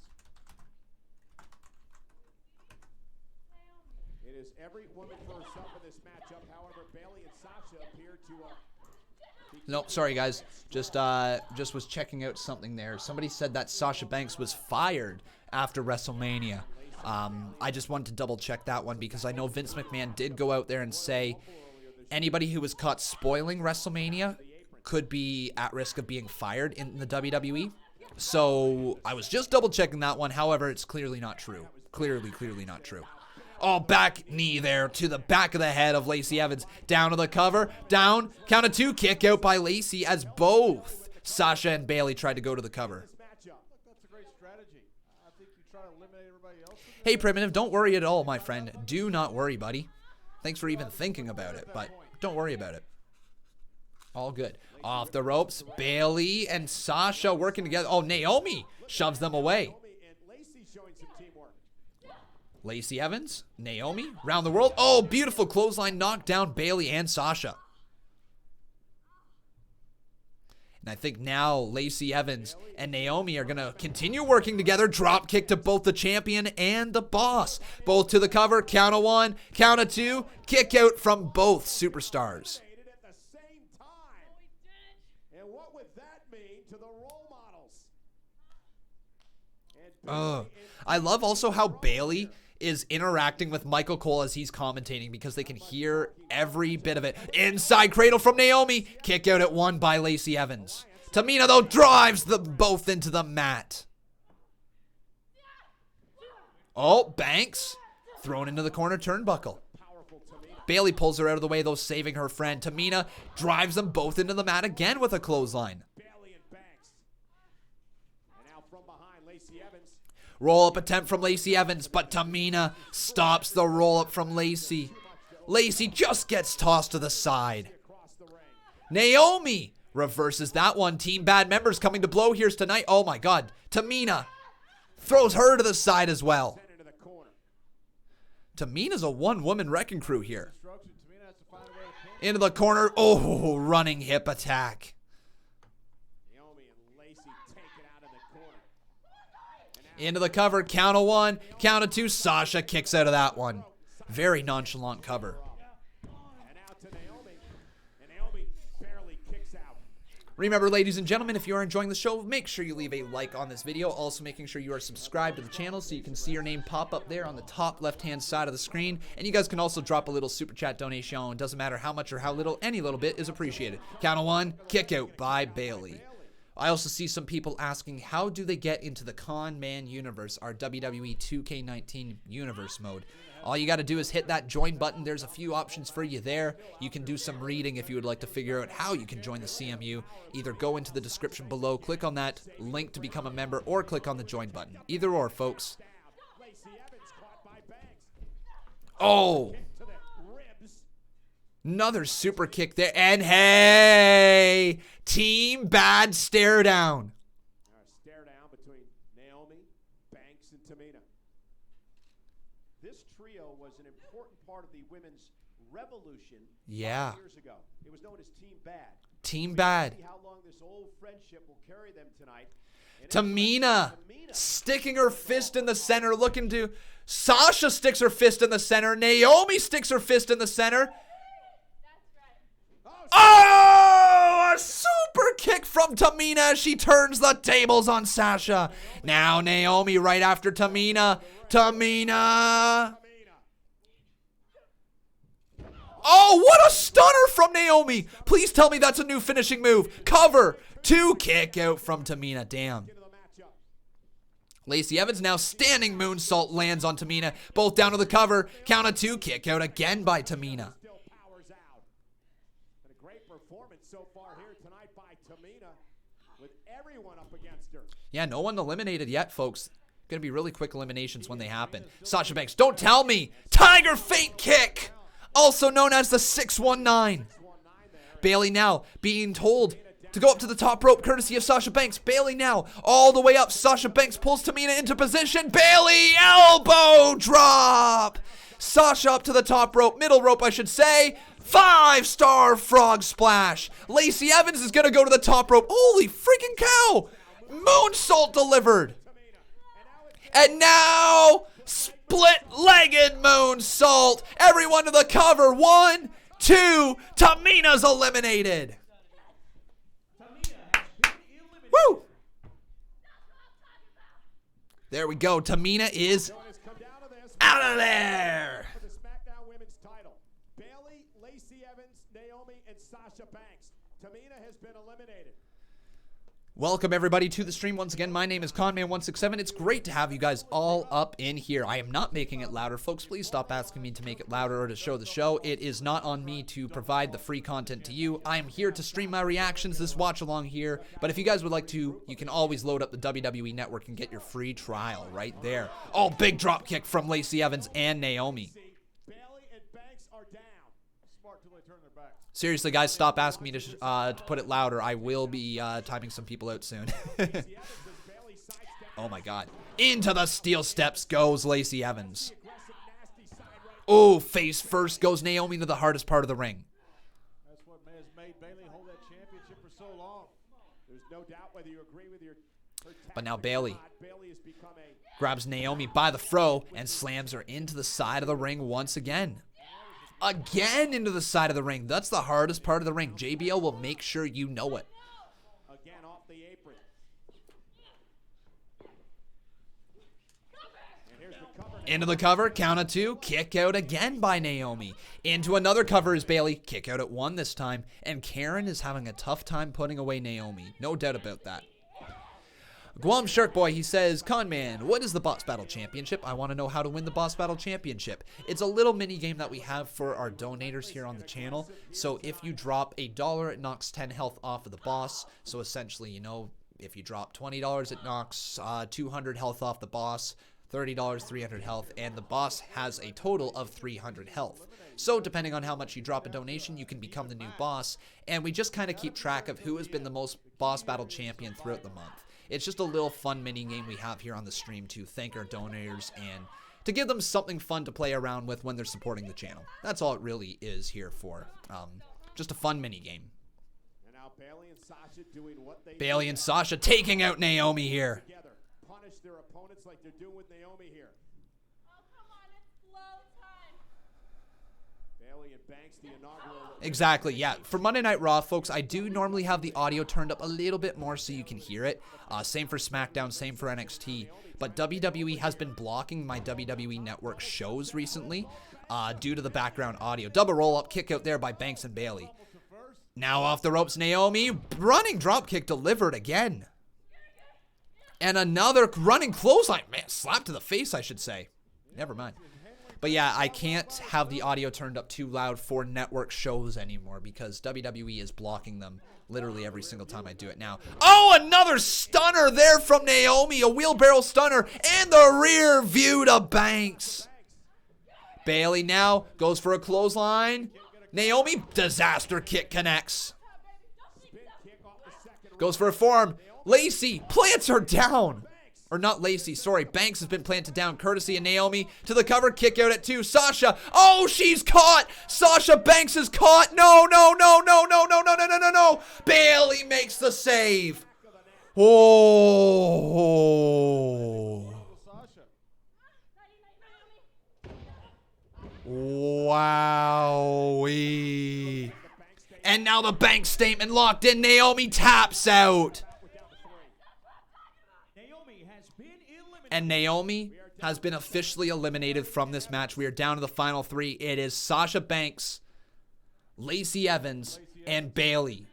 It is every woman for herself in this matchup. However, Bayley and Sasha appear to no, sorry guys. Just was checking out something there. Somebody said that Sasha Banks was fired after WrestleMania. I just wanted to double check that one because I know Vince McMahon did go out there and say anybody who was caught spoiling WrestleMania could be at risk of being fired in the WWE. So I was just double checking that one. However, it's clearly not true. Clearly not true. Oh, back knee there to the back of the head of Lacey Evans. Down to the cover. Down. Count of 2. Kick out by Lacey as both Sasha and Bayley tried to go to the cover. That's a great strategy. I think you try to eliminate everybody else. Hey, Primitive, don't worry at all, my friend. Do not worry, buddy. Thanks for even thinking about it, but don't worry about it. All good. Off the ropes, Bayley and Sasha working together. Oh, Naomi shoves them away. Lacey Evans, Naomi, round the world. Oh, beautiful clothesline knocked down Bayley and Sasha. And I think now Lacey Evans and Naomi are going to continue working together. Drop kick to both the champion and the boss. Both to the cover. Count of 1, count of 2. Kick out from both superstars. And what would that mean to the role models? I love also how Bayley is interacting with Michael Cole as he's commentating because they can hear every bit of it. Inside cradle from Naomi. Kick out at 1 by Lacey Evans. Tamina, though, drives them both into the mat. Oh, Banks thrown into the corner turnbuckle. Bayley pulls her out of the way, though, saving her friend. Tamina drives them both into the mat again with a clothesline. Roll-up attempt from Lacey Evans, but Tamina stops the roll-up from Lacey. Lacey just gets tossed to the side. Naomi reverses that one. Team Bad members coming to blow here tonight. Oh my God. Tamina throws her to the side as well. Tamina's a one-woman wrecking crew here. Into the corner. Oh, running hip attack. Into the cover, count of 1, count of 2. Sasha kicks out of that one. Very nonchalant cover. Remember, ladies and gentlemen, if you are enjoying the show, make sure you leave a like on this video. Also, making sure you are subscribed to the channel so you can see your name pop up there on the top left-hand side of the screen. And you guys can also drop a little super chat donation. It doesn't matter how much or how little, any little bit is appreciated. Count of 1, kick out by Bayley. I also see some people asking, how do they get into the Conman universe, our WWE 2K19 universe mode? All you got to do is hit that join button. There's a few options for you there. You can do some reading if you would like to figure out how you can join the CMU. Either go into the description below, click on that link to become a member, or click on the join button. Either or, folks. Oh! Another super kick there. And hey! Team Bad stare down. Stare down between Naomi, Banks, and Tamina. This trio was an important part of the women's revolution 5 years ago. It was known as Team Bad. Team Bad. See how long this old friendship will carry them tonight. Tamina sticking her fist in the center, looking to... Sasha sticks her fist in the center. Naomi sticks her fist in the center. Oh, a super kick from Tamina as she turns the tables on Sasha. Now Naomi right after Tamina. Tamina. Oh, what a stunner from Naomi. Please tell me that's a new finishing move. Cover. 2 kick out from Tamina. Damn. Lacey Evans now standing moonsault lands on Tamina. Both down to the cover. Count of 2. Kick out again by Tamina. So far here tonight by Tamina with everyone up against her. Yeah, no one eliminated yet, folks. Gonna be really quick eliminations when they happen. Sasha Banks, don't tell me. Tiger Feint kick, also known as the 619. Bayley now being told to go up to the top rope courtesy of Sasha Banks. Bayley now all the way up. Sasha Banks pulls Tamina into position. Bayley elbow drop. Sasha up to the top rope, middle rope I should say. 5-star frog splash. Lacey Evans is going to go to the top rope. Holy freaking cow. Moonsault delivered. And now, split-legged moonsault. Everyone to the cover. 1, 2. Tamina's eliminated. Woo. There we go. Tamina is out of there. Naomi and Sasha Banks. Tamina has been eliminated. Welcome everybody to the stream once again. My name is Conman167. It's great to have you guys all up in here. I am not making it louder. Folks, please stop asking me to make it louder or to show the show. It is not on me to provide the free content to you. I am here to stream my reactions, this watch along here. But if you guys would like to, you can always load up the WWE Network and get your free trial right there. Oh, big drop kick from Lacey Evans and Naomi. Seriously, guys, stop asking me to put it louder. I will be timing some people out soon. Oh, my God. Into the steel steps goes Lacey Evans. Oh, face first goes Naomi to the hardest part of the ring. That's what has made Bayley hold that championship for so long. There's no doubt whether you agree with her but now Bayley grabs Naomi by the throat and slams her into the side of the ring once again. Again into the side of the ring. That's the hardest part of the ring. JBL will make sure you know it. Again off the apron. Into the cover, count of two, kick out again by Naomi. Into another cover is Bayley, kick out at one this time. And Karen is having a tough time putting away Naomi. No doubt about that. Guam Shark Boy, he says, Conman, what is the Boss Battle Championship? I want to know how to win the Boss Battle Championship. It's a little mini game that we have for our donators here on the channel. So if you drop $1, it knocks 10 health off of the boss. So essentially, you know, if you drop $20, it knocks 200 health off the boss, $30, 300 health, and the boss has a total of 300 health. So depending on how much you drop a donation, you can become the new boss. And we just kind of keep track of who has been the most Boss Battle champion throughout the month. It's just a little fun mini game we have here on the stream to thank our donators and to give them something fun to play around with when they're supporting the channel. That's all it really is here for. Just a fun mini game. And now Bayley and Sasha doing what they Bayley and Sasha taking out Naomi here. Punish their opponents like they're doing with Naomi here. Oh, come on, it's flow time. Bayley and Banks, the inaugural. Exactly, yeah. For Monday Night Raw, folks, I do normally have the audio turned up a little bit more so you can hear it. Same for SmackDown, same for NXT. But WWE has been blocking my WWE Network shows recently due to the background audio. Double roll-up, kick out there by Banks and Bayley. Now off the ropes, Naomi. Running dropkick delivered again. And another running clothesline. Man, slap to the face, I should say. Never mind. But yeah, I can't have the audio turned up too loud for network shows anymore because WWE is blocking them literally every single time I do it now. Oh, another stunner there from Naomi. A wheelbarrow stunner and the rear view to Banks. Bayley now goes for a clothesline. Naomi, disaster kick connects. Goes for a forearm. Lacey plants her down. Or not Lacey, sorry. Banks has been planted down courtesy of Naomi. To the cover, kick out at 2. Sasha. Oh, she's caught. Sasha Banks is caught. No. Bayley makes the save. Oh. Wowee. And now the Banks statement locked in. Naomi taps out. And Naomi has been officially eliminated from this match. We are down to the final 3. It is Sasha Banks, Lacey Evans, and Bayley.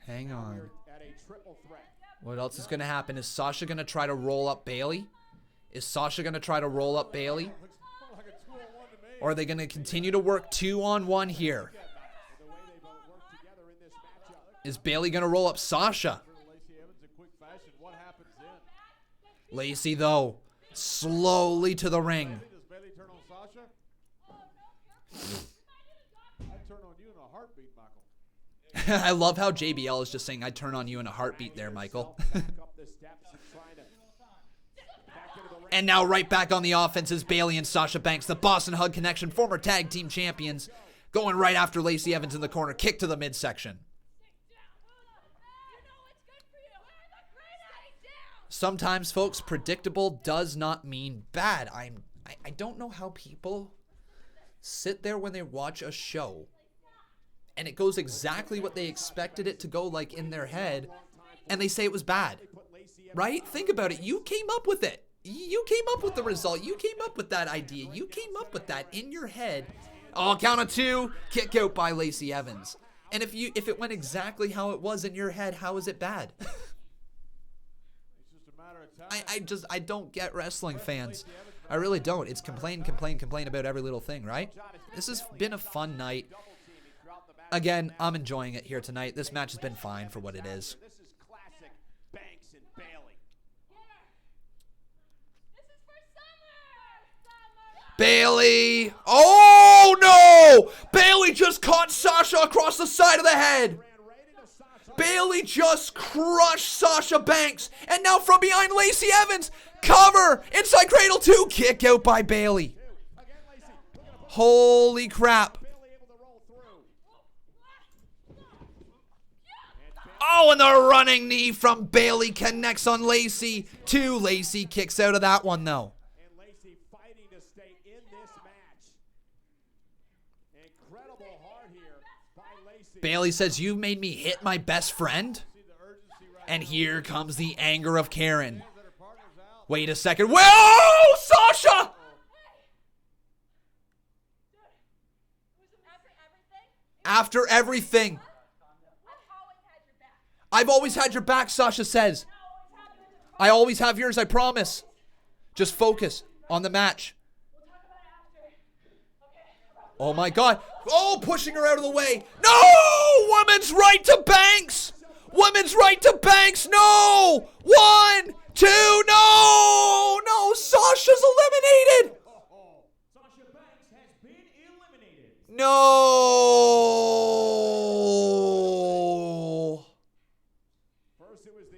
Hang on. What else is going to happen? Is Sasha going to try to roll up Bayley? Or are they going to continue to work 2-on-1 here? Is Bayley going to roll up Sasha? Lacey, though, slowly to the ring. I love how JBL is just saying, I'd turn on you in a heartbeat there, Michael. And now right back on the offense is Bayley and Sasha Banks, the Boston Hug Connection, former tag team champions, going right after Lacey Evans in the corner, kick to the midsection. Sometimes, folks, predictable does not mean bad. I don't know how people sit there when they watch a show and it goes exactly what they expected it to go like in their head and they say it was bad. Right? Think about it. You came up with it. You came up with the result. You came up with that idea. You came up with that in your head. Oh, count of 2. Kick out by Lacey Evans. And if it went exactly how it was in your head, how is it bad? I don't get wrestling fans. I really don't. It's complain about every little thing, right? This has been a fun night. Again, I'm enjoying it here tonight. This match has been fine for what it is. This is classic Banks and Bayley. Bayley! Oh no! Bayley just caught Sasha across the side of the head. Bayley just crushed Sasha Banks. And now from behind, Lacey Evans. Cover! Inside Cradle 2. Kick out by Bayley. Holy crap. Oh, and the running knee from Bayley connects on Lacey. 2. Lacey kicks out of that one, though. And Lacey fighting to stay in this match. Incredible heart here by Lacey. Bayley says, "You made me hit my best friend?" And here comes the anger of Karen. Wait a second. Whoa, Sasha! After everything. I've always had your back, Sasha says. I always have yours, I promise. Just focus on the match. Oh my God. Oh, pushing her out of the way. No! Women's right to Banks! Women's right to Banks! No! 1, 2, no! No, Sasha's eliminated! Sasha Banks has been eliminated. No! First it was the...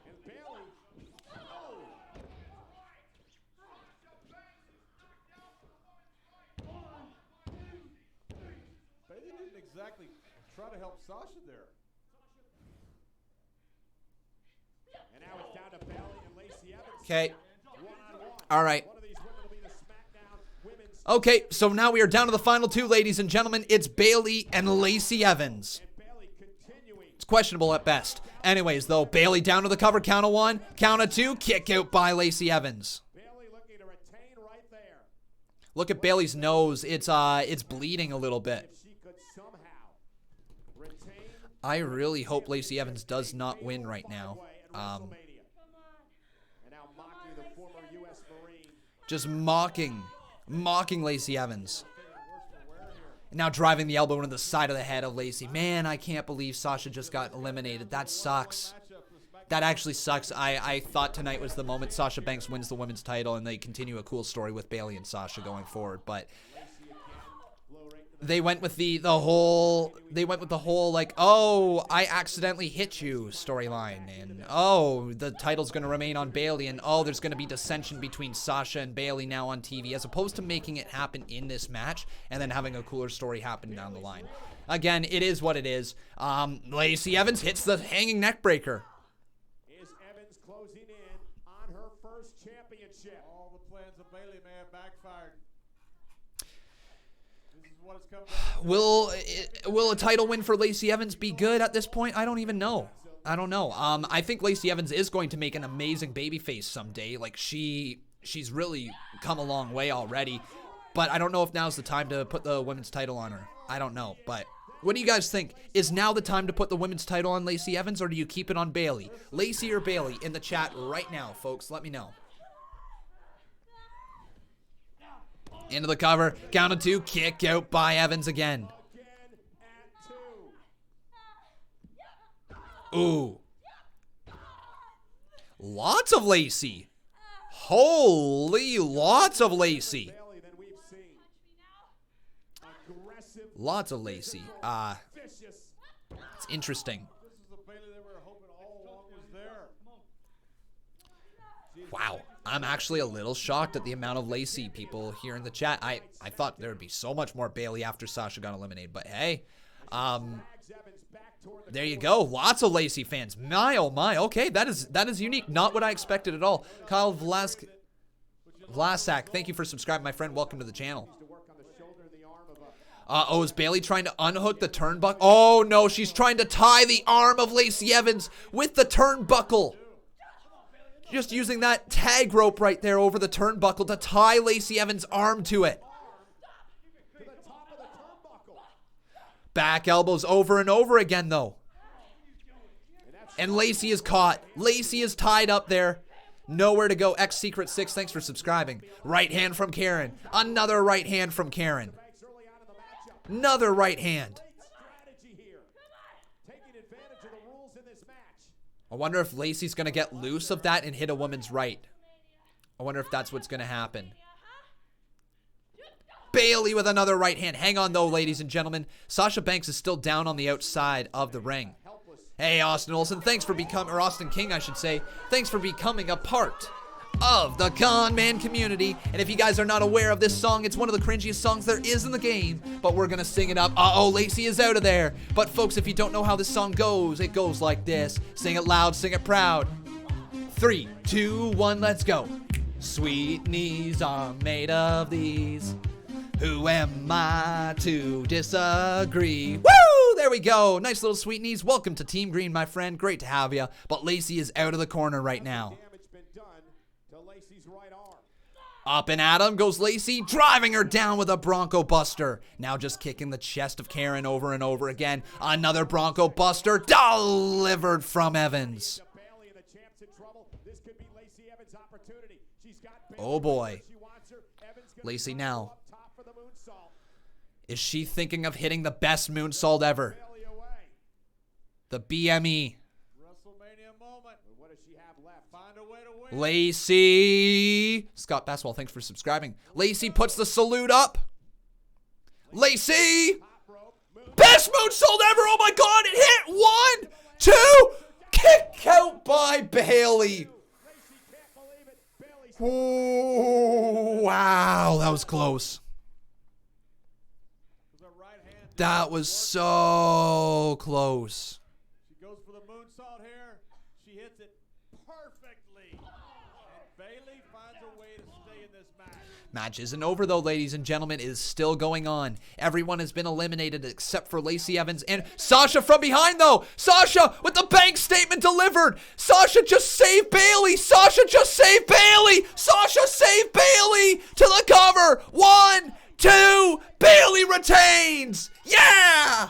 And Bayley... Bayley didn't exactly try to help Sasha there. And now it's down to Bayley and Lacey Evans. Okay. All right. Okay, so now we are down to the final 2, ladies and gentlemen. It's Bayley and Lacey Evans. It's questionable at best. Anyways, though, Bayley down to the cover. Count of 1, count of 2, kick out by Lacey Evans. Bayley looking to retain right there. Look at Bayley's nose. It's bleeding a little bit. I really hope Lacey Evans does not win right now. Just mocking Lacey Evans. Now driving the elbow into the side of the head of Lacey. Man, I can't believe Sasha just got eliminated. That sucks. That actually sucks. I thought tonight was the moment Sasha Banks wins the women's title and they continue a cool story with Bayley and Sasha going forward, but they went with the whole like, oh, I accidentally hit you storyline, and oh, the title's going to remain on Bayley, and oh, there's going to be dissension between Sasha and Bayley now on TV, as opposed to making it happen in this match and then having a cooler story happen down the line. Again, it is what it is. Lacey Evans hits the hanging neck breaker. Is Evans closing in on her first championship? All the plans of Bayley may have backfired. Will a title win for Lacey Evans be good at this point? I don't even know. I don't know. I think Lacey Evans is going to make an amazing babyface someday. Like, she's really come a long way already. But I don't know if now's the time to put the women's title on her. I don't know. But what do you guys think? Is now the time to put the women's title on Lacey Evans, or do you keep it on Bayley? Lacey or Bayley in the chat right now, folks. Let me know. Into the cover. Count of 2. Kick out by Evans again. Ooh. Lots of Lacey. Holy, lots of Lacey. Lots of Lacey. It's interesting. Wow. I'm actually a little shocked at the amount of Lacey people here in the chat. I thought there would be so much more Bayley after Sasha got eliminated, but hey, there you go. Lots of Lacey fans. My oh my. Okay, that is unique. Not what I expected at all. Kyle Vlasak, thank you for subscribing, my friend. Welcome to the channel. Oh, is Bayley trying to unhook the turnbuckle? Oh no, she's trying to tie the arm of Lacey Evans with the turnbuckle. Just using that tag rope right there over the turnbuckle to tie Lacey Evans' arm to it. Back elbows over and over again, though. And Lacey is caught. Lacey is tied up there. Nowhere to go. X-Secret6, thanks for subscribing. Right hand from Karen. Another right hand from Karen. Another right hand. I wonder if Lacey's going to get loose of that and hit a woman's right. I wonder if that's what's going to happen. Bayley with another right hand. Hang on, though, ladies and gentlemen. Sasha Banks is still down on the outside of the ring. Hey, Austin Olsen, thanks for becoming, or Austin King, I should say. Thanks for becoming a part of the Con Man community. And if you guys are not aware of this song, it's one of the cringiest songs there is in the game, but we're gonna sing it up. Uh-oh, Lacey is out of there. But folks, if you don't know how this song goes, it goes like this. Sing it loud, sing it proud. 3, 2, 1, let's go. Sweet knees are made of these. Who am I to disagree? Woo! There we go. Nice little sweet knees. Welcome to Team Green, my friend. Great to have you. But Lacey is out of the corner right now. Up and at him goes Lacey, driving her down with a Bronco Buster. Now just kicking the chest of Karen over and over again. Another Bronco Buster delivered from Evans. Oh boy. Lacey now. Is she thinking of hitting the best moonsault ever? The BME. Lacey. Scott Basswell, thanks for subscribing. Lacey puts the salute up. Lacey. Best moonsault ever. Oh my God. It hit. 1, 2. Kick out by Bayley. Oh, wow. That was close. That was so close. She goes for the moonsault here. She hits it perfectly. And Bayley finds a way to stay in this match. Match isn't over though, ladies and gentlemen. It is still going on. Everyone has been eliminated except for Lacey Evans and Sasha from behind though. Sasha with the bank statement delivered. Sasha just saved Bayley. Sasha just saved Bayley. Sasha saved Bayley to the cover. 1, 2, Bayley retains. Yeah!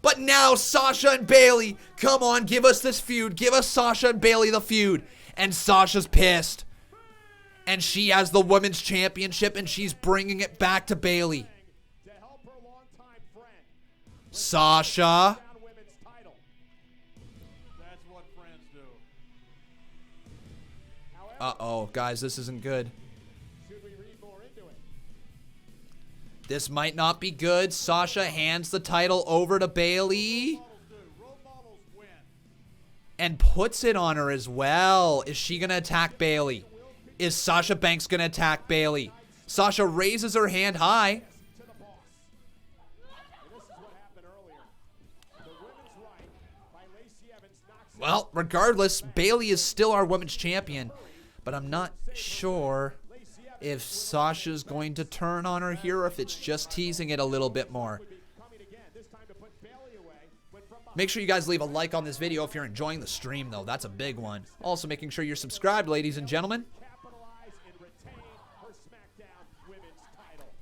But now Sasha and Bayley, come on, give us this feud. Give us Sasha and Bayley the feud. And Sasha's pissed. And she has the women's championship and she's bringing it back to Bayley. Sasha. Uh-oh, guys, this isn't good. This might not be good. Sasha hands the title over to Bayley. And puts it on her as well. Is she going to attack Bayley? Is Sasha Banks going to attack Bayley? Sasha raises her hand high. Well, regardless, Bayley is still our women's champion. But I'm not sure if Sasha's going to turn on her here or if it's just teasing it a little bit more. Make sure you guys leave a like on this video if you're enjoying the stream, though. That's a big one. Also, making sure you're subscribed, ladies and gentlemen.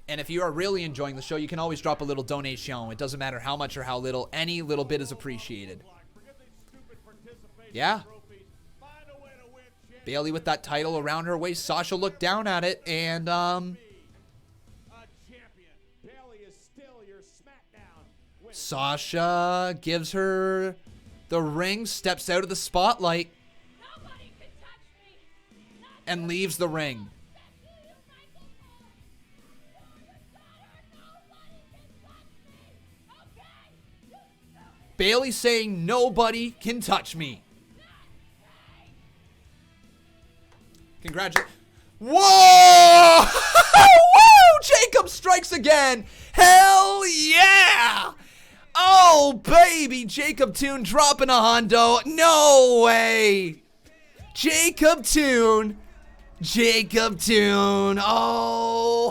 And if you are really enjoying the show, you can always drop a little donation. It doesn't matter how much or how little. Any little bit is appreciated. Yeah. Bayley with that title around her waist. Sasha looked down at it and, Sasha gives her the ring, steps out of the spotlight, and leaves the ring. Bayley saying, "Nobody can touch me." Congratulations. Whoa! Woo! Jacob strikes again. Hell yeah! Oh, baby. Jacob Toon dropping a hundo. No way. Jacob Toon. Jacob Toon. Oh,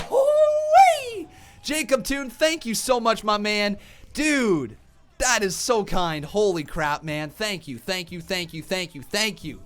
wee. Jacob Toon, thank you so much, my man. Dude, that is so kind. Holy crap, man. Thank you, thank you, thank you, thank you, thank you.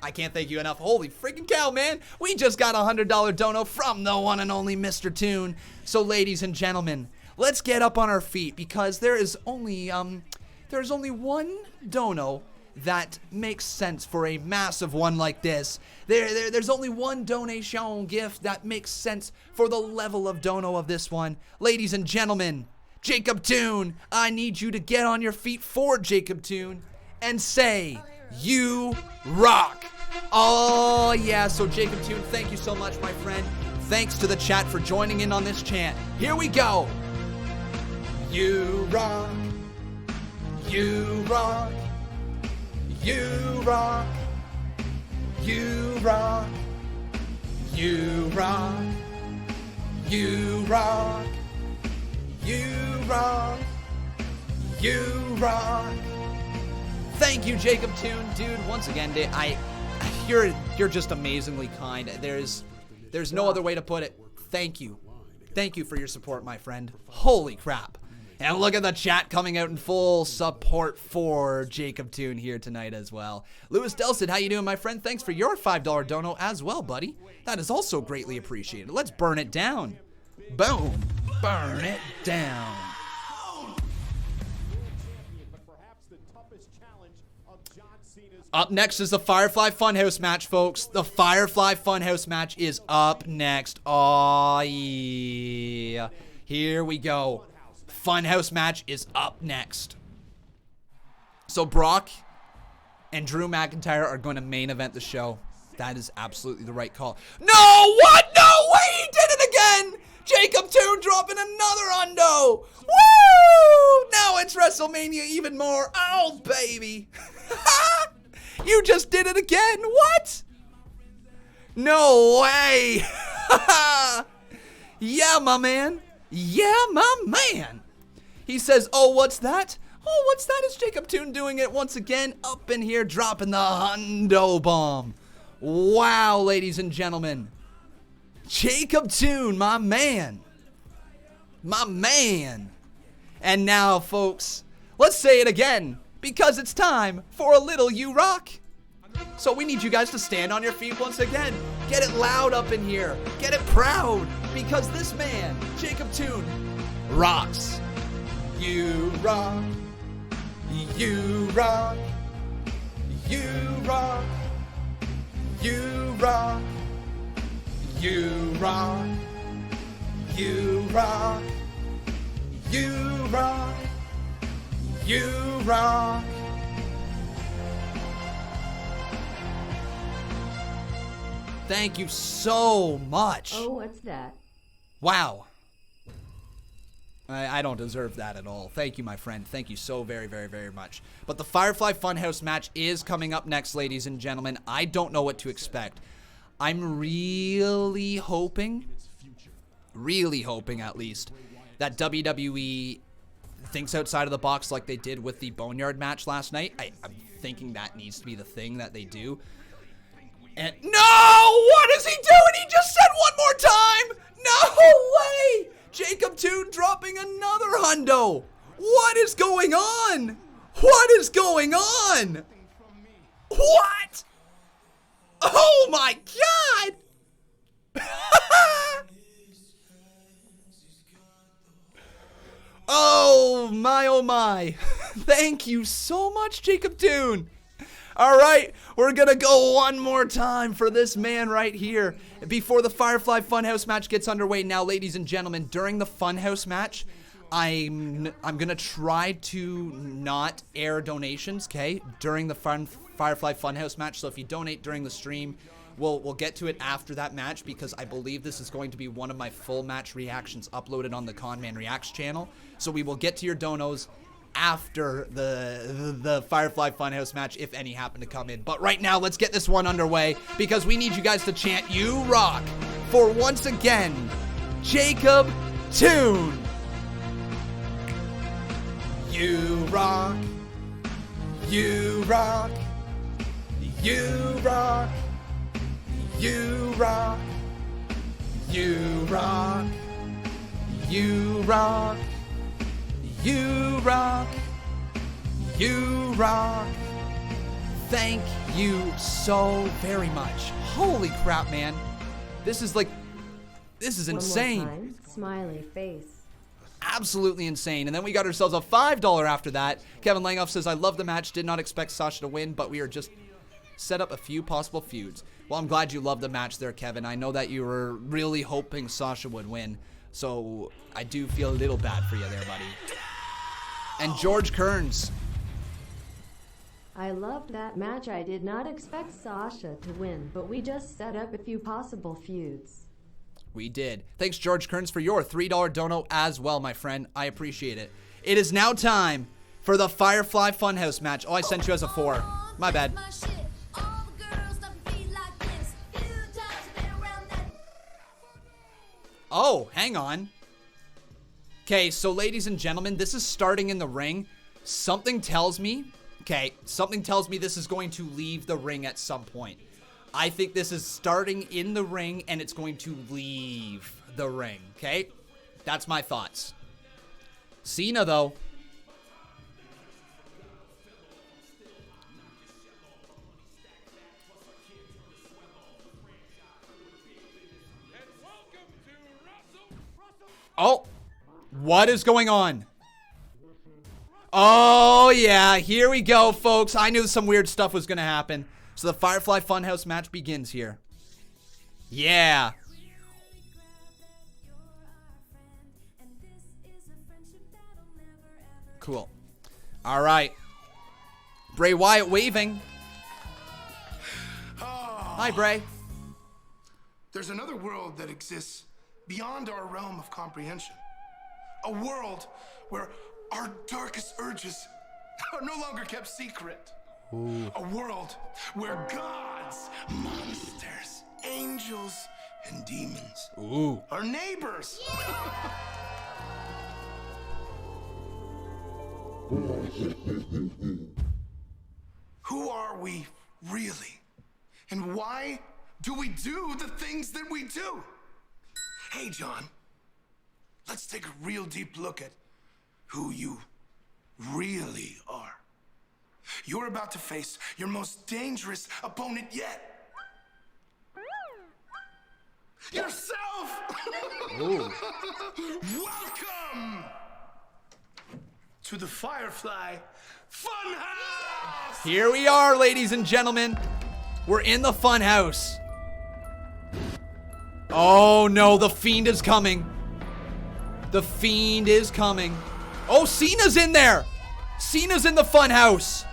I can't thank you enough. Holy freaking cow, man. We just got a $100 dono from the one and only Mr. Toon. So ladies and gentlemen, let's get up on our feet because there's only one dono that makes sense for a massive one like this. There's only one donation gift that makes sense for the level of dono of this one. Ladies and gentlemen, Jacob Toon, I need you to get on your feet for Jacob Toon and say, you rock. Oh yeah, so Jacob Toon, thank you so much, my friend. Thanks to the chat for joining in on this chant. Here we go. You rock. You rock. You rock. You rock. You rock. You rock. You rock. You rock. Thank you, Jacob Toon, dude. Once again, you're just amazingly kind. There's no other way to put it. Thank you. Thank you for your support, my friend. Holy crap. And look at the chat coming out in full support for Jacob Toon here tonight as well. Lewis Delson, how you doing, my friend? Thanks for your $5 dono as well, buddy. That is also greatly appreciated. Let's burn it down. Boom. Burn it down. Up next is the Firefly Funhouse match, folks. The Firefly Funhouse match is up next. Oh, yeah. Here we go. Funhouse match is up next. So Brock and Drew McIntyre are going to main event the show. That is absolutely the right call. No! What? No way! He did it again! Jacob Toon dropping another hundo! Woo! Now it's WrestleMania even more. Oh, baby. You just did it again. What? No way. Yeah, my man. Yeah, my man. He says, oh, what's that? Oh, what's that? Is Jacob Toon doing it once again? Up in here, dropping the hundo bomb. Wow, ladies and gentlemen. Jacob Toon, my man. My man. And now, folks, let's say it again, because it's time for a little You Rock. So we need you guys to stand on your feet once again. Get it loud up in here. Get it proud, because this man, Jacob Toon, rocks. You rock. You rock. You rock. You rock. You rock. You rock. You rock. You rock. Thank you so much. Oh, what's that? Wow. I don't deserve that at all. Thank you, my friend. Thank you so very, very, very much. But the Firefly Funhouse match is coming up next, ladies and gentlemen. I don't know what to expect. I'm really hoping at least, that WWE thinks outside of the box like they did with the Boneyard match last night. I'm thinking that needs to be the thing that they do. And no! What is he doing? He just said one more time! No way! Jacob Toon dropping another hundo. What is going on? What is going on? What? Oh my God! Oh my. Thank you so much, Jacob Toon. All right, we're going to go one more time for this man right here before the Firefly Funhouse match gets underway. Now, ladies and gentlemen, during the Funhouse match, I'm going to try to not air donations, okay, during the Firefly Funhouse match. So if you donate during the stream, we'll get to it after that match, because I believe this is going to be one of my full match reactions uploaded on the Conman Reacts channel. So we will get to your donos after the Firefly Funhouse match, if any happen to come in. But right now, let's get this one underway, because we need you guys to chant You Rock for, once again, Jacob Toon. You rock. You rock. You rock. You rock. You rock. You rock. You rock. You rock. Thank you so very much. Holy crap, man. This is insane. One more time. Smiley face. Absolutely insane. And then we got ourselves a $5 after that. Kevin Langoff says, I love the match. Did not expect Sasha to win, but we are just set up a few possible feuds. Well, I'm glad you loved the match there, Kevin. I know that you were really hoping Sasha would win. So I do feel a little bad for you there, buddy. And George Kearns. I loved that match. I did not expect Sasha to win, but we just set up a few possible feuds. We did. Thanks, George Kearns, for your $3 dono as well, my friend. I appreciate it. It is now time for the Firefly Funhouse match. Oh, I sent you as a 4. My bad. Oh, hang on. Okay, so ladies and gentlemen, this is starting in the ring. Something tells me this is going to leave the ring at some point. I think this is starting in the ring and it's going to leave the ring, okay? That's my thoughts. Cena, though. Oh, what is going on? Oh, yeah, here we go, folks. I knew some weird stuff was going to happen. So the Firefly Funhouse match begins here. Yeah. Cool. All right. Bray Wyatt waving. Hi, Bray. There's another world that exists beyond our realm of comprehension. A world where our darkest urges are no longer kept secret. Ooh. A world where gods, monsters, angels, and demons are neighbors. Who are we really? And why do we do the things that we do? Hey, John, let's take a real deep look at who you really are. You're about to face your most dangerous opponent yet. Yourself! Welcome to the Firefly Funhouse! Here we are, ladies and gentlemen. We're in the Funhouse. Oh no, the Fiend is coming. The Fiend is coming. Oh, Cena's in there. Cena's in the Funhouse.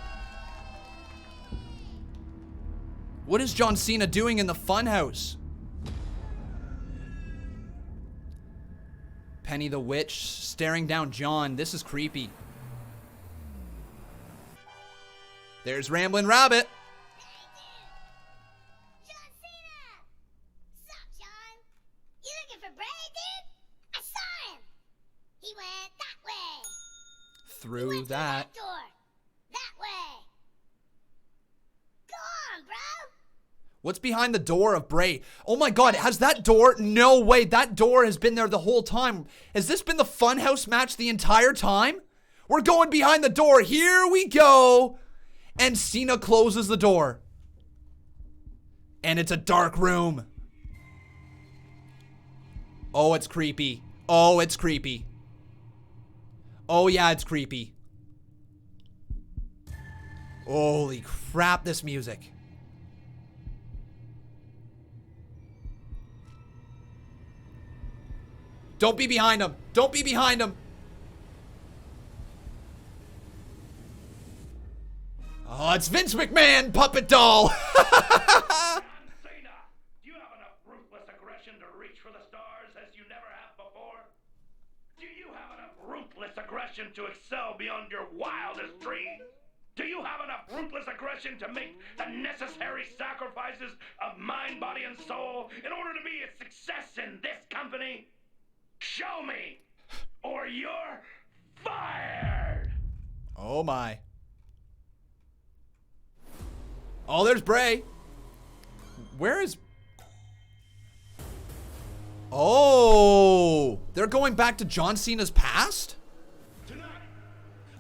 What is John Cena doing in the Funhouse? Penny the Witch staring down John. This is creepy. There's Ramblin' Rabbit. John Cena! Sup, John? You looking for Bray, dude? I saw him. He went that way. Through that. Door. That way. Go on, bro. What's behind the door of Bray? Oh my god, has that door? No way, that door has been there the whole time. Has this been the Funhouse match the entire time? We're going behind the door. Here we go. And Cena closes the door. And it's a dark room. Oh, it's creepy. Oh, it's creepy. Oh yeah, it's creepy. Holy crap, this music. Don't be behind him. Don't be behind him. Oh, it's Vince McMahon, puppet doll. Cena, do you have enough ruthless aggression to reach for the stars as you never have before? Do you have enough ruthless aggression to excel beyond your wildest dreams? Do you have enough ruthless aggression to make the necessary sacrifices of mind, body, and soul in order to be a success in this company? Show me, or you're fired! Oh my. Oh, there's Bray. Where is... Oh, they're going back to John Cena's past? Tonight,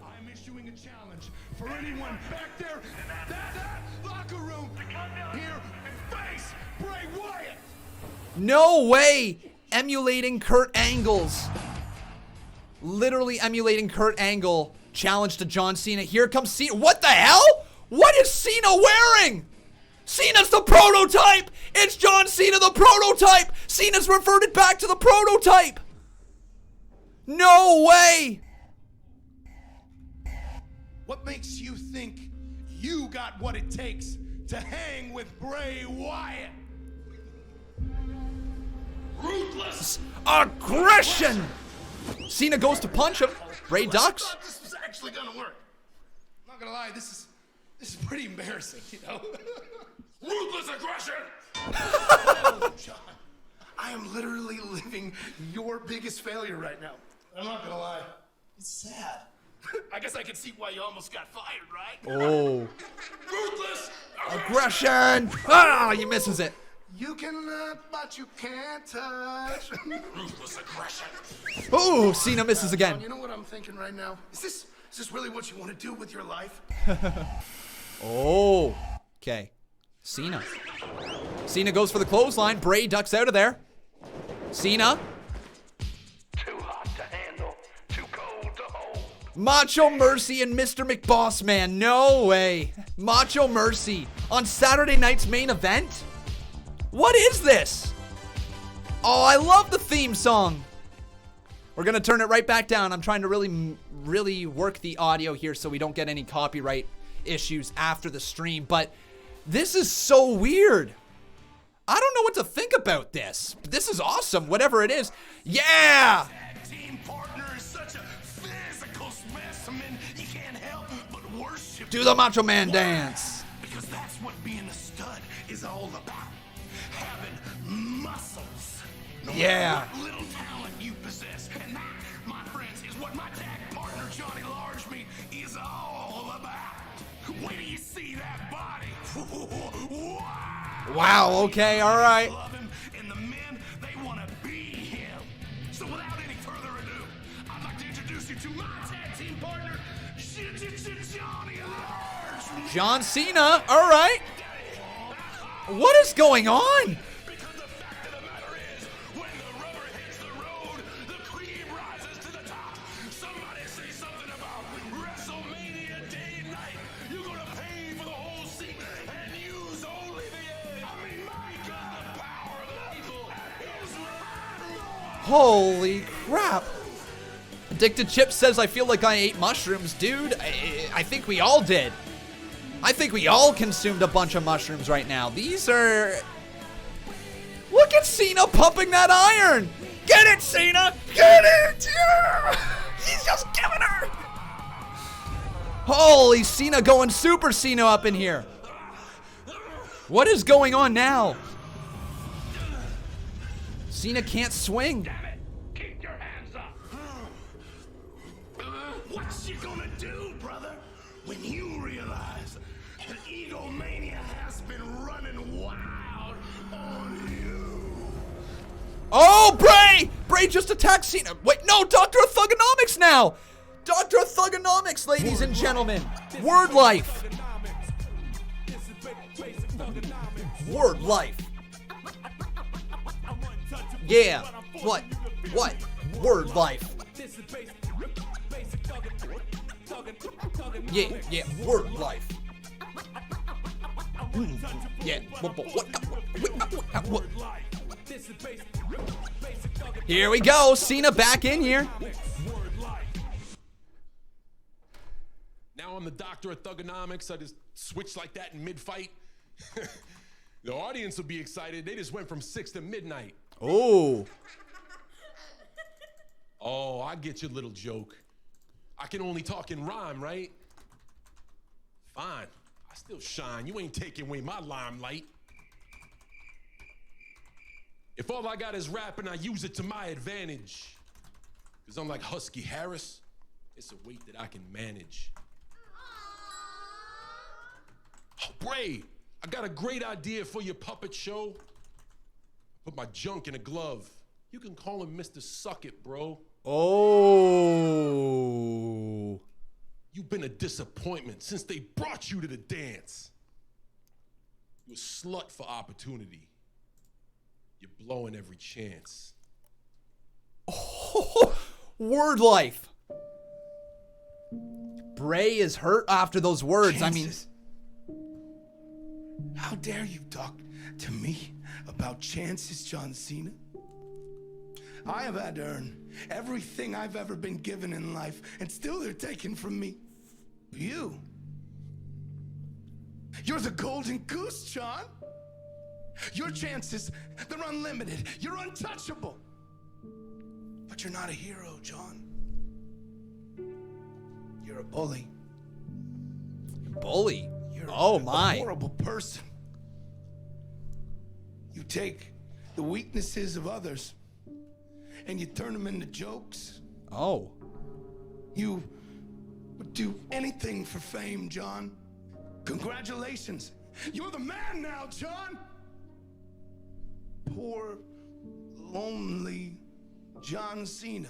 I'm issuing a challenge for anyone back there that locker room here and face Bray Wyatt. No way! Emulating Kurt Angle's. Literally emulating Kurt Angle. Challenge to John Cena. Here comes Cena. What the hell? What is Cena wearing? Cena's the prototype! It's John Cena, the prototype! Cena's reverted back to the prototype! No way! What makes you think you got what it takes to hang with Bray Wyatt? Ruthless aggression! Cena goes to punch him. Bray ducks. This was actually gonna work. I'm not gonna lie, this is pretty embarrassing, you know? Ruthless aggression! Oh, John, I am literally living your biggest failure right now. I'm not gonna lie, it's sad. I guess I can see why you almost got fired, right? Oh. Ruthless aggression! Ah, he misses it. You can look, but you can't touch. Ruthless aggression. Oh, Cena misses again. You know what I'm thinking right now? Is this really what you want to do with your life? Oh. Okay. Cena. Cena goes for the clothesline. Bray ducks out of there. Cena. Too hot to handle, too cold to hold. Macho Mercy and Mr. McBossman. No way. Macho Mercy on Saturday night's main event? What is this? Oh, I love the theme song. We're going to turn it right back down. I'm trying to really work the audio here so we don't get any copyright issues after the stream. But this is so weird. I don't know what to think about this. This is awesome, whatever it is. Yeah! Team partner is such a physical specimen. You can't help but worship. Do the Macho Man dance. Because that's what being a stud is all about. Having muscles. No Yeah. What little talent you possess. And that, my friends, is what my tag partner Johnny Largemate is all about. Wait till you see that body. Wow, okay, all right. Love him, and the men, they want to be him. So without any further ado, I'd like to introduce you to my tag team partner, Johnny Largemate. John Cena, all right. What is going on? Because the fact of the matter is, when the rubber hits the road, the cream rises to the top. Somebody say something about WrestleMania day and night. You're gonna pay for the whole seat and use only the edge. I mean, my God, the power of the people is right. Holy crap. Addicted Chip says, I feel like I ate mushrooms. Dude, I think we all did. I think we all consumed a bunch of mushrooms right now. These are... Look at Cena pumping that iron. Get it, Cena. Get it. Yeah. He's just giving her. Holy Cena going Super Cena up in here. What is going on now? Cena can't swing. Damn it. Keep your hands up. What's you gonna do, brother, when you realize that egomania has been running wild on you? Oh, Bray! Bray just attacked Cena. Wait, no, Dr. Thugonomics now. Dr. Thugonomics, ladies and gentlemen. Word life. Word life. Yeah. What? Word life. Yeah, word life. Yeah. What? Here we go. Cena back in here. Now I'm the doctor of thugonomics. I just switched like that in mid-fight. The audience will be excited. They just went from 6 to midnight. Oh. Oh, I get your little joke. I can only talk in rhyme, right? Fine. I still shine. You ain't taking away my limelight. If all I got is rap and I use it to my advantage, because unlike Husky Harris, it's a weight that I can manage. Oh, Bray, I got a great idea for your puppet show. Put my junk in a glove. You can call him Mr. Suck It, bro. Oh. You've been a disappointment since they brought you to the dance. You a slut for opportunity. You're blowing every chance. Oh, word life. Bray is hurt after those words. Chances. How dare you talk to me about chances, John Cena? I have had to earn everything I've ever been given in life, and still they're taken from me. You're the golden goose, John. Your chances, they're unlimited. You're untouchable. But you're not a hero, John. You're a bully. Bully? You're oh, a my. horrible person. You take the weaknesses of others and you turn them into jokes. Oh. You would do anything for fame, John. Congratulations. You're the man now, John. Poor, lonely John Cena.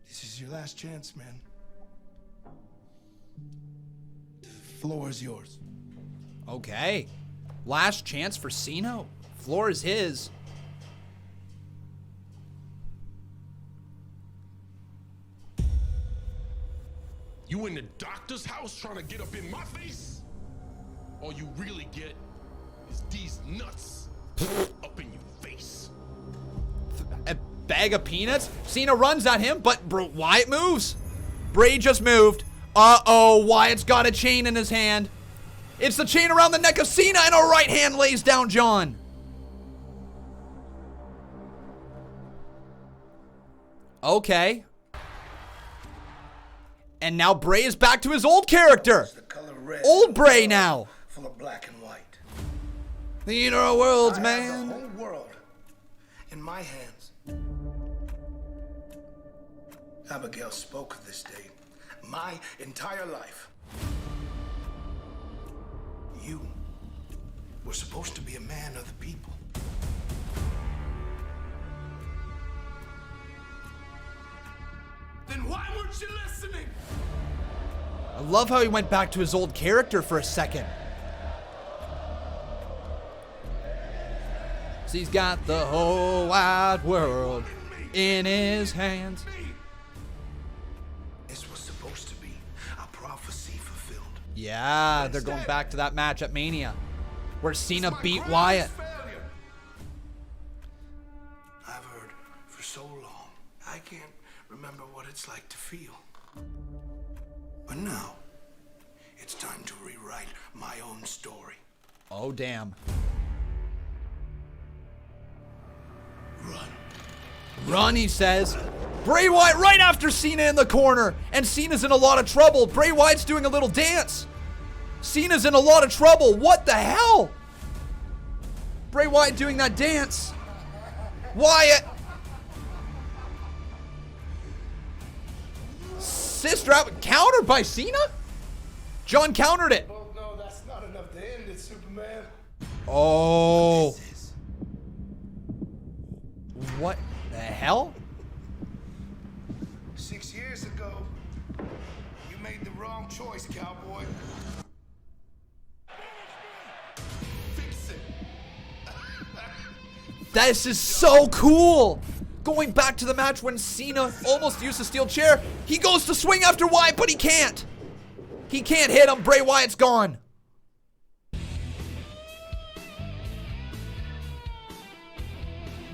This is your last chance, man. The floor is yours. Okay. Last chance for Cena. Floor is his. You in the doctor's house trying to get up in my face? All you really get is these nuts up in your face. A bag of peanuts? Cena runs at him, but Wyatt moves. Bray just moved. Uh-oh, Wyatt's got a chain in his hand. It's the chain around the neck of Cena, and a right hand lays down John. Okay. And now Bray is back to his old character. Old Bray now. Full of black and white. The inner worlds, I man. have the whole world in my hands. Abigail spoke of this day my entire life. You were supposed to be a man of the people. Then why weren't you listening? I love how he went back to his old character for a second. So he's got the whole wide world in his hands. This was supposed to be a prophecy fulfilled. Yeah, they're going back to that match at Mania where Cena beat Wyatt. I've heard for so long, I can't remember what it's like to feel. But now, it's time to rewrite my own story. Oh, damn. Run, he says. Bray Wyatt right after Cena in the corner. And Cena's in a lot of trouble. Bray Wyatt's doing a little dance. Cena's in a lot of trouble. What the hell? Bray Wyatt doing that dance. Wyatt. Sister out, countered by Cena? John countered it. Oh, no, that's not enough to end it, Superman. Oh. What the hell? 6 years ago, you made the wrong choice, cowboy. Fix it. This is so cool. Going back to the match when Cena almost used a steel chair. He goes to swing after Wyatt, but he can't. He can't hit him. Bray Wyatt's gone.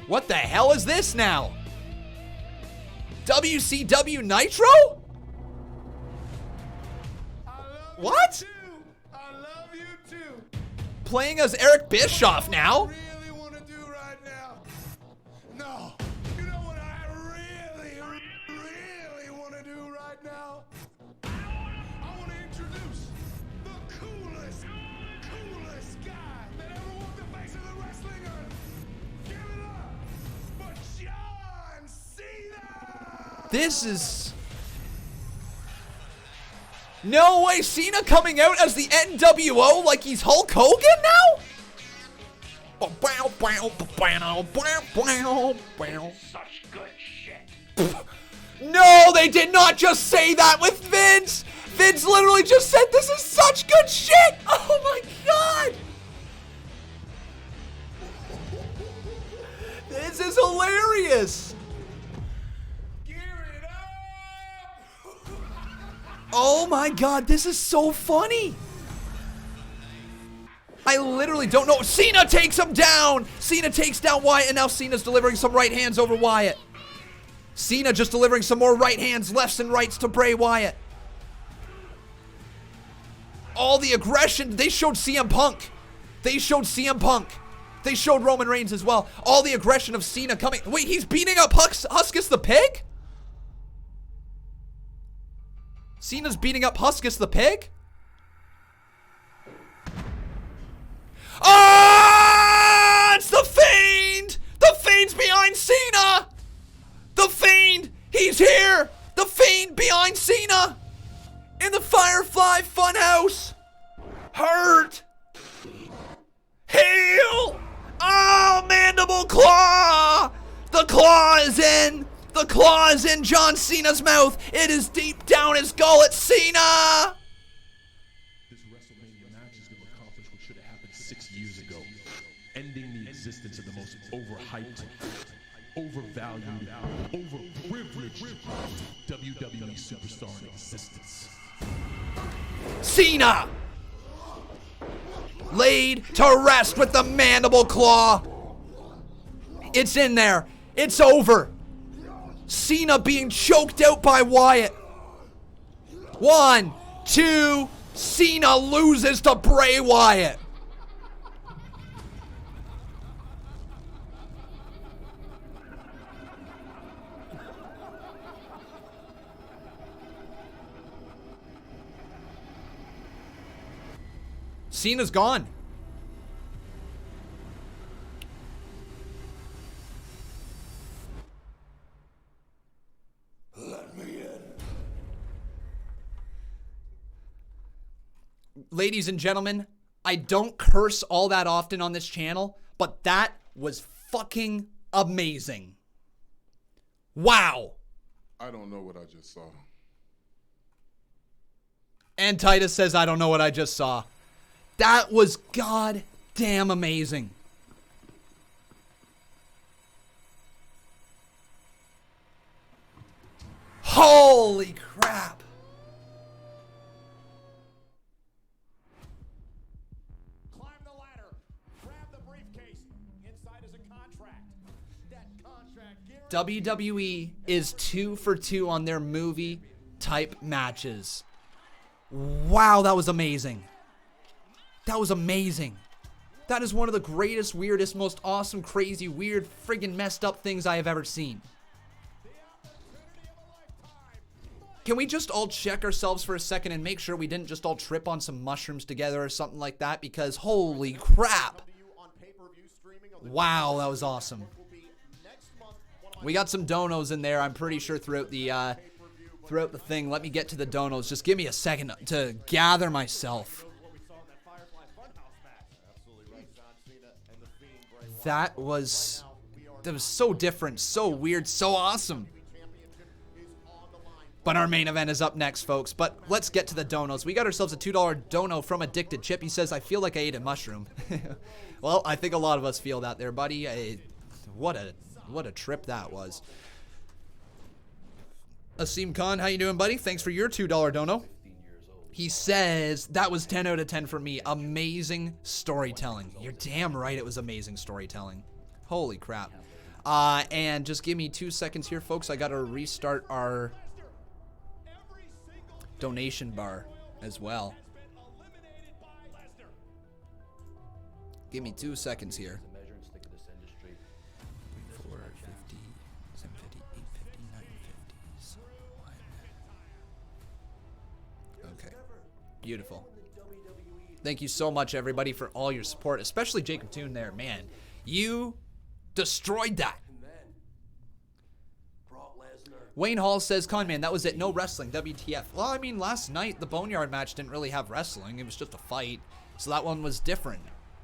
What the hell is this now? WCW Nitro? What? I love you too. Playing as Eric Bischoff now? Really want to do right now? No. You know what I really want to do right now? I want to introduce the coolest guy that ever walked the face of the wrestling earth. Give it up for John Cena! This is... No way, Cena coming out as the NWO like he's Hulk Hogan now? Such good shit. No, they did not just say that with Vince! Vince literally just said this is such good shit. Oh my god. This is hilarious. Oh my god, this is so funny. I literally don't know. Cena takes him down. Cena takes down Wyatt, and now Cena's delivering some right hands over Wyatt. Cena just delivering some more right hands, lefts and rights to Bray Wyatt. All the aggression. They showed CM Punk. They showed CM Punk. They showed Roman Reigns as well. All the aggression of Cena coming. Wait, he's beating up Huskus the Pig? Cena's beating up Huskus the Pig? Oh, it's the Fiend! The Fiend's behind Cena! The Fiend! He's here! The Fiend behind Cena! In the Firefly Funhouse! Hurt! Heal! Oh, Mandible Claw! The claw is in! The claw is in John Cena's mouth! It is deep down his gullet, Cena! This WrestleMania match is going to accomplish what should have happened 6 years ago. Ending the existence of the most overhyped, overvalued, overprivileged WWE superstar in existence. Cena! Laid to rest with the Mandible Claw. It's in there. It's over. Cena being choked out by Wyatt. 1, 2, Cena loses to Bray Wyatt. Cena's gone. Let me in. Ladies and gentlemen, I don't curse all that often on this channel, but that was fucking amazing. Wow. I don't know what I just saw. And Titus says, I don't know what I just saw. That was goddamn amazing. Holy crap. Climb the ladder. Grab the briefcase. Inside is a contract. That contract WWE is 2 for 2 on their movie type matches. Wow, that was amazing. That was amazing. That is one of the greatest, weirdest, most awesome, crazy, weird, friggin' messed up things I have ever seen. Can we just all check ourselves for a second and make sure we didn't just all trip on some mushrooms together or something like that? Because holy crap. Wow, that was awesome. We got some donos in there, I'm pretty sure, throughout the thing. Let me get to the donos. Just give me a second to gather myself. That was so different, so weird, so awesome. But our main event is up next, folks. But let's get to the donos. We got ourselves a $2 dono from Addicted Chip. He says, I feel like I ate a mushroom. Well, I think a lot of us feel that there, buddy. What a trip that was. Asim Khan, how you doing, buddy? Thanks for your $2 dono. He says, that was 10 out of 10 for me. Amazing storytelling. You're damn right it was amazing storytelling. Holy crap. And just give me 2 seconds here, folks. I got to restart our donation bar as well. Give me 2 seconds here. 4, 50, 750, 850, 950. Okay. Beautiful. Thank you so much, everybody, for all your support, especially Jacob Toon there. Man, you destroyed that. Wayne Hall says, Conman, that was it. No wrestling. WTF. Well, I mean, last night, the Boneyard match didn't really have wrestling. It was just a fight. So that one was different.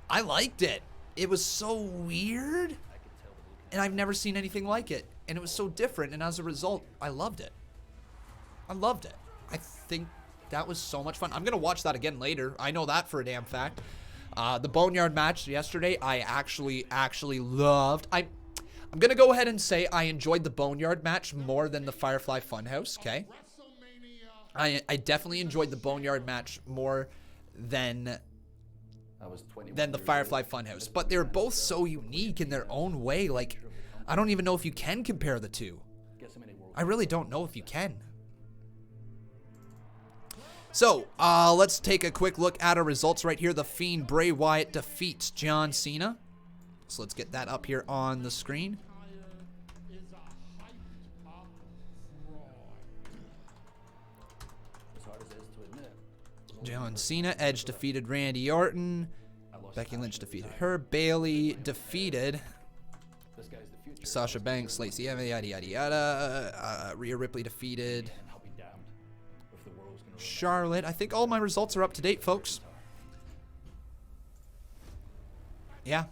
I liked it. It was so weird. And I've never seen anything like it. And it was so different. And as a result, I loved it. I loved it. I think That was so much fun. I'm going to watch that again later. I know that for a damn fact. The Boneyard match yesterday, I actually loved. I'm going to go ahead and say I enjoyed the Boneyard match more than the Firefly Funhouse, okay? I definitely enjoyed the Boneyard match more than the Firefly Funhouse. But they're both so unique in their own way. Like, I don't even know if you can compare the two. I really don't know if you can. So, let's take a quick look at our results right here. The Fiend, Bray Wyatt defeats John Cena. So let's get that up here on the screen. John Cena, Edge defeated Randy Orton. Becky Lynch defeated her. Bayley defeated Sasha Banks, Lacey Evans, yada yada yada. Rhea Ripley defeated Charlotte. I think all my results are up to date, folks. Yeah.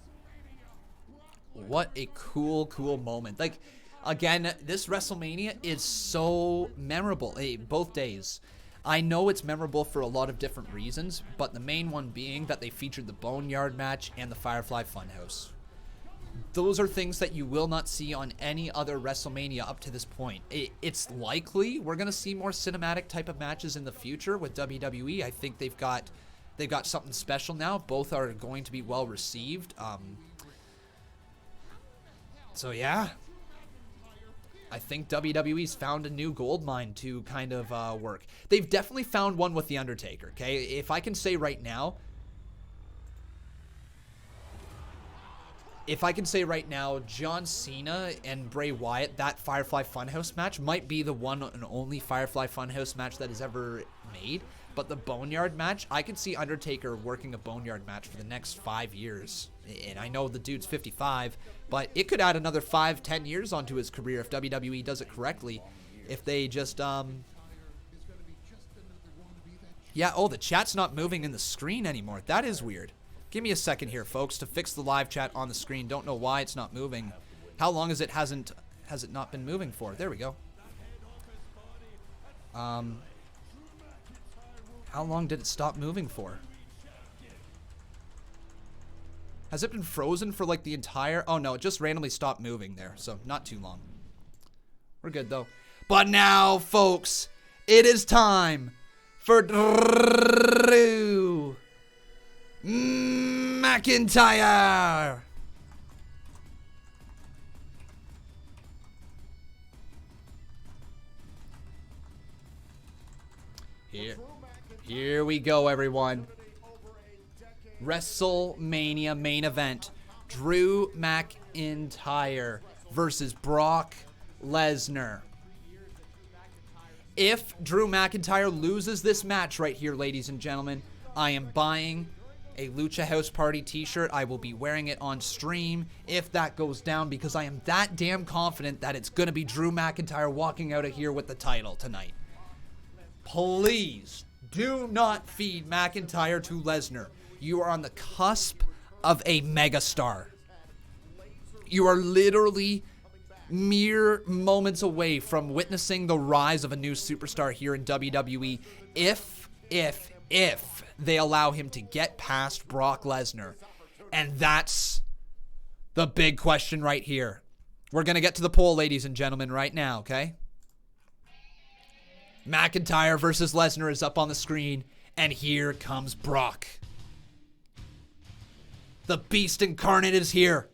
What a cool moment. Like, again, this WrestleMania is so memorable. Both days. I know it's memorable for a lot of different reasons, but the main one being that they featured the Boneyard match and the Firefly Funhouse. Those are things that you will not see on any other WrestleMania up to this point. It's likely we're going to see more cinematic type of matches in the future with WWE. I think they've got something special now. Both are going to be well received. So yeah, I think WWE's found a new gold mine to kind of work. They've definitely found one with The Undertaker, okay? If I can say right now, John Cena and Bray Wyatt, that Firefly Funhouse match might be the one and only Firefly Funhouse match that is ever made. But the Boneyard match, I could see Undertaker working a Boneyard match for the next 5 years. And I know the dude's 55, but it could add another 5-10 years onto his career if WWE does it correctly. If they just, yeah, oh, the chat's not moving in the screen anymore. That is weird. Give me a second here, folks, to fix the live chat on the screen. Don't know why it's not moving. How long has it not been moving for? There we go. How long did it stop moving for? Has it been frozen for like the entire... Oh no, it just randomly stopped moving there, so not too long. We're good though. But now, folks, it is time for Drew McIntyre. Here we go, everyone. WrestleMania main event. Drew McIntyre versus Brock Lesnar. If Drew McIntyre loses this match right here, ladies and gentlemen, I am buying a Lucha House Party t-shirt. I will be wearing it on stream if that goes down, because I am that damn confident that it's going to be Drew McIntyre walking out of here with the title tonight. Please do not feed McIntyre to Lesnar. You are on the cusp of a megastar. You are literally mere moments away from witnessing the rise of a new superstar here in WWE if they allow him to get past Brock Lesnar. And that's the big question right here. We're going to get to the poll, ladies and gentlemen, right now, okay? McIntyre versus Lesnar is up on the screen, and here comes Brock. The Beast Incarnate is here.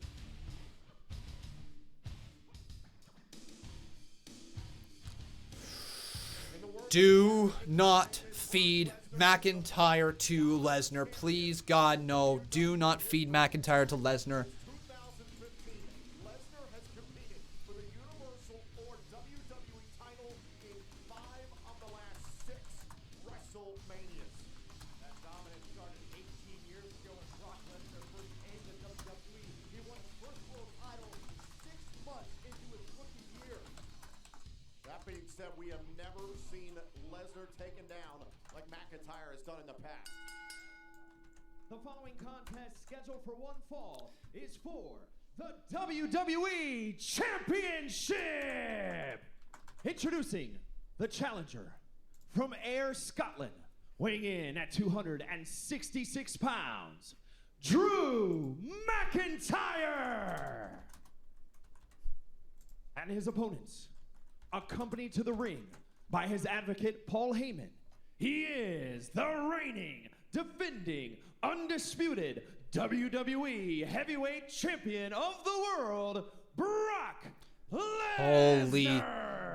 Do not feed McIntyre to Lesnar. Please, God, no. Do not feed McIntyre to Lesnar. We have never seen Lesnar taken down like McIntyre has done in the past. The following contest scheduled for one fall is for the WWE Championship. Introducing the challenger from Ayr, Scotland, weighing in at 266 pounds, Drew McIntyre. And his opponents, accompanied to the ring by his advocate, Paul Heyman, he is the reigning, defending, undisputed WWE Heavyweight Champion of the world, Brock Lesnar. Holy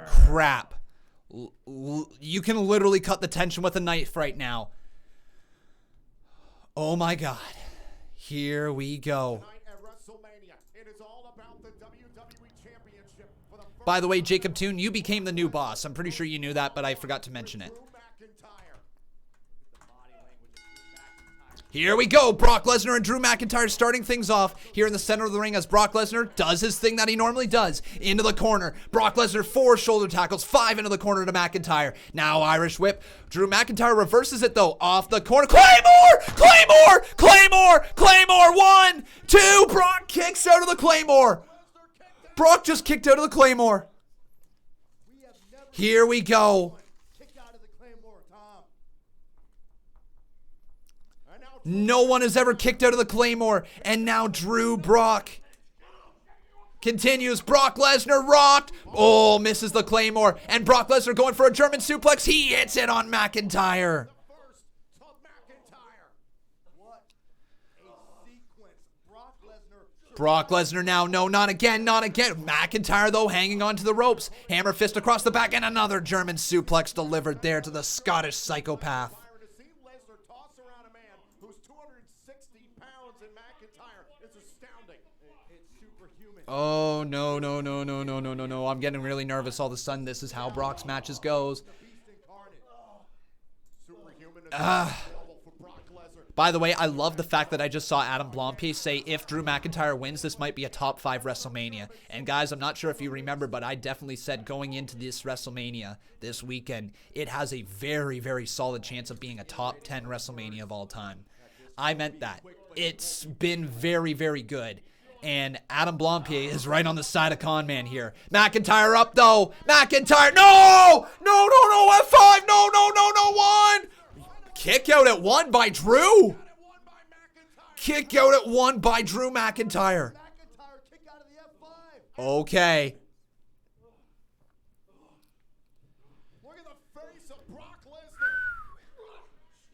crap. You can literally cut the tension with a knife right now. Oh my God. Here we go. By the way, Jacob Toon, you became the new boss. I'm pretty sure you knew that, but I forgot to mention it. Here we go. Brock Lesnar and Drew McIntyre starting things off here in the center of the ring as Brock Lesnar does his thing that he normally does. Into the corner. Brock Lesnar 4 shoulder tackles, 5 into the corner to McIntyre. Now Irish whip. Drew McIntyre reverses it though. Off the corner. Claymore! Claymore! Claymore! Claymore! 1, 2. Brock kicks out of the Claymore. Brock just kicked out of the Claymore. Here we go. No one has ever kicked out of the Claymore. And now Drew Brock continues. Brock Lesnar rocked. Oh, misses the Claymore. And Brock Lesnar going for a German suplex. He hits it on McIntyre. Brock Lesnar now. No, not again. Not again. McIntyre, though, hanging on to the ropes. Hammer fist across the back. And another German suplex delivered there to the Scottish psychopath. Oh, no, no, no, no, no, no, no, no. I'm getting really nervous all of a sudden. This is how Brock's matches goes. By the way, I love the fact that I just saw Adam Blompier say if Drew McIntyre wins, this might be a top 5 WrestleMania. And guys, I'm not sure if you remember, but I definitely said going into this WrestleMania this weekend, it has a very, very solid chance of being a top 10 WrestleMania of all time. I meant that. It's been very, very good. And Adam Blompier is right on the side of Conman here. McIntyre up, though. McIntyre, no! No, no, no, F5, no, no, no, no, 1! Kick out at 1 by Drew. Kick out at 1 by Drew McIntyre. Okay. Look at the face of Brock Lesnar.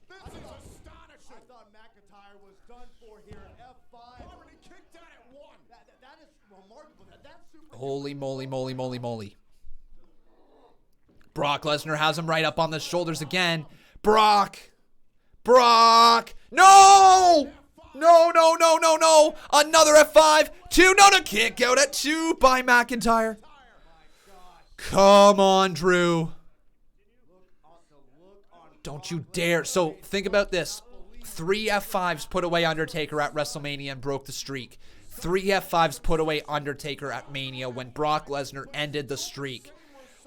This is astonishing. I thought McIntyre was done for here at F5. He kicked out at 1. That is remarkable. That's super. Holy moly, moly, moly, moly. Brock Lesnar has him right up on the shoulders again. Brock. No! No, no, no, no, no. Another F5. 2, no, no. Kick out at 2 by McIntyre. Come on, Drew. Don't you dare. So think about this. 3 F5s put away Undertaker at WrestleMania and broke the streak. 3 F5s put away Undertaker at Mania when Brock Lesnar ended the streak.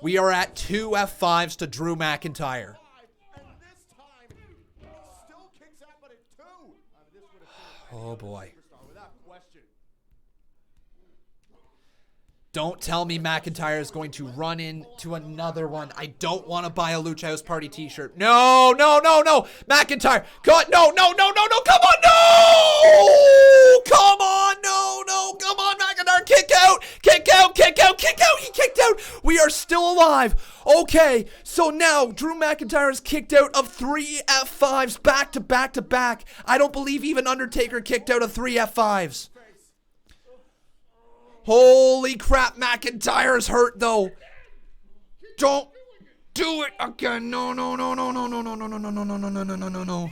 We are at 2 F5s to Drew McIntyre. Oh boy. Don't tell me McIntyre is going to run into another one. I don't want to buy a Lucha House Party t-shirt. No, no, no, no. McIntyre. God, no, no, no, no, no. Come on, no! Come on, no, no. Come on, McIntyre. Kick out. Kick out, kick out, kick out. He kicked out. We are still alive. Okay, so now Drew McIntyre is kicked out of 3 F5s back to back to back. I don't believe even Undertaker kicked out of 3 F5s. Holy crap, McIntyre's hurt though. Don't do it again. No, no, no, no, no, no, no, no, no, no, no, no, no, no, no, no, no.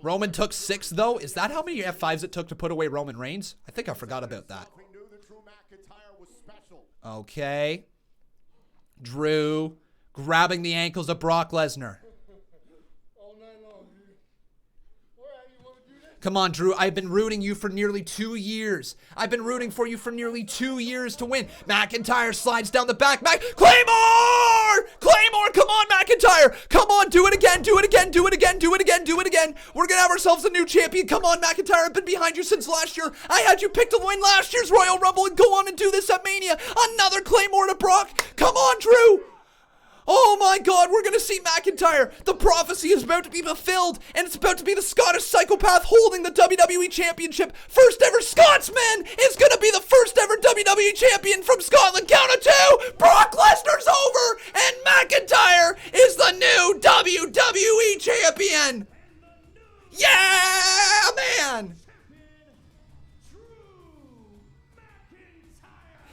Roman took 6 though. Is that how many F5s it took to put away Roman Reigns? I think I forgot about that. Okay. Drew grabbing the ankles of Brock Lesnar. Come on, Drew. I've been rooting you for nearly 2 years. I've been rooting for you for nearly 2 years to win. McIntyre slides down the back. Claymore! Claymore! Come on, McIntyre! Come on, do it again, do it again, do it again, do it again, do it again. We're gonna have ourselves a new champion. Come on, McIntyre. I've been behind you since last year. I had you picked to win last year's Royal Rumble and go on and do this at Mania. Another Claymore to Brock. Come on, Drew. Oh my God, we're going to see McIntyre. The prophecy is about to be fulfilled, and it's about to be the Scottish psychopath holding the WWE Championship. First ever Scotsman is going to be the first ever WWE Champion from Scotland. Count of 2. Brock Lesnar's over, and McIntyre is the new WWE Champion. Yeah, man.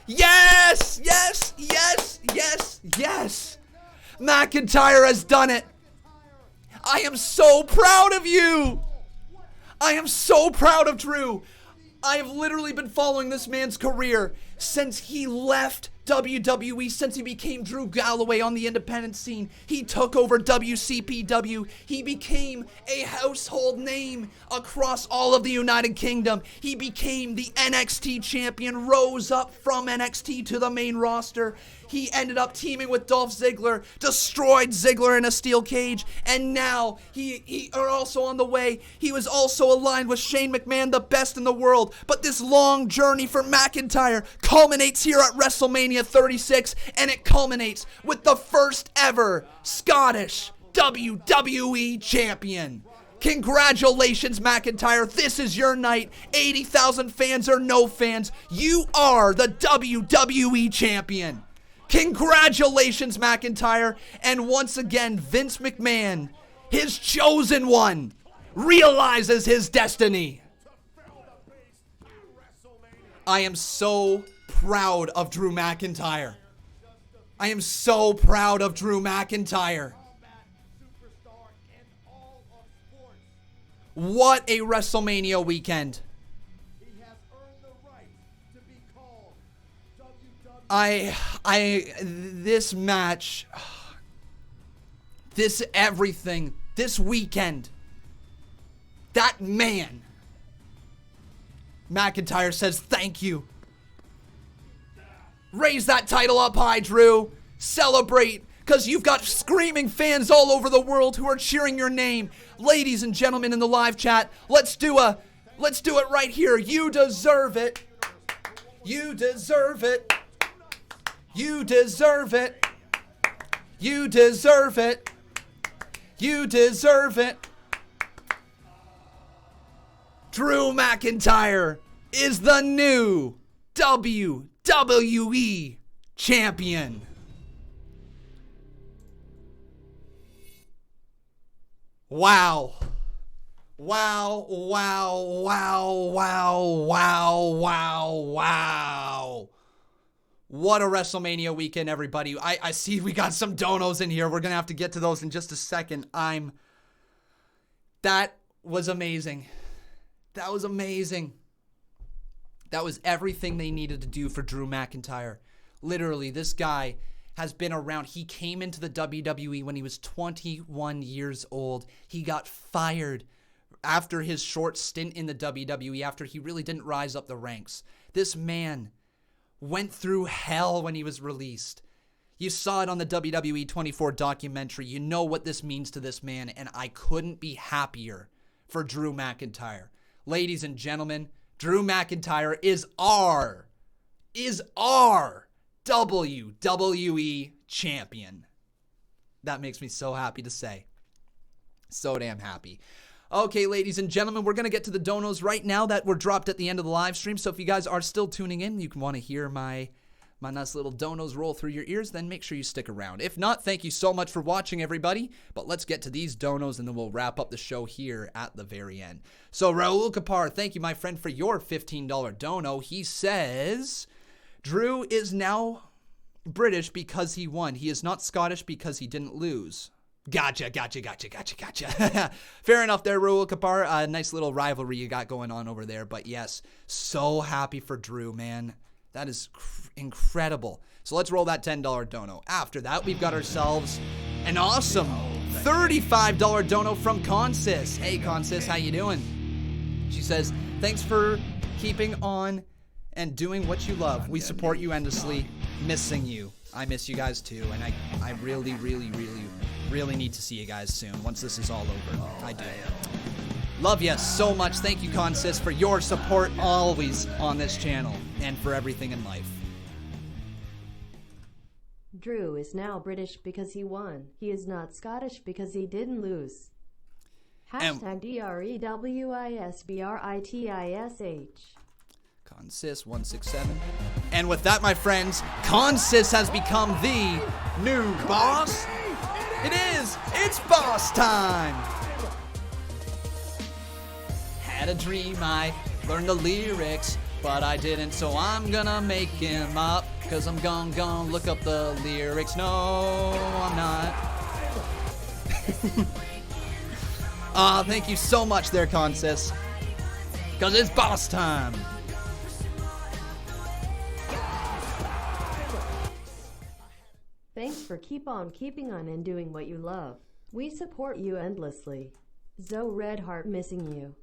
Yes, yes, yes, yes, yes. McIntyre has done it. I am so proud of you. I am so proud of Drew. I have literally been following this man's career since he left WWE, since he became Drew Galloway on the independent scene. He took over WCPW. He became a household name across all of the United Kingdom. He became the NXT champion, rose up from NXT to the main roster. He ended up teaming with Dolph Ziggler, destroyed Ziggler in a steel cage, and now he are also on the way. He was also aligned with Shane McMahon, the best in the world. But this long journey for McIntyre culminates here at WrestleMania 36, and it culminates with the first ever Scottish WWE champion. Congratulations, McIntyre. This is your night. 80,000 fans or no fans, you are the WWE champion. Congratulations, McIntyre. And once again, Vince McMahon, his chosen one, realizes his destiny. I am so proud of Drew McIntyre. I am so proud of Drew McIntyre. What a WrestleMania weekend. This match, this everything, this weekend, that man, McIntyre says thank you. Raise that title up high, Drew. Celebrate, because you've got screaming fans all over the world who are cheering your name. Ladies and gentlemen in the live chat, let's do it right here. You deserve it. You deserve it. You deserve it. You deserve it. You deserve it. Drew McIntyre is the new WWE champion. Wow. Wow, wow, wow, wow, wow, wow, wow. What a WrestleMania weekend, everybody. I see we got some donos in here. We're going to have to get to those in just a second. That was amazing. That was amazing. That was everything they needed to do for Drew McIntyre. Literally, this guy has been around. He came into the WWE when he was 21 years old. He got fired after his short stint in the WWE, after he really didn't rise up the ranks. This man went through hell when he was released. You saw it on the WWE 24 documentary. You know what this means to this man, and I couldn't be happier for Drew McIntyre. Ladies and gentlemen, Drew McIntyre is our WWE champion. That makes me so happy to say. So damn happy. Okay, ladies and gentlemen, we're going to get to the donos right now that were dropped at the end of the live stream. So if you guys are still tuning in, you can want to hear my nice little donos roll through your ears, then make sure you stick around. If not, thank you so much for watching, everybody. But let's get to these donos, and then we'll wrap up the show here at the very end. So Raul Kapar, thank you, my friend, for your $15 dono. He says, Drew is now British because he won. He is not Scottish because he didn't lose. Gotcha. Fair enough there, Raul Kapar. Nice little rivalry you got going on over there. But yes, so happy for Drew, man. That is incredible. So let's roll that $10 dono. After that, we've got ourselves an awesome $35 dono from Consis. Hey, Consis, how you doing? She says, thanks for keeping on and doing what you love. We support you endlessly. Missing you. I miss you guys too, and I really, really, really, really need to see you guys soon once this is all over. I do. Love you so much. Thank you, Consis, for your support always on this channel and for everything in life. Drew is now British because he won. He is not Scottish because he didn't lose. Hashtag DREWISBRITISH. Consis167. And with that, my friends, Consis has become the new boss. It is. It's boss time. Had a dream, I learned the lyrics, but I didn't, so I'm gonna make him up, cause I'm gonna look up the lyrics. No, I'm not. Thank you so much there, Consis, cause it's boss time. Thanks for keep on keeping on and doing what you love. We support you endlessly. Zoe Redheart missing you.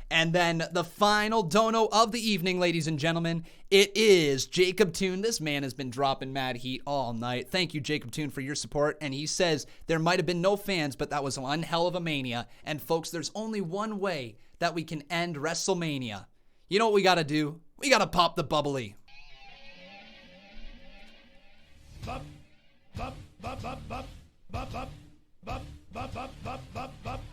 And then the final dono of the evening, ladies and gentlemen, it is Jacob Toon. This man has been dropping mad heat all night. Thank you, Jacob Toon, for your support. And he says there might have been no fans, but that was one hell of a mania. And folks, there's only one way that we can end WrestleMania. You know what we got to do? We got to pop the bubbly. Bub, bub, bub, bub, bub, bub, bub, bub, bub, bub, bub, bub, bub,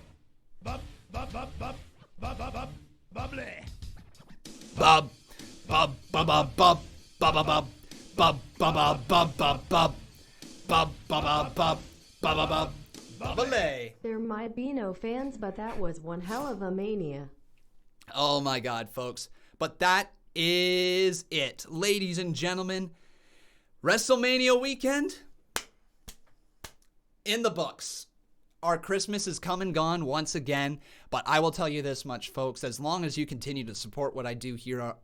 bub, bub, bub, bub. Bub, bub, bub, bubbly. Bub, bub, bub, bub, bub, bub, bub, bub, bub, bub, bub, bub, bub, bub, bub, bub, bub, bub, bubbly. There might be no fans, but that was one hell of a mania. Oh my God, folks. But that is it. Ladies and gentlemen, WrestleMania weekend in the books. Our Christmas is come and gone once again, but I will tell you this much, folks. As long as you continue to support what I do here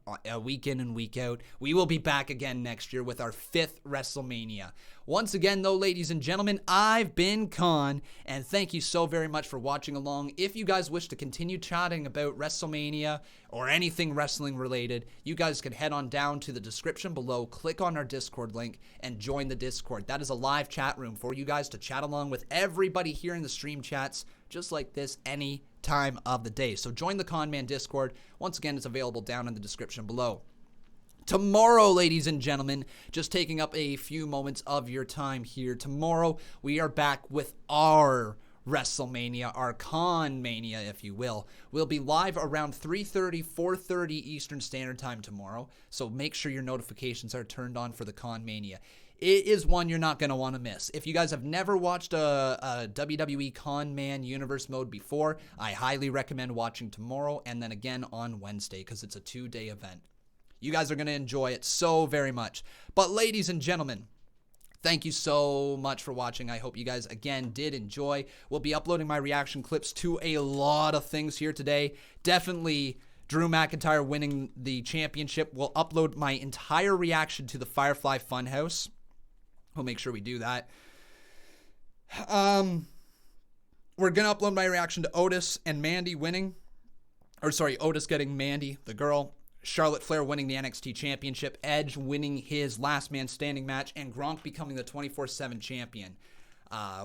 week in and week out, we will be back again next year with our 5th WrestleMania. Once again, though, ladies and gentlemen, I've been Con, and thank you so very much for watching along. If you guys wish to continue chatting about WrestleMania or anything wrestling related, you guys can head on down to the description below, click on our Discord link, and join the Discord. That is a live chat room for you guys to chat along with everybody here in the stream chats, just like this, any time of the day. So join the Conman Discord. Once again, it's available down in the description below. Tomorrow, ladies and gentlemen, just taking up a few moments of your time here. Tomorrow, we are back with our WrestleMania, our Conmania, if you will. We'll be live around 3:30, 4:30 Eastern Standard Time tomorrow, so make sure your notifications are turned on for the Conmania. It is one you're not going to want to miss. If you guys have never watched a WWE Conman Universe mode before, I highly recommend watching tomorrow and then again on Wednesday because it's a 2-day event. You guys are going to enjoy it so very much. But ladies and gentlemen, thank you so much for watching. I hope you guys, again, did enjoy. We'll be uploading my reaction clips to a lot of things here today. Definitely Drew McIntyre winning the championship. We'll upload my entire reaction to the Firefly Funhouse. We'll make sure we do that. We're going to upload my reaction to Otis and Mandy winning. Otis getting Mandy, the girl. Charlotte Flair winning the NXT Championship, Edge winning his last man standing match, and Gronk becoming the 24/7 champion.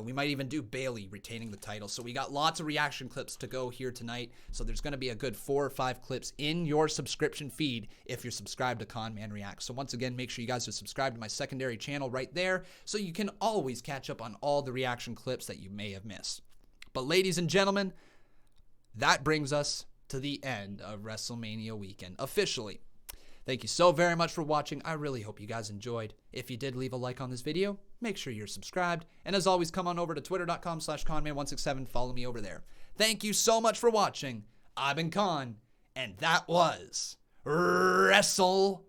We might even do Bayley retaining the title. So we got lots of reaction clips to go here tonight. So there's going to be a good 4 or 5 clips in your subscription feed if you're subscribed to Conman Reacts. So once again, make sure you guys are subscribed to my secondary channel right there so you can always catch up on all the reaction clips that you may have missed. But ladies and gentlemen, that brings us to the end of WrestleMania weekend, officially. Thank you so very much for watching. I really hope you guys enjoyed. If you did, leave a like on this video. Make sure you're subscribed. And as always, come on over to twitter.com/Conman167. Follow me over there. Thank you so much for watching. I've been Con, and that was WrestleMania.